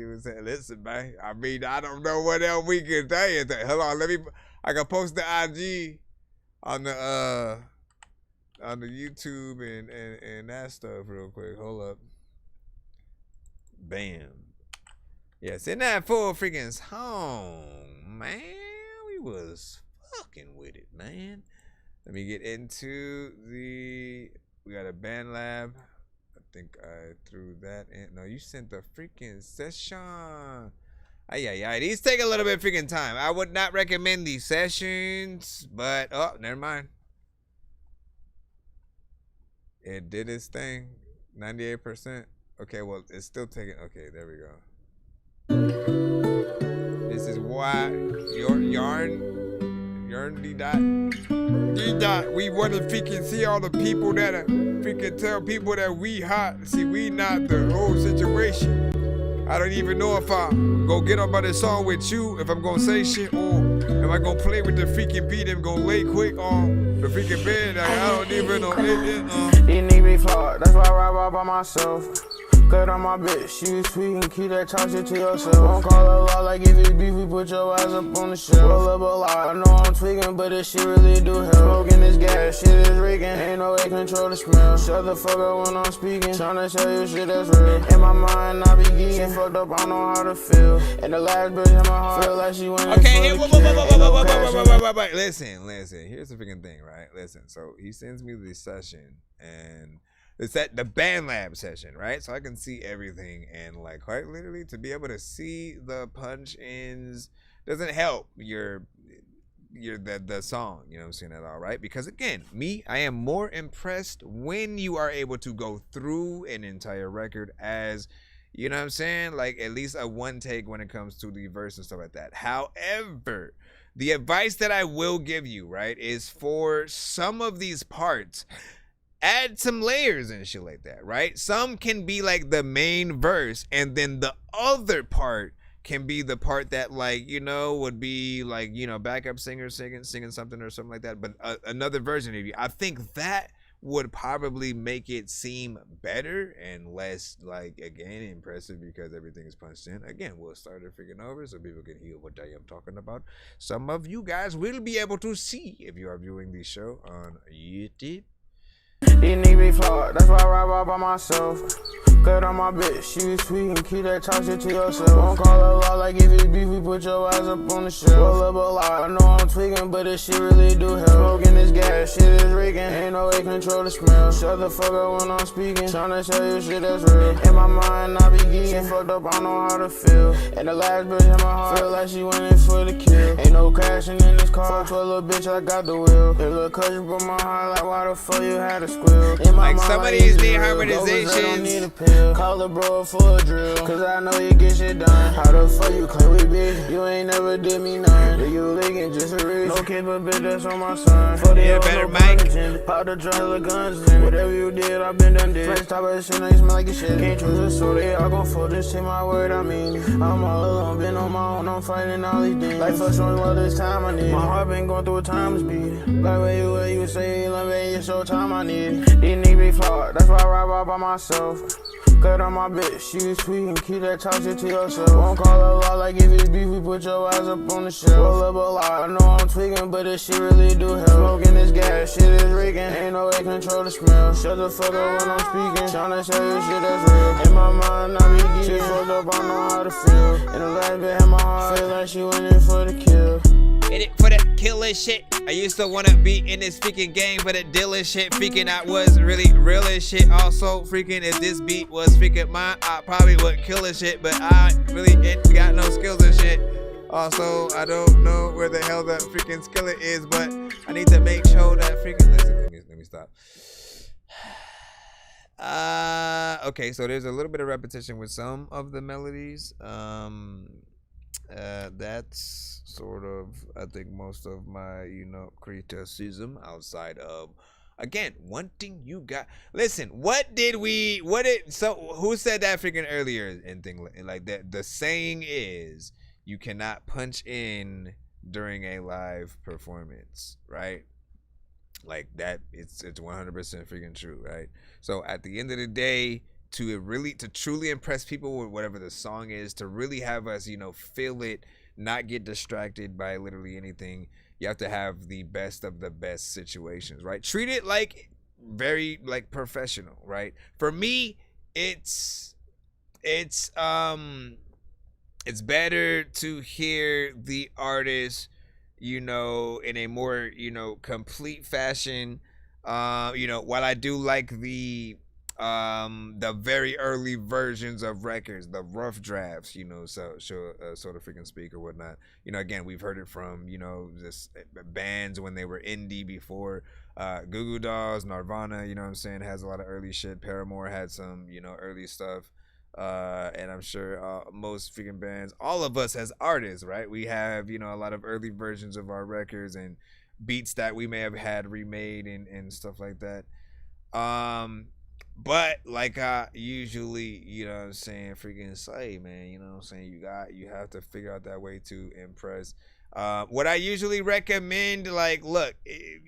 was saying, listen, man, I mean, I don't know what else we can tell you. Hold on, I can post the IG on the YouTube and that stuff real quick. Hold up. Bam. Yes, in that full freaking song, man, we was fucking with it, man. Let me get into we got a band lab. I think I threw that in. No, you sent the freaking session. Yeah. These take a little bit of freaking time. I would not recommend these sessions, but oh, never mind. It did its thing. 98%. Okay, well, it's still taking. Okay, there we go. This is why your yarn D-Dot. We want to freaking see all the people that are freaking tell people that we hot. See, we not the whole situation. I don't even know if I go get up on this song with you, if I'm gonna say shit, or am I gonna play with the freaking beat and go lay quick on the freaking bed. Like, I don't even know. These niggas be flawed, that's why I ride by myself. Cut on my bitch, you sweet and keep that talk shit to yourself. Won't call a lot like if it's beef, we put your eyes up on the shelf. Roll up a lot, I know I'm tweaking, but this shit really do help. Smoking this gas, shit is reeking, ain't no way control the smell. Shut the fuck up when I'm speaking, tryna tell you shit that's real. In my mind, I be geeking, fucked up, I don't know how to feel. And the last bitch in my heart, feel like she went in okay, for the wait. Listen. Here's the freaking thing, right? Listen, so he sends me this session, and it's at the band lab session, right? So I can see everything, and like quite literally to be able to see the punch ins doesn't help the song, you know what I'm saying, at all, right? Because again, I am more impressed when you are able to go through an entire record as, you know what I'm saying, like at least a one take when it comes to the verse and stuff like that. However, the advice that I will give you, right, is for some of these parts, add some layers and shit like that, right? Some can be like the main verse, and then the other part can be the part that, like, you know, would be like, you know, backup singer singing something or something like that, but another version of you. I think that would probably make it seem better and less, like, again, impressive, because everything is punched in. Again, we'll start it freaking over so people can hear what I am talking about. Some of you guys will be able to see if you are viewing the show on YouTube. These niggas be flawed, that's why I ride by myself. Cut on my bitch, you sweet and keep that talk shit to yourself. Won't call a lot like if it's beef, we put your eyes up on the shelf. Roll up a lot, I know I'm tweaking, but this shit really do help. Smoking this gas, shit is reeking, ain't no way control the smell. Shut the fuck up when I'm speaking, tryna tell you shit that's real. In my mind, I be geeking, fucked up, I don't know how to feel. And the last bitch in my heart, feel like she went in for the kill. Ain't no crashing in this car, fuck to a little bitch, I got the wheel. If little cousin broke my heart, like why the fuck you had to squeal? In my like some of these need harmonizations. Call a bro for a drill, cause I know you get shit done. How the fuck you claim we bitch? You ain't never did me none. You licking just a reason. No kid but bitch, that's on my son. For the better mic. Pop the drum, the guns in. Whatever you did, I been done did. Flex top of shit, now you smell like your shit. Can't choose a so they all gon' fold this. Take my word, I mean it. I'm all alone, been on my own, I'm fighting all these things. Life for showing what this time I need. My heart been going through a time speed. Like where you say you love me, it's your time I need. These niggas be flawed, that's why I ride by myself. Cut on my bitch, you sweet and keep that talk shit to yourself. Won't call a lot like if it's beef, we put your eyes up on the shelf. Roll up a lot, I know I'm tweaking, but this shit really do help. Smoking this gas, shit is reeking, ain't no way control the smell. Shut the fuck up when I'm speaking, tryna tell you shit that's real. In my mind, I be geeking, shit fucked up, I know how to feel. And the last bit in my heart, feel like she went in for the kill. In it for the killer shit. I used to wanna be in this freaking game for the dealer shit. Freaking I was really real as shit. Also freaking if this beat was freaking mine, I probably would kill this shit. But I really ain't got no skills and shit. Also, I don't know where the hell that freaking skillet is, but I need to make sure that freaking listen, let me stop. Okay, so there's a little bit of repetition with some of the melodies. that's sort of, I think, most of my, criticism outside of, again, one thing you got. Listen, who said that freaking earlier and thing like that? The saying is, you cannot punch in during a live performance, right? Like that, it's 100% freaking true, right? So at the end of the day, to truly impress people with whatever the song is, to really have us, feel it, not get distracted by literally anything, you have to have the best of the best situations, right? Treat it like very like professional, right? For me, it's better to hear the artist, in a more, complete fashion. While I do like the very early versions of records, the rough drafts, so to freaking speak or whatnot. Again, we've heard it from, this bands when they were indie before. Goo Goo Dolls, Nirvana, has a lot of early shit. Paramore had some, early stuff. And I'm sure most freaking bands, all of us as artists, right? We have, a lot of early versions of our records and beats that we may have had remade and stuff like that. But like I usually, freaking say, man, you have to figure out that way to impress. What I usually recommend, like, look,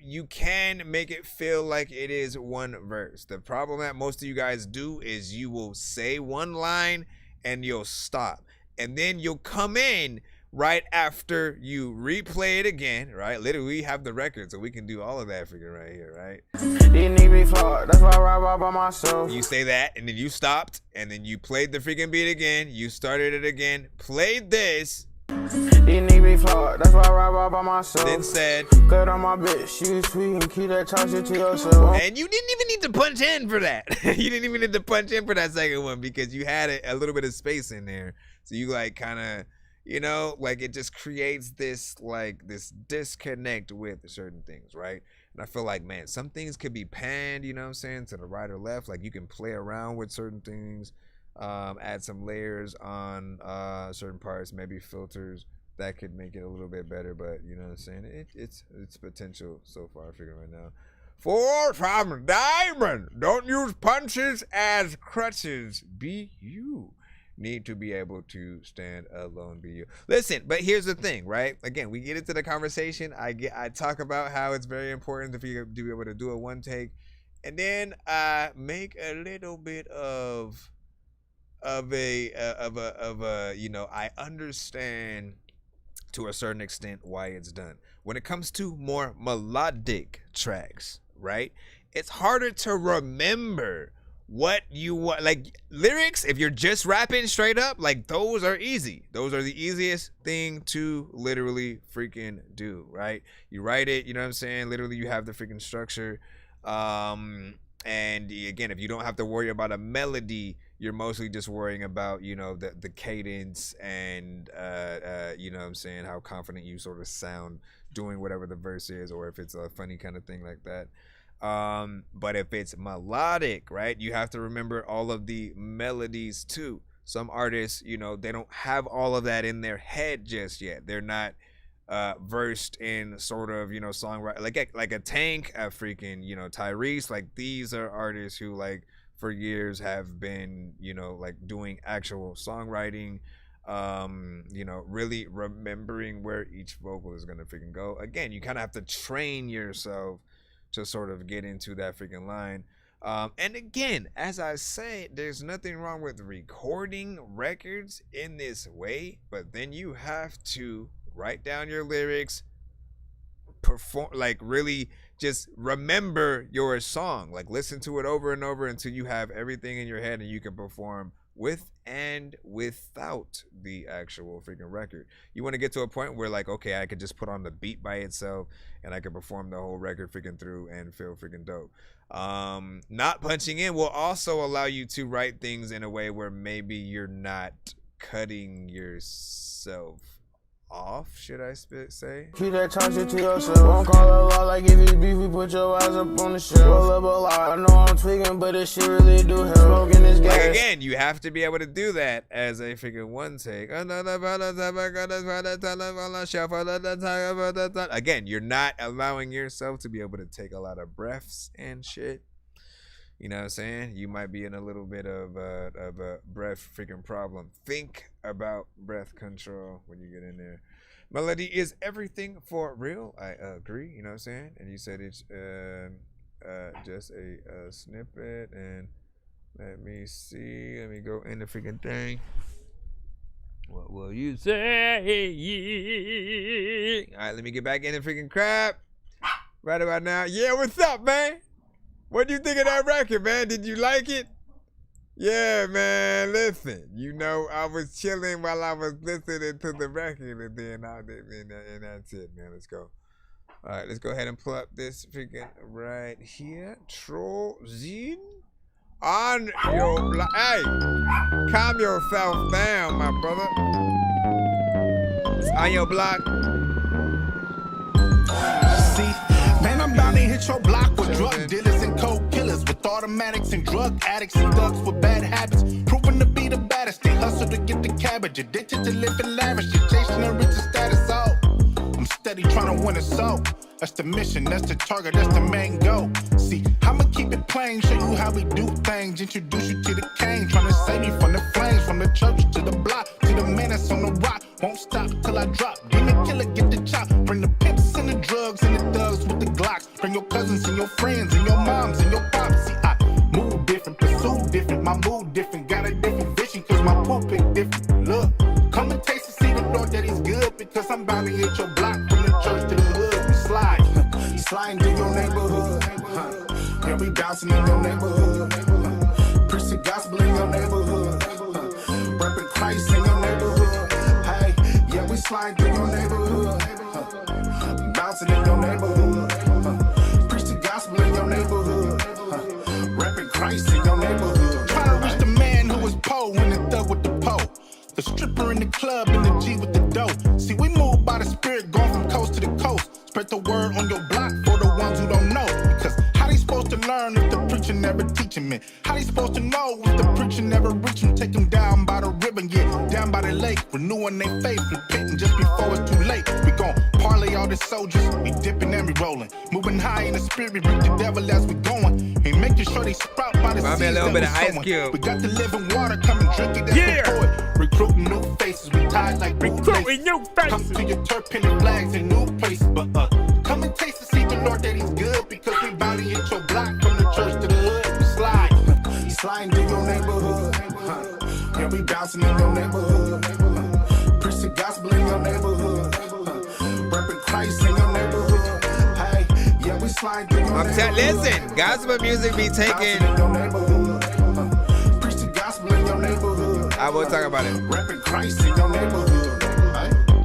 you can make it feel like it is one verse. The problem that most of you guys do is you will say one line and you'll stop. And then you'll come in right after you replay it again, right? Literally, we have the record, so we can do all of that freaking right here, right? These niggas be flawed, that's why I ride by myself. You say that, and then you stopped, and then you played the freaking beat again, you started it again, played this. These niggas be flawed, that's why I ride by myself. Then said, cut on my bitch, you sweet and keep that talk shit to yourself. And you didn't even need to punch in for that. You didn't even need to punch in for that second one because you had a little bit of space in there. So you like kind of, like it just creates this disconnect with certain things, right? And I feel like, man, some things could be panned, to the right or left. Like you can play around with certain things, add some layers on certain parts, maybe filters that could make it a little bit better. But it's potential so far. I figure right now. Four-time diamond. Don't use punches as crutches. Be you. Need to be able to stand alone, be you. Listen, but here's the thing, right? Again, we get into the conversation. I talk about how it's very important to be able to do a one take, and then I make a little bit of a I understand to a certain extent why it's done. When it comes to more melodic tracks, right? It's harder to remember what you want, like lyrics. If you're just rapping straight up, like those are easy. Those are the easiest thing to literally freaking do, right? You write it, literally you have the freaking structure. And again, if you don't have to worry about a melody, you're mostly just worrying about, the cadence and how confident you sort of sound doing whatever the verse is, or if it's a funny kind of thing like that. But if it's melodic, right, you have to remember all of the melodies too. Some artists, they don't have all of that in their head just yet. They're not versed in sort of, songwriting, like a Tank, a freaking, Tyrese. Like these are artists who like for years have been, like doing actual songwriting, really remembering where each vocal is gonna freaking go. Again, you kind of have to train yourself to sort of get into that freaking line. And again, as I say, there's nothing wrong with recording records in this way, but then you have to write down your lyrics, perform, like really just remember your song, like listen to it over and over until you have everything in your head and you can perform with and without the actual freaking record. You want to get to a point where like, okay, I could just put on the beat by itself and I could perform the whole record freaking through and feel freaking dope. Not punching in will also allow you to write things in a way where maybe you're not cutting yourself off, should I say? Keep that talk shit to yourself. Won't call a law like if it's beef, we put your eyes up on the shelf. Roll up a lot. I know I'm tweaking, but this shit really do help. Smoking this gas. Like again, you have to be able to do that as a freaking one take. Again, you're not allowing yourself to be able to take a lot of breaths and shit. You know what I'm saying? You might be in a little bit of a breath freaking problem. Think about breath control when you get in there. Melody is everything for real. I agree. You know what I'm saying? And you said it's just a snippet. And let me see. Let me go in the freaking thing. What will you say? All right, let me get back in the freaking crap. Right about now. Yeah, what's up, man? What do you think of that record, man? Did you like it? Yeah, man, listen. You know, I was chilling while I was listening to the record, and then and that's it, man. Let's go. All right, let's go ahead and pull up this freaking right here. Troll Zine on your block. Hey, calm yourself down, my brother. It's on your block. See, man, I'm bound to hit your block with drug dealers and coke killers, with automatics and drug addicts and thugs with bad habits, proven to be the baddest. They hustle to get the cabbage, addicted to living lavish, chasing the richest status. Oh, I'm steady trying to win a soul. That's the mission, that's the target, that's the main goal. See, I'ma keep it plain, show you how we do things, introduce you to the cane, trying to save you from the flames, from the church to the block, to the man that's on the rock. Won't stop till I drop. Bring the killer, get the chop. Bring the pimps and the drugs and the thugs with the Glocks. Bring your cousins and your friends and your moms and your pops. See, I move different, pursue different, my mood different, got a different vision, cause my pulpit different. Look, come and taste and see the Lord that he's good, because I'm bound to hit your block from the church to the hood. We sliding through your neighborhood. Yeah, we bouncing in your neighborhood. Preach the gospel in your neighborhood. Reppin' Christ in your neighborhood. Hey, yeah, we sliding through your neighborhood. Bouncing in your neighborhood. Preach the gospel in your neighborhood. Reppin' Christ in your neighborhood. Trying to reach the man who was poor and the thug with the pole. The stripper in the club and the G with the dough. See, we move by the spirit, going from coast to the coast. Spread the word on your block for the ones who don't know. Because how they supposed to learn if the preacher never teaching me? How they supposed to know if the preacher never reach them? Take them down by the ribbon, yeah, down by the lake. Renewing their faith, repenting just before it's too late. We gon' parlay all the soldiers, we dipping and we rolling. Moving high in the spirit, reach the devil as we going. And making sure they sprout by the seeds that we sowing. We got the living water, come and drink it, that's the poet. Recruiting new faces, we tied like recruiting new faces. Come to your turf, pinning flags in new places, but come and taste and see the Lord that he's good, because we bout to hit your block from the church to the hood. We sliding through your neighborhood. Yeah, we bouncing in your neighborhood. Preach the gospel in your neighborhood. Reppin' Christ in your neighborhood. Hey, yeah, we sliding through your neighborhood. Listen, gospel music be taking. Preach the gospel in your neighborhood. I will talk about it. Reppin' Christ in your neighborhood.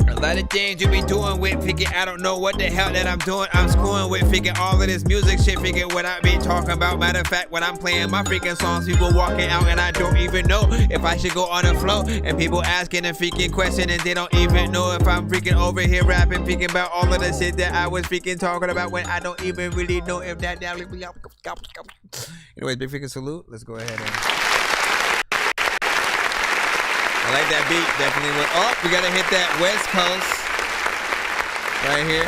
A lot of things you be doing with, figure I don't know what the hell that I'm doing. I'm screwing with, figure all of this music shit, figure what I be talking about. Matter of fact, when I'm playing my freaking songs, people walking out and I don't even know if I should go on the flow. And people asking a freaking question and they don't even know if I'm freaking over here rapping, thinking about all of the shit that I was freaking talking about when I don't even really know if that. Anyways, big freaking salute. Let's go ahead and. I like that beat, definitely. Oh, we gotta hit that West Coast right here.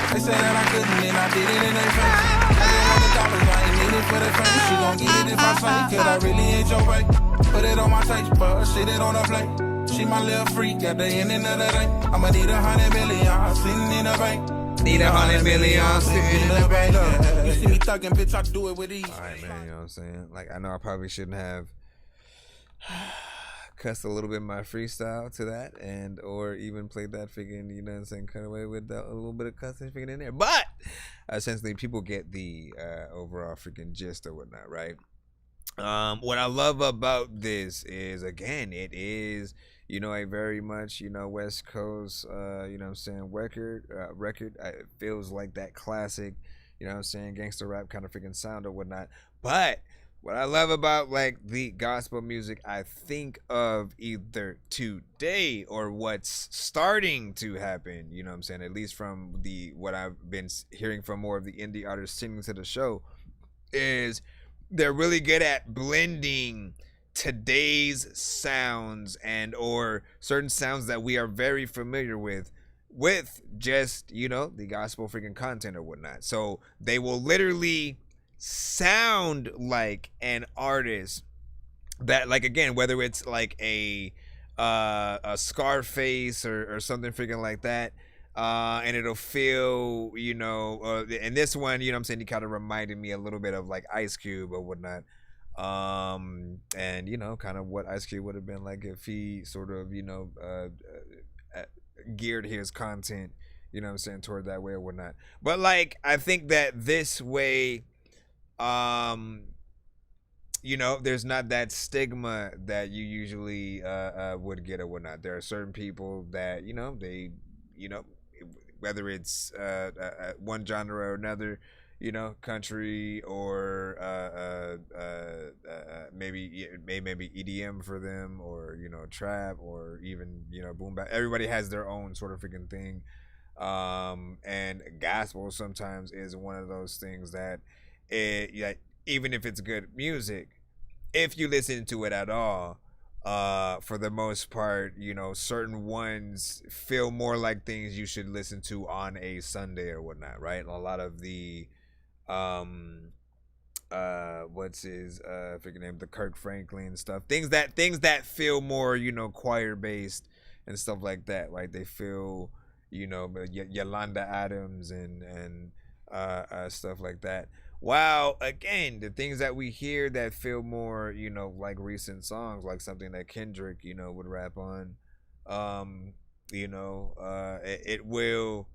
They said that I couldn't, and I did it in their face. I didn't want the dollars, I ain't need it for the fame. She gon' get it if I say, cause I really ain't your babe. Put it on my taste bud, shit it on the plate. She my little freak at the end of the day. I'ma need 100 million sitting in the bank. Need 100 million sitting in the bank. You see me thugging, bitch, I do it with ease. Alright, man, you know what I'm saying? Like, I know I probably shouldn't have cussed a little bit my freestyle to that, and or even played that freaking, you know what I'm saying, cut away with a little bit of cussing freaking in there. But essentially, people get the overall freaking gist or whatnot, right? What I love about this is, again, it is, you know, a very much, you know, West Coast, you know what I'm saying, record. It feels like that classic, you know what I'm saying, gangster rap kind of freaking sound or whatnot. But What I love about like the gospel music, I think of either today or what's starting to happen, you know what I'm saying? At least from what I've been hearing from more of the indie artists singing to the show, is they're really good at blending today's sounds and or certain sounds that we are very familiar with just, you know, the gospel freaking content or whatnot. So they will literally sound like an artist that, like, again, whether it's like a Scarface or something freaking like that, and it'll feel, you know, and this one, you know what I'm saying, he kind of reminded me a little bit of like Ice Cube or whatnot, and you know, kind of what Ice Cube would have been like if he sort of, you know, geared his content, you know what I'm saying, toward that way or whatnot. But like, I think that this way, you know, there's not that stigma that you usually would get or whatnot. There are certain people that, you know, they, you know, whether it's one genre or another, you know, country or maybe EDM for them, or, you know, trap, or even, you know, boom bap. Everybody has their own sort of freaking thing, and gospel sometimes is one of those things that even if it's good music, if you listen to it at all, for the most part, you know, certain ones feel more like things you should listen to on a Sunday or whatnot, right? And a lot of the what's his freaking name, the Kirk Franklin stuff, things that feel more, you know, choir based and stuff like that, right? They feel, you know, Yolanda Adams and stuff like that. Wow, again, the things that we hear that feel more, you know, like recent songs, like something that Kendrick, you know, would rap on, you know, it will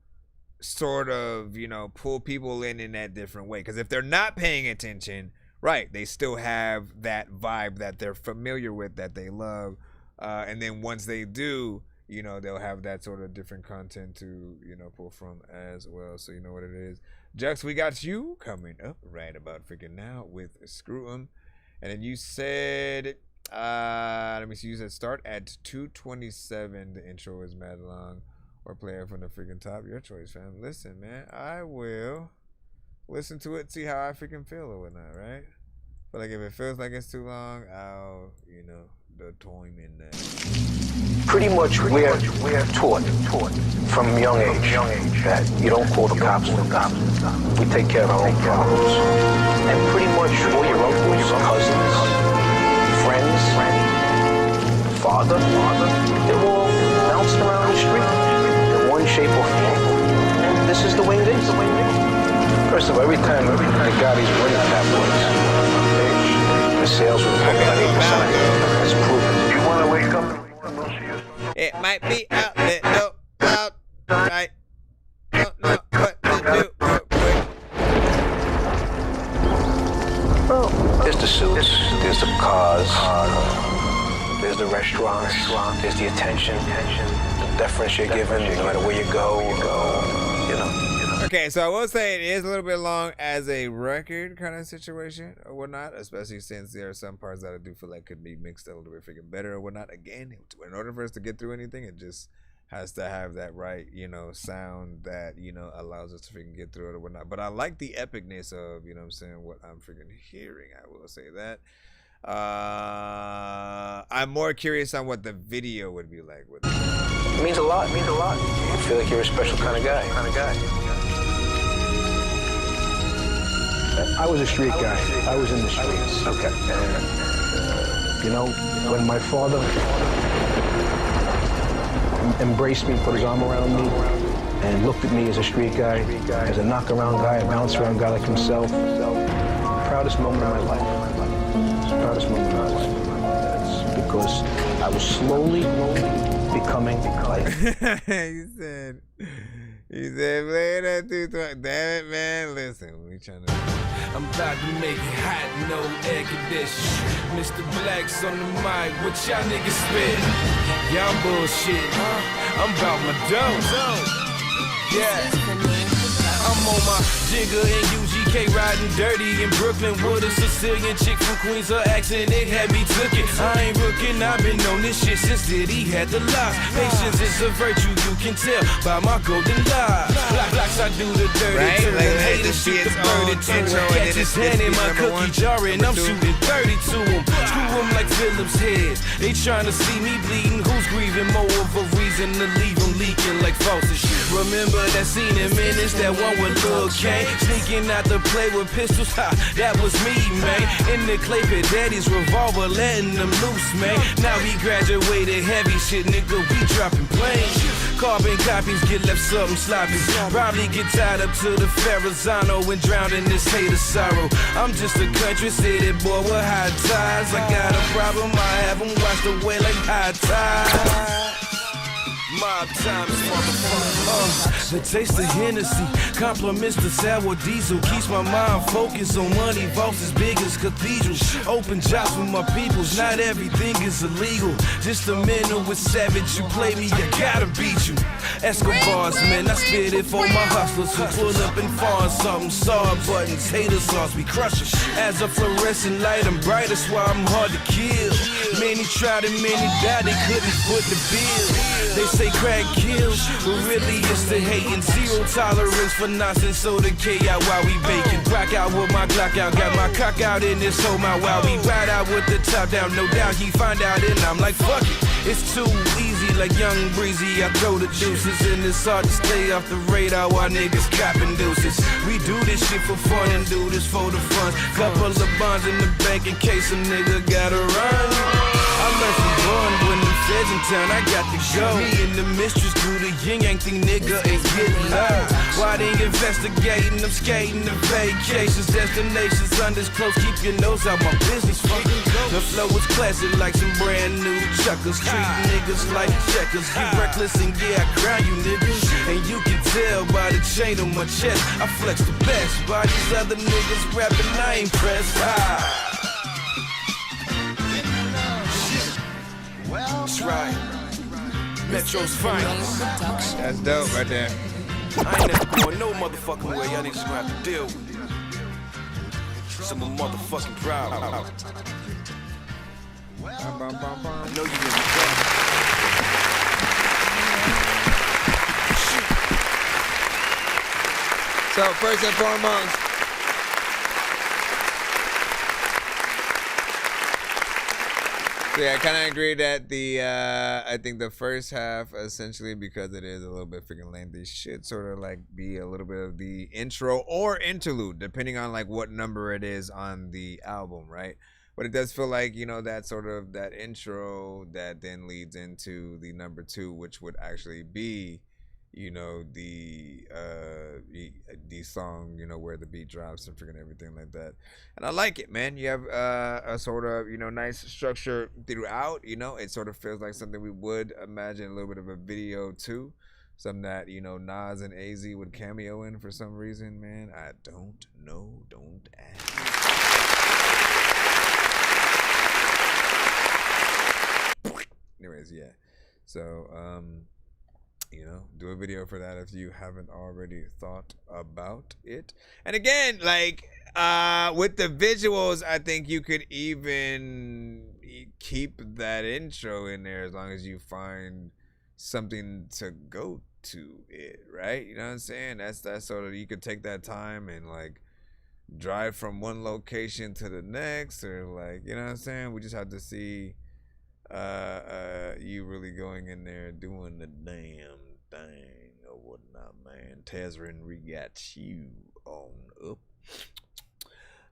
sort of, you know, pull people in that different way. Because if they're not paying attention, right, they still have that vibe that they're familiar with, that they love. And then once they do, you know, they'll have that sort of different content to, you know, pull from as well. So you know what it is. Jux, we got you coming up right about freaking now with Screw 'Em. And then you said, let me see, you said start at 2:27. The intro is mad long. Or play it from the freaking top. Your choice, fam. Listen, man, I will listen to it, see how I freaking feel or whatnot, right? But like, if it feels like it's too long, I'll, you know, the time in that. Pretty much we're taught from young age that you don't call the cops for cops. We take care of our own problems. And pretty much all your uncles, cousins, friends, father, they're all bouncing around the street in one shape or form. And this is the way it is. First of all, every time the Gotti's winning tabloids, the sales will be about 8%. That's proven. You want to wake up? It might be out there, no doubt, right? Don't know what to do. Well, there's the suits, there's the cars, there's the restaurants, there's the attention, the deference you're given, no matter where you go, you know. Okay, so I will say it is a little bit long as a record kind of situation or whatnot, especially since there are some parts that I do feel like could be mixed a little bit freaking better or whatnot. Again, in order for us to get through anything, it just has to have that right, you know, sound that, you know, allows us to freaking get through it or whatnot. But I like the epicness of, you know what I'm saying, what I'm freaking hearing. I will say that. I'm more curious on what the video would be like with it. It means a lot. It means a lot. You feel like you're a special kind of guy. I was a street guy. I was in the streets. Okay. And, you know, when my father embraced me, put his arm around me, and looked at me as a street guy, as a knock-around guy, a bounce-around guy like himself, proudest moment of my life. Proudest moment of my life. That's because I was slowly becoming like. He said, play that 220. Damn it, man. Listen, we trying to. I'm about to make it hot, no air conditioning. Mr. Black's on the mic, what y'all niggas spit? Y'all bullshit, huh? I'm about my dough. Yeah, I'm on my Jigga and UGK riding dirty in Brooklyn with a Sicilian chick from Queens. Her accent, it had me tookin'. I ain't rookin', I've been on this shit since Diddy had the locks. Patience is a virtue, you can tell by my golden lies. Blocks, I do the dirty. Right? Turn Like, haters just see shoot the its own bird into intro, him. and then Catch his it's hand in beat my number cookie one, jar and I'm number two. shooting 30 to him. Screw him like Phillips heads. They tryna see me bleeding. Who's grieving? More of a reason to leave him leaking like faucets. Remember that scene in Menace, that one with Lil Kane sneaking out to play with pistols? Ha, that was me, man. In the clay pit, daddy's revolver, letting them loose, man. Now he graduated heavy shit, nigga. We dropping planes. Carbon copies get left something sloppy. Probably get tied up to the Ferrazano and drowned in this hate of sorrow. I'm just a country city boy with high ties. I got a problem, I haven't washed away like high tide. Mob times, motherfucker. The taste of Hennessy compliments the sour diesel. Keeps my mind focused on money, vaults as big as cathedrals. Open jobs for my peoples, not everything is illegal. Just a minute with savage, you play me, I gotta beat you. Escobars, man, I spit it for my hustlers who pull up and find something. Saw buttons, hater sauce, we crush it. As a fluorescent light, I'm bright, that's why I'm hard to kill. Many tried and many died, they couldn't foot the bill. They say crack kills, but really it's the hating. Zero tolerance for nonsense, so the K out while we baking. Rock out with my Glock out, got my cock out in this whole mouth while we ride out with the top down. No doubt he find out and I'm like fuck it. It's too easy like Young Breezy. I throw the deuces and it's hard to stay off the radar while niggas copping deuces. We do this shit for fun and do this for the fun. Couple of bonds in the bank in case a nigga gotta run. I learned from going when them feds in town, I got to go. Me and the mistress do the yin yang thing, nigga ain't getting low. Why they investigating? I'm skating the vacations, destinations under close. Keep your nose out my business, fucking go. The flow is classic like some brand new chuckers. Treat niggas like checkers. Get reckless and yeah, I crown you niggas. And you can tell by the chain on my chest, I flex the best. By these other niggas rapping, I ain't pressed. That's right. Metro's finest. That's dope right there. I ain't never going no motherfucking way. Y'all niggas gonna have to deal with it. So I'm motherfucking proud. I know you really got it. So first and foremost, yeah, I kind of agree that I think the first half, essentially, because it is a little bit freaking lengthy, should sort of like be a little bit of the intro or interlude, depending on like what number it is on the album, right? But it does feel like, you know, that sort of that intro that then leads into the number 2, which would actually be, you know, the song, you know, where the beat drops and freaking everything like that. And I like it, man. You have a sort of, you know, nice structure throughout. You know, it sort of feels like something we would imagine a little bit of a video too. Something that, you know, Nas and AZ would cameo in for some reason, man. I don't know. Don't ask. Anyways, yeah. So, you know, do a video for that if you haven't already thought about it. And again, like with the visuals, I think you could even keep that intro in there as long as you find something to go to it, right? You know what I'm saying? That's sort of, you could take that time and like drive from one location to the next, or like, you know what I'm saying? We just have to see you really going in there doing the damn thing or whatnot, man. Tezrin, we got you on up.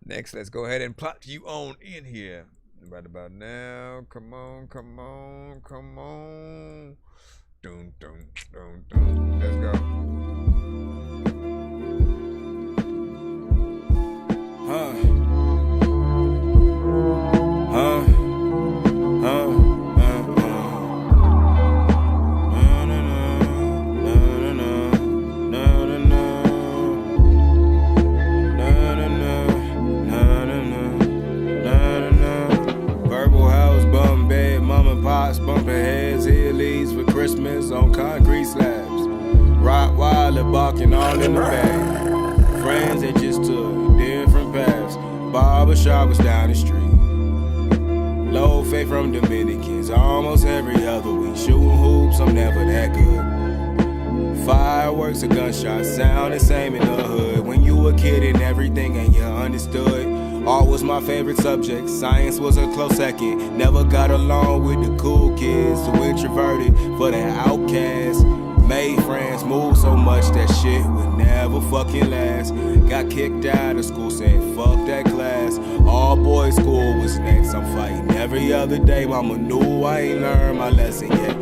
Next, let's go ahead and plot you on in here right about now. Come on. Dun, dun, dun, dun. Let's go. Bumping heads, here leaves for Christmas on concrete slabs. Rottweiler barking all in the bag. friends that just took different paths. Barbershop was down the street. Low faith from Dominicans, almost every other week. Shooting hoops, I'm never that good. Fireworks or gunshots sound the same in the hood. When you a kid and everything and you understood. Art was my favorite subject, science was a close second. Never got along with the cool kids, too introverted for the outcasts. Made friends, moved so much that shit would never fucking last. Got kicked out of school saying fuck that class. All boys school was next, I'm fighting every other day. Mama knew I ain't learned my lesson yet.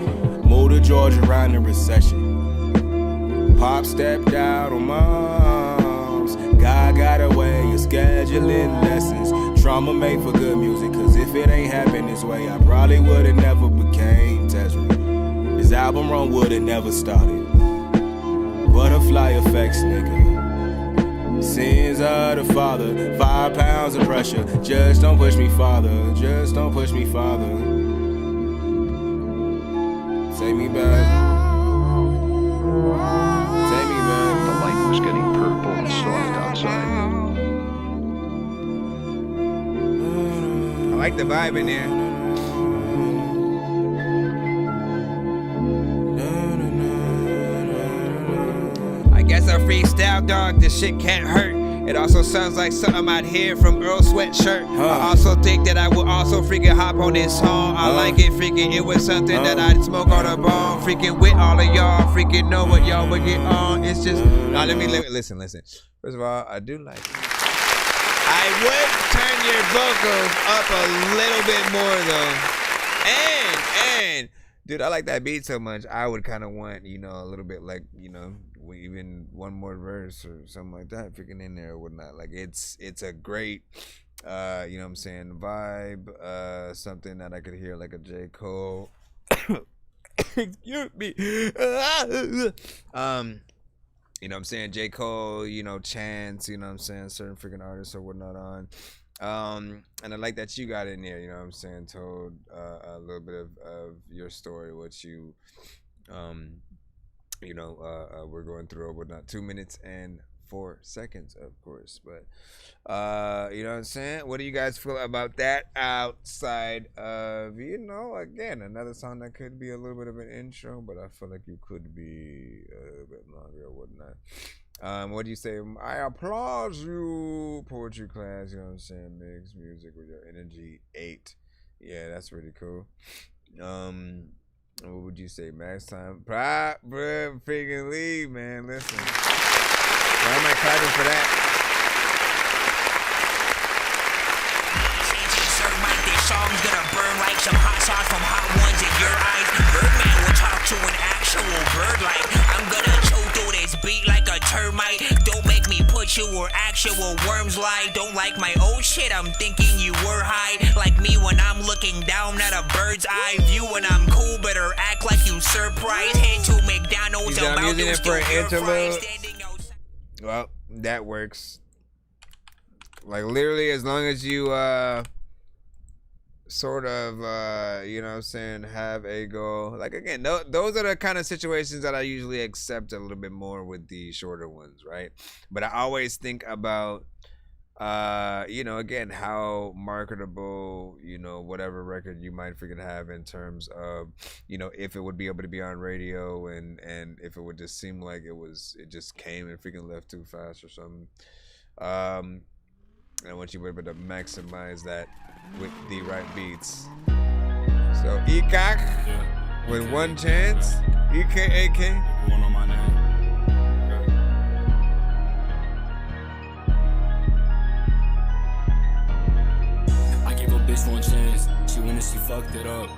Moved to Georgia around the recession. Pop stepped out on moms. God got a way of scheduling lessons. Trauma made for good music, cause if it ain't happened this way, I probably would've never became Tesla. This album run would've never started. Butterfly effects, nigga. Sins of the father, 5 pounds of pressure. Just don't push me farther, just don't push me farther. Take me back. Take me back. The light was getting purple and soft outside. I like the vibe in there. I guess I freestyle, dog. This shit can't hurt. It also sounds like something I'd hear from Earl Sweatshirt. I also think that I would also freaking hop on this song. I like it, freaking it was something that I'd smoke on a bong. Freaking with all of y'all, freaking know what y'all would get on. It's just, now let me listen. First of all, I do like it. I would turn your vocals up a little bit more though. And dude, I like that beat so much. I would kind of want, a little bit like, even one more verse or something like that freaking in there or whatnot. Like it's a great you know what I'm saying, vibe, something that I could hear like a J. Cole. Excuse me. You know what I'm saying, J. Cole, Chance, you know what I'm saying, certain freaking artists or whatnot on. And I like that you got in there, you know what I'm saying, told a little bit of your story, what you we're going through or whatnot. 2 minutes and 4 seconds, of course. But you know what I'm saying? What do you guys feel about that outside of, again, another song that could be a little bit of an intro, but I feel like you could be a bit longer or whatnot. What do you say? I applaud you, poetry class, you know what I'm saying? Mix music with your energy 8. Yeah, that's really cool. What would you say? Max time? Prop, bruh, freaking leave, man. Listen. Why am I clapping for that? This song's gonna burn like some hot sauce from hot ones in your eyes. Birdman will talk to an actual bird like I'm gonna chew through this beat like a termite. Don't make me put you where actual worms lie. Don't like my old shit, I'm thinking you were high. Like me when I'm looking down at a bird's eye view. When I'm cool, better act like you surprised. Head to McDonald's, I'm about using to it for an interlude. Well, that works. Like literally, as long as you sort of you know what I'm saying, have a goal. Like again, those are the kind of situations that I usually accept a little bit more with the shorter ones, right? But I always think about again, how marketable, whatever record you might freaking have in terms of, if it would be able to be on radio and if it would just seem like it just came and freaking left too fast or something. And I want you to be able to maximize that with the right beats. So Ekak with One Chance, EKAK. One on my name. Bitch 1 chance, she went and she fucked it up.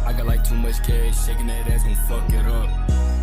I got like too much cash, shaking that ass gon' fuck it up.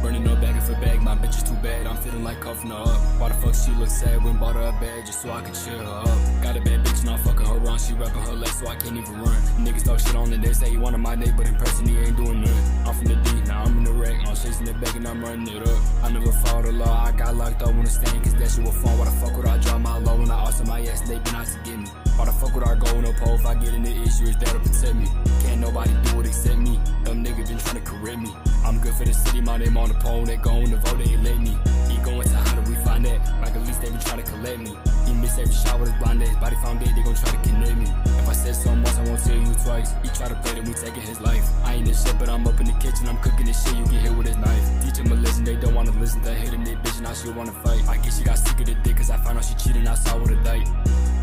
Burning up bag for bag, my bitch is too bad, I'm feeling like cuffing her up. Why the fuck she look sad when bought her a bag just so I could cheer her up? Got a bad bitch and I'm fucking her wrong, she rapping her left so I can't even run. Niggas talk shit on the day, say he wanted my name, but in person he ain't doing nothing. I'm from the D, now I'm in the wreck, I'm chasing the bag and I'm running it up. I never followed the law, I got locked up on the stand, cause that shit was fun. Why the fuck would I drop my low when I also my ass, they been out to get me? Why the fuck would I go in a pole if I get in the issue? Is there to protect me? Can't nobody do it except me. Dumb nigga been trying to correct me. I'm good for the city, my name on the pole. They going to vote, they ain't let me. He going to how do we fight? blind at. Like at least they be trying to collect me. He missed every shot with his blind ass. Body found dead, they gon' try to connect me. If I said something once, I won't tell you twice. He try to play that we taking his life. I ain't this shit, but I'm up in the kitchen, I'm cooking this shit, you get hit with his knife. Teach him a lesson, they don't wanna listen. They hating that bitch, now she wanna fight. I guess she got sick of the dick, cause I found out she cheating outside with a date.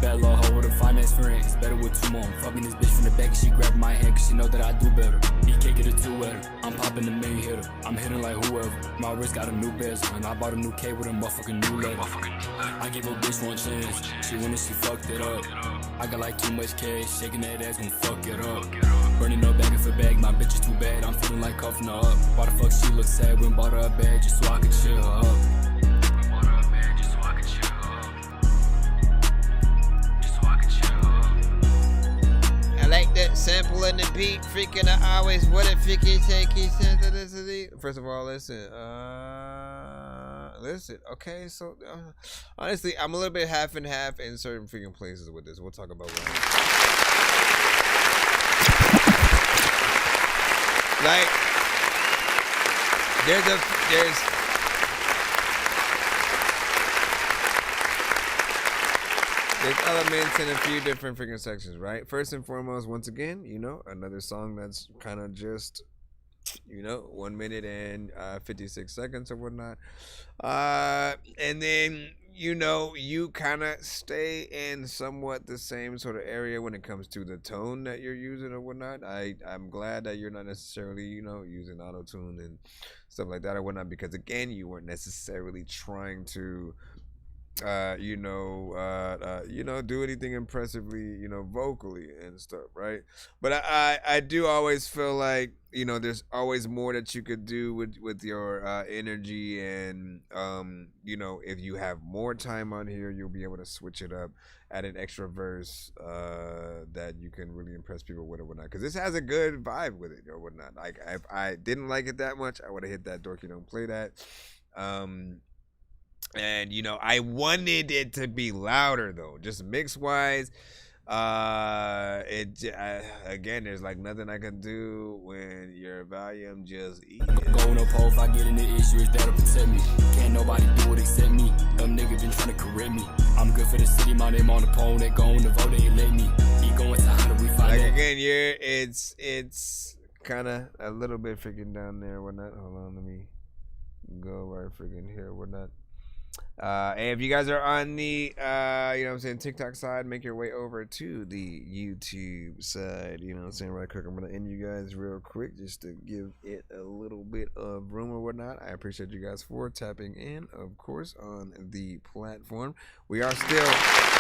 Bad little hoe with a finance friend, it's better with 2 more. I'm fucking this bitch from the back and she grabbing my hand, cause she know that I do better. He can't get it too wetter, I'm popping the main hitter. I'm hitting like whoever, my wrist got a new bezel, and I bought a new K with a motherfucking new leather. I give a bitch one chance, she went and she fucked it up. I got like too much cash, shaking that ass gon' fuck it up. Burning up bag for bag, my bitch is too bad, I'm feeling like cuffing her up. Why the fuck she look sad when bought her a bag just so I could chill her up? Like that sample and the beat, freaking I always what if you can take his sensitivity. First of all, listen, okay, so honestly, I'm a little bit half and half in certain freaking places with this. We'll talk about what. Like, there's elements in a few different freaking sections, right? First and foremost, once again, you know, another song that's kind of just, you know, 1 minute and 56 seconds or whatnot. And then, you know, you kind of stay in somewhat the same sort of area when it comes to the tone that you're using or whatnot. I'm glad that you're not necessarily, you know, using auto-tune and stuff like that or whatnot, because again, you weren't necessarily trying to do anything impressively, you know, vocally and stuff, right? But I do always feel like, you know, there's always more that you could do with your energy, and you know, if you have more time on here, you'll be able to switch it up, add an extra verse that you can really impress people with or whatnot, because this has a good vibe with it or whatnot. Like, if I didn't like it that much, I would have hit that Dorky Don't Play That. And you know, I wanted it to be louder though, just mix wise. Again, there's like nothing I can do when your volume just eats. Going up if I get in the issues that'll protect me. Can't nobody do it except me. Them niggas been trying to correct me. I'm good for the city, my name on the pole. They going to vote, they let me. He going to how do we find like that? Again, it's kind of a little bit freaking down there, whatnot. Hold on, let me go right freaking here, whatnot. And if you guys are on the you know what I'm saying, TikTok side, make your way over to the YouTube side, you know what I'm saying, right quick. I'm gonna end you guys real quick just to give it a little bit of room or whatnot. I appreciate you guys for tapping in, of course, on the platform. We are still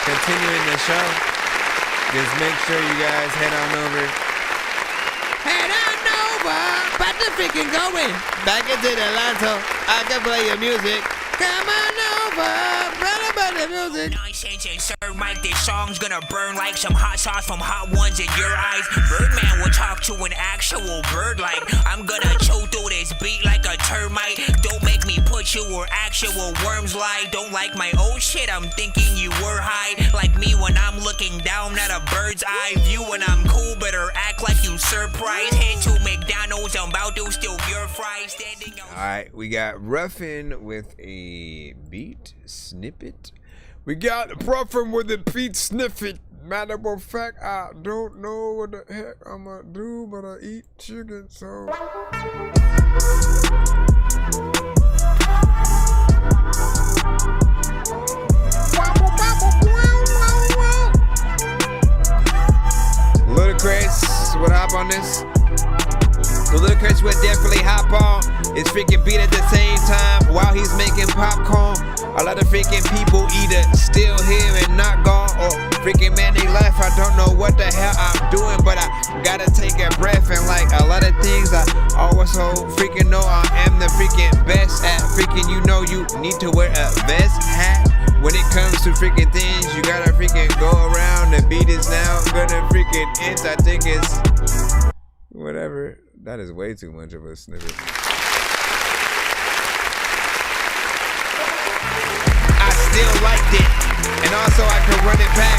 continuing the show. Just make sure you guys head on over, about to freaking going back into the Lanto. I can play your music. Come on over, brother, about the music. Nonsense and Sir Mike, this song's gonna burn like some hot sauce from hot ones in your eyes. Birdman will talk to an actual bird like I'm gonna chew through this beat like a termite. Don't make me put you where actual worms lie. Don't like my old shit, I'm thinking you were high. Like me when I'm looking down at a bird's eye view. When I'm cool, better act like you surprised. Head to McDonald's, I'm about to steal your fries. Standing out. Alright, we got Ruffin with a beat snippet. We got Ruffin with a beat snippet. Matter of fact, I don't know what the heck I'm gonna do, but I eat chicken, so. Ludacris would hop on this. Ludacris would definitely hop on. It's freaking beat at the same time while he's making popcorn. A lot of freaking people either still here and not gone, or freaking man they left. I don't know what the hell I'm doing, but I gotta take a breath. And like a lot of things, I also freaking know I am the freaking best at freaking. You know you need to wear a vest hat. When it comes to freaking things, you gotta freaking go around. The beat is now gonna freaking end. I think it's whatever. That is way too much of a snippet. I still liked it, and also I can run it back.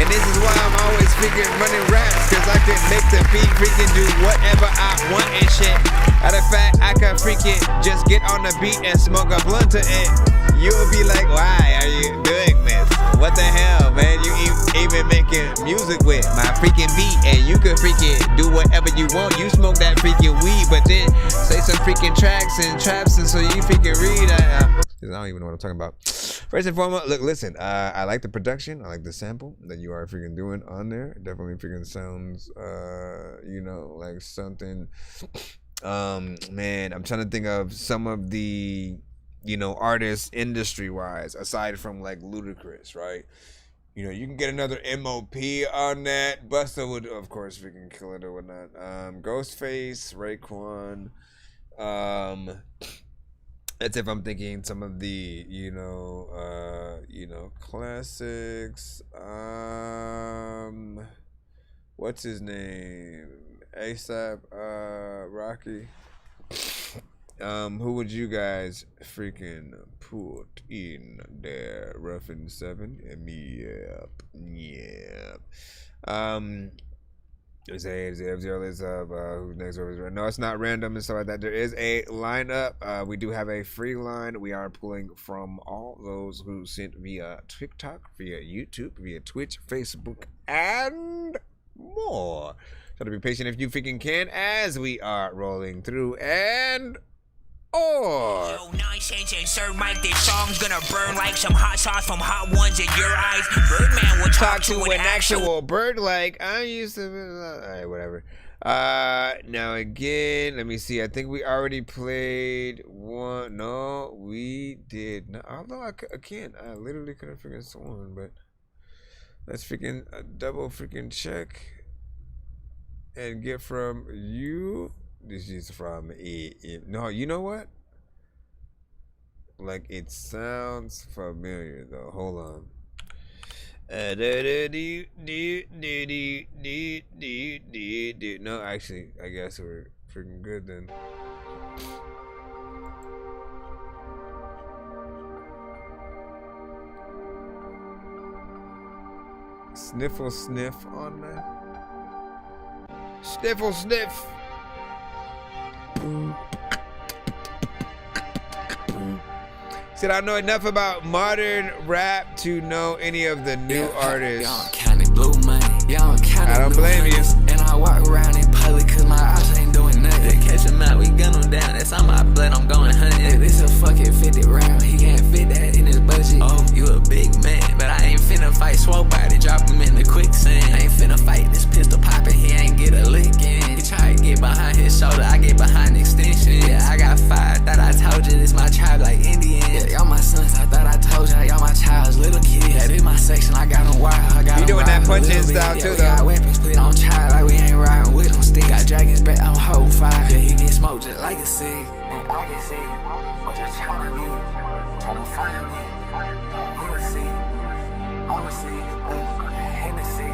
And this is why I'm always freaking running raps, cause I can make the beat freaking do whatever I want and shit. Matter of fact, I can freaking just get on the beat and smoke a blunt to it. You'll be like, why are you doing this? What the hell, man? You even making music with my freaking beat, and you can freaking do whatever you want. You smoke that freaking weed, but then say some freaking tracks and traps, and so you freaking read. I don't even know what I'm talking about. First and foremost, look, listen. I like the production. I like the sample that you are freaking doing on there. Definitely freaking sounds, you know, like something. Man, I'm trying to think of some of the, you know, artists industry wise, aside from like Ludacris, right? You know, you can get another MOP on that. Busta would, of course, freaking kill it or whatnot. Ghostface, Raekwon. That's if I'm thinking some of the, you know, classics. What's his name? ASAP, Rocky. Who would you guys freaking put in there? Ruffin 7? Yep. There's F0 list of who's next. No, it's not random and stuff like that. There is a lineup. We do have a free line. We are pulling from all those who sent via TikTok, via YouTube, via Twitch, Facebook, and more. Try to be patient if you freaking can as we are rolling through and Yo, Nonsenze and Sir Mike, this song's gonna burn like some hot sauce from Hot Ones in your eyes. Birdman will talk to an actual bird like I used to. Alright, whatever. Now again, let me see. I think we already played one. No, we did not. Although I can't. I literally couldn't figure this one, but let's freaking double freaking check and get from you. This is from no, you know what? Like it sounds familiar though. Hold on. No, actually, I guess we're freaking good then. Sniffle sniff on that. Sniffle sniff. Said I know enough about modern rap to know any of the new artists. Y'all counting blue money. Y'all counting I don't blame you. And I walk around in public cause my eyes ain't doing nothing. They catch him out, we gun him down. That's on my blood, I'm going hunting. This a fucking 50 round. He can't fit that in his budget. Oh, you a big man, but I ain't finna fight. Swole body, drop him in the quicksand. I ain't finna fight this pistol poppin'. He ain't get a lick in. He try to get behind his shoulder, I get behind extension. Yeah, I got fired. Thought I told you this my tribe like Indian. Yeah, y'all my sons, I thought I told y'all. Y'all my child's little kids. Yeah, this my section, I got them wild. I got you doing that punching style too, though. Got weapons, put on child like we ain't riding with them. Stick got dragons back on hold fire. Yeah, he get smoked just like a cig. And I can see, but just trying to find me. You will see, I will see, Hennessy,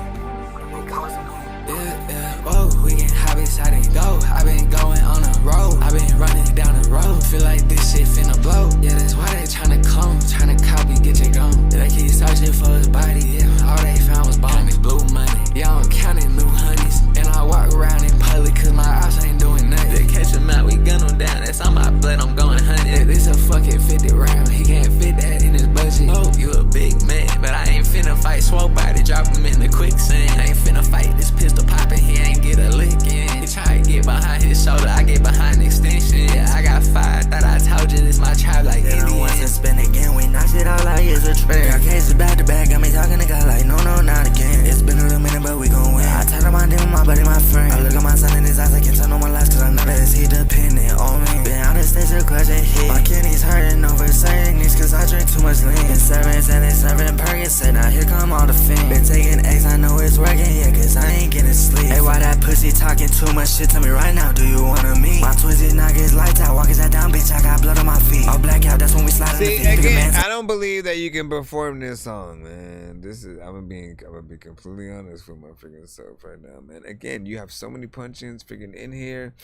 they causing me. Yeah, whoa, we can hop inside and go. I been going on the road, I been running down the road. Feel like this shit finna blow. Yeah, that's why they tryna clone, tryna copy, get you gone. They keep searching for his body, yeah, all they found was bones. Blue money, y'all counting new honeys. And I walk around in public cause my eyes ain't doing nothing. They catch him out, we gun him down. That's on my blood, I'm going hunting. Yeah, this a fucking 50 round, he can't fit that in his budget. Oh, you a big man, but I ain't finna fight. Swole body, drop him in the quicksand. I ain't finna fight this pistol poppin', he ain't get a lick in. He try to get behind his shoulder, I get behind extension. Yeah, I got fired, thought I told you this my tribe like Indian. Once and spin again, we knocked it all out, it's a trip. Got cases back to back, got me talking to God like no, not again. It's been a little minute, but we gon' win. I tell him I did my buddy, my friend. I look at my son in his eyes, I can tell no my life, cause I know that he dependent on me. Been on the stage to clutch and hit. My kidneys hurting over certain needs, cause I drink too much lean. Been serving and they serving Percocet, now here come all the fiends. Been taking X, I know it's working, yeah, cause I ain't getting sleep. Hey, why that pussy talking too much shit to me right now? Do you wanna meet? My Twizzy knock his lights out, walk his head down, bitch, I got blood on my feet. All black out, that's when we slide in the feet. Again, I don't believe that you can perform this song, man. This is, I'm gonna be completely honest with my freaking self right now, man. Again, you have so many punch-ins freaking in here.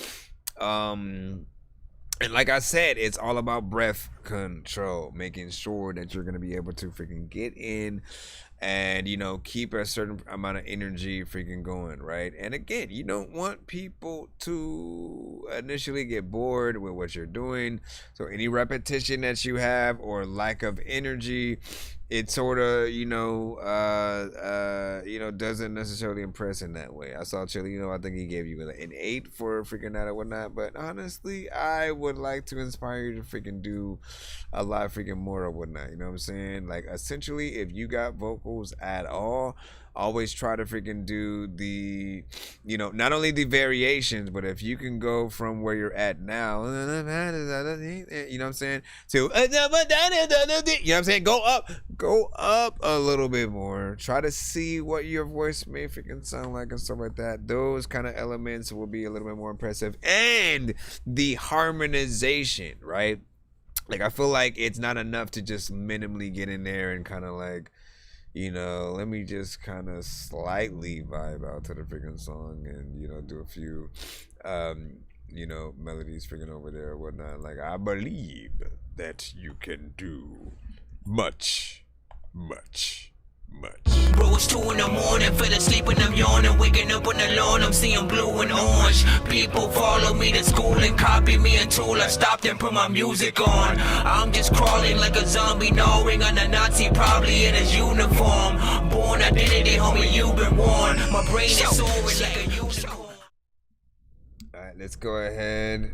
And like I said, it's all about breath control, making sure that you're going to be able to freaking get in and you know, keep a certain amount of energy freaking going, right? And again, you don't want people to initially get bored with what you're doing, so any repetition that you have or lack of energy, it sort of, you know, doesn't necessarily impress in that way. I saw Chili, you know, I think he gave you an 8 for freaking that or whatnot, but honestly, I would like to inspire you to freaking do a lot freaking more or whatnot, you know what I'm saying? Like, essentially, if you got vocals at all, always try to freaking do the, you know, not only the variations, but if you can go from where you're at now, you know what I'm saying, to, you know what I'm saying, go up a little bit more. Try to see what your voice may freaking sound like and stuff like that. Those kind of elements will be a little bit more impressive. And the harmonization, right? Like, I feel like it's not enough to just minimally get in there and kind of like, you know, let me just kind of slightly vibe out to the freaking song and, you know, do a few, you know, melodies freaking over there or whatnot. Like, I believe that you can do much. Bro, it's 2 in the morning, fell asleep and I'm yawning, waking up on the lawn, I'm seeing blue and orange. People follow me to school and copy me until I stopped and put my music on. I'm just crawling like a zombie, gnawing on a Nazi, probably in his uniform. Born identity, homie, you've been warned. My brain is soaring like a unicorn. Alright, let's go ahead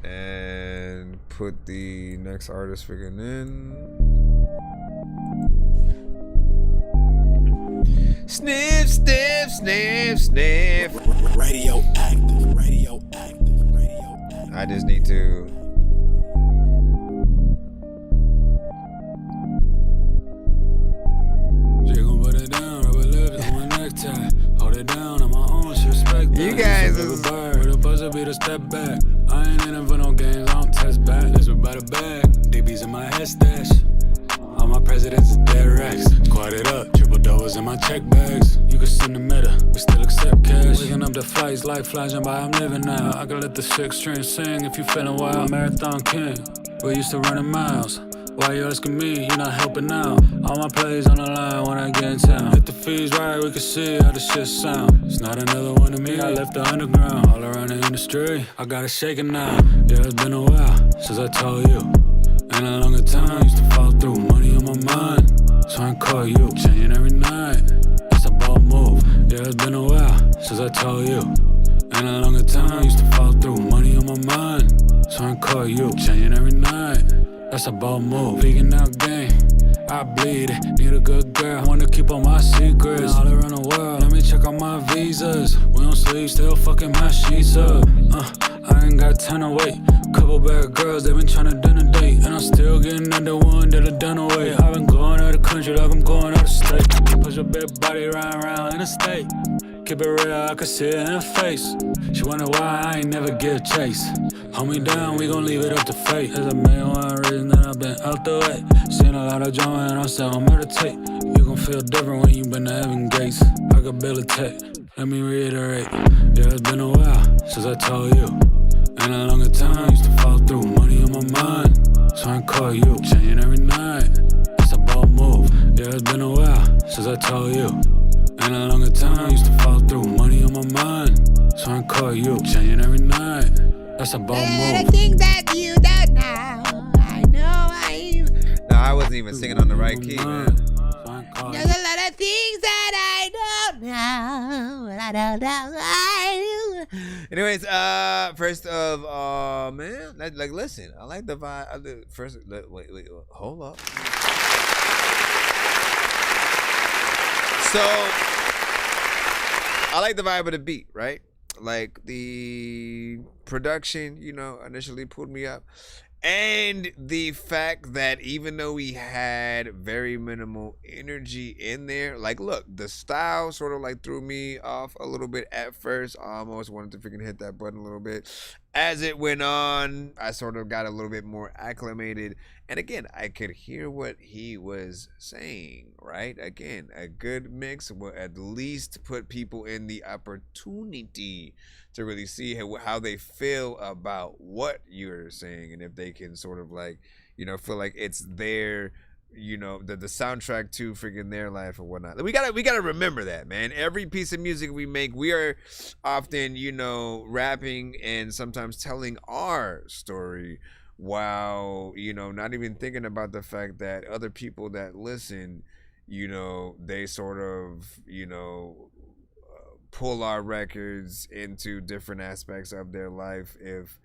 and put the next artist freaking in. Sniff, sniff, sniff, sniff. Radioactive. I just need to. She gon' put it down, rubber lips on my necktie. Hold it down on my own, she respect that. You guys is a bird, with a buzzer beat a step back. I ain't in it for no games, I don't test back. This about a bag, DB's in my head stash. All my presidents is dead racks. Quad it up, triple doubles in my check bags. You can send the meta, we still accept cash. Waking up the flights like flashing by, I'm living now. I can let the 6 string sing if you feeling wild. Marathon king, we used to running miles. Why you asking me? You're not helping out. All my plays on the line when I get in town. Hit the fees right, we can see how the shit sound. It's not another one of me, I left the underground. All around the industry, I got it shaking now. Yeah, it's been a while since I told you. And a longer time used to fall through, money on my mind, so I call you, changing every night, it's a bold move. Yeah, it's been a while since I told you. And a longer time used to fall through, money on my mind, so I call you, changing every night, that's a bold move. Vegan out game, I bleed it, need a good girl, wanna keep all my secrets. All around the world, let me check on my visas. We don't sleep, still fucking my sheets up. I ain't got time to wait. Couple bad girls, they been tryna dinner date, and I'm still getting under one that I done away. I've been going out of country like I'm going out of state. Push a big body round in the state. Keep it real, I can see it in her face. She wonder why I ain't never give chase. Hold me down, we gon' leave it up to fate. There's a million one reason that I've been out the way. Seen a lot of drama and I'm still on meditate. You gon' feel different when you been to heaven gates. I can habilitate, let me reiterate. Yeah, it's been a while since I told you. And a longer time used to fall through, money on my mind, so I call you, changing every night, it's a bold move. Yeah, it's been a while since I told you. And a longer time used to fall through, money on my mind, so I call you, changing every night, that's a bold move. I think that you don't know, I know Nah, I wasn't even singing on the right key, man. there's a lot of things that I don't know, I don't know. Anyways, first of all, man, like listen, I like the vibe. First, wait, hold up. So, I like the vibe of the beat, right? Like the production, you know, initially pulled me up. And the fact that even though we had very minimal energy in there, like, look, the style sort of like threw me off a little bit at first. I almost wanted to freaking hit that button a little bit. As it went on, I sort of got a little bit more acclimated. And again, I could hear what he was saying, right? Again, a good mix will at least put people in the opportunity to really see how they feel about what you're saying, and if they can sort of like, you know, feel like it's their you know, the soundtrack to freaking their life or whatnot. We gotta remember that, man. Every piece of music we make, we are often, you know, rapping and sometimes telling our story while, you know, not even thinking about the fact that other people that listen, you know, they sort of, you know, pull our records into different aspects of their life if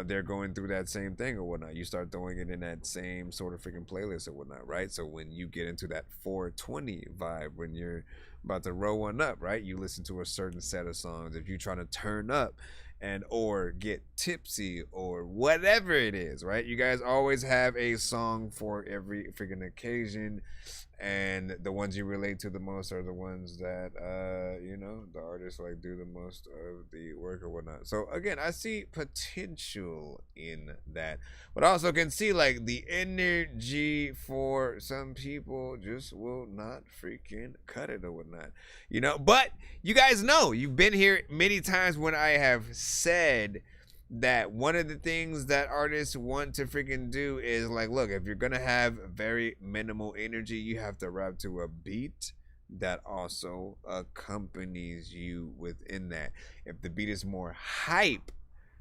they're going through that same thing or whatnot. You start throwing it in that same sort of freaking playlist or whatnot, right? So when you get into that 420 vibe, when you're about to roll one up, right, you listen to a certain set of songs. If you're trying to turn up and or get tipsy or whatever it is, right, you guys always have a song for every freaking occasion. And the ones you relate to the most are the ones that, you know, the artists like do the most of the work or whatnot. So again, I see potential in that, but I also can see like the energy for some people just will not freaking cut it or whatnot, you know. But you guys know, you've been here many times when I have said that one of the things that artists want to freaking do is like, look, if you're gonna have very minimal energy, you have to rap to a beat that also accompanies you within that. If the beat is more hype,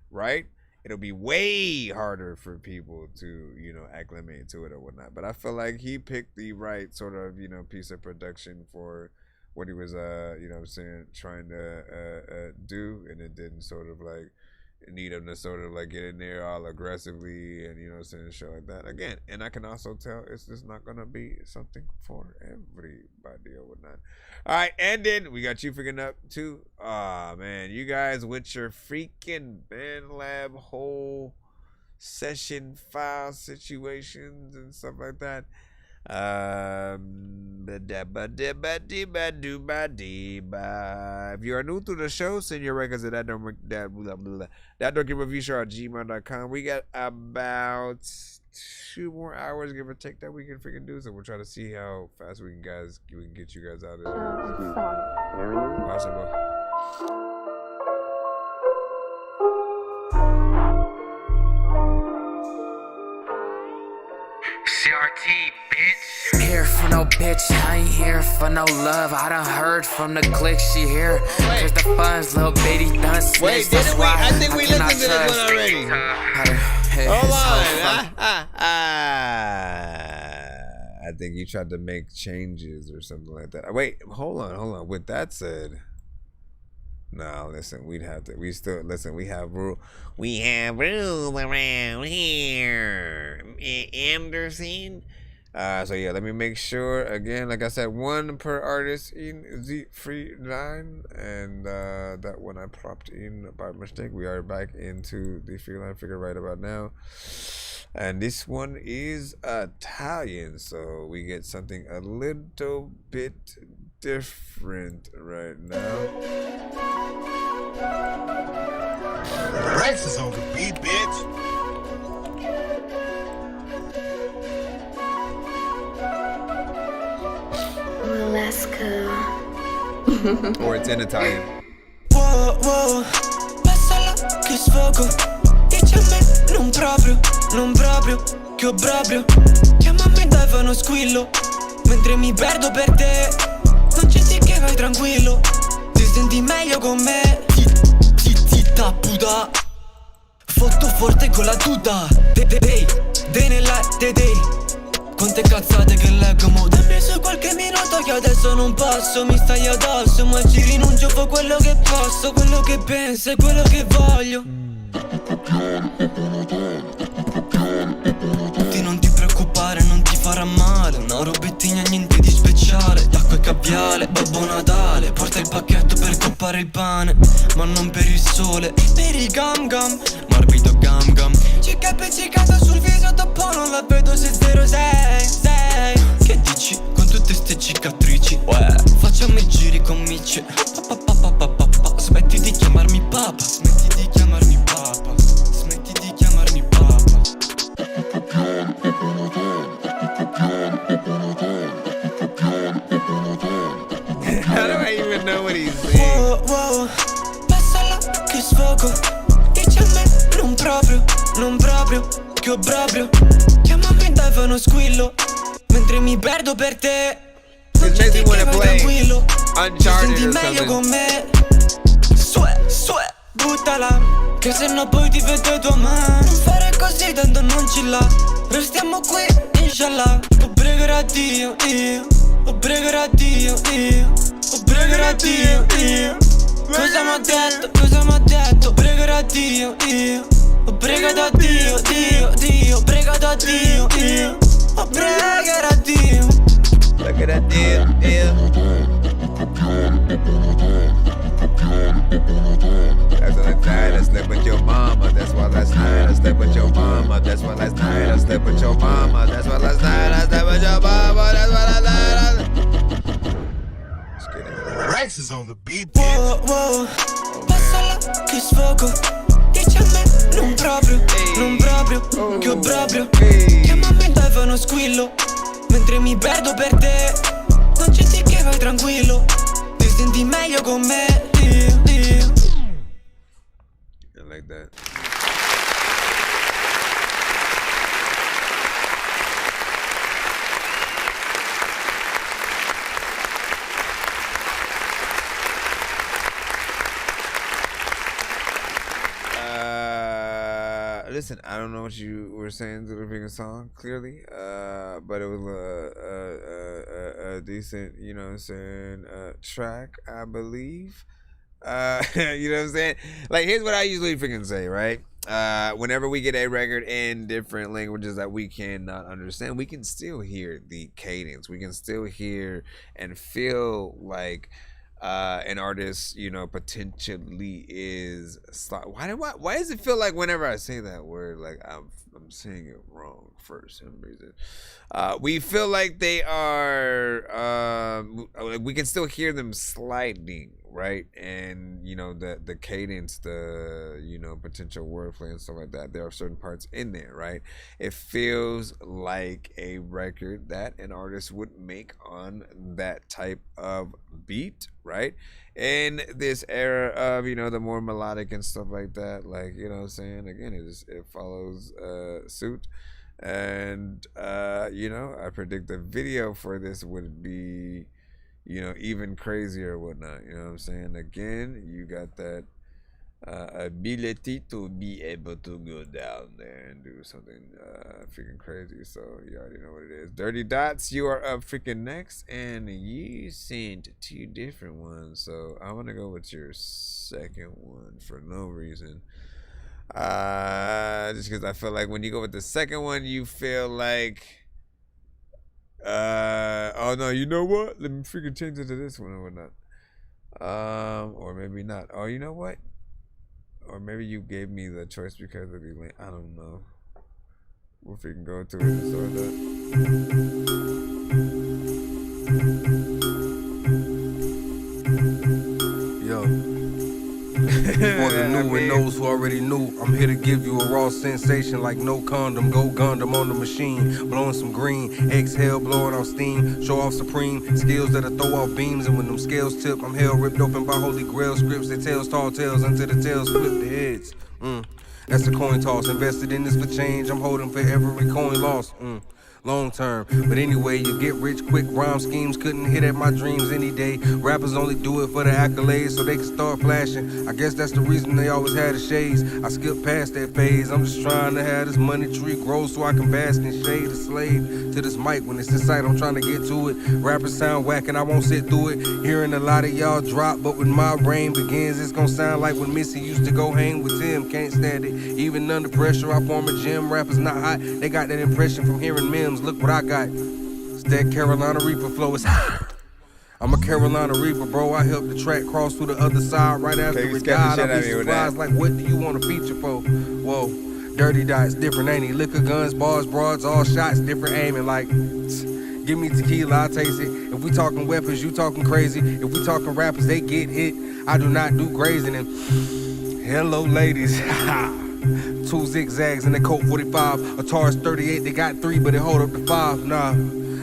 right, it'll be way harder for people to, you know, acclimate to it or whatnot. But I feel like he picked the right sort of, you know, piece of production for what he was, you know what I'm saying, trying to do, and it didn't sort of like need him to sort of like get in there all aggressively and, you know what I'm saying, shit like that. Again, and I can also tell it's just not gonna be something for everybody or whatnot. All right, and then we got you freaking up too. Ah, man, you guys with your freaking BandLab whole session file situations and stuff like that. If you are new to the show, send your records to thatdorkyreviewshow@gmail.com. We got about 2 more hours, give or take, that we can freaking do. So we'll try to see how fast we can get you guys out of there. Possible. CRT, bitch. Here for no bitch, I ain't here for no love. I done heard from the clique she here. Cause the funds, little bitty done snitched. Wait, didn't we? I think we listened to this one already. Hold on. I think you tried to make changes or something like that. Wait, hold on. With that said, no, listen, we have room around here, Anderson. So yeah, let me make sure again, like I said, 1 per artist in the free line, and that one I propped in by mistake. We are back into the free line figure right about now, and this one is Italian, so we get something a little bit different right now. Rex is on the beat, bitch. Let's go. Or it's in Italian. Wow, wow, passala che sfogo. Dici a me, non proprio, che ho proprio. Chiamami dai, fa uno squillo. Mentre mi perdo per te, non ci si che vai tranquillo. Ti senti meglio con me. Zitta puta. Fotto forte con la tuta. Dei nella dei. Quante cazzate che leggo, mo dammi su qualche minuto che adesso non posso. Mi stai addosso, ma ci rinuncio, fa quello che posso. Quello che penso e quello che voglio. Non ti preoccupare, non ti farà male. Una robettina, niente di speciale. D'acqua e caviale, Babbo Natale. Porta il pacchetto per coppare il pane, ma non per il sole. E per il gam gam, morbido gam gam. Cicca appiccicata sul viso, dopo non la vedo se 06. Che dici con tutte ste cicatrici? Facciamo i giri con Mitch. Smetti di chiamarmi papa. Smetti di chiamarmi papa. Smetti di chiamarmi papa. How do I even know what he's saying? Wow, passala che sfogo. Dici a me, non proprio, che ho proprio. Chiamami dai, fa uno squillo. mentre mi perdo per te. It makes me wanna play Ti Uncharted senti or meglio something. con me. Sue, buttala. Che se no poi ti vedo tua mano. Non fare così tanto non ci là. Restiamo qui, inshallah. O pregherò a Dio, io. O pregherò a Dio, io. O pregherò a Dio, io. Cosa m'ha detto, cosa m'ha detto? Pregherò a Dio, io. Ho pregato a Dio, Dio, Dio. Ho pregato a Dio, io. Ho pregherò a Dio. Look at that deal, That's why last night I slept with your mama. That's why last night I slept with your mama. That's why last night I slept with your mama. That's why last night I slept with your mama. That's why last night I... Rex is on the beat. Wow, wow. Passala che sfogo. Dici a me, non proprio, non proprio, che ho proprio. Chiamami il telefono squillo. Mentre mi perdo per te. Non c'è sì che vai tranquillo. Ti senti meglio con me, io. I like that. Listen, I don't know what you were saying to the freaking song clearly, but it was a decent, you know what I'm saying, track, I believe. You know what I'm saying? Like, here's what I usually freaking say, right? Whenever we get a record in different languages that we cannot understand, we can still hear the cadence. We can still hear and feel like an artist, you know, potentially is. Why does it feel like whenever I say that word, like I'm saying it wrong for some reason? We feel like they are. We can still hear them sliding, right? And you know the cadence, the you know potential wordplay and stuff like that. There are certain parts in there, right? It feels like a record that an artist would make on that type of beat, right? In this era of, you know, the more melodic and stuff like that, like, you know what I'm saying? Again, it follows suit. And you know, I predict the video for this would be, you know, even crazier or whatnot. You know what I'm saying? Again, you got that ability to be able to go down there and do something freaking crazy. So you already know what it is. Dirty Dots, you are up freaking next, and you sent 2 different ones. So I want to go with your second one for no reason. Just because I feel like when you go with the second one, you feel like oh no, you know what? Let me freaking change it to this one or whatnot. Or maybe not. Oh, you know what? Or maybe you gave me the choice because of the link. I don't know. We'll freaking go to it and sort that. Yo. For the new and those who already knew, I'm here to give you a raw sensation like no condom. Go Gundam on the machine, blowing some green, exhale, blowing off steam, show off supreme skills that'll throw off beams. And when them scales tip, I'm hell ripped open by holy grail scripts that tells tall tales until the tails flip the heads. That's a coin toss, invested in this for change. I'm holding for every coin lost. Long term, but anyway, you get rich quick. Rhyme schemes couldn't hit at my dreams any day. Rappers only do it for the accolades so they can start flashing. I guess that's the reason they always had the shades. I skipped past that phase. I'm just trying to have this money tree grow so I can bask in shade. A slave to this mic when it's in sight, I'm trying to get to it. Rappers sound whack and I won't sit through it. Hearing a lot of y'all drop, but when my reign begins, it's gonna sound like when Missy used to go hang with Tim. Can't stand it. Even under pressure, I form a gym. Rappers not hot, they got that impression from hearing memes. Look what I got. It's that Carolina Reaper flow. It's hot. I'm a Carolina Reaper, bro. I helped the track cross through the other side right after it died. I be surprised, like, what do you want to feature for? Whoa, Dirty Dots, different, ain't he? Liquor, guns, bars, broads, all shots, different aiming. Like, give me tequila, I'll taste it. If we talking weapons, you talking crazy. If we talking rappers, they get hit. I do not do grazing. And hello, ladies. 2 zigzags in the Colt 45. A Taurus 38, they got 3, but it hold up to 5. Nah,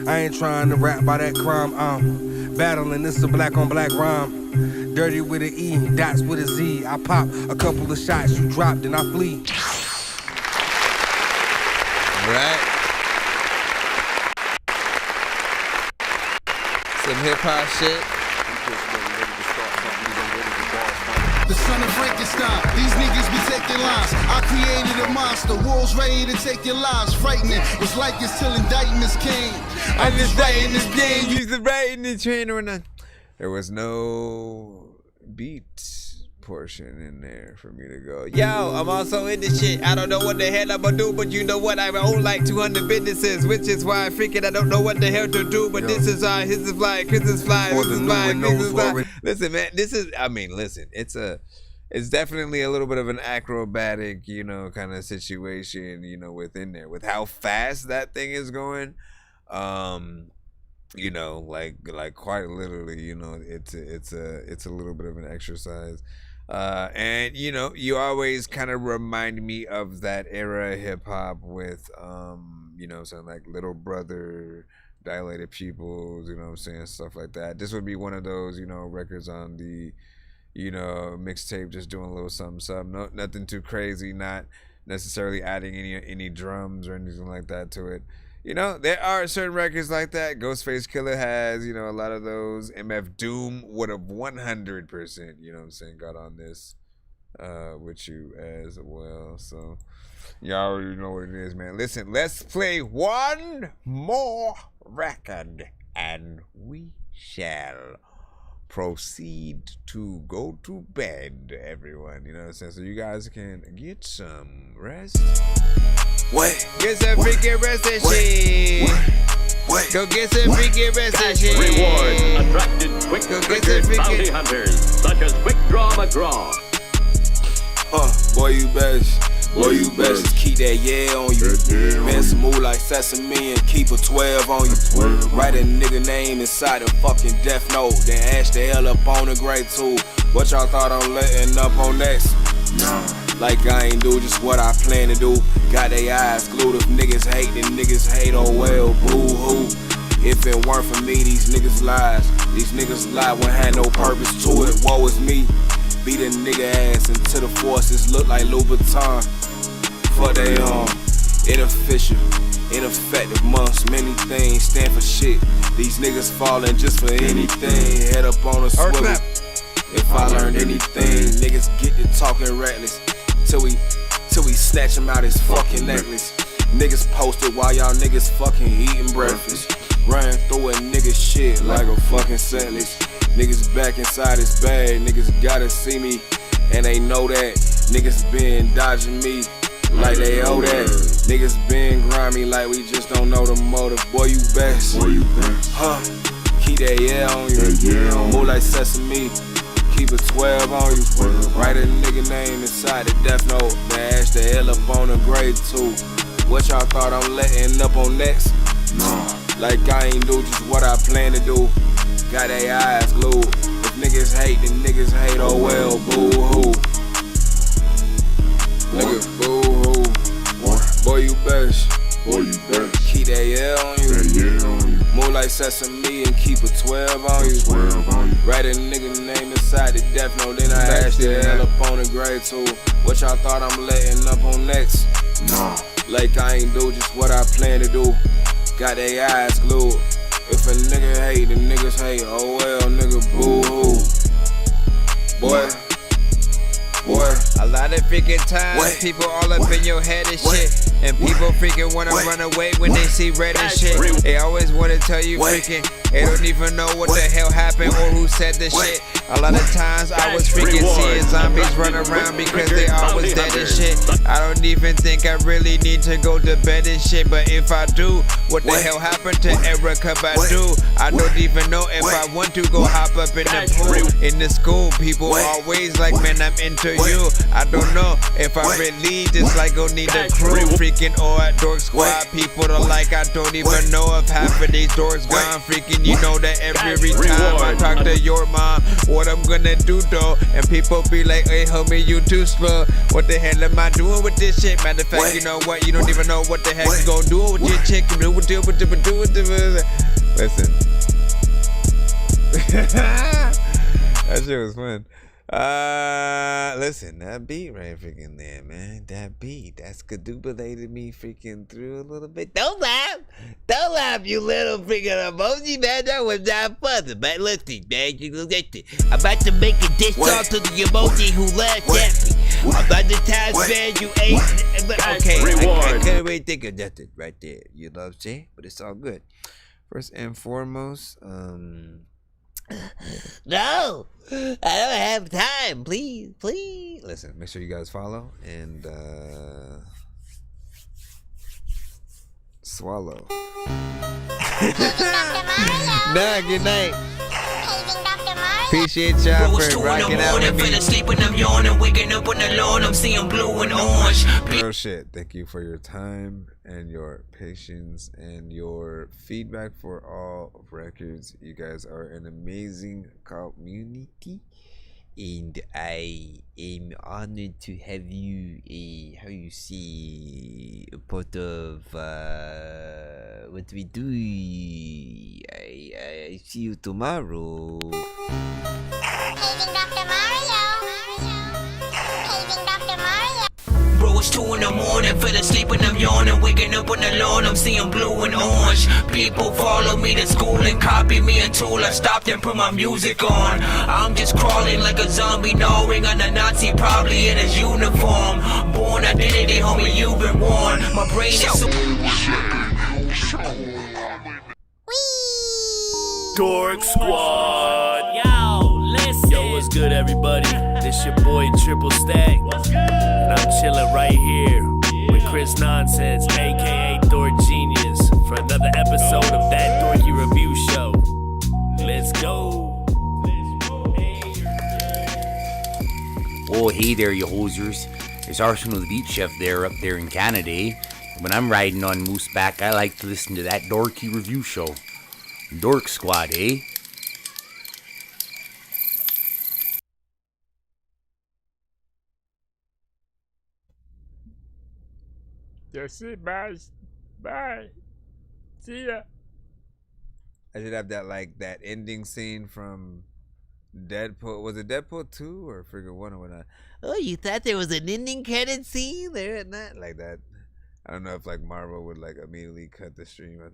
I ain't trying to rap by that crime. I'm battling, this a black on black rhyme. Dirty with an E, dots with a Z. I pop a couple of shots, you drop, then I flee. Right. hip hop shit. The son of Frankenstein, these niggas be taking lines. I created a monster, world's ready to take your lives. Frightening, was like this till indictments came. I'm just writing this game. Used to write in the train or not. There was no beat portion in there for me to go, yo, I'm also in this shit. I don't know what the hell I'm gonna do, but you know what? I own like 200 businesses, which is why I freaking I don't know what the hell to do. But this is his is fly, Chris is fly, this is fly, this is fly. Listen, man, listen, it's definitely a little bit of an acrobatic, kind of situation, within there with how fast that thing is going. Like quite literally, it's a little bit of an exercise. And you always kind of remind me of that era of hip hop with something like Little Brother, Dilated Pupils, stuff like that. This would be one of those, records on the, mixtape, just doing a little something. No, nothing too crazy, not necessarily adding any drums or anything like that to it. There are certain records like that. Ghostface Killer has, a lot of those. MF Doom would have 100%, got on this with you as well. So, y'all already know what it is, man. Listen, let's play one more record and we shall proceed to go to bed, everyone. So you guys can get some rest. What? Get some freaking rest and shit. Go get some freaking rest and shit. Rewards attracted quick triggered bounty hunters, such as Quick Draw McGraw. Boy, you best. Boy, you best just keep that on you. Man, some move like sesame and keep a 12 on you. Write a nigga name inside a fucking death note. Then ash the hell up on the grave too. What y'all thought I'm letting up on next? Like I ain't do just what I plan to do. Got they eyes glued. If niggas hate, then niggas hate. Oh well, boo-hoo. If it weren't for me, these niggas lies. These niggas lie when had no purpose to it. Woe is me. Beat a nigga ass into the forces. Look like Louboutin. For they inefficient, ineffective months. Many things stand for shit. These niggas falling just for anything. Head up on a swivel. If I learned anything, niggas get to talking reckless till we snatch him out his fucking necklace. Niggas posted while y'all niggas fucking eating breakfast. Run through a nigga shit like a fucking sentence. Niggas back inside his bag, niggas gotta see me, and they know that. Niggas been dodging me like they owe that. Niggas been grimy like we just don't know the motive. Boy, you best. Keep that on you. Move like sesame. Keep a 12 on you. Write a nigga name inside the death note. Then ash the hell up on the grave too. What y'all thought I'm letting up on next? Like I ain't do just what I plan to do. Got they eyes glued. If niggas hate, then niggas hate. Oh well, boo-hoo. Nigga, boo-hoo. Boy, you best. Keep that on you. Move like sesame and keep a 12 on you. Write a nigga name inside the death note. Then I ash the hell up on the grave too. What y'all thought I'm letting up on next? Like I ain't do just what I plan to do. Got they eyes glued. If a nigga hate, then niggas hate. Oh well, nigga, boo-hoo. Boy. A lot of freaking times, people all up in your head and shit. And people freaking wanna run away when they see red and shit. They always wanna tell you freaking, they don't even know what the hell happened or who said the shit. A lot of times I was freaking seeing zombies run around because they always dead and shit. I don't even think I really need to go to bed and shit. But if I do, what the hell happened to Erica Badu? I don't even know if I want to go hop up in the pool. In the school, people always like, man, I'm into you. I don't know if I really just like go need a crew. Freaking or at Dork Squad, people are like, I don't even know if half of these dorks gone. Freaking, you know that every time I talk to your mom, what I'm gonna do though, and people be like, hey homie, you too slow. What the hell am I doing with this shit? Matter of fact, you know what? You don't even know what the heck you gonna do with your chick. Listen. That shit was fun. Listen, that beat right freaking there, man. That beat, that's kadubalated me freaking through a little bit. Don't laugh. Don't laugh, you little freaking emoji, man. That was not funny, man. Listen, man, you look at this. I'm about to make a diss song to the emoji who laughed at me. About the times, man, you ain't. Okay, I couldn't really think of nothing right there. You know what I'm saying? But it's all good. First and foremost, no, I don't have time. Please. Listen, make sure you guys follow and swallow. Nah, good night. Appreciate y'all for rocking out with me. Sleeping, I'm yawning, waking up on the lawn, I'm seeing blue and orange. Real shit. Thank you for your time and your patience and your feedback for all records. You guys are an amazing community, and I am honored to have you, how you see, a part of what we do. I see you tomorrow. Bro, it's 2 in the morning, fell asleep and I'm yawning, waking up on the lawn, I'm seeing blue and orange. People follow me to school and copy me until I stopped and put my music on. I'm just crawling like a zombie, gnawing on a Nazi, probably in his uniform. Born identity, homie, you've been warned. My brain is so... Dork Squad. Yo, listen. Yo, what's good, everybody? This your boy Triple Stack. And I'm chilling right here with Chris Nonsenze, aka Dork Geniuz, for another episode of That Dorky Review Show. Let's go. Oh, hey there, you hosers. There's Arsenal the Beat Chef there up there in Canada, eh? When I'm riding on Mooseback, I like to listen to That Dorky Review Show. Dork Squad, eh? That's it, guys. Bye. See ya. I should have that ending scene from Deadpool. Was it Deadpool 2 or Figure 1 or whatnot? Oh, you thought there was an ending credit scene there? Not like that. I don't know if Marvel would immediately cut the stream after that.